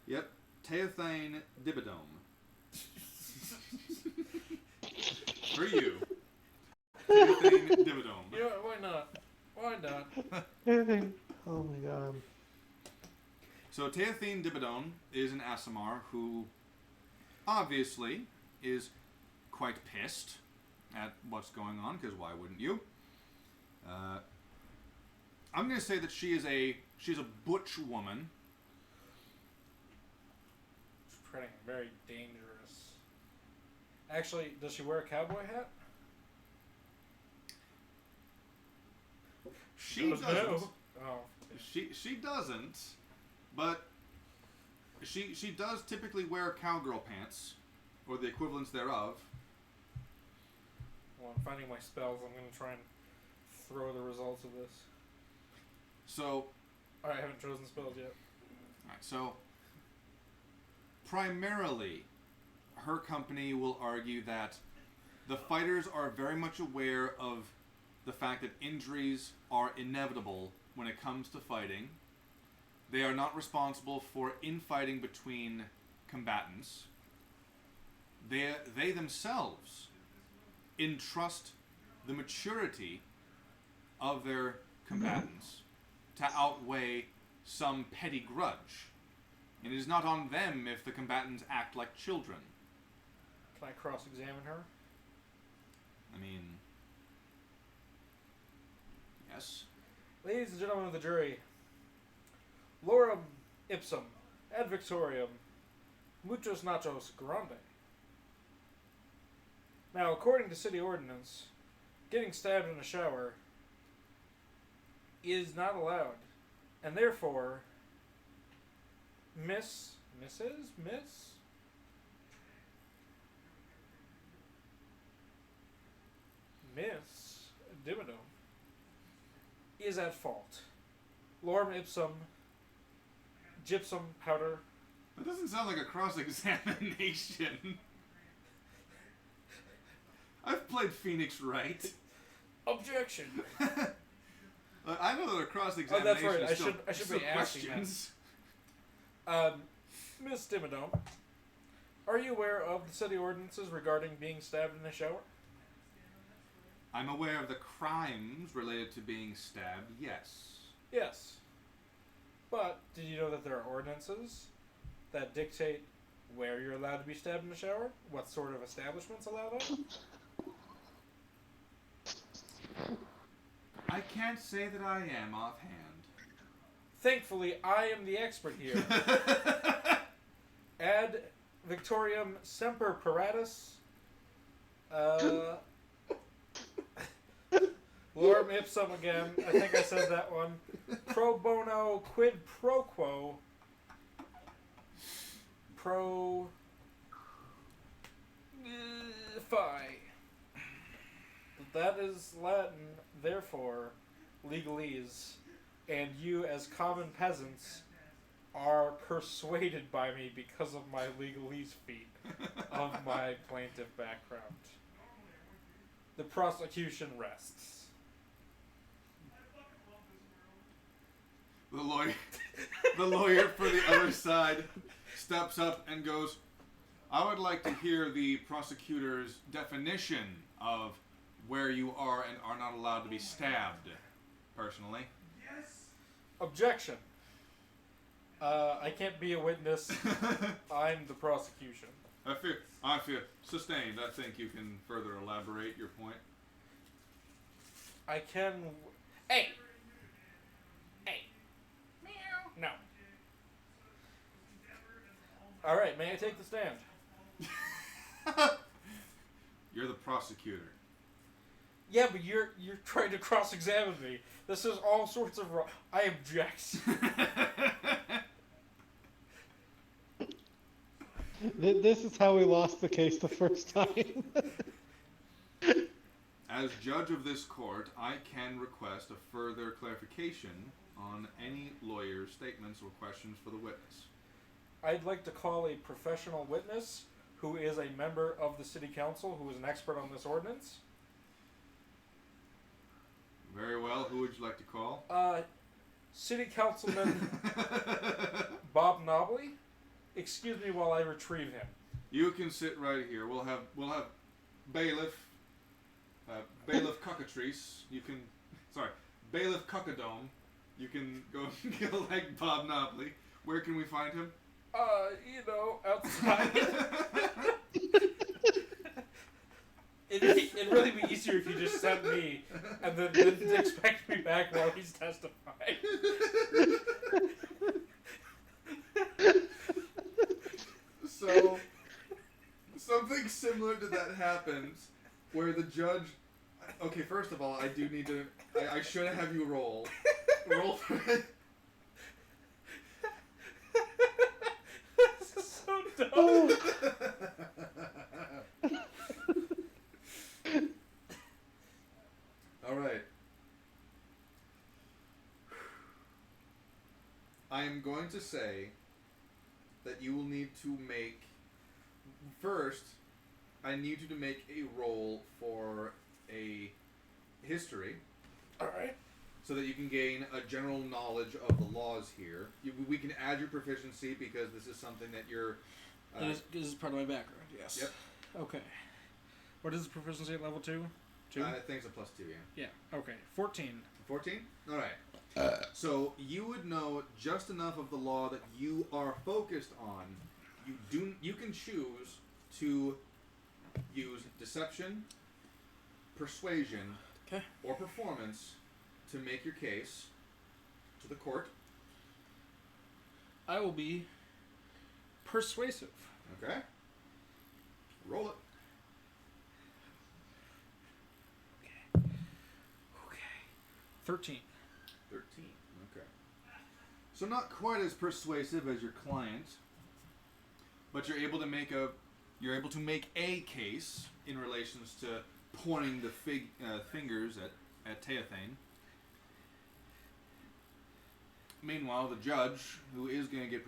Yep. Teothane Dibidome. For you. Teothane Dibidome. You know what, why not? Why not? Oh my god. So Teothene Dibidone is an Asimar who obviously is quite pissed at what's going on, because why wouldn't you? I'm going to say that she's a butch woman. She's treading very dangerous. Actually, does she wear a cowboy hat? She doesn't. Oh. She doesn't, but she does typically wear cowgirl pants, or the equivalents thereof. Well, I'm finding my spells. I'm going to try and throw the results of this. So... I haven't chosen spells yet. Alright, so... Primarily, her company will argue that the fighters are very much aware of the fact that injuries are inevitable when it comes to fighting. They are not responsible for infighting between combatants. They themselves entrust the maturity of their combatants to outweigh some petty grudge. And it is not on them if the combatants act like children. Can I cross-examine her? I mean... Yes. Ladies and gentlemen of the jury, Lorem ipsum ad victoriam muchos nachos grande. Now, according to city ordinance, getting stabbed in a shower is not allowed, and therefore, Miss Dimino is at fault. Lorem ipsum gypsum powder. That doesn't sound like a cross-examination. I've played Phoenix right. Objection. I know that a cross-examination Oh, that's right. is I should still be asking questions. Miss Dimino, are you aware of the city ordinances regarding being stabbed in a shower? I'm aware of the crimes related to being stabbed, yes. Yes. But did you know that there are ordinances that dictate where you're allowed to be stabbed in the shower? What sort of establishments allow that? I can't say that I am offhand. Thankfully, I am the expert here. Ad Victoriam Semper Paratus. Lorem ipsum again. I think I said that one. Pro bono quid pro quo. Pro. Fi. That is Latin, therefore, legalese. And you, as common peasants, are persuaded by me because of my legalese feat of my plaintiff background. The prosecution rests. The lawyer for the other side steps up and goes, I would like to hear the prosecutor's definition of where you are and are not allowed to be stabbed, personally. Objection. I can't be a witness. I'm the prosecution. I fear. Sustained. I think you can further elaborate your point. I can... Hey! Meow. No. Alright, may I take the stand? You're the prosecutor. Yeah, but you're trying to cross-examine me. This is all sorts of wrong. I object. This is how we lost the case the first time. As judge of this court, I can request a further clarification on any lawyer's statements or questions for the witness. I'd like to call a professional witness who is a member of the city council, who is an expert on this ordinance. Very well. Who would you like to call? City Councilman Bob Nobley. Excuse me while I retrieve him. You can sit right here. We'll have bailiff Cockatrice. You can bailiff Cockadome. You can go like Bob Nobley. Where can we find him? Outside. It'd really be easier if you just sent me and then didn't expect me back while he's testifying. So, something similar to that happens where the judge... Okay, first of all, I do need to... I should have you roll. Roll for it. This is so dumb. Alright. I am going to say that you will need to make... First, I need you to make a roll for a history. Alright. So that you can gain a general knowledge of the laws here. We can add your proficiency because this is something that you're... This is part of my background, yes. Yep. Okay. What is the proficiency at level 2? 2? I think it's a +2, yeah. Yeah, okay. 14. 14? Alright. So you would know just enough of the law that you are focused on. You can choose to use deception, persuasion, okay, or performance to make your case to the court. I will be persuasive. Okay. Roll it. Okay. 13. 13. Okay. So not quite as persuasive as your client, but you're able to make a case in relations to pointing the fingers at Teothane. Meanwhile, the judge, who is going to get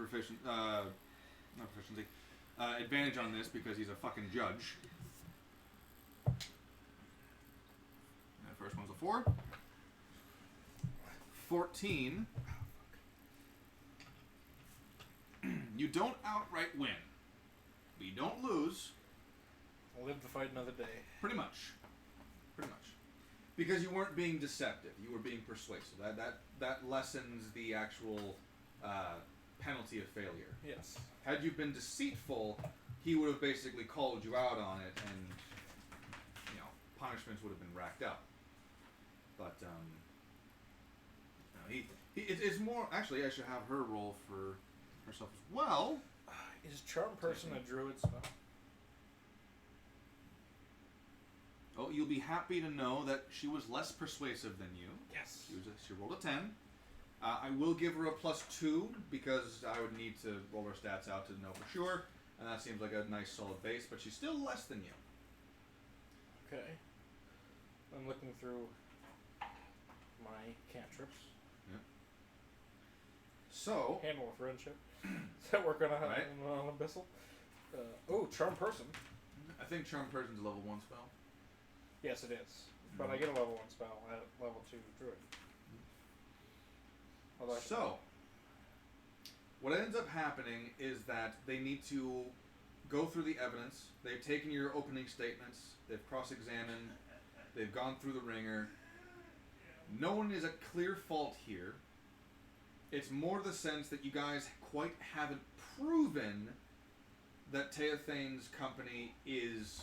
advantage on this because he's a fucking judge. The first one's a 4. 14. You don't outright win, but you don't lose. I'll live to fight another day. Pretty much. Because you weren't being deceptive, you were being persuasive. That lessens the actual penalty of failure. Yes. Had you been deceitful, he would have basically called you out on it, and punishments would have been racked up. But it's more. Actually, I should have her roll for herself as well. Is charm person a druid spell? Oh, you'll be happy to know that she was less persuasive than you. Yes. She rolled a 10. I will give her a +2 because I would need to roll her stats out to know for sure, and that seems like a nice solid base, but she's still less than you. Okay. I'm looking through my cantrips. Yeah. So, Handle of friendship. Does that work on an abyssal? Charm person. I think Charm Person's a level 1 spell. Yes, it is. But I get a level 1 spell at level 2 druid. So, what ends up happening is that they need to go through the evidence. They've taken your opening statements. They've cross-examined. They've gone through the ringer. No one is at clear fault here. It's more the sense that you guys quite haven't proven that Teothane's company is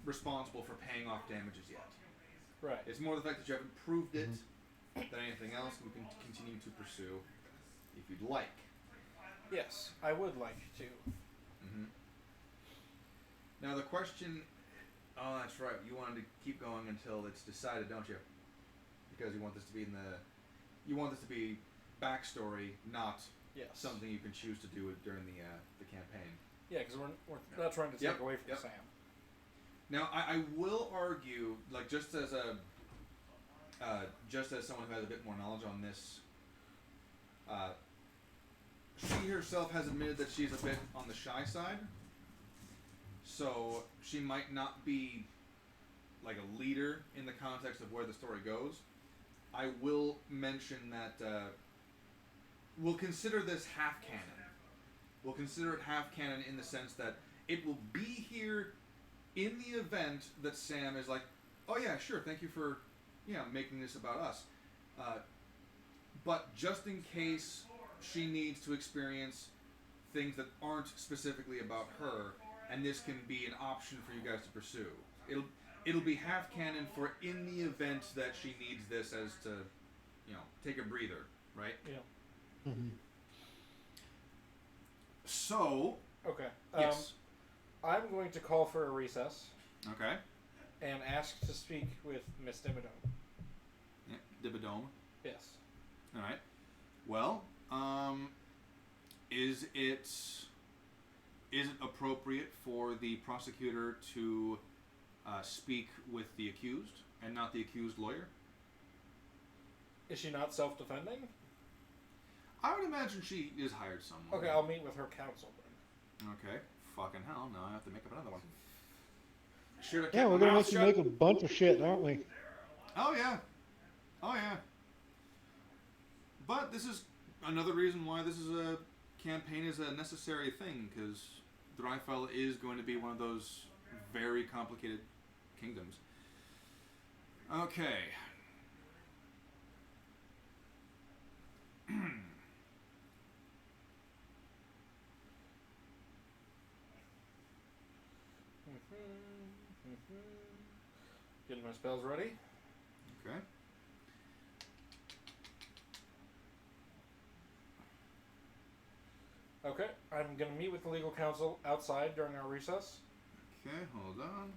responsible for paying off damages yet. Right. It's more the fact that you haven't proved it than anything else. We can continue to pursue if you'd like. Yes, I would like to. Mm-hmm. Now the question... Oh, that's right. You wanted to keep going until it's decided, don't you? Because you want this to be You want this to be backstory, not something you can choose to do during the campaign. Yeah, because we're not trying to take away from Sam. Now, I will argue, like, just as someone who has a bit more knowledge on this, she herself has admitted that she's a bit on the shy side. So she might not be like a leader in the context of where the story goes. I will mention that we'll consider this half canon. We'll consider it half canon in the sense that it will be here in the event that Sam is like, oh yeah, sure, thank you for making this about us. But just in case she needs to experience things that aren't specifically about her, and this can be an option for you guys to pursue. It'll be half canon for in the event that she needs this as to, take a breather, right? Yeah. Mm-hmm. So. Okay. Yes. I'm going to call for a recess. Okay. And ask to speak with Miss Dimmadome. Yeah, Dimmadome. Yes. All right. Well, is it appropriate for the prosecutor to speak with the accused and not the accused lawyer? Is she not self-defending? I would imagine she is hired someone. Okay, I'll meet with her counsel then. Okay. Fucking hell, now I have to make up another one. Yeah, we're going to make you make a bunch of shit, aren't we? Oh, yeah. Oh, yeah. But this is another reason why this is a campaign is a necessary thing, because Drifell is going to be one of those very complicated kingdoms. Okay. Getting my spells ready. Okay. Okay, I'm going to meet with the legal counsel outside during our recess. Okay, hold on.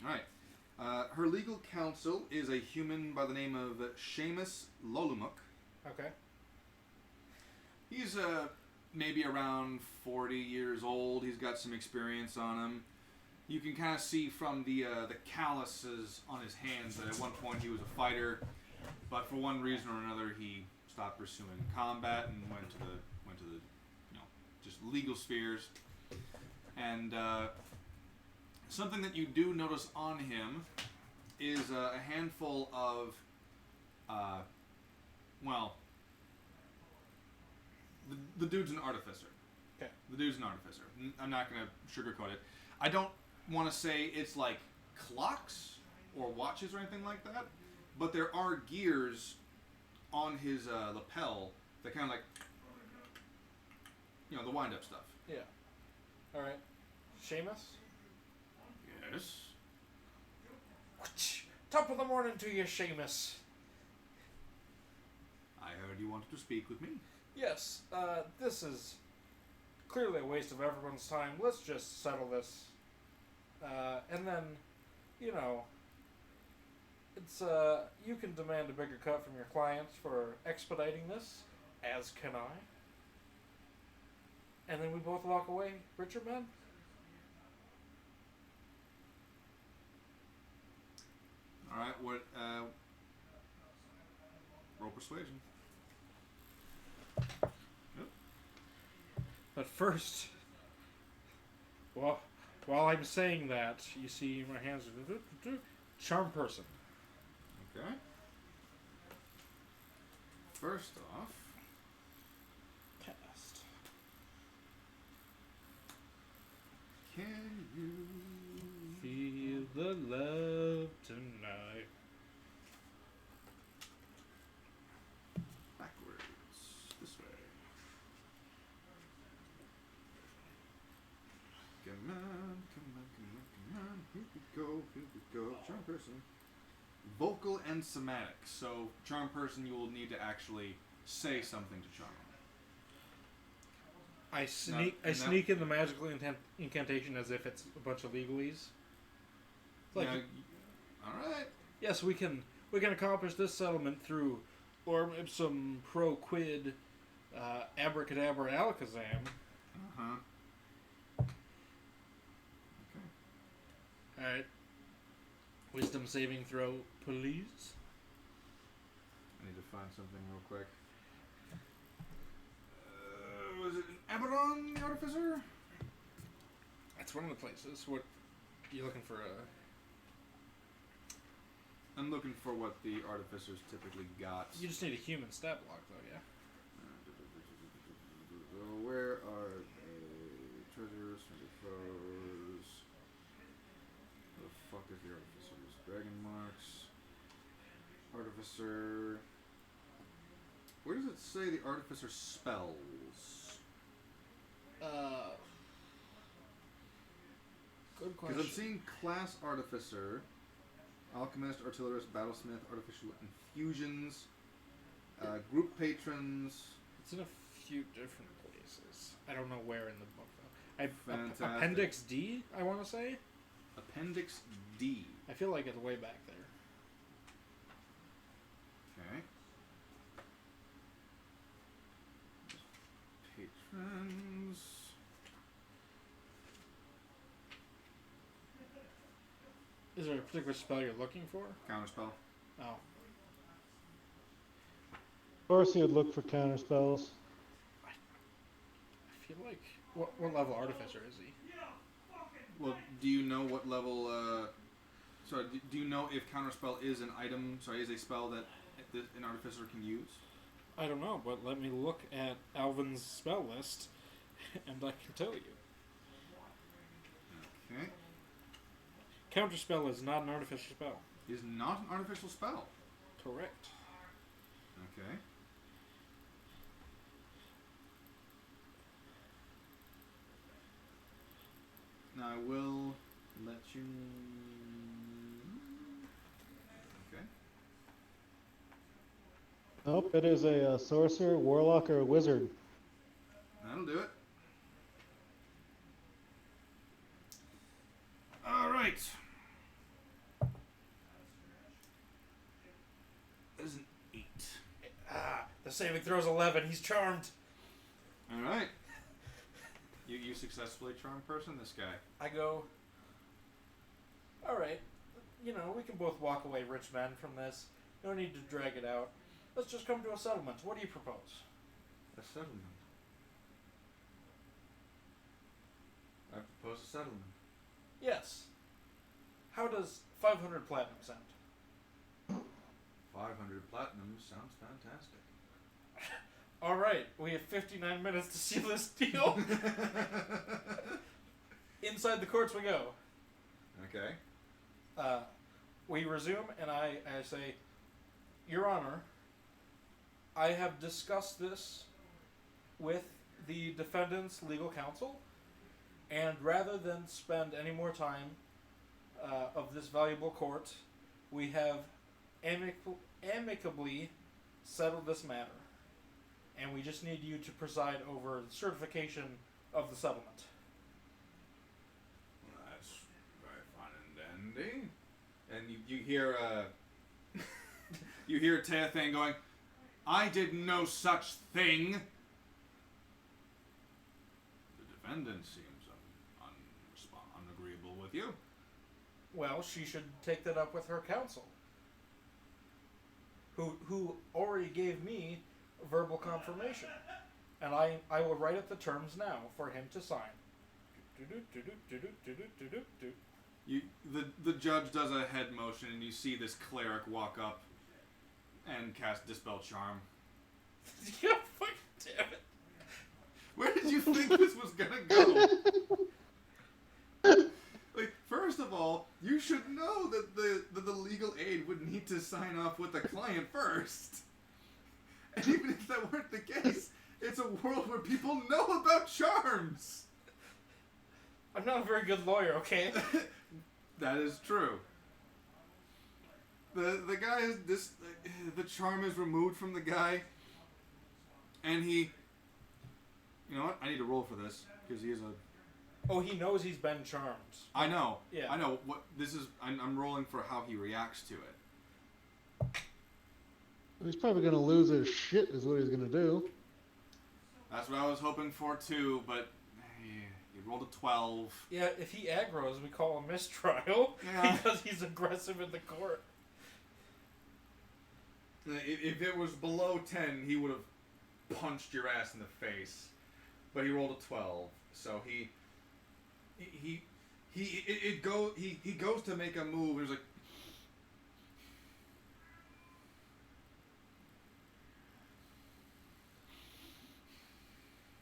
Alright. Her legal counsel is a human by the name of Seamus Lolumuk. Okay. He's maybe around 40 years old. He's got some experience on him. You can kind of see from the calluses on his hands that at one point he was a fighter, but for one reason or another he stopped pursuing combat and went to the just legal spheres. And something that you do notice on him is a handful of the dude's an artificer. Okay. The dude's an artificer. I'm not going to sugarcoat it. I don't want to say it's like clocks or watches or anything like that, but there are gears on his lapel that kind of like, the wind-up stuff. Yeah. All right. Seamus? Yes. Top of the morning to you, Seamus. I heard you wanted to speak with me. Yes, this is clearly a waste of everyone's time. Let's just settle this. And then, you know, it's, you can demand a bigger cut from your clients for expediting this, as can I. And then we both walk away richer men. Alright, what, roll persuasion. But first, well, while I'm saying that, you see my hands are charm person. Okay. First off, Cast. can you Feel the love tonight. backwards this way? Come on, come on, come on, come on. Here we go, here we go. Charm person. Vocal and somatic. So, charm person, you will need to actually say something to charm him. I sneak in the magical incantation as if it's a bunch of legalese. Like, alright. yes, we can accomplish this settlement through Orm Ipsum Pro Quid Abracadabra Alakazam. Uh-huh. Okay. Alright. Wisdom saving throw, please. I need to find something real quick. Was it an Aberon, the Artificer? That's one of the places. What you looking for? I'm looking for what the Artificers typically got. You just need a human stat block, though, yeah. Where are they? Treasures, foes. Where the fuck is the Artificers? Dragon marks. Artificer. Where does it say the Artificer spells? Good question. Because I'm seeing Class Artificer, Alchemist, Artillerist, Battlesmith, Artificial Infusions, Group Patrons. It's in a few different places. I don't know where in the book, though. Fantastic. Appendix D, I want to say? Appendix D. I feel like it's way back there. Okay. Patrons. Is there a particular spell you're looking for? Counterspell. Oh. Of course, you'd look for counter spells. I feel like... What level artificer is he? Well, do you know what level, sorry, do you know if Counterspell is an item, is a spell that an Artificer can use? I don't know, but let me look at Alvin's spell list, and I can tell you. Okay. Counterspell is not an artificial spell. Is not an artificial spell. Correct. Okay. Now I will let you. Okay. Nope, it is a sorcerer, warlock, or a wizard. That'll do it. All right. That is an 8. The saving throw's 11. He's charmed. All right. You successfully charm person this guy. I go, alright, you know, we can both walk away rich men from this. No need to drag it out. Let's just come to a settlement. What do you propose? A settlement. I propose a settlement. Yes. How does 500 platinum sound? 500 platinum sounds fantastic. Alright, we have 59 minutes to seal this deal. Inside the courts we go. Okay. We resume, and I say, Your Honor, I have discussed this with the defendant's legal counsel, and rather than spend any more time of this valuable court, we have amicably settled this matter, and we just need you to preside over the certification of the settlement. That's very fine and dandy. And you hear you hear Teothan going, "I did no such thing." The defendant seems unagreeable with you. Well, she should take that up with her counsel, who already gave me verbal confirmation, and I will write up the terms now for him to sign. The judge does a head motion, and you see this cleric walk up and cast Dispel Charm. Yeah, fuck, damn it. Where did you think this was gonna go? Like, first of all, you should know that the legal aid would need to sign off with the client first. And even if that weren't the case, it's a world where people know about charms. I'm not a very good lawyer, okay? That is true. The guy is the charm is removed from the guy, and he. You know what? I need to roll for this because he is a. Oh, he knows he's been charmed. I know. Yeah. I know what this is. I'm rolling for how he reacts to it. He's probably going to lose his shit, is what he's going to do. That's what I was hoping for too, but he rolled a 12. Yeah, if he aggroes, we call a mistrial Yeah. because he's aggressive in the court. If it was below 10, he would have punched your ass in the face. But he rolled a 12, so he goes to make a move. And he's like,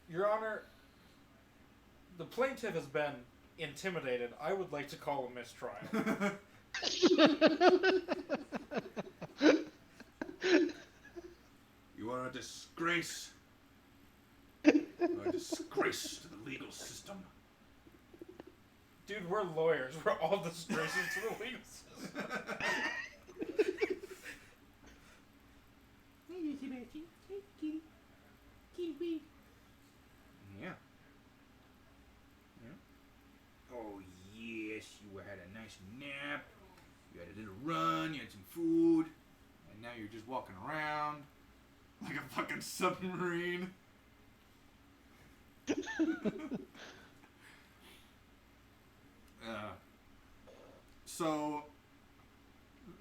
Your Honor, the plaintiff has been intimidated. I would like to call a mistrial. "You are a disgrace. You are a disgrace to the legal system." Dude, we're lawyers. We're all disgraces to the legal system. Yeah. Oh yes, you had a nice nap. You had a little run. You had some food, and now you're just walking around like a fucking submarine. So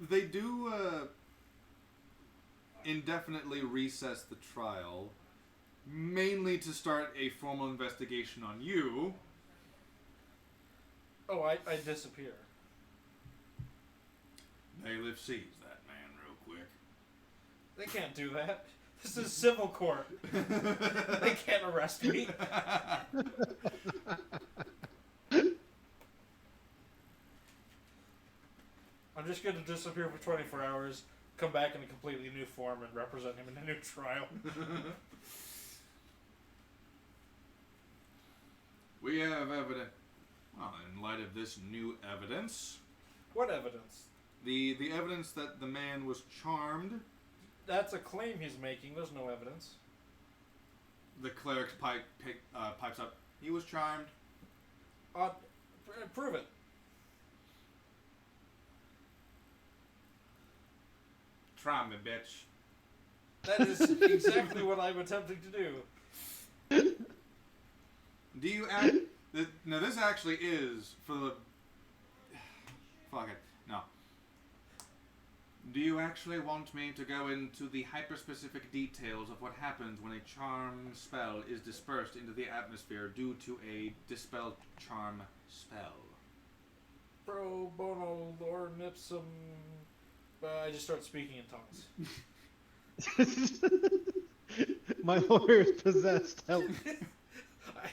they do indefinitely recess the trial, mainly to start a formal investigation on you. Oh, I disappear. Bailiff sees that man real quick. They can't do that. This is civil court. They can't arrest me. I'm just going to disappear for 24 hours, come back in a completely new form, and represent him in a new trial. We have evidence. Well, in light of this new evidence, What evidence? the evidence that the man was charmed, That's a claim he's making. There's no evidence. the cleric pipes up. He was charmed. Prove it. Try me, bitch. That is exactly what I'm attempting to do. Do you act? No, this actually is for the. Fuck it. No. Do you actually want me to go into the hyper-specific details of what happens when a charm spell is dispersed into the atmosphere due to a dispel charm spell? Pro bono lor nipsum. I just start speaking in tongues. My lawyer is possessed. Help.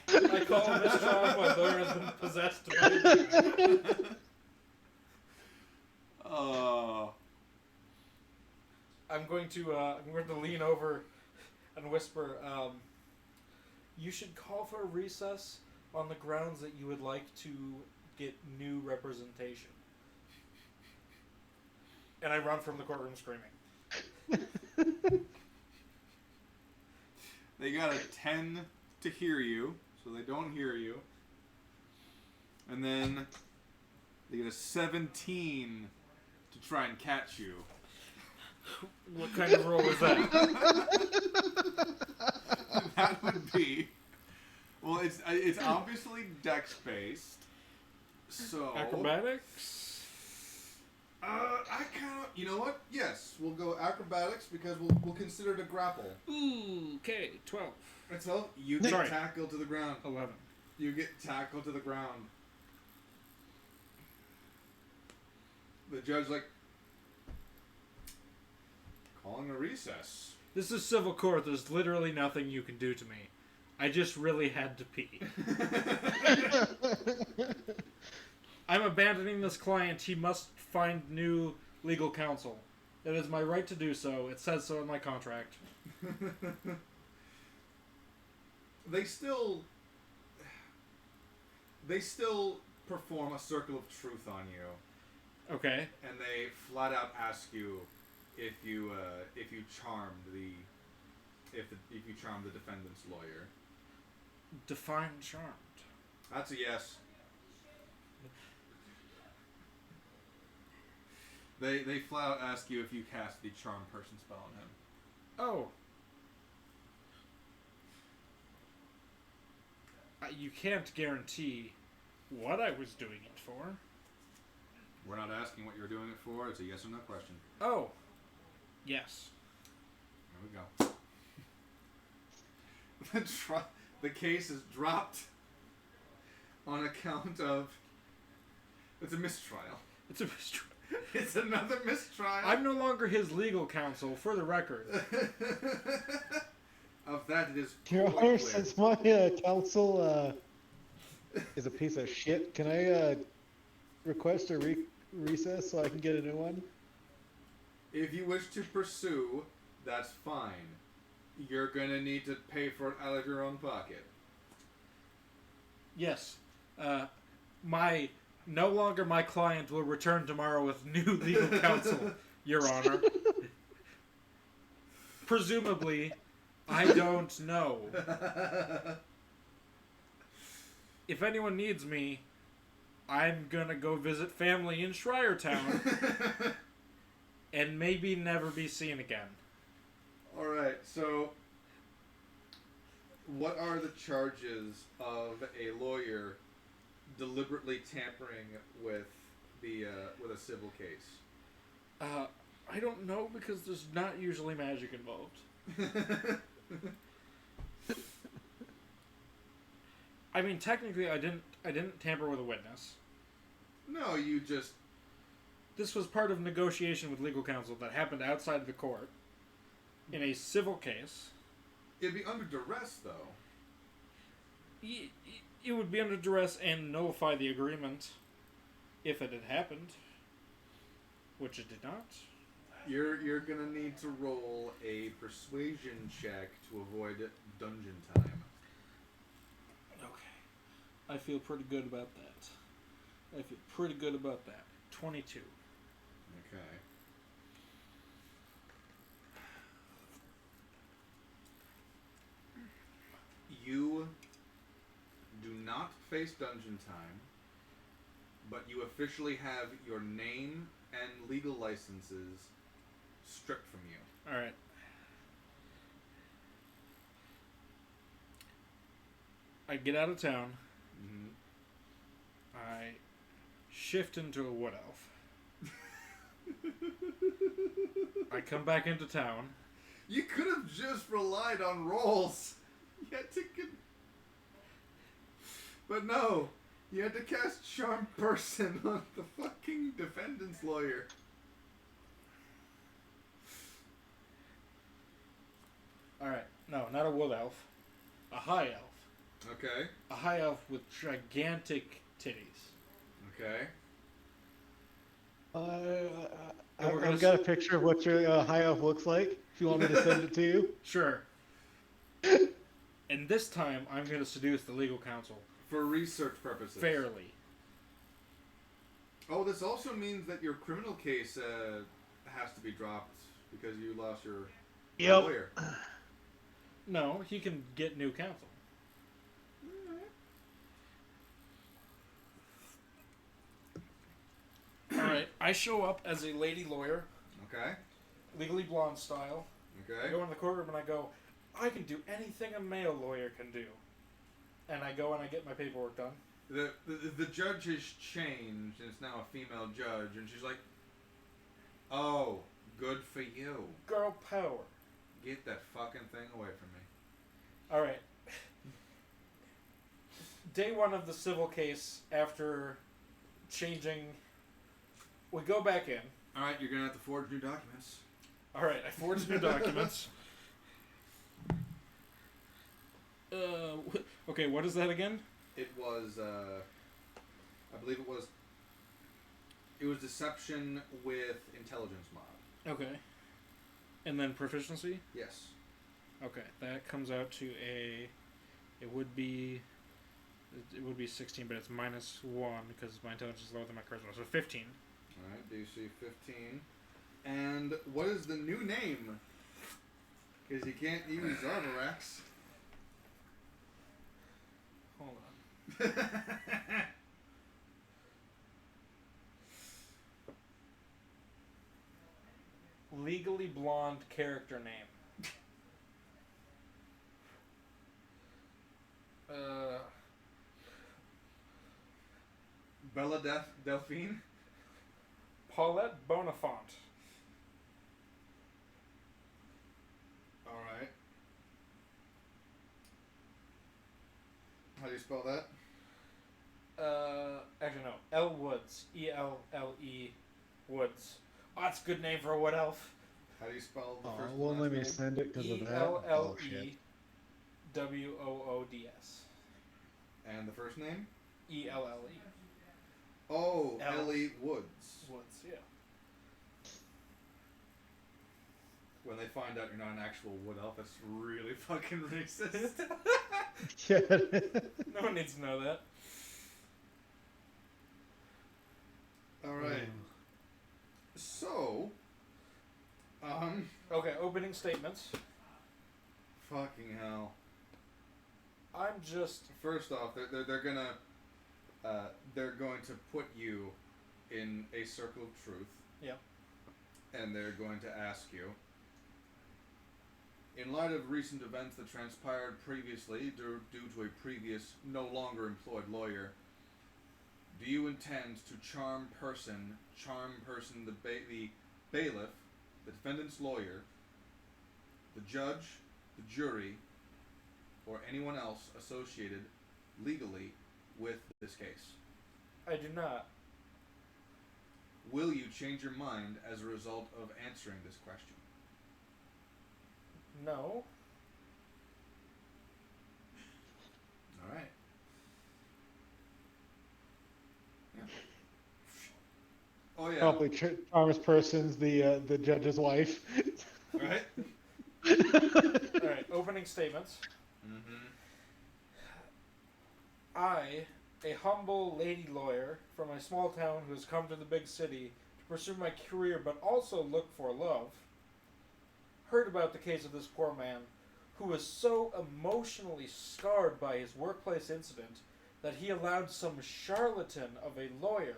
I call him Miss Charm. My lawyer has been possessed by a demon. I'm going to lean over and whisper, you should call for a recess on the grounds that you would like to get new representation. And I run from the courtroom screaming. They got a 10 to hear you, so they don't hear you. And then they get a 17 to try and catch you. What kind of roll is that? That would be... Well, it's obviously dex-based, so... Acrobatics? I kind of... You know what? Yes, we'll go acrobatics because we'll consider it a grapple. Ooh, okay, 12. So you get tackled to the ground. 11. You get tackled to the ground. The judge, like, calling a recess. This is civil court. There's literally nothing you can do to me. I just really had to pee. I'm abandoning this client. He must find new legal counsel. It is my right to do so. It says so in my contract. They still perform a circle of truth on you. Okay. And they flat out ask you if you charmed the defendant's lawyer. Define charmed. That's a yes. They flat out ask you if you cast the charm person spell on him. Oh. You can't guarantee what I was doing it for. We're not asking what you're doing it for. It's a yes or no question. Oh. Yes. There we go. The case is dropped on account of... It's a mistrial. It's a mistrial. It's another mistrial. I'm no longer his legal counsel, for the record. Of that, it is Your quite Honor, clear. since my counsel is a piece of shit, can I request a recess so I can get a new one? If you wish to pursue, that's fine. You're gonna need to pay for it out of your own pocket. Yes. No longer my client will return tomorrow with new legal counsel, Your Honor. Presumably, I don't know. If anyone needs me, I'm gonna go visit family in Schreiertown and maybe never be seen again. Alright, so what are the charges of a lawyer deliberately tampering with with a civil case? I don't know because there's not usually magic involved. I mean, technically, I didn't tamper with a witness. No, you just... This was part of negotiation with legal counsel that happened outside of the court in a civil case. It'd be under duress, though. It would be under duress and nullify the agreement if it had happened, which it did not. You're gonna need to roll a persuasion check to avoid dungeon time. Okay. I feel pretty good about that. 22. Okay. You do not face dungeon time, but you officially have your name and legal licenses stripped from you. Alright. I get out of town. Mm-hmm. I shift into a wood elf. I come back into town. You could have just relied on rolls. You had to But no, you had to cast Charm Person on the fucking defendant's lawyer. Alright, no, not a wood elf. A high elf. Okay. A high elf with gigantic titties. Okay. I've got a picture of what your high elf looks like. If you want me to send it to you. Sure. And this time, I'm going to seduce the legal counsel. For research purposes. Fairly. Oh, this also means that your criminal case has to be dropped because you lost your Yep. lawyer. No, he can get new counsel. Alright, I show up as a lady lawyer, Okay. Legally Blonde style. I Okay. go in the courtroom and I go, I can do anything a male lawyer can do. And I go and I get my paperwork done. The judge has changed, and it's now a female judge, and she's like, "Oh, good for you. Girl power. Get that fucking thing away from me." Alright. Day one of the civil case, after changing, we go back in. All right, you're gonna have to forge new documents. Alright, I forged new documents. Okay, what is that again? It was, I believe it was deception with intelligence mod. Okay. And then proficiency? Yes. Okay, that comes out to it would be 16, but it's minus 1 because my intelligence is lower than my charisma, so 15. All right, DC 15. And what is the new name? Because you can't use Zarvarax. Hold on. Legally Blonde character name. Bella Delphine. Paulette Bonafont. All right. How do you spell that? Actually no. L Woods. E-L-L-E Woods. Oh, that's a good name for a wood elf. How do you spell the Oh, first won't one? let me send it because of that. E-L-L-E W-O-O-D-S. And the first name? E-L-L-E. Oh, L. Ellie Woods. Woods, yeah. When they find out you're not an actual wood elf, that's really fucking racist. No one needs to know that. Alright. So, Okay, opening statements. fucking hell. I'm just... First off, they're gonna, they're going to put you in a circle of truth. Yep. And they're going to ask you, in light of recent events that transpired previously due to a previous, no longer employed lawyer, do you intend to charm person the bailiff, the defendant's lawyer, the judge, the jury, or anyone else associated legally with this case? I do not. Will you change your mind as a result of answering this question? No. All right. Yeah. Oh yeah. Probably charms person's the judge's wife. Right. Alright, opening statements. Mm-hmm. I, a humble lady lawyer from a small town who has come to the big city to pursue my career but also look for love, heard about the case of this poor man who was so emotionally scarred by his workplace incident that he allowed some charlatan of a lawyer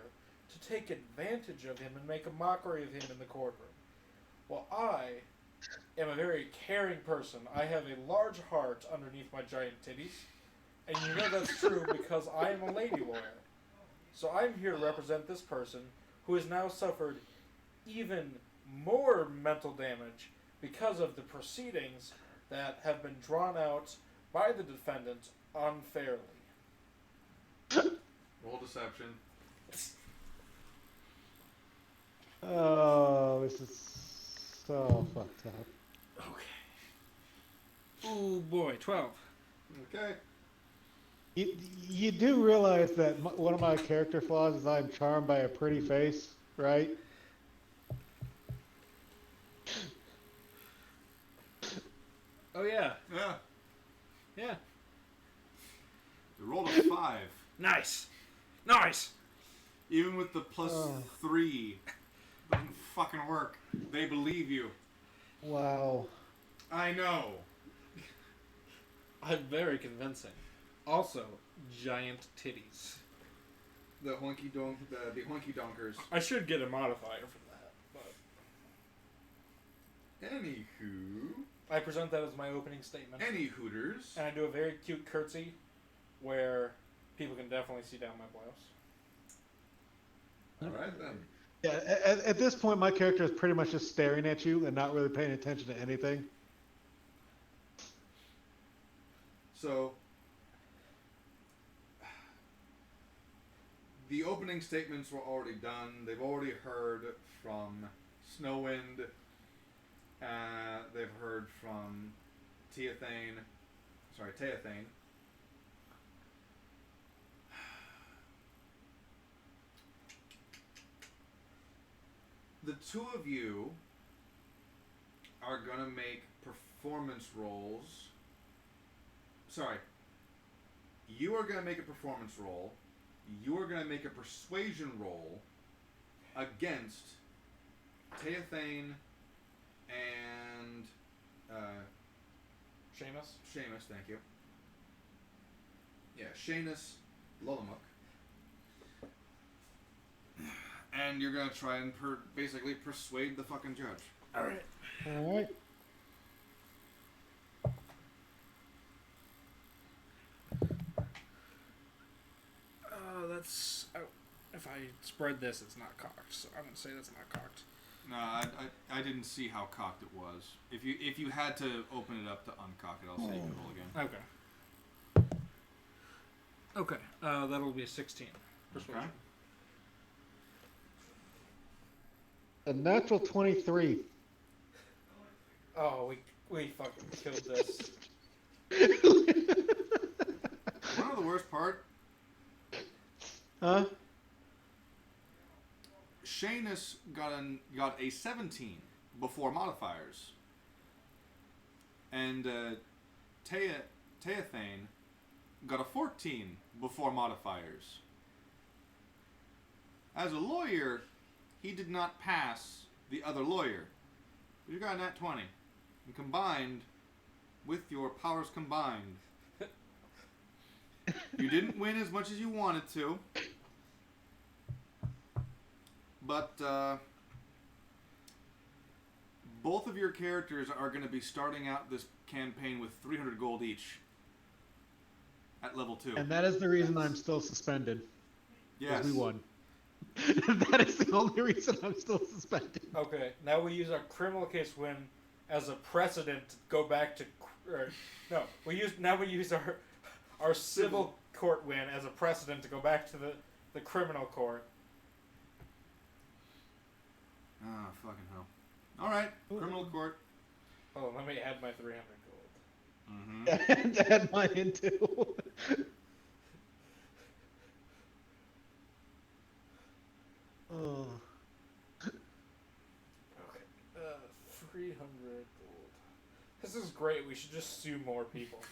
to take advantage of him and make a mockery of him in the courtroom. Well, I am a very caring person. I have a large heart underneath my giant titties. And you know that's true because I am a lady lawyer. So I'm here to represent this person who has now suffered even more mental damage because of the proceedings that have been drawn out by the defendant unfairly. Roll deception. Oh, this is so fucked up. Okay. Ooh boy, 12. Okay. You do realize that one of my character flaws is I'm charmed by a pretty face, right? Oh yeah. Yeah. Yeah. You rolled a 5. Nice. Nice. Even with the plus 3 Doesn't fucking work. They believe you. Wow. I know. I'm very convincing. Also, giant titties. The honky donkers. I should get a modifier from that, but Anywho. I present that as my opening statement. Any hooters. And I do a very cute curtsy where people can definitely see down my blouse. Alright then. Yeah, at this point, my character is pretty much just staring at you and not really paying attention to anything. So, the opening statements were already done. They've already heard from Snowwind. They've heard from Teothane. The two of you are gonna make performance rolls. Sorry. You are gonna make a performance roll. You are gonna make a persuasion roll against Teothane and Seamus? Thank you. Yeah, Seamus Lolomuk. And you're gonna try and basically persuade the fucking judge. Alright. Alright. That's... Oh, if I spread this, it's not cocked, so I'm going to say that's not cocked. No, I didn't see how cocked it was. If you had to open it up to uncock it, I'll say you can roll again. Okay. That'll be a 16. Persuasion. Okay. A natural 23. Oh, we fucking killed this. One of the worst part, Huh? Seamus got a 17 before modifiers, and Teothane got a 14 before modifiers. As a lawyer, he did not pass the other lawyer. You got a nat 20. And combined, with your powers combined, you didn't win as much as you wanted to. But, both of your characters are going to be starting out this campaign with 300 gold each. At level 2. And that is the reason I'm still suspended. Yes. Because we won. That is the only reason I'm still suspended. Okay, now we use our criminal case win as a precedent to go back to... we use our civil court win as a precedent to go back to the criminal court. Ah, fucking hell. Alright, criminal court. Oh, let me add my 300 gold. Mm-hmm. And add mine in too. Oh. Okay. 300 gold. This is great. We should just sue more people.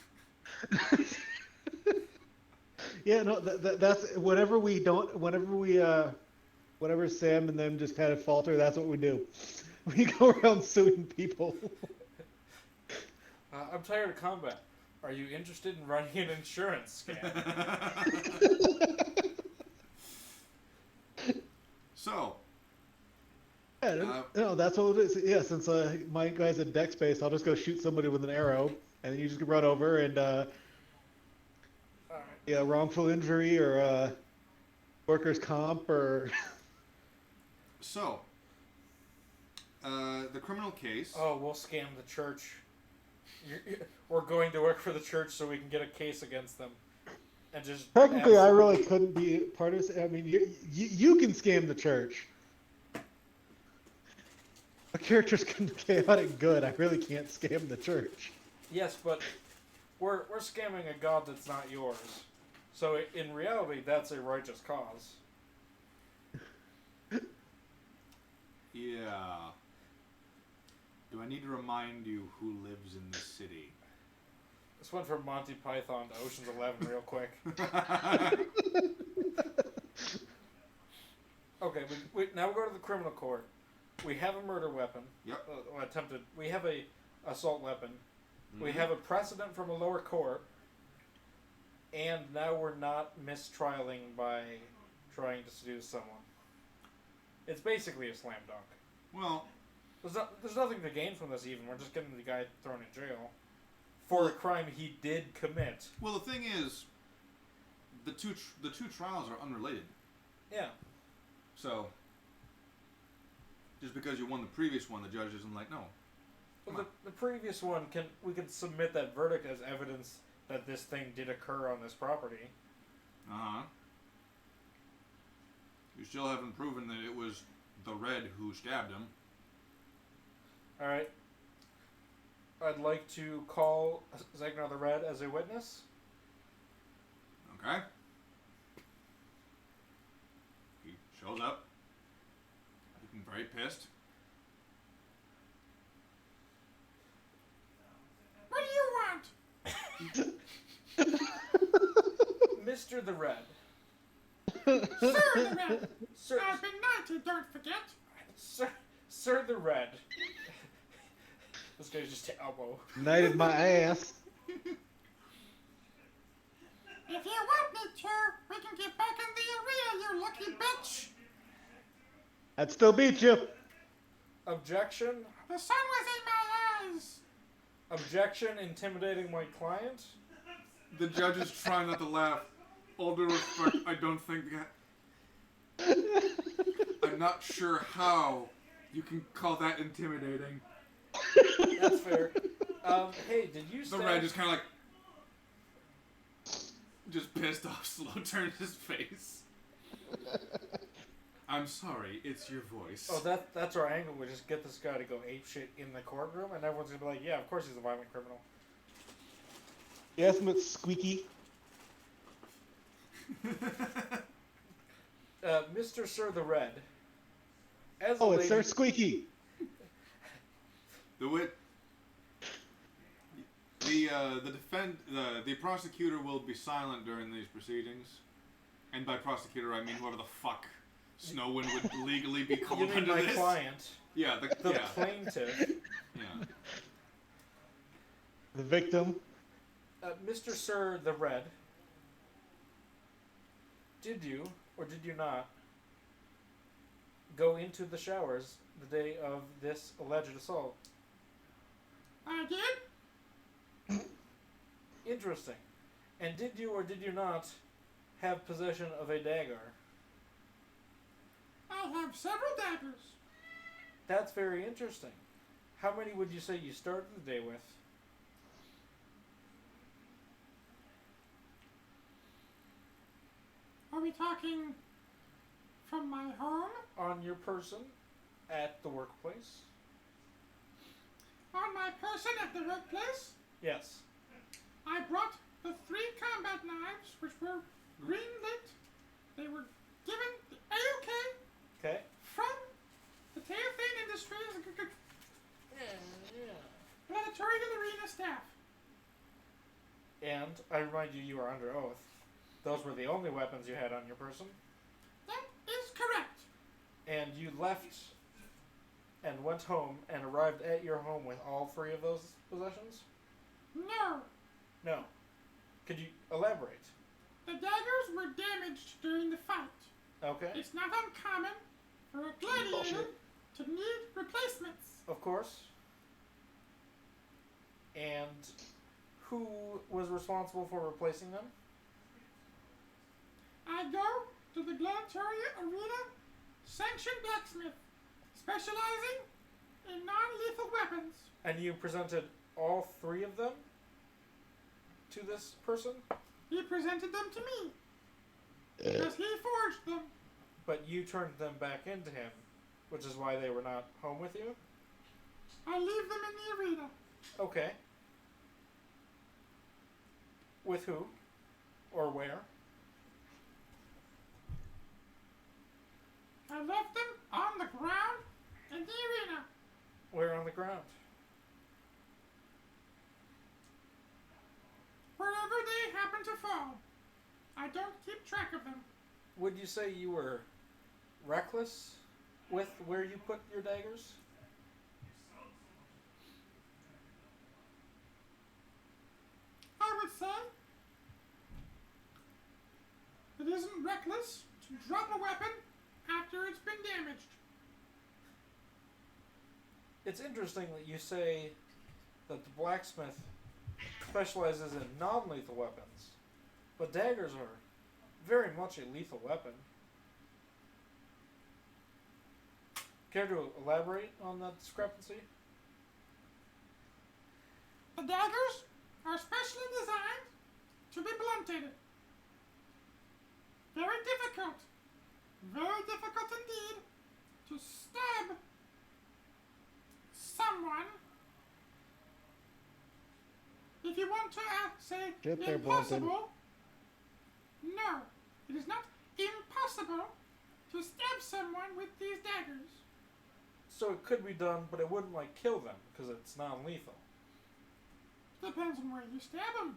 Yeah, no, that's whenever Sam and them just kind of falter, that's what we do. We go around suing people. I'm tired of combat. Are you interested in running an insurance scam? So. Yeah, no, that's what it is. Yeah, since my guy's at deck space, I'll just go shoot somebody with an arrow, and then you just run over and yeah, wrongful injury or workers' comp or. So. The criminal case. Oh, we'll scam the church. We're going to work for the church so we can get a case against them, and just. Technically, I really couldn't be part of this. I mean, you can scam the church. My character's chaotic good. I really can't scam the church. Yes, but we're scamming a god that's not yours. So in reality, that's a righteous cause. Yeah. Do I need to remind you who lives in this city? This went from Monty Python to Ocean's 11 real quick. Okay, now we go to the criminal court. we have a murder weapon. Yep. Attempted. We have a assault weapon. Mm-hmm. We have a precedent from a lower court. And now we're not mistrialing by trying to seduce someone. It's basically a slam dunk. Well, there's nothing to gain from this even. We're just getting the guy thrown in jail for a crime he did commit. Well, the thing is, the two trials are unrelated. Yeah. So, just because you won the previous one, the judge isn't like, no. Well, the previous one, we can submit that verdict as evidence that this thing did occur on this property. Uh-huh. You still haven't proven that it was the Red who stabbed him. Alright. I'd like to call Zegnar the Red as a witness. Okay. He shows up. Looking very pissed. What do you want? Mr. the Red. Sir the Red. Sir, I've been knighted, don't forget. Sir the Red. This guy's just to elbow. Knighted my ass. If you want me to, we can get back in the arena, you lucky bitch. I'd still beat you. Objection. The sun was in my eyes. Objection, intimidating my client. The judge is trying not to laugh. All due respect, I don't think I'm not sure how you can call that intimidating. That's fair. Hey, did you The Red just kind of like... just pissed off, slow turned his face. I'm sorry, it's your voice. Oh, that's our angle. We just get this guy to go apeshit in the courtroom, and everyone's gonna be like, yeah, of course he's a violent criminal. Yes, Miss Squeaky. Mr. Sir the Red. As Oh, a it's Sir Squeaky. The prosecutor will be silent during these proceedings, and by prosecutor I mean whoever the fuck Snowwind would legally be called You mean under my this. client? Yeah, The yeah, plaintiff. yeah. The victim. Mr. Sir the Red. Did you, or did you not, go into the showers the day of this alleged assault? I did. Interesting. And did you or did you not have possession of a dagger? I have several daggers. That's very interesting. How many would you say you started the day with? Are we talking from my home? On your person, at the workplace? On my person at the workplace? Yes. I brought the 3 combat knives, which were green lit. They were given the AOK Okay. from the Teophane Industries Yeah. Planetarian Arena staff. And I remind you, you are under oath. Those were the only weapons you had on your person. That is correct. And you left and went home and arrived at your home with all 3 of those possessions? No, No. Could you elaborate? the daggers were damaged during the fight. Okay. It's not uncommon for a gladiator to need replacements. Of course. And who was responsible for replacing them? I go to the Planetarian Arena sanctioned blacksmith, specializing in non-lethal weapons. And you presented all 3 of them to this person? He presented them to me because he forged them. But you turned them back into him, which is why they were not home with you? I leave them in the arena. Okay. With who? Or where? I left them on the ground in the arena. Where on the ground? Wherever they happen to fall. I don't keep track of them. Would you say you were reckless with where you put your daggers? I would say it isn't reckless to drop a weapon after it's been damaged. It's interesting that you say that the blacksmith specializes in non-lethal weapons, but daggers are very much a lethal weapon. Care to elaborate on that discrepancy? The daggers are specially designed to be blunted. Very difficult indeed to stab someone. If you want to say Get there, impossible, no, it is not impossible to stab someone with these daggers. So it could be done, but it wouldn't kill them because it's non-lethal. Depends on where you stab them.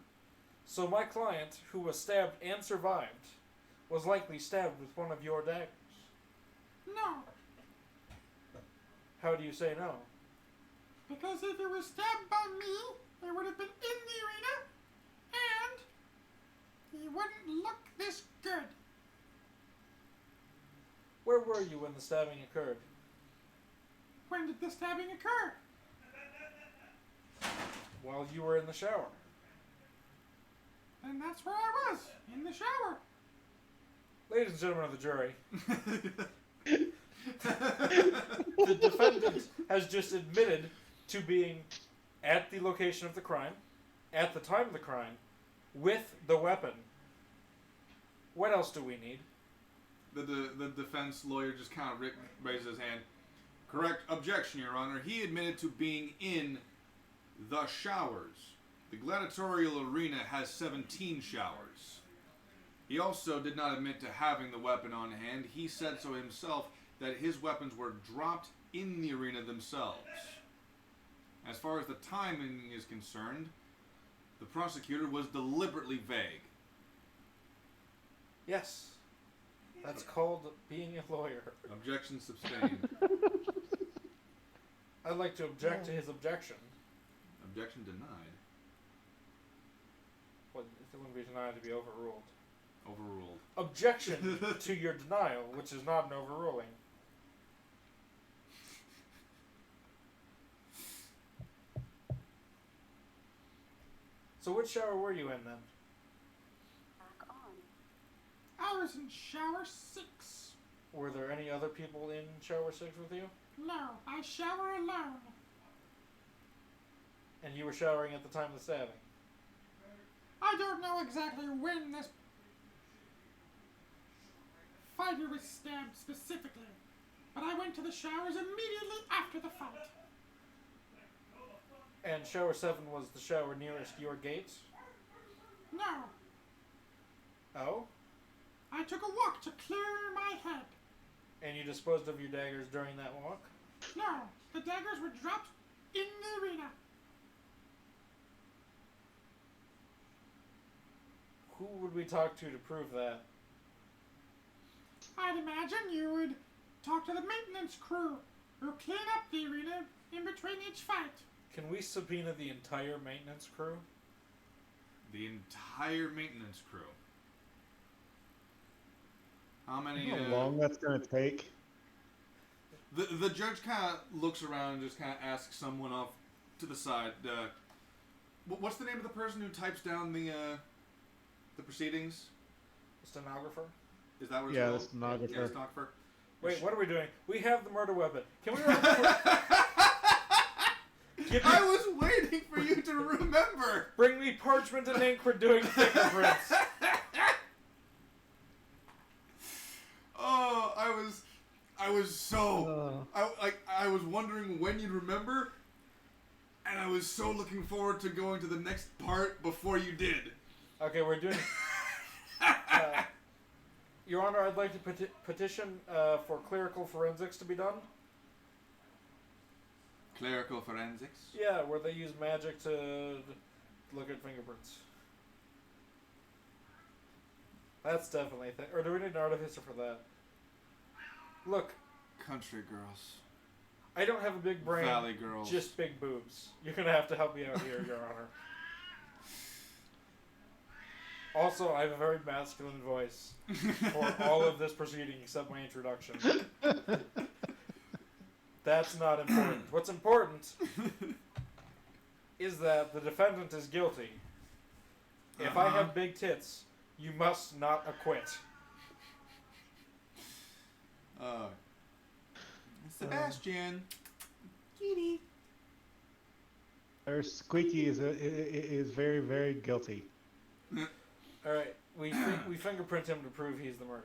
So my client, who was stabbed and survived, was likely stabbed with one of your daggers. No, How do you say no? because if it was stabbed by me, it would have been in the arena, and he wouldn't look this good. Where were you when the stabbing occurred? When did the stabbing occur? While you were in the shower. And that's where I was, in the shower. Ladies and gentlemen of the jury, the defendant has just admitted to being at the location of the crime, at the time of the crime, with the weapon. What else do we need? The defense lawyer just kind of raises his hand. Correct objection, Your Honor. He admitted to being in the showers. The gladiatorial arena has 17 showers. He also did not admit to having the weapon on hand. He said so himself that his weapons were dropped in the arena themselves. As far as the timing is concerned, the prosecutor was deliberately vague. Yes. That's called being a lawyer. Objection sustained. I'd like to object to his objection. Objection denied. Well, it wouldn't be denied to be overruled. Overruled. Objection to your denial, which is not an overruling. So which shower were you in then? I was in shower 6. Were there any other people in shower 6 with you? No, I shower alone. And you were showering at the time of the stabbing? I don't know exactly when this fighter was stabbed specifically, but I went to the showers immediately after the fight. And shower 7 was the shower nearest your gate? No, Oh? I took a walk to clear my head. And you disposed of your daggers during that walk? No, the daggers were dropped in the arena. Who would we talk to prove that? I'd imagine you would talk to the maintenance crew who clean up the arena in between each fight. Can we subpoena the entire maintenance crew? The entire maintenance crew. How many? How long that's gonna take? The judge kind of looks around and just kind of asks someone off to the side. What's the name of the person who types down the proceedings? The stenographer? Is that what it's Yeah, called? the stenographer. Yeah, stenographer. Wait, what are we doing? We have the murder weapon. Can we Give me, I was waiting for you to remember. bring me parchment and ink for doing fingerprints. Oh, I was so I was wondering when you'd remember, and I was so looking forward to going to the next part before you did. Okay, we're doing... Your Honor, I'd like to petition for clerical forensics to be done. Clerical forensics? Yeah, where they use magic to look at fingerprints. That's definitely a thing. Or do we need an artificer for that? Look, Country girls. I don't have a big brain. Valley girls. Just big boobs. You're gonna have to help me out here, Your Honor. Also, I have a very masculine voice for all of this proceeding except my introduction. That's not important. What's important is that the defendant is guilty. If I have big tits, you must not acquit. Sebastian. Kitty. Our Squeaky is very, very guilty. Alright, we fingerprint him to prove he's the murderer.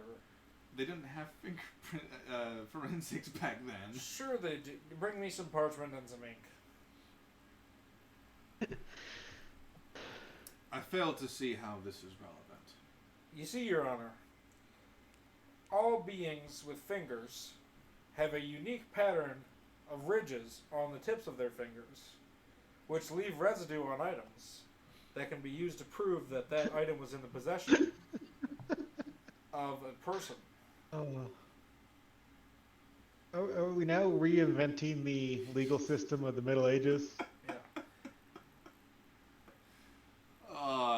They didn't have fingerprint forensics back then. Sure they do. Bring me some parchment and some ink. I fail to see how this is relevant. You see, Your Honor, all beings with fingers have a unique pattern of ridges on the tips of their fingers, which leave residue on items that can be used to prove that that item was in the possession of a person. Are we now reinventing the legal system of the Middle Ages? Yeah.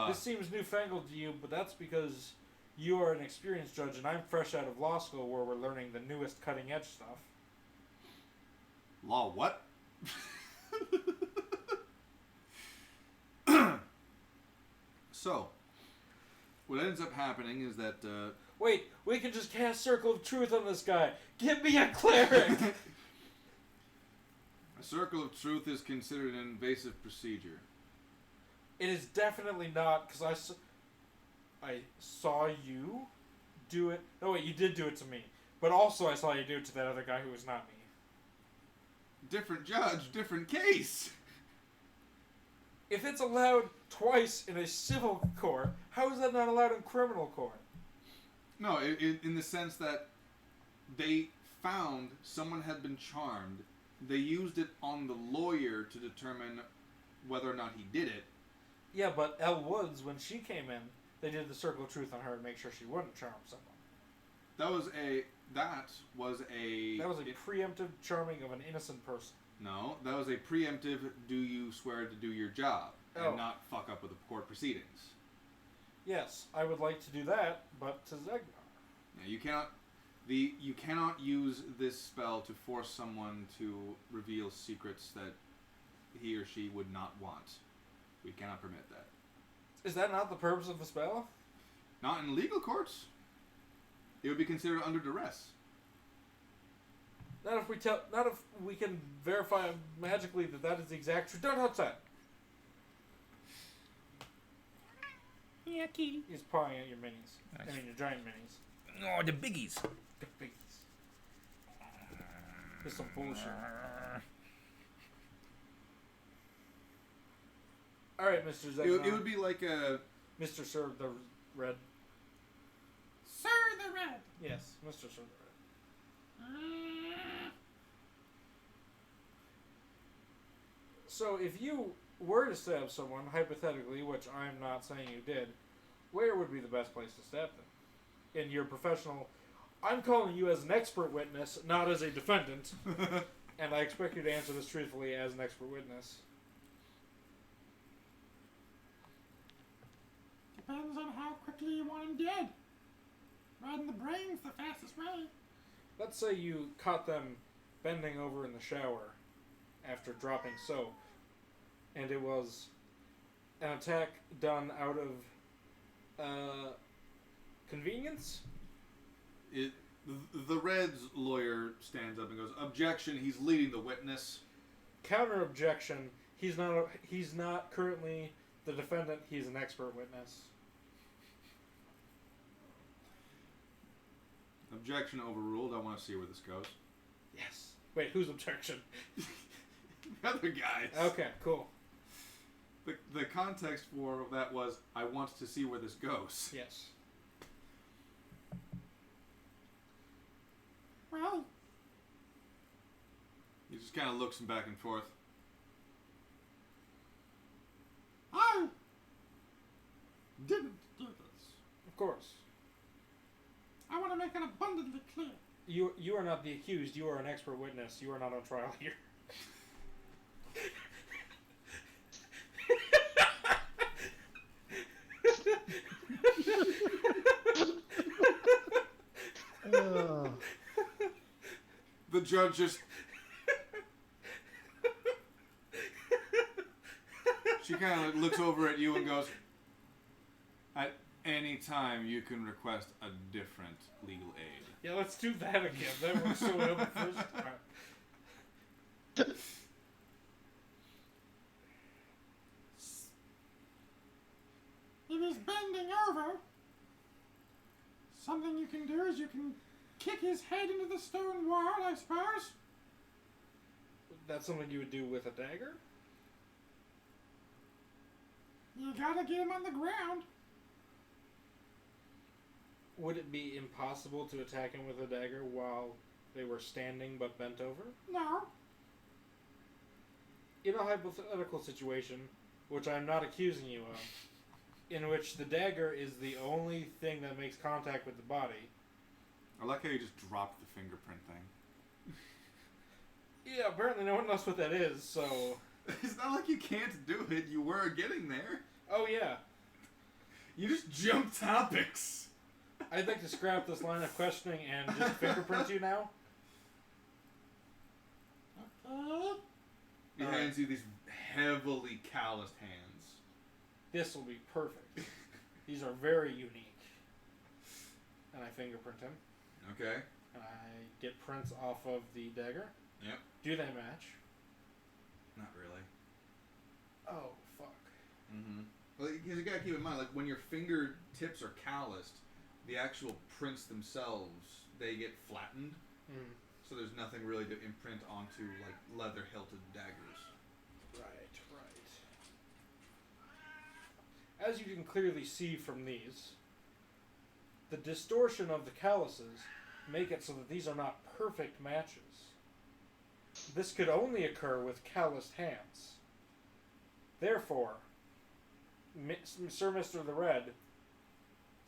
This seems newfangled to you, but that's because you are an experienced judge and I'm fresh out of law school where we're learning the newest cutting edge stuff. Law what? So, what ends up happening is that... Wait, we can just cast Circle of Truth on this guy. Give me a cleric! A Circle of Truth is considered an invasive procedure. It is definitely not, because I saw you do it. No, wait, you did do it to me. But also I saw you do it to that other guy who was not me. Different judge, different case! If it's allowed twice in a civil court, how is that not allowed in criminal court? No, in the sense that they found someone had been charmed. They used it on the lawyer to determine whether or not he did it. Yeah, but Elle Woods, when she came in, they did the Circle of Truth on her to make sure she wouldn't charm someone. That was a preemptive charming of an innocent person. No, that was a preemptive, do you swear to do your job and not fuck up with the court proceedings. Yes, I would like to do that, but to Zegnar. Yeah, you cannot use this spell to force someone to reveal secrets that he or she would not want. We cannot permit that. Is that not the purpose of the spell? Not in legal courts. It would be considered under duress. Not if we can verify magically that is the exact truth. Don't touch that. Yeah, kitty. He's pawing at your minis. Nice. I mean, your giant minis. Oh, the biggies. The biggies. This is some bullshit. Alright, Mr. Zegnar. It would be like a... Mr. Sir the Red. Sir the Red. Yes, Mr. Sir the Red. So, if you were to stab someone, hypothetically, which I'm not saying you did, where would be the best place to stab them? In your professional... I'm calling you as an expert witness, not as a defendant. And I expect you to answer this truthfully as an expert witness. Depends on how quickly you want him dead. Right in the brain's the fastest way. Let's say you caught them bending over in the shower after dropping soap, and it was an attack done out of convenience? The Red's lawyer stands up and goes, "Objection, he's leading the witness." Counter objection, he's not currently the defendant, he's an expert witness. Objection overruled. I want to see where this goes. Yes. Wait, whose objection? The other guys. Okay, cool. The context for that was, I want to see where this goes. Yes. Well, He just kind of looks back and forth. I didn't do this. Of course. I want to make it abundantly clear. You are not the accused. You are an expert witness. You are not on trial here. Oh. The judge just... She kind of looks over at you and goes, at any time you can request a different legal aid. Yeah, let's do that again. That worked so well the first time. If he's bending over, something you can do is you can kick his head into the stone wall, I suppose. That's something you would do with a dagger? You gotta get him on the ground. Would it be impossible to attack him with a dagger while they were standing but bent over? No. In a hypothetical situation, which I'm not accusing you of, in which the dagger is the only thing that makes contact with the body. I like how you just dropped the fingerprint thing. Yeah, apparently no one knows what that is, so... It's not like you can't do it. You were getting there. Oh, yeah. You just jumped topics. I'd like to scrap this line of questioning and just fingerprint you now. He hands you these heavily calloused hands. This will be perfect. These are very unique. And I fingerprint him. Okay. And I get prints off of the dagger. Yep. Do they match? Not really. Oh, fuck. Mm-hmm. Well, because you gotta keep in mind, like, when your fingertips are calloused, the actual prints themselves, they get flattened. Mm. So there's nothing really to imprint onto, like, leather-hilted daggers. Right. As you can clearly see from these, the distortion of the calluses make it so that these are not perfect matches. This could only occur with calloused hands. Therefore, Sir Mr. the Red...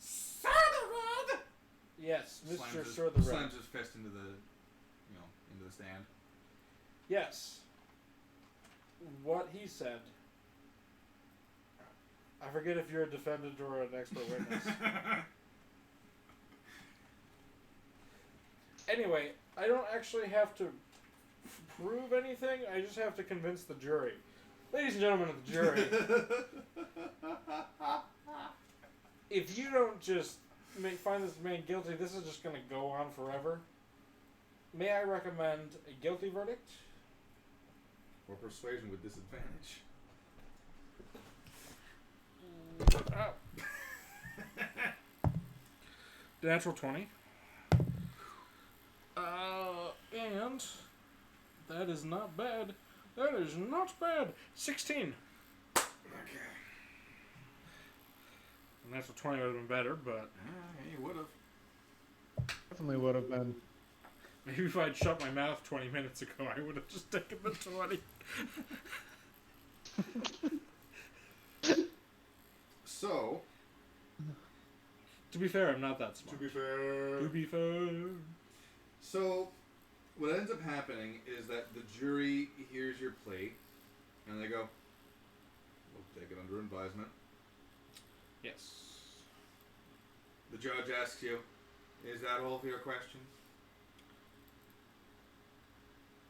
Sir the Red! Yes, Mr. Slams Sir the his, Red. slams his fist into the, into the stand. Yes. What he said... I forget if you're a defendant or an expert witness. Anyway, I don't actually have to prove anything. I just have to convince the jury. Ladies and gentlemen of the jury, if you don't just find this man guilty, this is just going to go on forever. May I recommend a guilty verdict? Or persuasion with disadvantage. Oh. Natural 20. And that is not bad. That is not bad. 16. Okay. A natural 20 would have been better, but He would have. Definitely would have been. maybe if I'd shut my mouth 20 minutes ago, I would have just taken the 20. So, To be fair, I'm not that smart. to be fair. To be fair. So, what ends up happening is that the jury hears your plea, and they go, we'll take it under advisement. Yes. The judge asks you, is that all of your questions?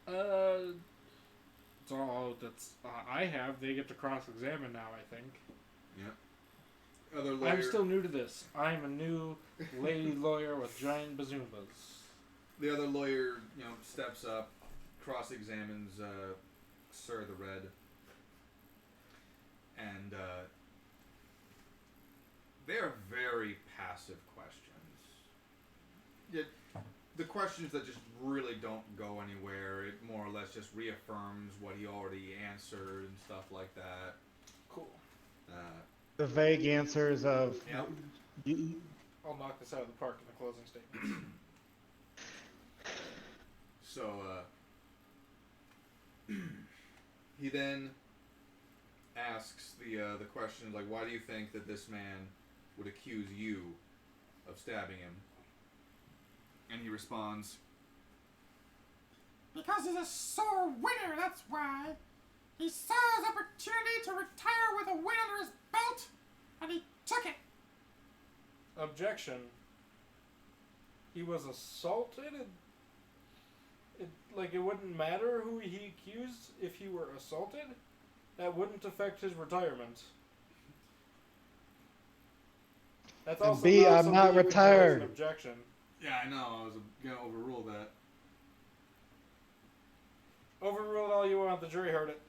It's all that's I have. They get to cross-examine now, I think. Yeah. Other lawyer. I'm still new to this. I'm a new lady lawyer with giant bazoomas. The other lawyer, steps up, cross-examines Sir the Red, and they are very passive questions. Yet, the questions that just really don't go anywhere. It more or less just reaffirms what he already answered and stuff like that. Cool. The vague answers of. Yep. I'll knock this out of the park in the closing statement. So, he then asks the question, like, why do you think that this man would accuse you of stabbing him? And he responds, Because he's a sore winner, that's why. He saw his opportunity to retire with a win under his belt, and he took it. Objection. He was assaulted? It wouldn't matter who he accused if he were assaulted? That wouldn't affect his retirement. That's also B, not I'm something not you can raise an retired. objection. yeah, I know, I was going to overrule that. Overruled all you want, the jury heard it.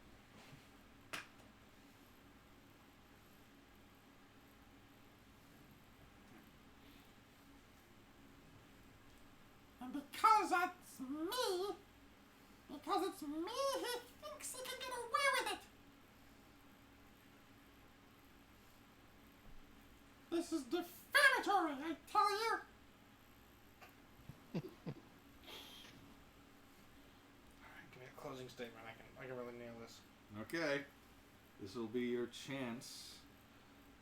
And because it's me, he thinks he can get away with it. This is defamatory, I tell you. Give me a closing statement. I can really nail this. Okay. This will be your chance.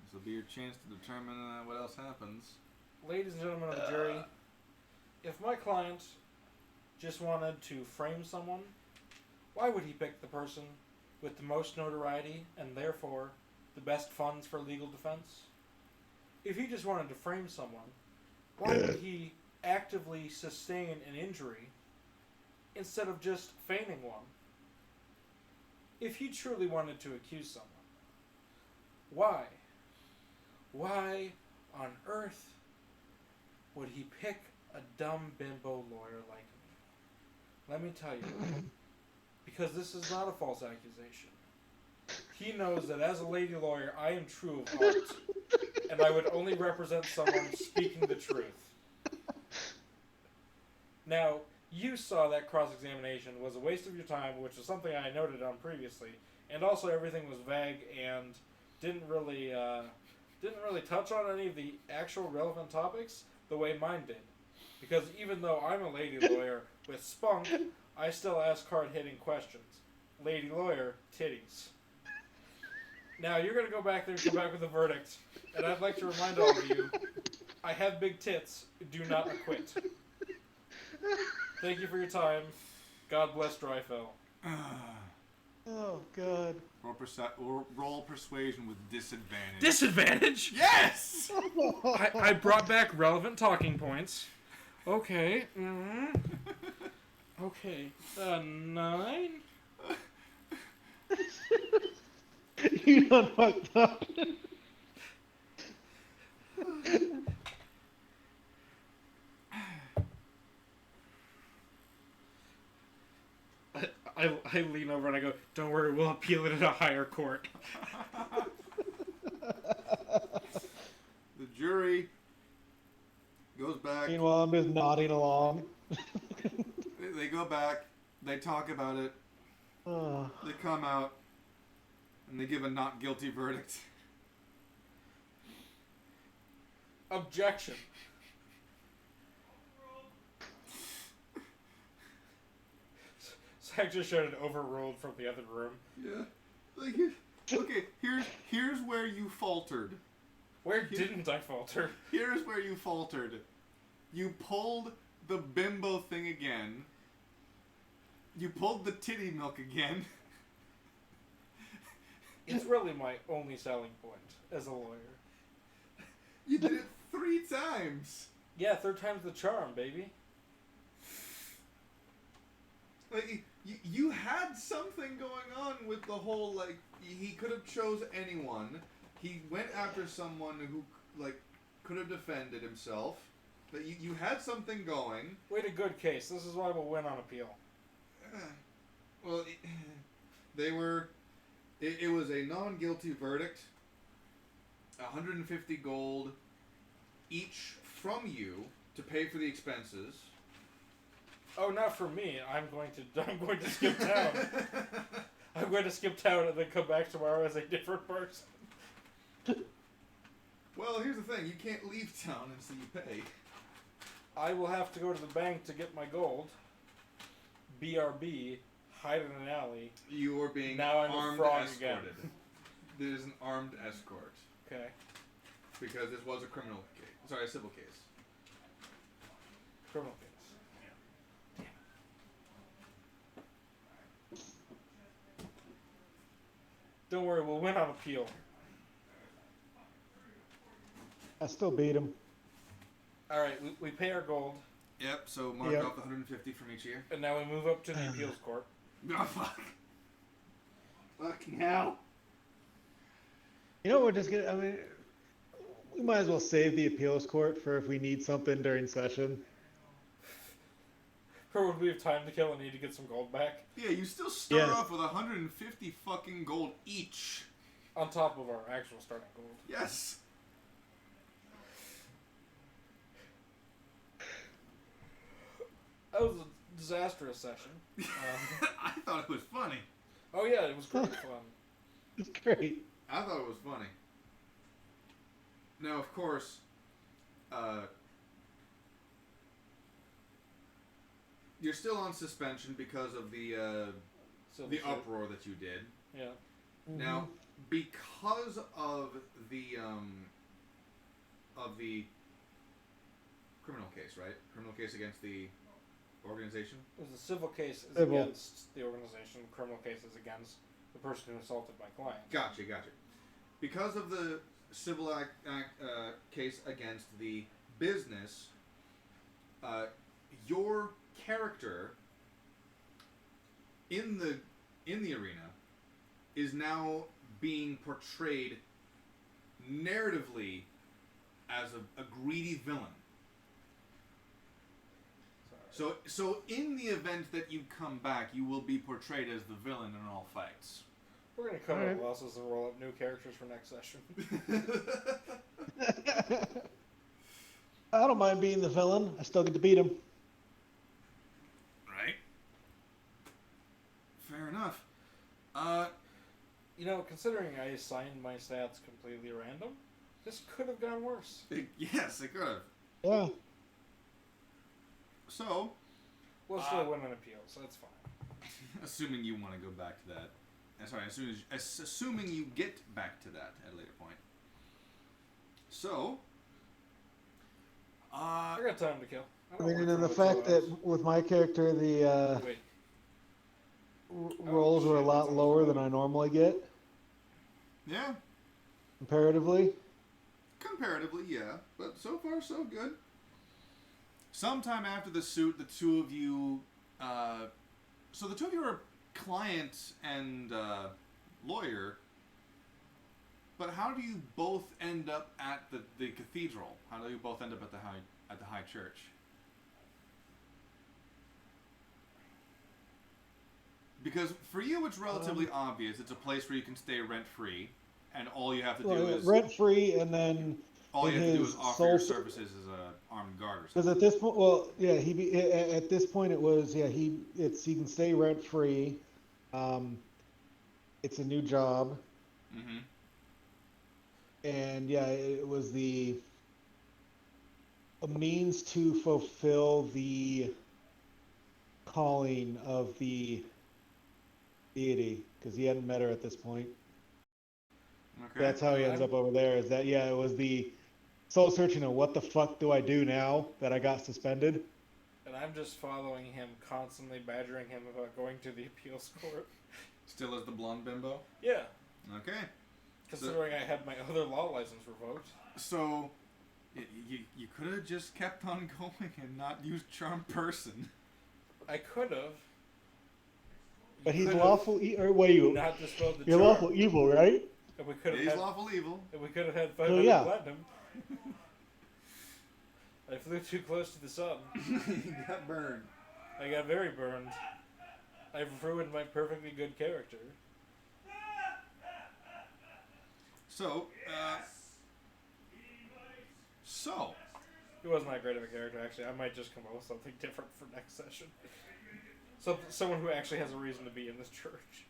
This will be your chance to determine what else happens. Ladies and gentlemen of the jury, if my client just wanted to frame someone, why would he pick the person with the most notoriety and therefore the best funds for legal defense? If he just wanted to frame someone, why would he actively sustain an injury instead of just feigning one? If he truly wanted to accuse someone, why on earth would he pick a dumb bimbo lawyer like me? Let me tell you, because this is not a false accusation. He knows that as a lady lawyer, I am true of heart, and I would only represent someone speaking the truth. Now, you saw that cross-examination was a waste of your time, which is something I noted on previously, and also everything was vague and didn't really touch on any of the actual relevant topics the way mine did. Because even though I'm a lady lawyer with spunk, I still ask hard-hitting questions. Lady lawyer, titties. Now, you're going to go back there and come back with a verdict, and I'd like to remind all of you, I have big tits, do not acquit. Thank you for your time. God bless Drifell. Oh, God. Roll persuasion with disadvantage. Disadvantage? Yes! I brought back relevant talking points. Okay. Okay. 9? You done fucked up. I lean over and I go, don't worry, we'll appeal it at a higher court. The jury goes back. Meanwhile, I'm just nodding along. They go back. They talk about it. Oh. They come out. And they give a not guilty verdict. Objection. Zach just shouted overruled from the other room. Yeah. Like, okay, here's where you faltered. Where didn't I falter? Here's where you faltered. You pulled the bimbo thing again. You pulled the titty milk again. It's really my only selling point as a lawyer. You did it 3 times. Yeah, 3rd time's the charm, baby. Like, you had something going on with the whole, like, he could have chose anyone. He went after someone who, like, could have defended himself. But you had something going. Wait, a good case. This is why we'll win on appeal. Well, it was a non-guilty verdict. 150 gold each from you to pay for the expenses. Oh, not for me. I'm going to skip town. I'm going to skip town and then come back tomorrow as a different person. Well, here's the thing. You can't leave town until you pay. I will have to go to the bank to get my gold. BRB, hide in an alley. You are being Now I'm a armed frog escorted. again. There's an armed escort. Okay. Because this was a criminal case. Sorry, a civil case. Criminal case. Don't worry, we'll win on appeal. I still beat him. Alright, we pay our gold, Yep. So mark Yep. off the 150 from each year. and now we move up to the appeals court. Oh fuck. Fucking hell. You know, we're just gonna. I mean, we might as well save the appeals court for if we need something during session. Or would we have time to kill and need to get some gold back? Yeah, you still start Yes. off with 150 fucking gold each. On top of our actual starting gold. Yes. That was a disastrous session. I thought it was funny. Oh yeah, it was great fun. It's great. I thought it was funny. Now, of course, you're still on suspension because of the Silver shirt. uproar that you did. Yeah. Now, because of the criminal case, right? Criminal case against the organization. It was a civil case is Civil. against the organization. Criminal case is against the person who assaulted my client. Gotcha. Because of the civil case against the business, your character in the arena is now being portrayed narratively as a greedy villain. So in the event that you come back, you will be portrayed as the villain in all fights. We're gonna cut Alright. our losses and roll up new characters for next session. I don't mind being the villain. I still get to beat him. Right? Fair enough. You know, considering I assigned my stats completely random, this could have gone worse. Yes, it could have. Yeah. So, We'll still win an appeal, so that's fine. assuming you want to go back to that. Sorry, assuming you get back to that at a later point. So, I got time to kill. I don't mean, work and for then the another fact 2 hours. that with my character, the Wait. rolls were a shit, lot that's lower awful. than I normally get, yeah, comparatively. comparatively, yeah. But so far, so good. Sometime after the suit, the two of you... so the two of you are client and lawyer, but how do you both end up at the cathedral? How do you both end up at the high church? Because for you, it's relatively obvious. It's a place where you can stay rent-free, and all you have to do is... Rent free, and then All you in have to do his is offer soul your ser- services as a armed guard or because something. at this point, well, yeah, at this point it was he can stay rent free. It's a new job, Mm-hmm. and yeah, it was a means to fulfill the calling of the deity, because he hadn't met her at this point. Okay. That's how he ends up over there. Is that it was the soul searching of what the fuck do I do now that I got suspended? And I'm just following him, constantly badgering him about going to the appeals court. Still as the blonde bimbo? Yeah, Okay. considering I had my other law license revoked. So, you could have just kept on going and not used charm person. I could have. But he's lawful, or what are you? Not dispelled the You're charm. lawful evil, right? And we could have He's had. lawful evil. And we could have had 500 yeah. platinum. I flew too close to the sun. He got burned. I got very burned. I've ruined my perfectly good character. So, It wasn't that great of a character, actually. I might just come up with something different for next session. Someone who actually has a reason to be in this church.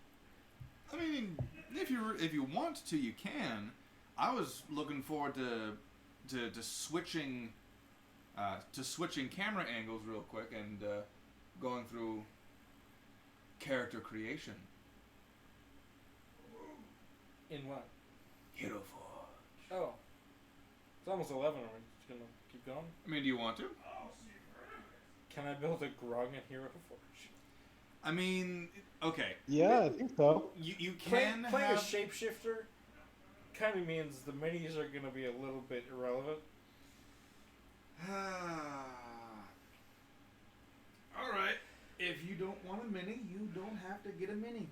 I mean, if you want to, you can. I was looking forward to switching camera angles real quick and going through character creation. In what? Hero Forge. Oh. It's almost 11. Are we just gonna keep going? I mean, do you want to? Can I build a grung in Hero Forge? I mean, okay. Yeah, I think so. You can playing a have... shapeshifter kind of means the minis are going to be a little bit irrelevant. Alright. If you don't want a mini, you don't have to get a mini.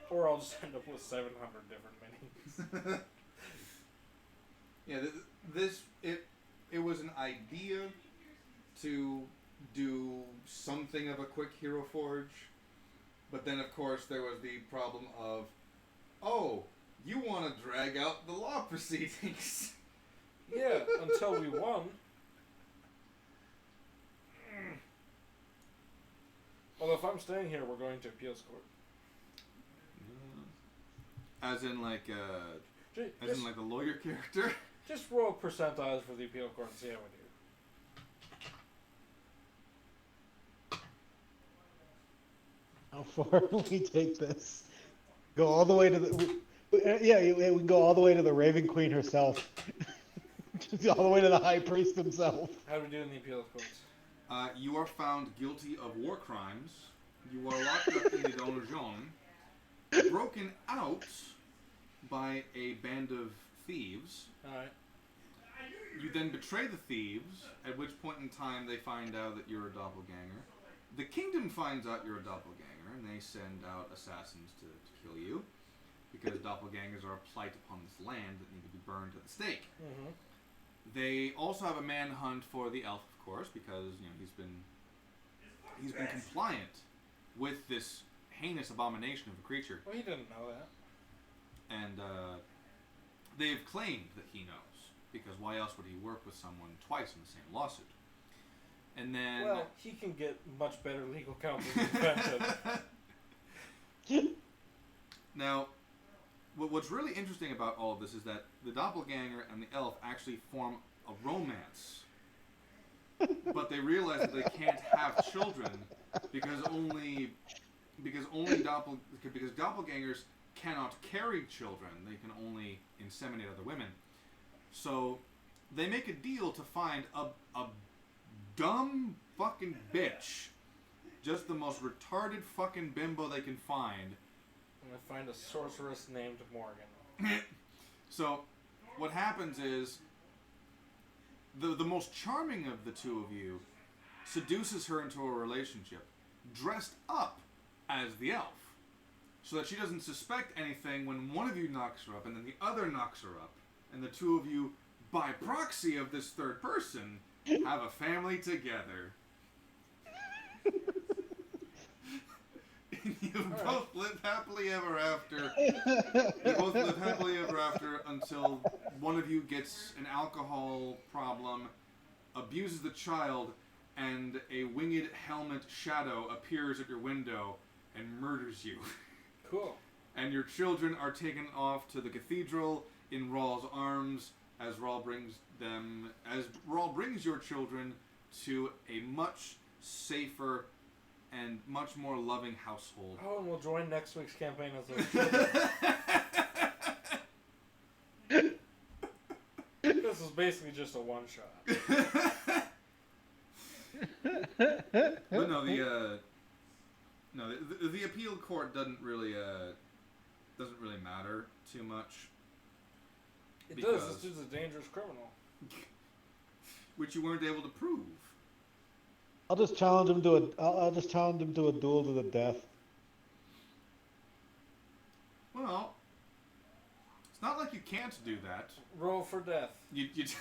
Or I'll just end up with 700 different minis. Yeah, it was an idea to do something of a quick Hero Forge, but then of course there was the problem of, oh, you want to drag out the law proceedings. Yeah, until we won. Well, if I'm staying here, we're going to appeals court. As in like Just the lawyer character. Just roll percentiles for the appeal court and see how we do. How far will we take this? Go all the way to the... Yeah, we can go all the way to the Raven Queen herself. Just all the way to the High Priest himself. How do we do in the appeals courts? You are found guilty of war crimes. You are locked up in the donjon, broken out by a band of thieves. Alright. You then betray the thieves, at which point in time they find out that you're a doppelganger. The kingdom finds out you're a doppelganger, and they send out assassins to kill you, because doppelgangers are a plight upon this land that need to be burned at the stake. Mm-hmm. They also have a manhunt for the elf, of course, because he's been compliant with this heinous abomination of a creature. Well, he didn't know that. And they've claimed that he knows, because why else would he work with someone twice in the same lawsuit? And then... Well, he can get much better legal counsel than Benton. Now, what's really interesting about all of this is that the doppelganger and the elf actually form a romance. But they realize that they can't have children because doppelgangers cannot carry children. They can only inseminate other women. So they make a deal to find a dumb fucking bitch, just the most retarded fucking bimbo they can find. I'm gonna find a sorceress named Morgan. So what happens is the most charming of the two of you seduces her into a relationship, dressed up as the elf, so that she doesn't suspect anything when one of you knocks her up and then the other knocks her up, and the two of you, by proxy of this third person, have a family together. You both live happily ever after. You both live happily ever after until one of you gets an alcohol problem, abuses the child, and a winged helmet shadow appears at your window and murders you. Cool. And your children are taken off to the cathedral in Rawl's arms as Rawl brings your children to a much safer and much more loving household. Oh, and we'll join next week's campaign as those children. This is basically just a one-shot. But no, the appeal court doesn't really matter too much. It does. This dude's a dangerous criminal. Which you weren't able to prove. I'll just challenge him to a duel to the death. Well, it's not like you can't do that. Roll for death. It's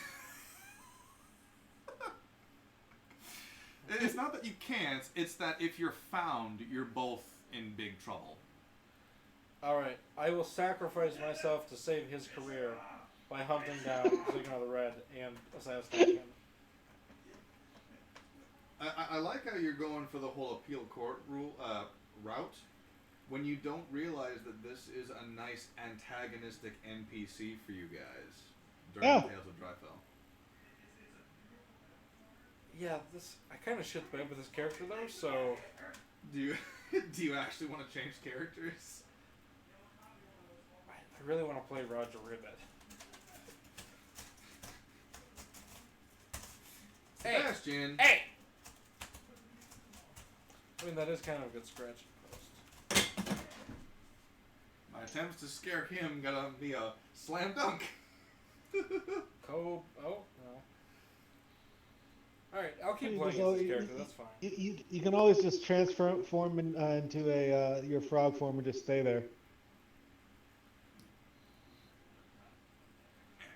not that you can't. It's that if you're found, you're both in big trouble. Alright, I will sacrifice myself to save his career by hunting down Sigma the Red and assassinating him. I like how you're going for the whole appeal court route when you don't realize that this is a nice antagonistic NPC for you guys during Tales of Drifell. Yeah, I kind of shit the bed with this character though, so... Do you actually want to change characters? I really want to play Roger Ribbit. Sebastian! Hey! I mean, that is kind of a good scratch post. My attempts to scare him gotta be a slam dunk. Oh, no. Alright, I'll keep You playing just as al- this character, that's fine. You can always just transform into a your frog form and just stay there.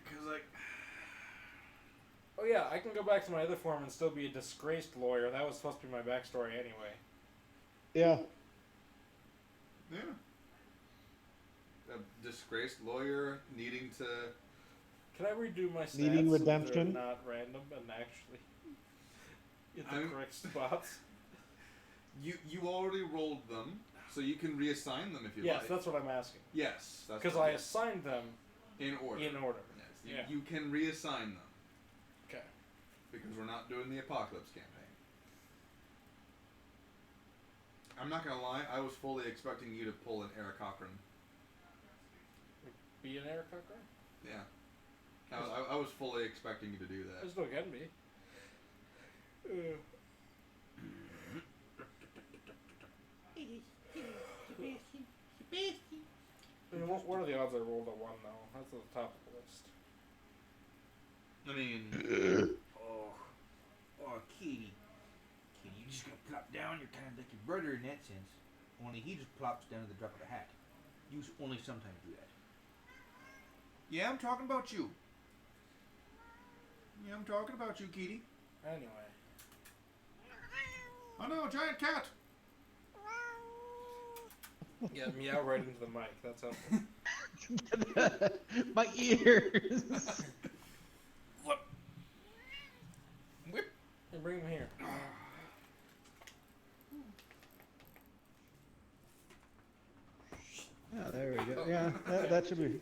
Cause like, Oh yeah, I can go back to my other form and still be a disgraced lawyer. That was supposed to be my backstory anyway. Yeah. yeah, a disgraced lawyer needing to. Can I redo my stats Needing so that redemption? they're not random and actually get the I'm- correct spots? You already rolled them, so you can reassign them if you Yes, like. that's what I'm asking. Yes, that's Because what- I assigned them in order. in order. Yes, Yeah. you can reassign them Okay. because we're not doing the Apocalypse campaign. I'm not gonna lie, I was fully expecting you to pull an Eric Cochran. Be an Eric Cochran? Yeah. I was fully expecting you to do I that. still can be. I mean, what are the odds I rolled a 1 though? That's at the top of the list. I mean, Oh, Kitty. Kitty, you just gonna plop down. You're kind of like your brother in that sense. Only he just plops down at the drop of a hat. You only sometimes do that. yeah, I'm talking about you. Yeah, I'm talking about you, Kitty. Anyway. Oh no, giant cat! Yeah, meow right into the mic. That's helpful. My ears. And bring him here. Yeah, there we go. Yeah, that should be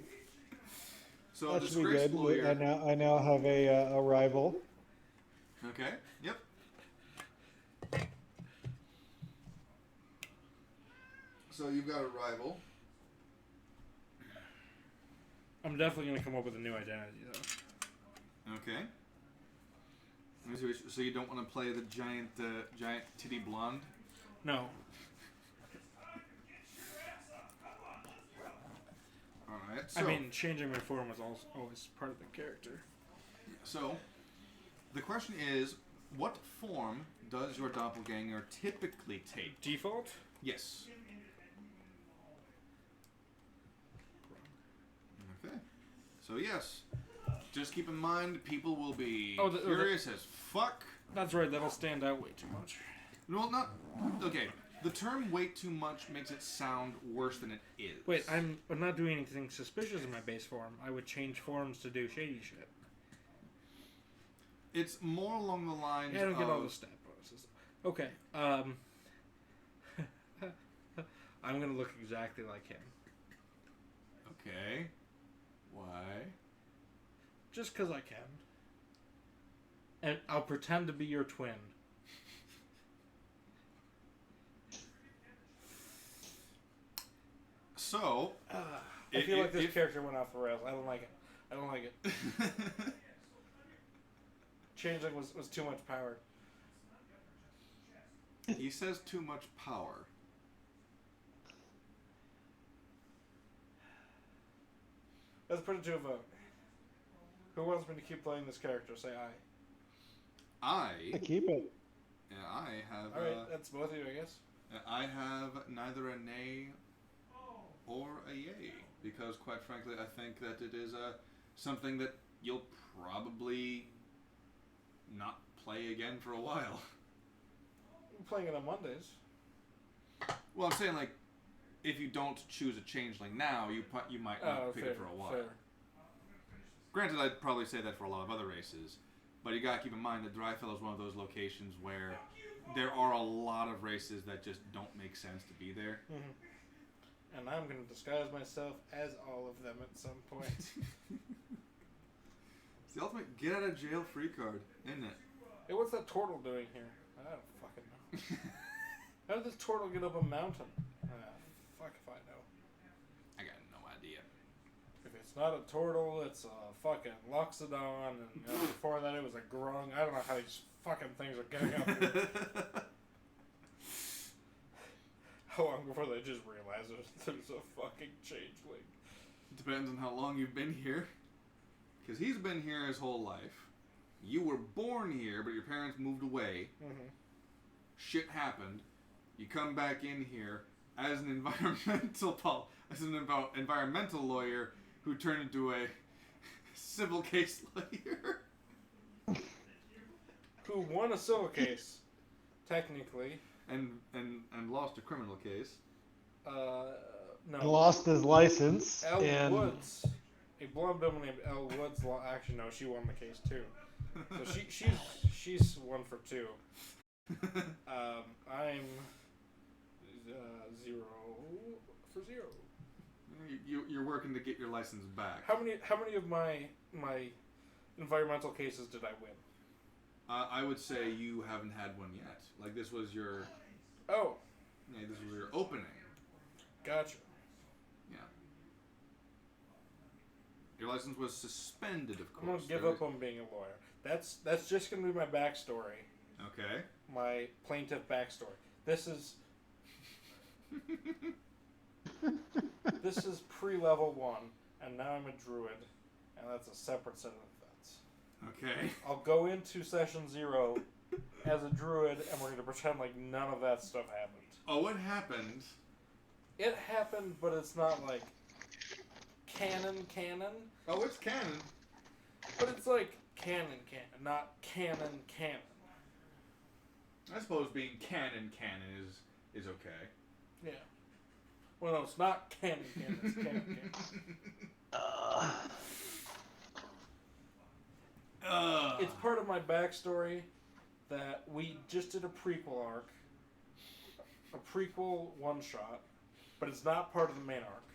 So that should be disgraced good. lawyer. I now have a rival. Okay. Yep. So you've got a rival. I'm definitely gonna come up with a new identity though. Okay. So you don't want to play the giant titty blonde? No. All right. So, I mean, changing my form was also always part of the character. so the question is, what form does your doppelganger typically take? Default? Yes. Okay. So yes, just keep in mind people will be furious as fuck. That's right, that'll stand out way too much. Well, not okay. The term "way too much" makes it sound worse than it is. Wait, I'm not doing anything suspicious in my base form. I would change forms to do shady shit. It's more along the lines Yeah, I don't of get all the stat bonuses. Okay, I'm gonna look exactly like him. okay. Why? Just 'cause I can. And I'll pretend to be your twin. So, I feel like this character went off the rails. I don't like it. I don't like it. Changeling was too much power. he says too much power. Let's put it to a vote. Who wants me to keep playing this character? Say aye. I keep it. Yeah, I have. Alright, that's both of you, I guess. I have neither a nay or a yay because, quite frankly, I think that it is something that you'll probably not play again for a while. I'm playing it on Mondays. Well, I'm saying like, if you don't choose a changeling now, you might not pick fair, it for a while. fair. Granted, I'd probably say that for a lot of other races, but you gotta keep in mind that Drifell is one of those locations where there are a lot of races that just don't make sense to be there. Mm-hmm. And I'm going to disguise myself as all of them at some point. It's the ultimate get out of jail free card, isn't it? Hey, what's that turtle doing here? I don't fucking know. How did this turtle get up a mountain? Fuck if I know. I got no idea. If it's not a turtle, it's a fucking loxodon, and before that it was a grung. I don't know how these fucking things are getting up here. How long before they just realize there's a fucking changeling? Depends on how long you've been here. Because he's been here his whole life. You were born here, but your parents moved away. Mm-hmm. Shit happened. You come back in here as an environmental lawyer who turned into a civil case lawyer. Who won a civil case, technically. And lost a criminal case. No. Lost his license. Elle Woods. A blonde woman named Elle Woods. Actually, no, she won the case too. So she's 1 for 2. I'm 0 for 0. You're working to get your license back. How many of my environmental cases did I win? I would say you haven't had one yet. Like this was your. Oh. Yeah, this was your opening. Gotcha. Yeah. Your license was suspended, of course. I'm gonna give up on being a lawyer. That's just gonna be my backstory. Okay. My plaintiff backstory. This is pre-level 1, and now I'm a druid, and that's a separate set of events. Okay. I'll go into session 0 as a druid, and we're gonna pretend like none of that stuff happened. Oh, what happened? It happened, but it's not like canon. Oh, it's canon. But it's like canon, not canon. I suppose being canon is okay. Yeah. Well, no, it's not canon. It's canon. It's part of my backstory that we just did a prequel arc, a prequel one-shot, but it's not part of the main arc.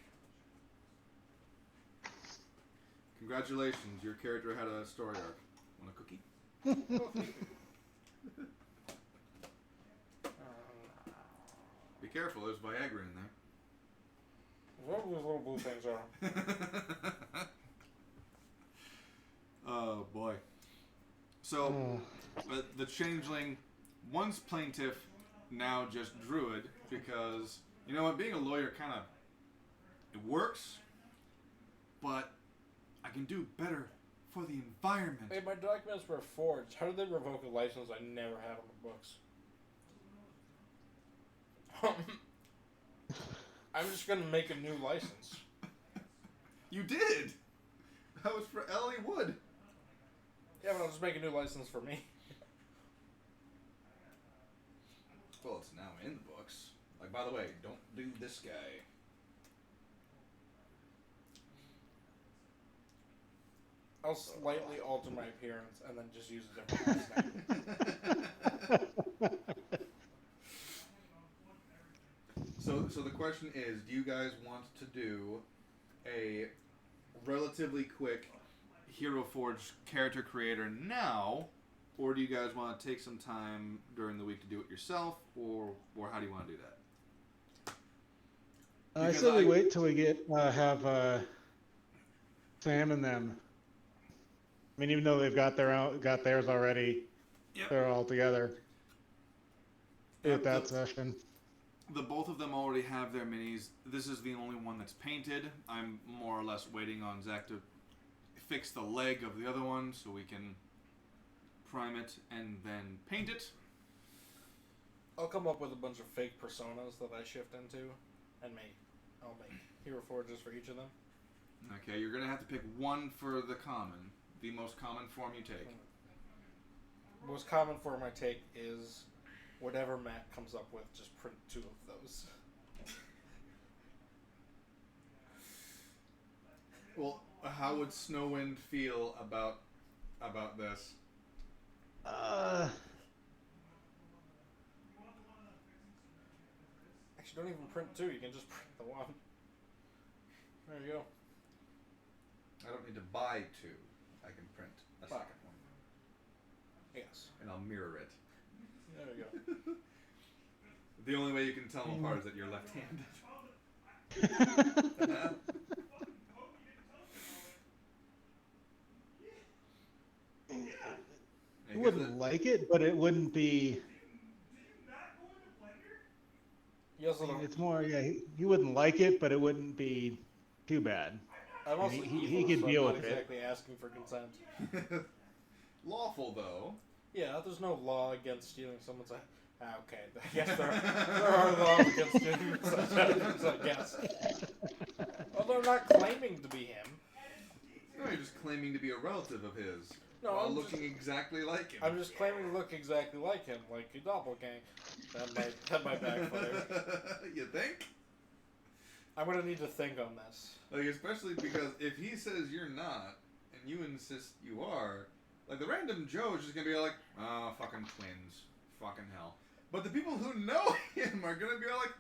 Congratulations, your character had a story arc. Want a cookie? Be careful, there's Viagra in there. What those little blue things are? Oh boy. So, the changeling, once plaintiff, now just druid, because, you know what, being a lawyer kind of, it works, but I can do better for the environment. Hey, my documents were forged. How did they revoke a license I never had on the books? I'm just gonna make a new license. You did! That was for Ellie Wood. Yeah, but I'll just make a new license for me. Well, it's now in the books. Like, by the way, don't do this guy. I'll slightly alter my appearance and then just use a different last name. So the question is, do you guys want to do a relatively quick Hero Forge character creator now, or do you guys want to take some time during the week to do it yourself, or how do you want to do that? I said we wait till we have Sam and them. I mean, even though they've got theirs already, Yep. they're all together. At that session. The both of them already have their minis. This is the only one that's painted. I'm more or less waiting on Zach to fix the leg of the other one so we can prime it and then paint it. I'll come up with a bunch of fake personas that I shift into, and I'll make hero forges for each of them. Okay, you're gonna have to pick one for the common, the most common form you take. Most common form I take is whatever Matt comes up with. Just print 2 of those. Well, how would Snowwind feel about this? Actually, don't even print 2. You can just print the 1. There you go. I don't need to buy 2. I can print a second one. Yes. And I'll mirror it. There you go. The only way you can tell them apart is that you're left-handed. I wouldn't like it, but it wouldn't be. You also don't. It's more, yeah, he wouldn't like it, but it wouldn't be too bad. I'm also he evil, could so deal I'm not with it. exactly asking for consent. Lawful though. Yeah, there's no law against stealing someone's. Okay, yes, there are laws against stealing such items, I guess. Although I'm not claiming to be him. No, you're just claiming to be a relative of his. No, while I'm looking just, exactly like him. I'm just claiming to look exactly like him, like a doppelganger. That might backfire. You think? I'm gonna need to think on this. Like, especially because if he says you're not, and you insist you are, like, the random Joe is just gonna be like, oh, fucking twins. Fucking hell. But the people who know him are gonna be like,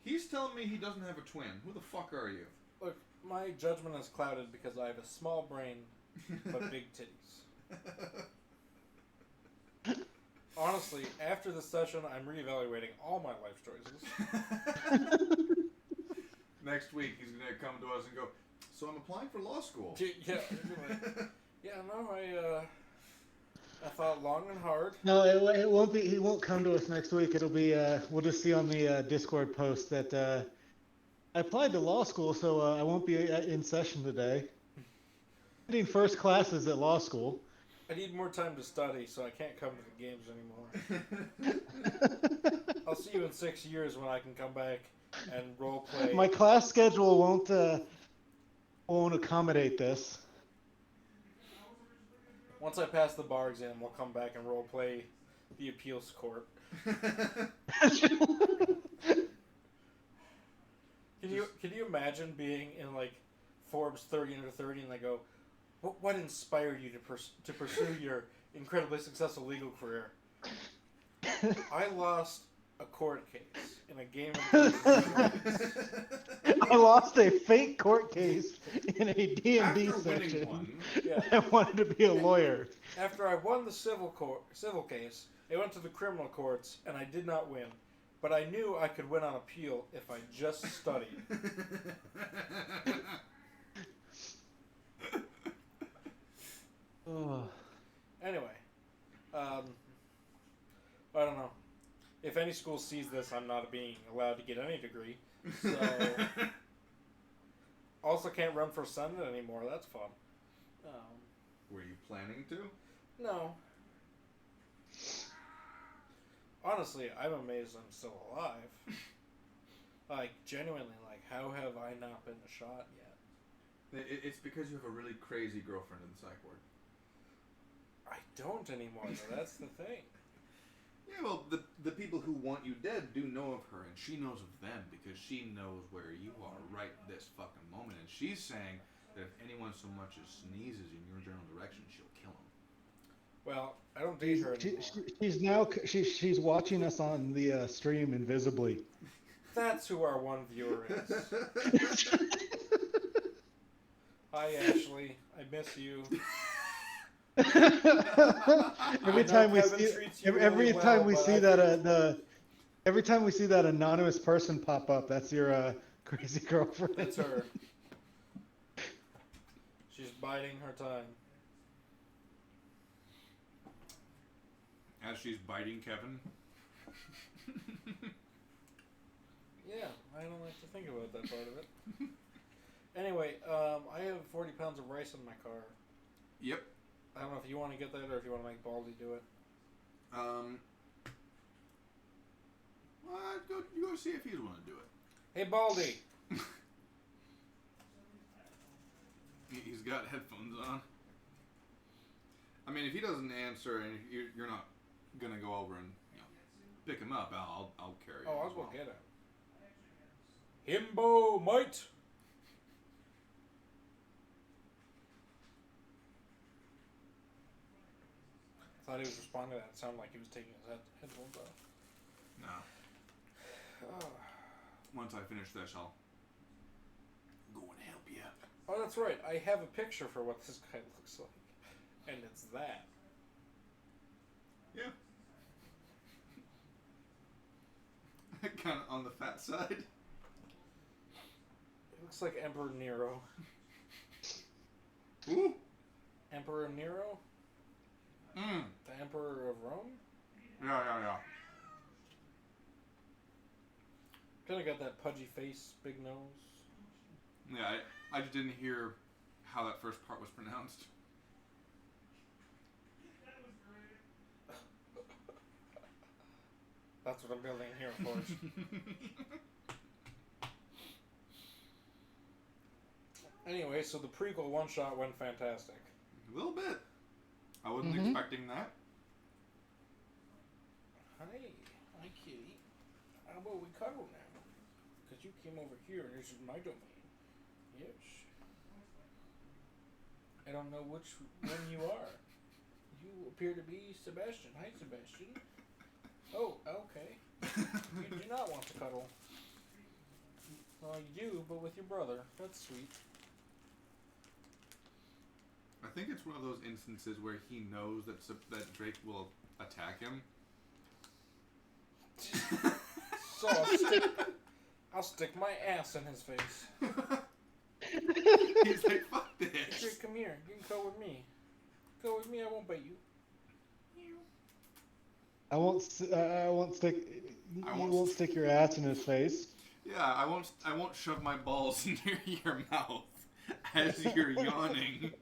he's telling me he doesn't have a twin. Who the fuck are you? Look, my judgment is clouded because I have a small brain, but big titties. Honestly, after this session, I'm reevaluating all my life choices. Next week, he's gonna come to us and go, so I'm applying for law school. Yeah, no, I thought long and hard. No, it won't be. He won't come to us next week. It'll be. We'll just see on the Discord post that I applied to law school, so I won't be in session today. I'm getting first classes at law school. I need more time to study, so I can't come to the games anymore. I'll see you in 6 years when I can come back and role play. My class schedule won't accommodate this. Once I pass the bar exam, we'll come back and role play the appeals court. Can you imagine being in like Forbes 30 under 30 and they go, what inspired you to pursue your incredibly successful legal career? I lost a court case in a game of I lost a fake court case in a D&D After winning session. one. Yeah. I wanted to be a lawyer. After I won the civil case, it went to the criminal courts and I did not win. But I knew I could win on appeal if I just studied. Oh. Anyway, I don't know. If any school sees this, I'm not being allowed to get any degree. So, also can't run for Senate anymore. That's fun. Were you planning to? No. Honestly, I'm amazed I'm still alive. Like, genuinely, like, how have I not been shot yet? It's because you have a really crazy girlfriend in the psych ward. I don't anymore, though. That's the thing. Yeah, well, the people who want you dead do know of her, and she knows of them because she knows where you are right this fucking moment. And she's saying that if anyone so much as sneezes in your general direction, she'll kill him. Well, I don't date her anymore. She's watching us on the stream invisibly. That's who our one viewer is. Hi, Ashley. I miss you. Every time we see that anonymous person pop up, that's your crazy girlfriend. It's her. She's biding her time. As she's biting Kevin. Yeah, I don't like to think about that part of it. Anyway, I have 40 pounds of rice in my car. Yep. I don't know if you want to get that or if you want to make Baldy do it. Well, you go see if he's willing to do it. Hey, Baldy! He's got headphones on. I mean, if he doesn't answer and you're not gonna go over and pick him up, I'll carry him. Oh, I'll go get him. Himbo, mate! I thought he was responding to that. It sounded like he was taking his headphones off. No. Oh. Once I finish this, I'll go and help you. Oh, that's right. I have a picture for what this guy looks like. And it's that. Yeah. Kind of on the fat side. It looks like Emperor Nero. Ooh. Emperor Nero? Mm. The Emperor of Rome? Yeah. Kind of got that pudgy face, big nose. Yeah, I just didn't hear how that first part was pronounced. That's what I'm building here, of course. Anyway, so the prequel one-shot went fantastic. A little bit. I wasn't expecting that. Hi, kitty. How about we cuddle now? Because you came over here and this is my domain. Yes. I don't know which one you are. You appear to be Sebastian. Hi, Sebastian. Oh, okay. You do not want to cuddle. Well, you do, but with your brother. That's sweet. I think it's one of those instances where he knows that Drake will attack him. So I'll stick my ass in his face. He's like, fuck this. Drake, come here. You can go with me. Go with me. I won't bite you. I won't stick. You won't stick your ass in his face. Yeah, I won't shove my balls near your mouth as you're yawning.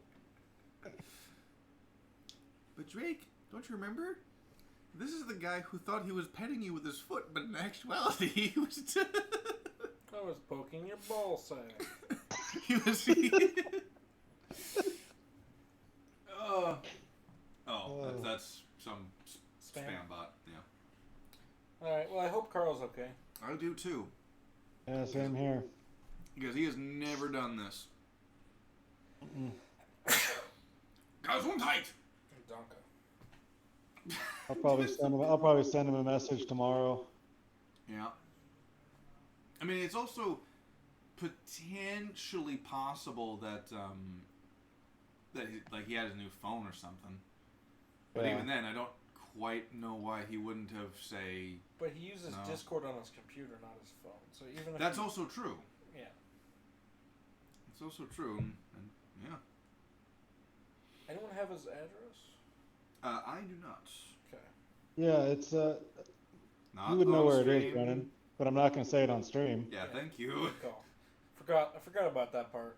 But Drake, don't you remember? This is the guy who thought he was petting you with his foot, but in actuality he was I was poking your ball sack. he was that's some spam bot, yeah. Alright, well I hope Carl's okay. I do too. Yeah, same here. Because he has never done this. Gesundheit! Donka. I'll probably send him a message tomorrow. Yeah. I mean, it's also potentially possible that he had a new phone or something. But Yeah. even then, I don't quite know why he wouldn't have But he uses No. Discord on his computer, not his phone. So even if That's also true. Yeah. It's also true. And yeah. Anyone have his address? I do not. Okay. Yeah, it's Not you would know on where it is, stream. Brennan, but I'm not going to say it on stream. Yeah, thank you. Good call. I forgot about that part.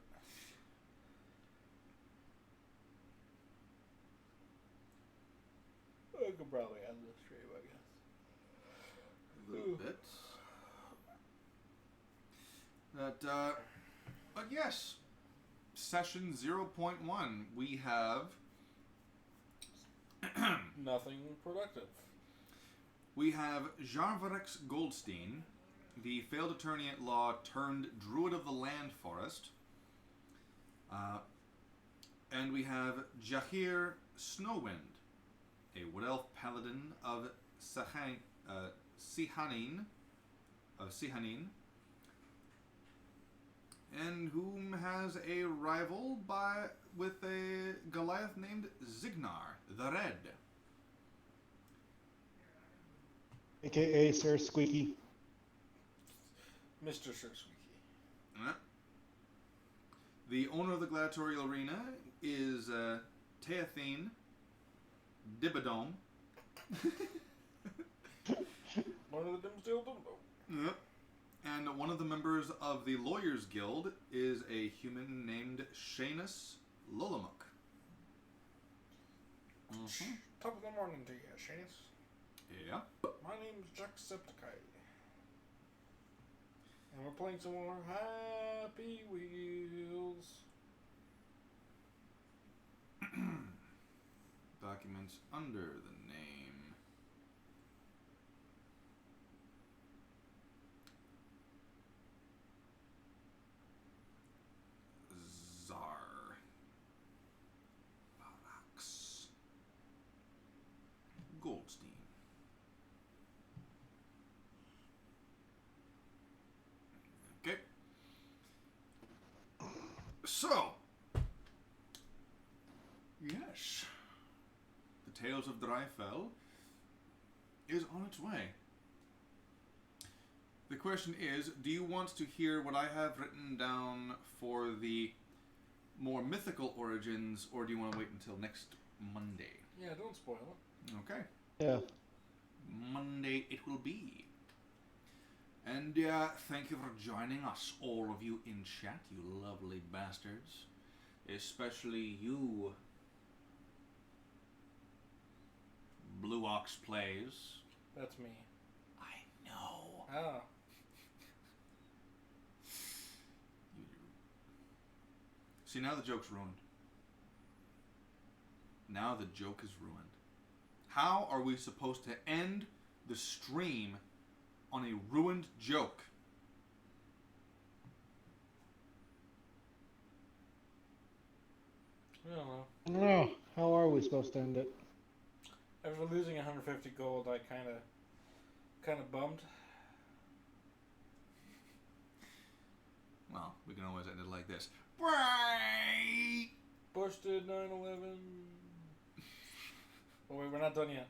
I could probably add this stream, I guess. A little bit. But yes, session 0.1, we have Nothing productive. we have Jarvarex Goldstein, the failed attorney at law turned druid of the land forest. And we have Jahir Snowwind, a wood elf paladin of Sihanin, and whom has a rival with a Goliath named Zignar the Red. AKA Sir Squeaky. Mr. Sir Squeaky. The owner of the gladiatorial arena is Teathene Dibadome. One of the dim still don't know. Yep. And one of the members of the Lawyers Guild is a human named Shanus Lolamuk. Top of the morning to you, Shanus. Yeah. My name's Jacksepticeye. And we're playing some more Happy Wheels. Documents under the name. Zar. Barax. Goldstein. Okay. So. Yes. The Tales of Drifell is on its way. The question is, do you want to hear what I have written down for the more mythical origins, or do you want to wait until next Monday? Yeah, don't spoil it. Okay. Yeah. Monday it will be. And thank you for joining us, all of you in chat, you lovely bastards. Especially you, Blue Ox Plays. That's me. I know. Oh. See, now the joke's ruined. Now the joke is ruined. How are we supposed to end the stream on a ruined joke? I don't know. I don't know. How are we supposed to end it? After losing 150 gold, I kind of bummed. Well, we can always end it like this. Right. Busted 9/11. Oh wait, we're not done yet.